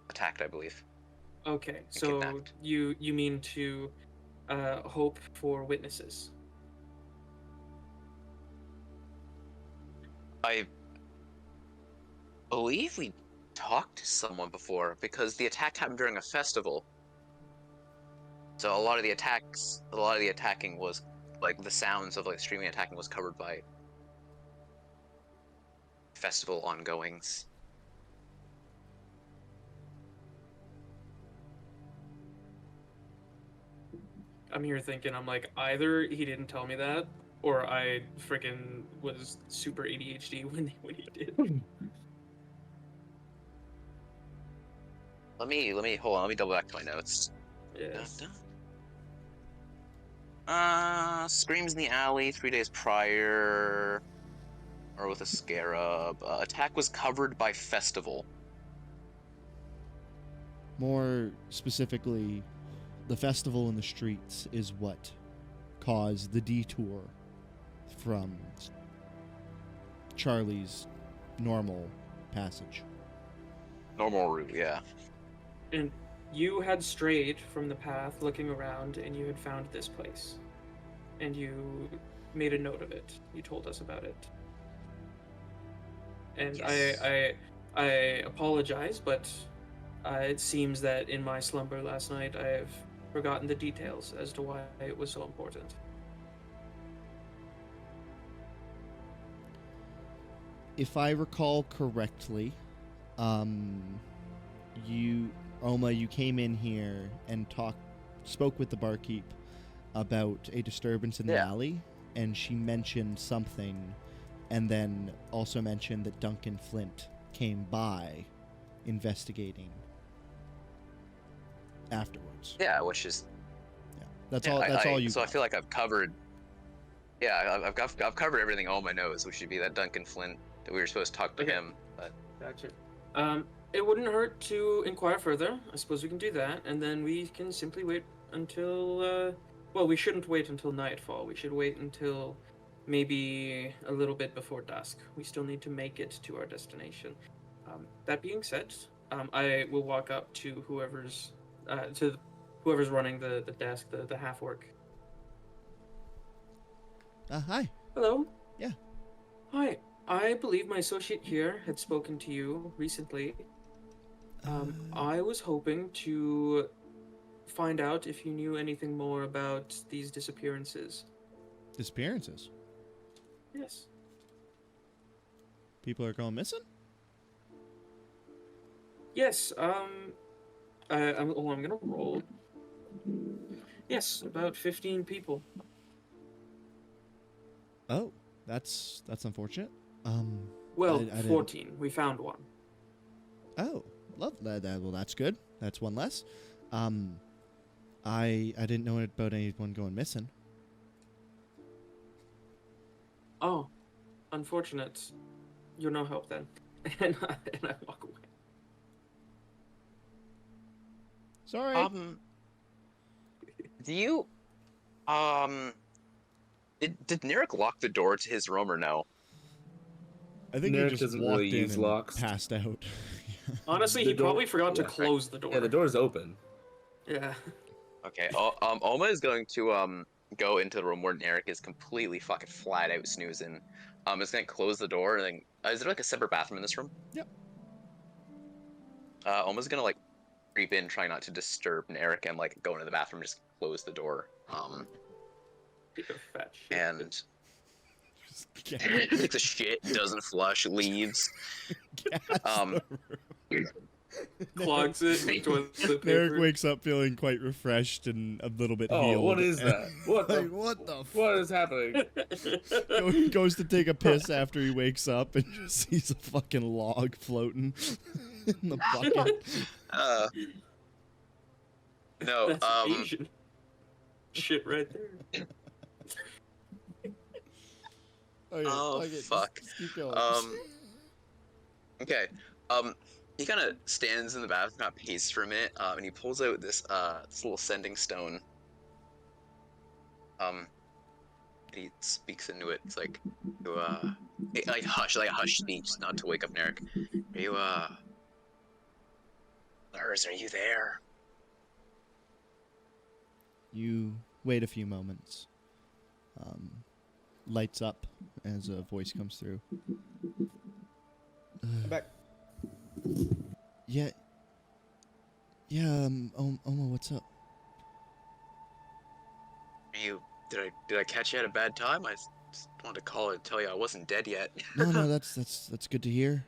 attacked, I believe. Okay, so kidnapped. you mean to hope for witnesses? I believe we talked to someone before because the attack happened during a festival. So a lot of the attacking was like the sounds of like streaming attacking was covered by festival ongoings. I'm here thinking, I'm like, either he didn't tell me that, or I freaking was super ADHD when he did. Let me hold on. Let me double back to my notes. Yes. Screams in the alley 3 days prior, or with a scarab. Attack was covered by festival. More specifically, the festival in the streets is what caused the detour from Charlie's normal passage. Normal route, yeah. And you had strayed from the path looking around and you had found this place. and you made a note of it. You told us about it. And Yes. I apologize, but it seems that in my slumber last night I have forgotten the details as to why it was so important. If I recall correctly, you came in here and spoke with the barkeep about a disturbance in the alley, and she mentioned something, and then also mentioned that Duncan Flint came by investigating afterwards. Yeah, which is That's all you. So I feel like I've covered. Yeah, I've covered everything Oma knows, which should be that Duncan Flint that we were supposed to talk to him. But Gotcha. It wouldn't hurt to inquire further. I suppose we can do that, and then we can simply wait until. Well, we shouldn't wait until nightfall. We should wait until maybe a little bit before dusk. We still need to make it to our destination. That being said, I will walk up to whoever's running the desk, the half orc. Hi. Hello. Yeah. Hi. I believe my associate here had spoken to you recently. I was hoping to find out if you knew anything more about these disappearances. Disappearances? Yes. People are going missing? Yes, I'm gonna roll. Yes, about 15 people. Oh, that's unfortunate. Well, I 14. We found one. Oh, love that. Well, that's good. That's one less. I didn't know about anyone going missing. Oh, unfortunate. You're no help then. and I walk away. Sorry. Do you did Neric lock the door to his room or no? I think Neric he just doesn't walked really in use and locks. passed out. Honestly, he probably forgot to close the door. Yeah, the door's open. Yeah. Okay. Oma is going to go into the room where Neric is completely fucking flat out snoozing. Is gonna close the door and then is there like a separate bathroom in this room? Yep. Oma's gonna like creep in, try not to disturb Neric, and like go into the bathroom, just close the door. And takes a shit, doesn't flush, leaves. Clogs it. Eric wakes up feeling quite refreshed and a little bit healed. What is that? What the? What the? What is happening? Goes to take a piss after he wakes up and just sees a fucking log floating in the bucket. No. That's Asian shit right there. Okay, fuck. Keep going. Okay. He kind of stands in the bathroom, not paced for a minute, and he pulls out this little sending stone. And he speaks into it. It's like, like a hush speech, not to wake up Neric. Are you, Lars, are you there? You wait a few moments. Lights up as a voice comes through. I'm back. Yeah. Oma, what's up? Did I catch you at a bad time? I just wanted to call and tell you I wasn't dead yet. No, that's good to hear.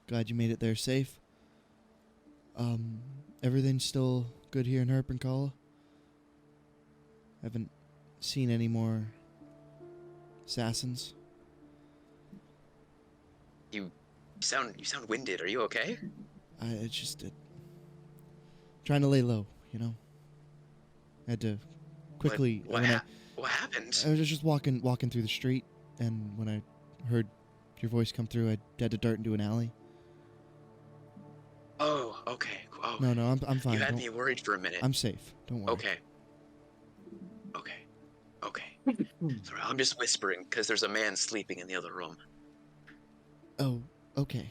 Glad you made it there safe. Everything's still good here in Herpencala? Haven't seen any more assassins. You sound winded. Are you okay? It's just trying to lay low, you know. Had to quickly. What happened? I was just walking through the street, and when I heard your voice come through, I had to dart into an alley. Oh, okay. Oh, no, I'm fine. You had me worried for a minute. I'm safe. Don't worry. Okay. Sorry, I'm just whispering because there's a man sleeping in the other room. Oh, okay.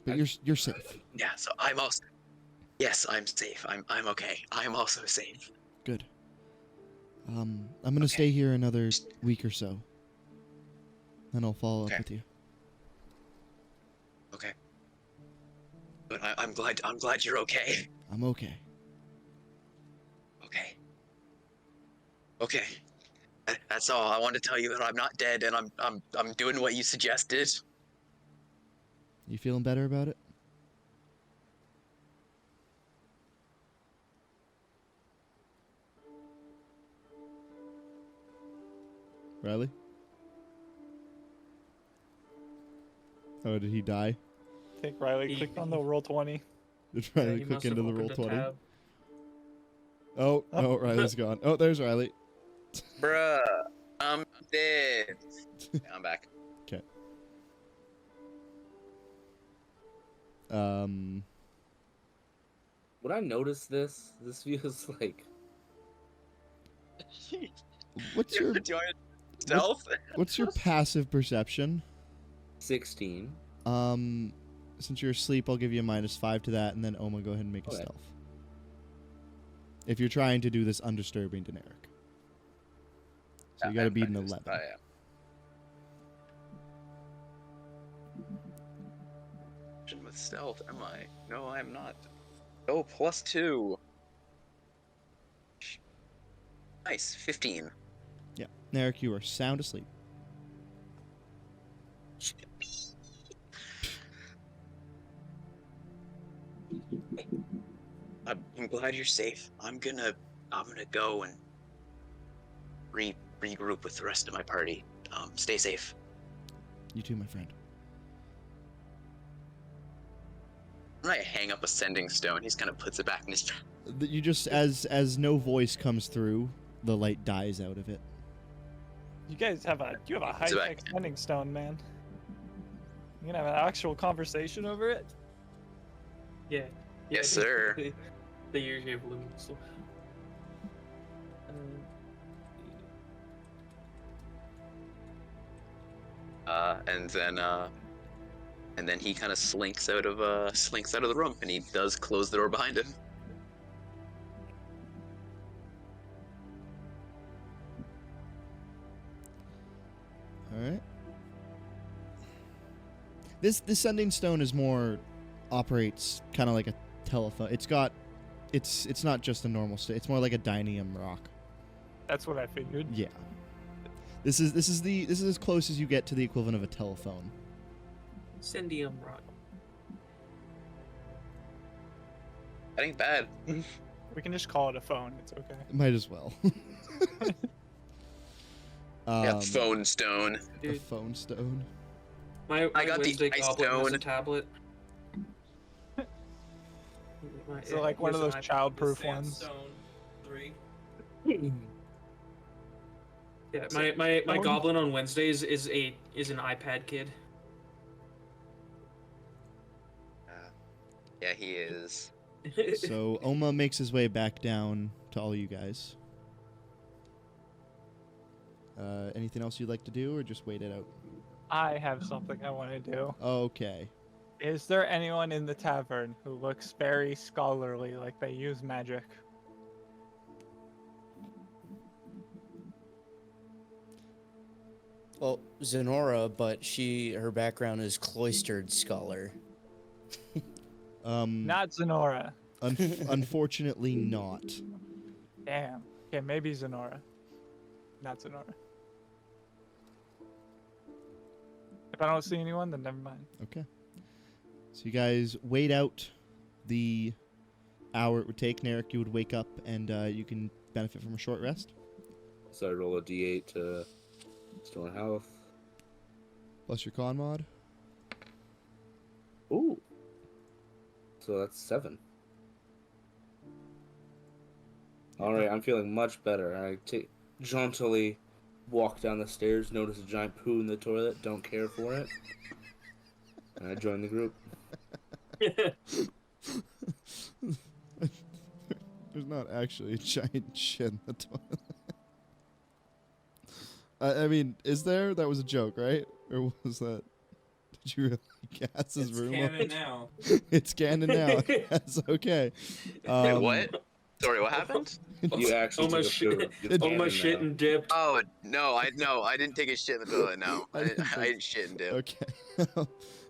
But you're safe. Yeah, so I'm also. Yes, I'm safe. I'm okay. I'm also safe. Good. I'm gonna stay here another week or so. Then I'll follow up with you. Okay. But I'm glad you're okay. I'm okay. Okay. Okay. That's all. I wanted to tell you that I'm not dead, and I'm doing what you suggested. You feeling better about it? Riley? Oh, did he die? I think Riley clicked on the roll 20. Did Riley click into the roll 20? Oh, Riley's gone. Oh, there's Riley. Bruh, I'm dead. Yeah, I'm back. Okay. Would I notice this? This feels like... What's your stealth? What's your passive perception? 16. Since you're asleep, I'll give you a -5 to that, and then Oma, go ahead and make a stealth. If you're trying to do this undisturbing to Narek. So you gotta beat an 11. I am. With stealth, am I? No, I'm not. Oh, +2. Nice, 15. Yeah. Narek, you are sound asleep. I'm glad you're safe. I'm gonna go and regroup with the rest of my party. Stay safe. You too, my friend. When I hang up a sending stone, he kind of puts it back in his. You just, as no voice comes through, the light dies out of it. You guys have a high-tech sending stone, man. You gonna have an actual conversation over it? Yeah. Yes, sir. They usually have aluminum stuff. And then he kind of slinks out of the room, and he does close the door behind him. All right. This sending stone is more operates kind of like a telephone. It's not just a normal stone. It's more like a Dinium rock. That's what I figured. Yeah. This is as close as you get to the equivalent of a telephone. Sendium rock. That ain't bad. We can just call it a phone. It's okay. Might as well. Yeah, phone stone. A phone stone. I got Wednesday the ice goblet stone. has a tablet. So like one of those child-proof ones. Stone 3. Yeah, my goblin on Wednesdays is an iPad kid. Yeah, he is. So Oma makes his way back down to all you guys. Anything else you'd like to do, or just wait it out? I have something I want to do. Okay. Is there anyone in the tavern who looks very scholarly, like they use magic? Well, Zenora, but her background is cloistered scholar. Not Zenora. Unfortunately not. Damn. Okay, maybe Zenora. Not Zenora. If I don't see anyone, then never mind. Okay. So you guys wait out the hour it would take. Narek, you would wake up, and you can benefit from a short rest. So I roll a d8 to still in health. Plus your con mod. Ooh. So that's 7. Alright, I'm feeling much better. I jauntily walk down the stairs, notice a giant poo in the toilet, don't care for it. And I join the group. There's not actually a giant shit in the toilet. I mean, is there? That was a joke, right? Or was that... Did you really gas his room? It's canon now. It's canon now. That's okay. Wait, what? Sorry, what happened? You actually took a poo. You Almost shit now. and dipped. Oh no, I didn't take a shit in the toilet. No, I didn't shit and dip. Okay.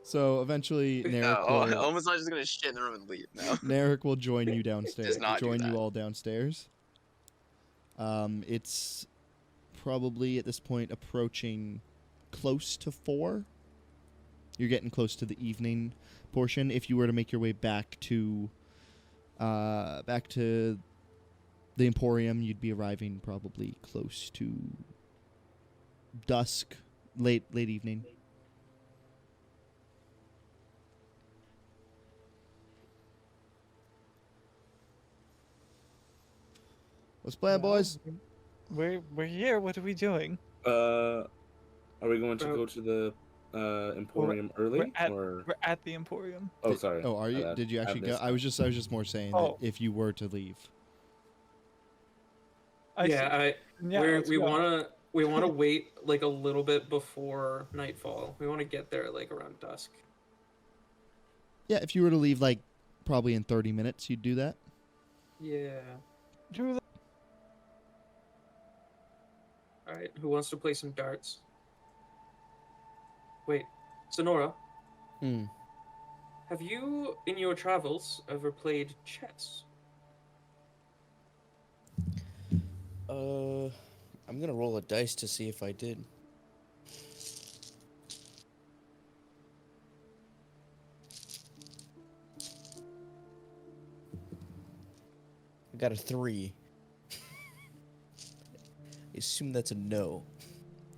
So eventually, No, Narek will, almost not just gonna shit in the room and leave. No. Narek will join you downstairs. Does not do join you that. all downstairs. It's probably at this point approaching close to 4. You're getting close to the evening portion. If you were to make your way back to the Emporium, you'd be arriving probably close to dusk, late evening. What's the plan, boys? We're here. What are we doing? Are we going to go to the Emporium early, or? We're at the Emporium. Oh, sorry. Oh, are you? Did you actually go? I was just more saying Oh. that if you were to leave. We want to wait like a little bit before nightfall. We want to get there like around dusk. Yeah, if you were to leave like probably in 30 minutes, you'd do that. Yeah. Do that. All right. Who wants to play some darts? Wait, Sonora. Have you, in your travels, ever played chess? I'm gonna roll a dice to see if I did. I got a 3. I assume that's a no.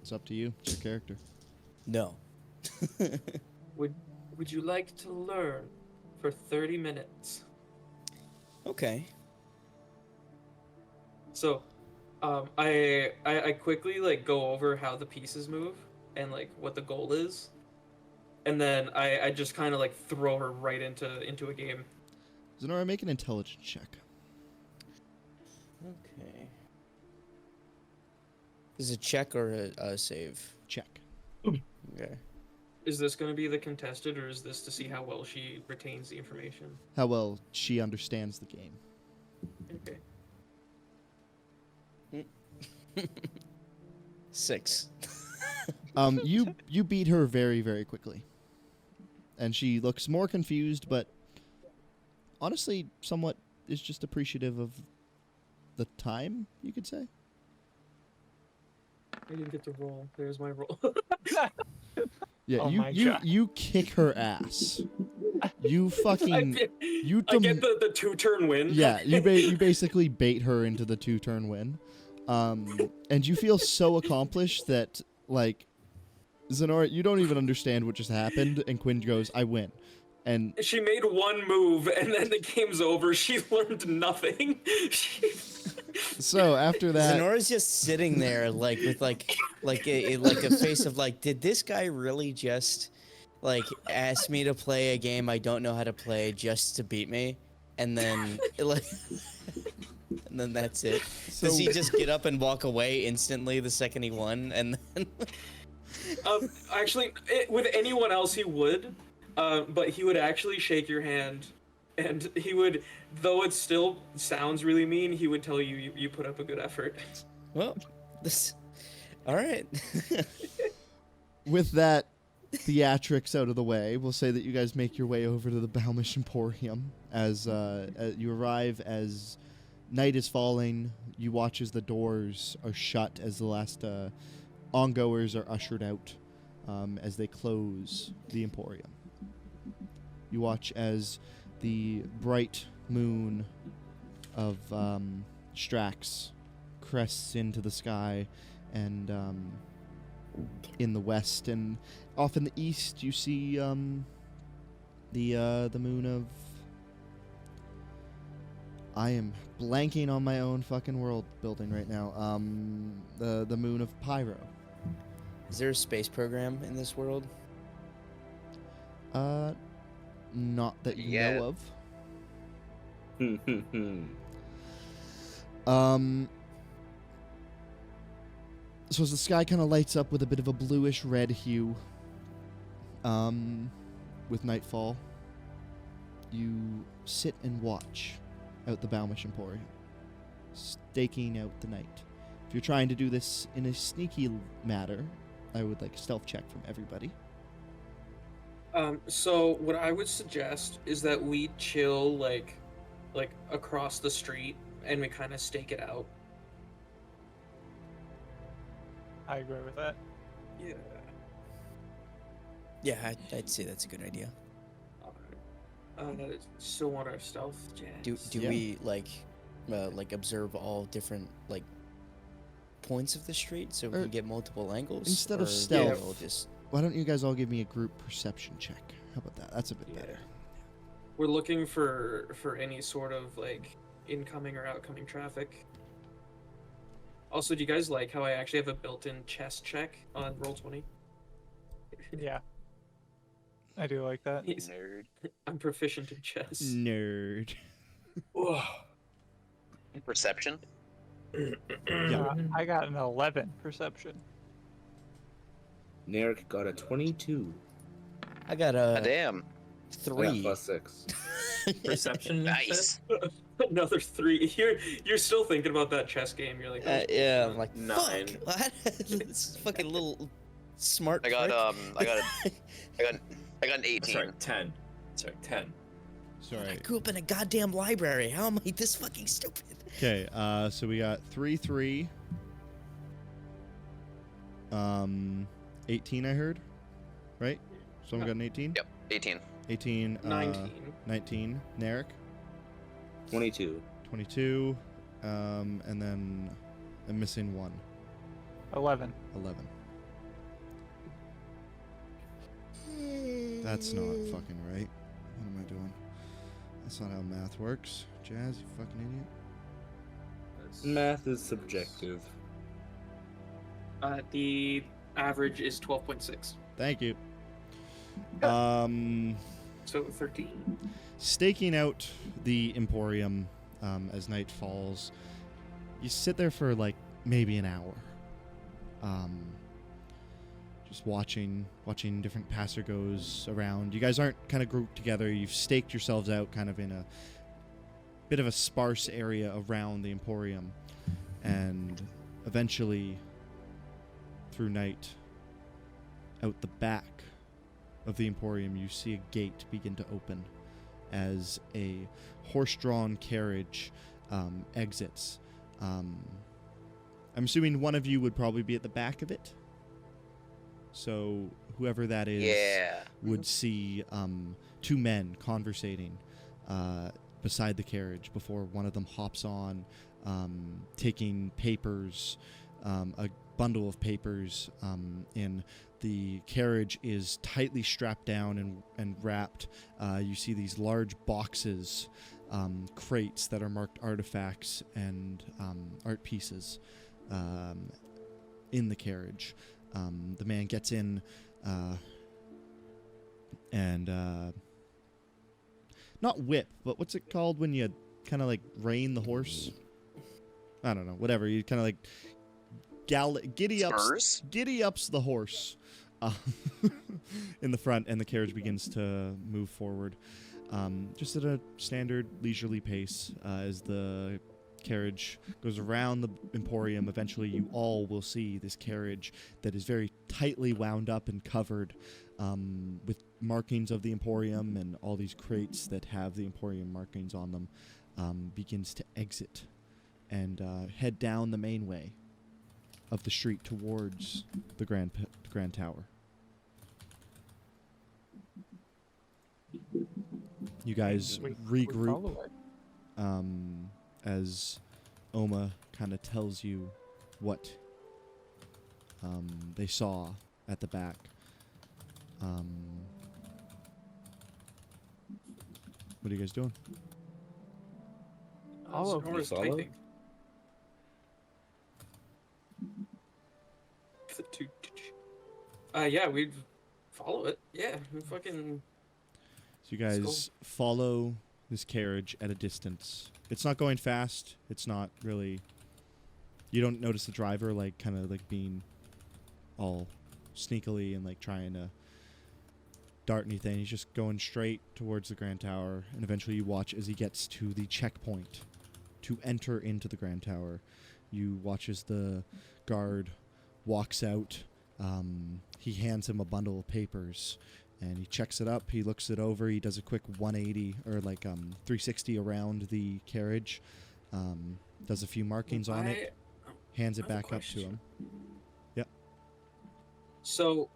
It's up to you. It's your character. No. Would you like to learn for 30 minutes? Okay. So, I quickly like go over how the pieces move and like what the goal is, and then I just kind of like throw her right into a game. Zenora, make an intelligence check. Okay. Is it a check or a save? Check. Okay. Is this going to be the contested, or is this to see how well she retains the information? How well she understands the game. Okay. 6. You beat her very, very quickly. And she looks more confused, but honestly somewhat is just appreciative of the time, you could say. I didn't get to roll. There's my roll. Yeah, Oh you kick her ass. You fucking I get the 2-turn win. Yeah, you basically bait her into the 2-turn win. And you feel so accomplished that, like, Zenora, you don't even understand what just happened, and Quinn goes, I win. And she made one move, and then the game's over. She learned nothing. So after that, Zenora's just sitting there, like with like a face of like, did this guy really just like ask me to play a game I don't know how to play just to beat me? And then like, and then that's it. Does he just get up and walk away instantly the second he won? And then actually, with anyone else he would. But he would actually shake your hand, and he would, though it still sounds really mean, he would tell you you put up a good effort. Well, all right. With that theatrics out of the way, we'll say that you guys make your way over to the Balmish Emporium as you arrive as night is falling. You watch as the doors are shut as the last ongoers are ushered out as they close the Emporium. You watch as the bright moon of Strax crests into the sky, and in the west and off in the east you see the moon of... I am blanking on my own fucking world building right now. The moon of Pyro. Is there a space program in this world? Not that you Yeah. know of. So as the sky kind of lights up with a bit of a bluish red hue, with nightfall, you sit and watch out the Balmish Emporium. staking out the night. If you're trying to do this in a sneaky matter, I would like a stealth check from everybody. So what I would suggest is that we chill like across the street and we kind of stake it out. I agree with that. Yeah. Yeah, I'd say that's a good idea. Still want our stealth, Jazz? Do Yeah. we like observe all different like points of the street so we Or can get multiple angles? instead of Or stealth, we'll just Why don't you guys all give me a group perception check? How about that? That's a bit better. We're looking for any sort of like incoming or outcoming traffic. Also, do you guys like how I actually have a built-in chess check on Roll20? Yeah. I do like that. Nerd. I'm proficient in chess. Nerd. Perception. I got an 11 perception. Narek got a 22. I got Damn. I got 3. +6. Perception. Nice. Another 3. You're still thinking about that chess game. You're like, oh, Yeah, I'm like 9. fuck. What? This fucking little smart. I got prick. I got an 18. Sorry, 10. Sorry, 10. Sorry. I grew up in a goddamn library. How am I this fucking stupid? Okay, so we got 3-3. 18 I heard. Right? Someone got an 18? Yep, 18. 18. 19. 19. Narek. 22. 22. And then I'm missing 1. 11. 11. That's not fucking right. What am I doing? That's not how math works. Jazz, you fucking idiot. Math is subjective. The average is 12.6. Thank you. So 13. Staking out the Emporium as night falls, you sit there for like maybe an hour. Just watching different passergoes around. You guys aren't kind of grouped together. You've staked yourselves out kind of in a bit of a sparse area around the Emporium. And eventually, through night, out the back of the Emporium, you see a gate begin to open as a horse-drawn carriage exits. I'm assuming one of you would probably be at the back of it. So whoever that is would see 2 men conversating beside the carriage before one of them hops on, taking papers, a bundle of papers in. The carriage is tightly strapped down and wrapped. You see these large boxes, crates that are marked artifacts and art pieces in the carriage. The man gets in and not whip, but what's it called when you kind of like rein the horse? I don't know, whatever. You kind of like giddy ups the horse in the front, and the carriage begins to move forward, just at a standard leisurely pace. As the carriage goes around the Emporium, eventually you all will see this carriage that is very tightly wound up and covered with markings of the Emporium, and all these crates that have the Emporium markings on them begins to exit and head down the main way of the street towards the Grand Tower. You guys We regroup follow it. as Oma kind of tells you what they saw at the back. What are you guys doing? Follow. Sonora's Follow? typing. Yeah, we'd follow it. Yeah, we fucking. So you guys follow this carriage at a distance. It's not going fast. It's not really. You don't notice the driver like kind of like being all sneakily and like trying to dart anything. He's just going straight towards the Grand Tower, and eventually you watch as he gets to the checkpoint to enter into the Grand Tower. You watch as the guard walks out. He hands him a bundle of papers, and he checks it up. He looks it over. He does a quick 180 or 360 around the carriage. Does a few markings on it. Hands it back up to him. Yep. So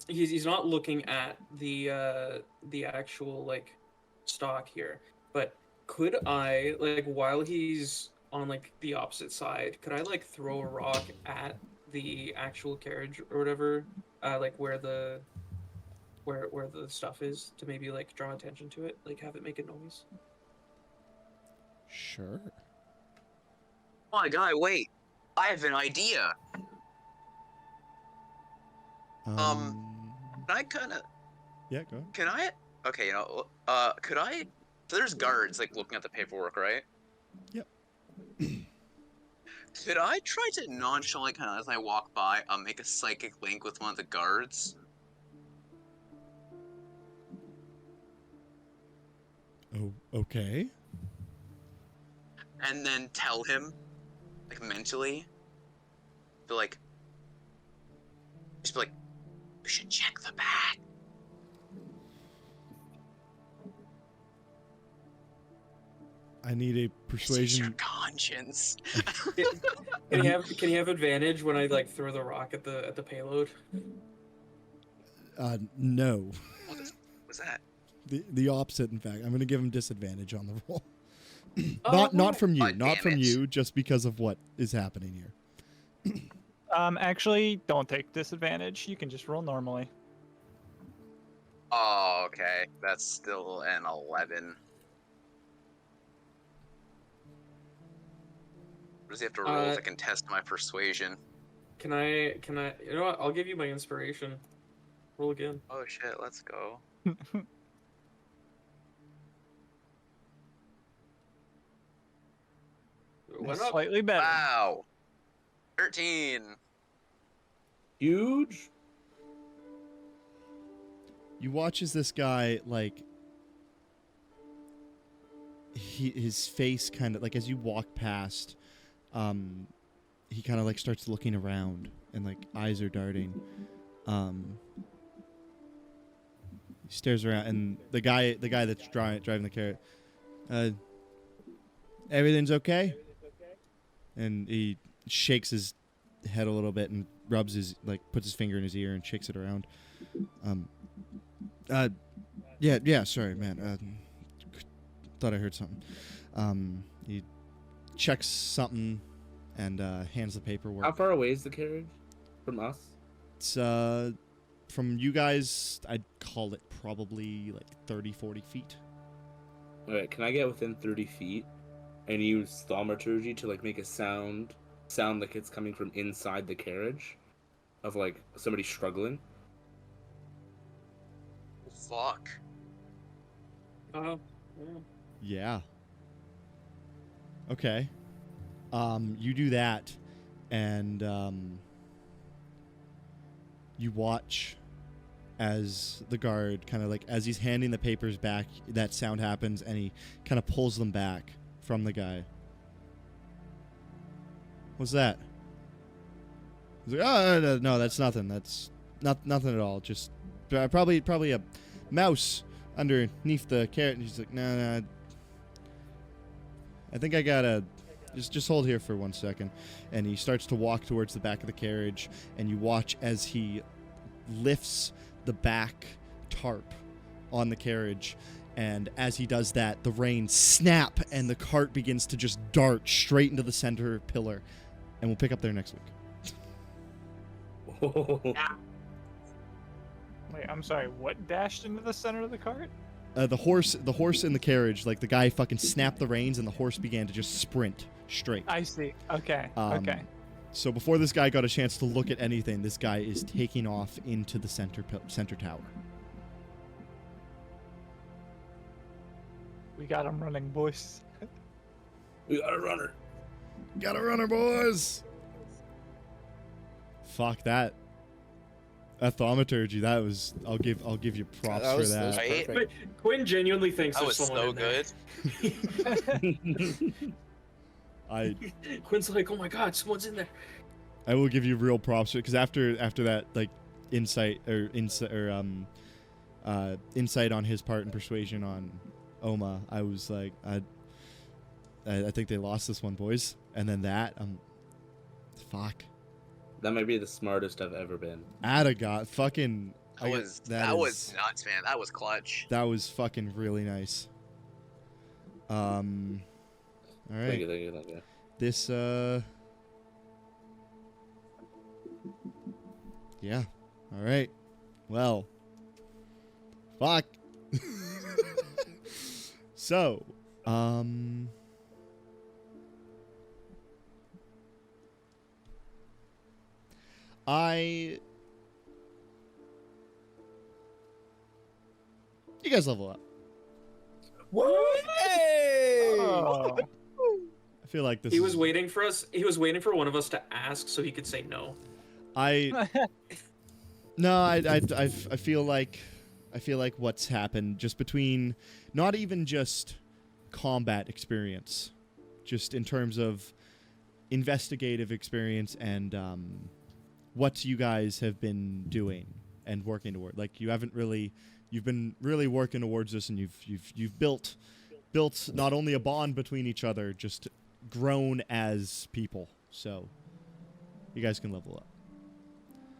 he's not looking at the actual stock here, but could I while he's on the opposite side, could I throw a rock at the actual carriage or whatever, where the stuff is, to maybe draw attention to it, have it make a noise? Sure. Oh my god, wait. I have an idea. Can I kind of... Yeah, go. Can I... Okay, could I... So there's guards, looking at the paperwork, right? Yep. Could I try to nonchalantly, kind of as I walk by, make a psychic link with one of the guards? Oh, okay. And then tell him, mentally, just be like, we should check the bag. I need a persuasion. This is your conscience. Can you have advantage when I throw the rock at the payload? No. What was that? The opposite, in fact. I'm going to give him disadvantage on the roll. Oh, not from you, God not damn from it. you, just because of what is happening here. Actually, don't take disadvantage. You can just roll normally. Oh, okay. That's still an 11. What does he have to roll to contest my persuasion? Can I? You know what? I'll give you my inspiration. Roll again. Oh shit, let's go. Went up. Slightly better. Wow. 13. Huge. You watch as this guy, his face kind of, as you walk past, he kind of, starts looking around, and, eyes are darting. He stares around, and the guy that's driving the carrot, everything's okay? And he shakes his head a little bit and rubs his, puts his finger in his ear and shakes it around. Yeah, sorry, man. Thought I heard something. He checks something and hands the paperwork. How far away is the carriage from us? It's from you guys, I'd call it probably 30, 40 feet. Alright, can I get within 30 feet and use thaumaturgy to make a sound like it's coming from inside the carriage of somebody struggling? Fuck. Yeah. Okay. You do that, and you watch as the guard kind of as he's handing the papers back, that sound happens, and he kind of pulls them back from the guy. What's that? He's like, oh, no, that's nothing. That's nothing at all. Just probably a mouse underneath the carrot. And he's like, no, I think I gotta just hold here for 1 second. And he starts to walk towards the back of the carriage, and you watch as he lifts the back tarp on the carriage, and as he does that, the reins snap and the cart begins to just dart straight into the center pillar. And we'll pick up there next week. Wait, I'm sorry. What dashed into the center of the cart? The horse in the carriage, the guy fucking snapped the reins and the horse began to just sprint straight. I see. Okay. Okay. So before this guy got a chance to look at anything, this guy is taking off into the center tower. We got him running, boys. We got a runner. Got a runner, boys. Fuck that. That thaumaturgy, that was. I'll give you props for that. Right? But Quinn genuinely thinks That there's was someone so in there. good. Quinn's like, oh my god, someone's in there. I will give you real props because after that, like, insight on his part and persuasion on Oma, I was like, I think they lost this one, boys. And then that, fuck. That might be the smartest I've ever been. Atta fucking. That was nuts, man. That was clutch. That was fucking really nice. All right. Thank you. This yeah. All right. Well. Fuck. So, you guys level up. What? Hey! Oh. I feel like this. He was waiting for us. He was waiting for one of us to ask so he could say no. I feel like what's happened just between not even just combat experience, just in terms of investigative experience and what you guys have been doing and working toward. Like, you've been really working towards this, and you've built not only a bond between each other, just grown as people. So you guys can level up.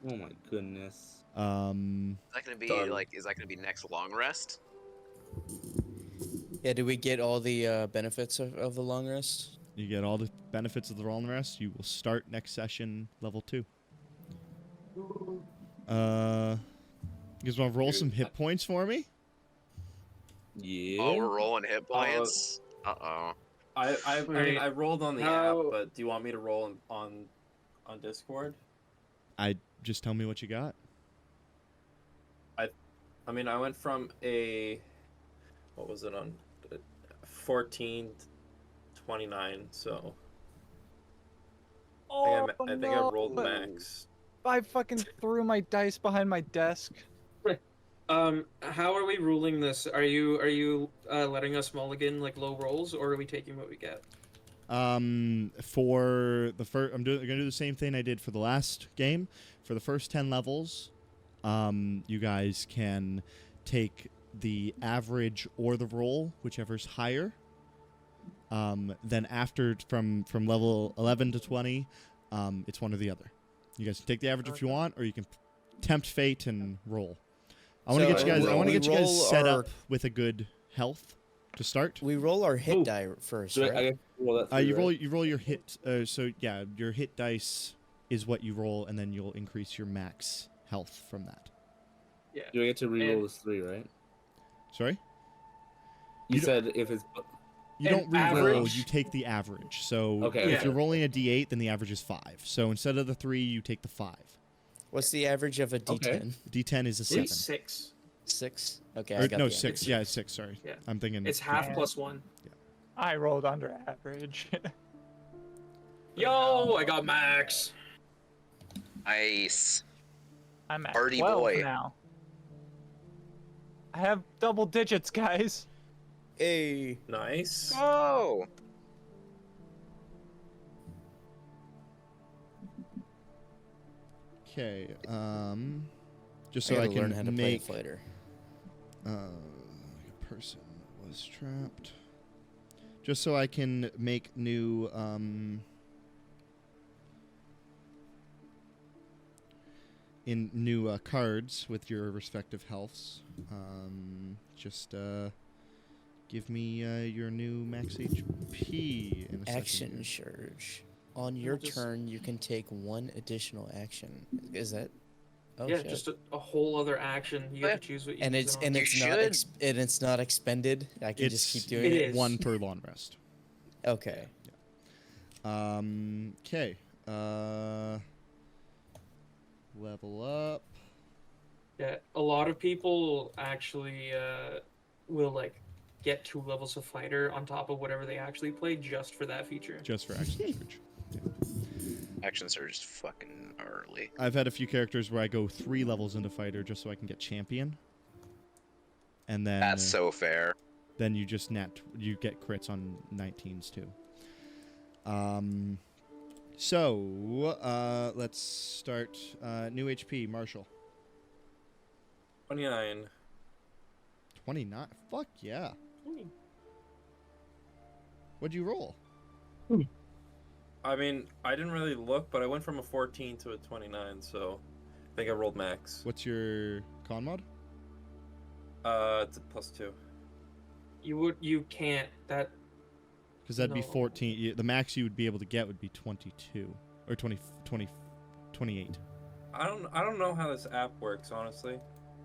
Oh my goodness. Is that gonna be Is that gonna be next long rest? Yeah, do we get all the benefits of the long rest? You get all the benefits of the long rest. You will start next session level 2. You guys want to roll some hit points for me? Yeah. Oh, we're rolling hit points. Uh-oh. I mean, I rolled on the app, but do you want me to roll on Discord? Just tell me what you got. I mean, I went from what was it on 14 to 29, so I think I rolled max. I fucking threw my dice behind my desk. How are we ruling this? Are you letting us mulligan like low rolls, or are we taking what we get? For the first, I'm gonna do the same thing I did for the last game. For the first 10 levels, you guys can take the average or the roll, whichever's higher. Then after from level 11 to 20, it's one or the other. You guys can take the average if you want, or you can tempt fate and roll. I want to get you guys. I want to get you guys set up with a good health to start. We roll our hit die first, right? You roll your hit. So yeah, your hit dice is what you roll, and then you'll increase your max health from that. Yeah. Do I get to reroll this 3, right? Sorry. You said if it's. You don't re-roll, you take the average. So if you're rolling a d8, then the average is 5. So instead of the 3, you take the 5. What's the average of a d10? Okay. D10 is a 7. 6. 6? Okay, I got no, 6. Yeah, it's 6, sorry. Yeah. I'm thinking... It's half plus 1. Yeah. I rolled under average. Yo, I got max. Nice. I'm at Party 12 boy. now. I have double digits, guys. Hey. Nice. Oh. Okay, just so I can learn how to make... play fighter. A person was trapped. Just so I can make new, cards with your respective healths. Give me your new max HP in a Action surge. On your turn, you can take 1 additional action. Is that? Oh, yeah, shit. just a whole other action. You get to choose what you use it's not expended. I can just keep doing it. 1 per long rest. Okay. Yeah. Okay. Level up. Yeah, a lot of people actually will like get 2 levels of fighter on top of whatever they actually play just for that feature. Just for action surge. Yeah. Action surge is fucking early. I've had a few characters where I go 3 levels into fighter just so I can get champion. And then that's so fair. Then you just you get crits on 19s too. So, let's start new HP, Marshall. 29. 29. Fuck yeah. What'd you roll? I mean, I didn't really look, but I went from a 14 to a 29, so I think I rolled max. What's your con mod? It's a +2. You can't. That. Because that'd be No. 14. The max you would be able to get would be 22 or 28. I don't know how this app works, honestly.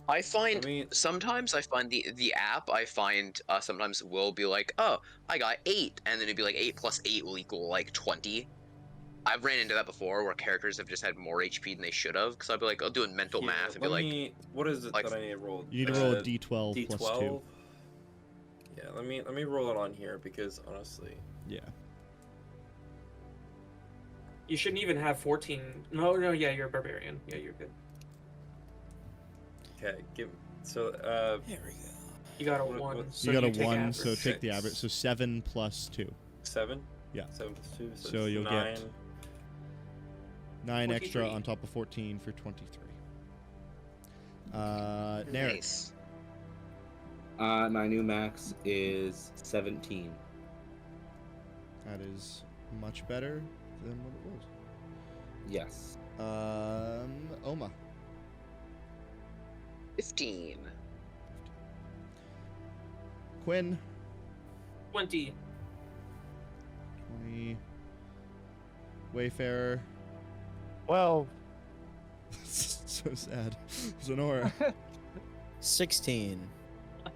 I find I mean- sometimes I find the app sometimes will be like, oh, I got 8, and then it'd be like 8 plus 8 will equal like 20. I've ran into that before where characters have just had more HP than they should have, because I'd be like, I'll do mental Yeah, math and be like, what is it like- that I need to roll? You need to roll a D12 plus 2. Yeah, let me roll it on here because honestly, Yeah. You shouldn't even have 14. No, yeah, you're a barbarian. Yeah, you're good. okay, so There we go. You got a What- 1. what- So you got a take 1, average. so take the 6. average. So 7 plus 2. 7. Yeah. 7 plus 2. So, So it's you'll 9. get 9 extra 23. on top of 14 for 23. Narek. nice. My new max is 17. That is much better than what it was. Yes. Oma. 15. Quinn. 20. 20. Wayfarer. 12. So sad. Zenora. 16.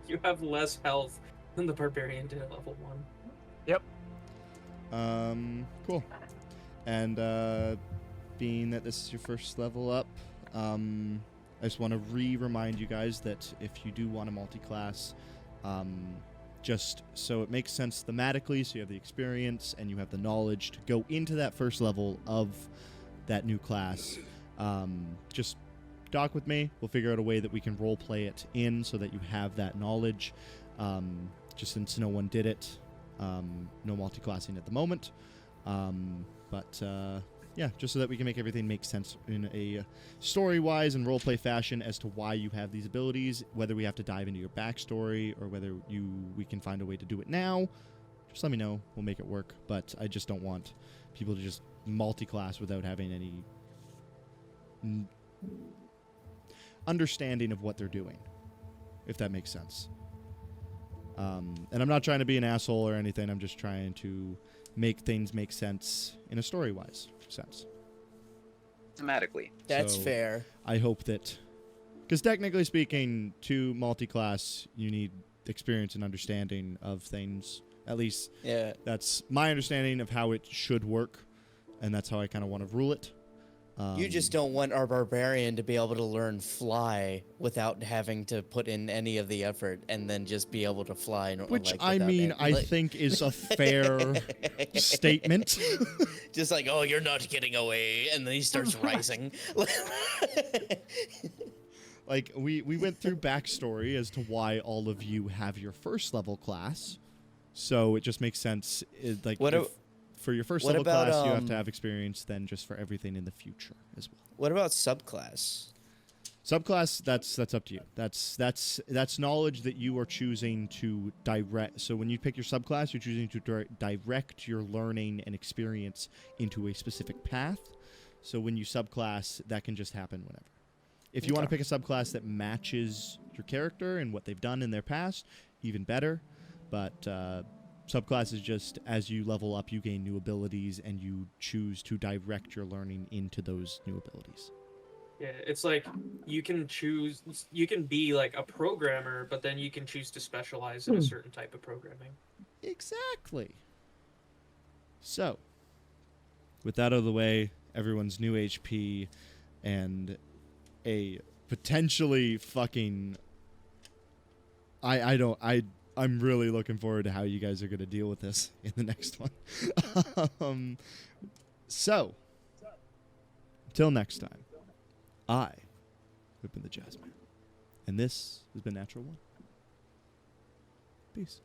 You have less health than the barbarian did at level 1. Cool. And being that this is your first level up, I just want to remind you guys that if you do want a multi-class, just so it makes sense thematically, so you have the experience and you have the knowledge to go into that first level of that new class, just dock with me. We'll figure out a way that we can role play it in so that you have that knowledge. Just since no one did it, no multi-classing at the moment. Yeah, just so that we can make everything make sense in a story-wise and roleplay fashion as to why you have these abilities, whether we have to dive into your backstory or whether we can find a way to do it now. Just let me know. We'll make it work. But I just don't want people to just multi-class without having any understanding of what they're doing, if that makes sense. And I'm not trying to be an asshole or anything. I'm just trying to make things make sense in a story-wise sense. Thematically. That's So, fair. I hope that, because technically speaking, to multi-class, you need experience and understanding of things. At least Yeah. that's my understanding of how it should work, and that's how I kind of want to rule it. You just don't want our barbarian to be able to learn fly without having to put in any of the effort and then just be able to fly. Which, like, I without mean, any- I think is a fair statement. Just like, oh, you're not getting away, and then he starts rising. Like, we went through backstory as to why all of you have your first level class, so it just makes sense. For your first what level about, class, you have to have experience then just for everything in the future as well. What about subclass? Subclass, that's up to you. That's knowledge that you are choosing to direct. So when you pick your subclass, you're choosing to direct your learning and experience into a specific path. So when you subclass, that can just happen whenever. If you want to pick a subclass that matches your character and what they've done in their past, even better. But subclass is just as you level up, you gain new abilities, and you choose to direct your learning into those new abilities. Yeah, it's like you can be like a programmer, but then you can choose to specialize in a certain type of programming. Exactly. So, with that out of the way, everyone's new HP and a potentially fucking... I'm really looking forward to how you guys are going to deal with this in the next one. So, until next time, I have been the Jazzman, and this has been Natural One. Peace.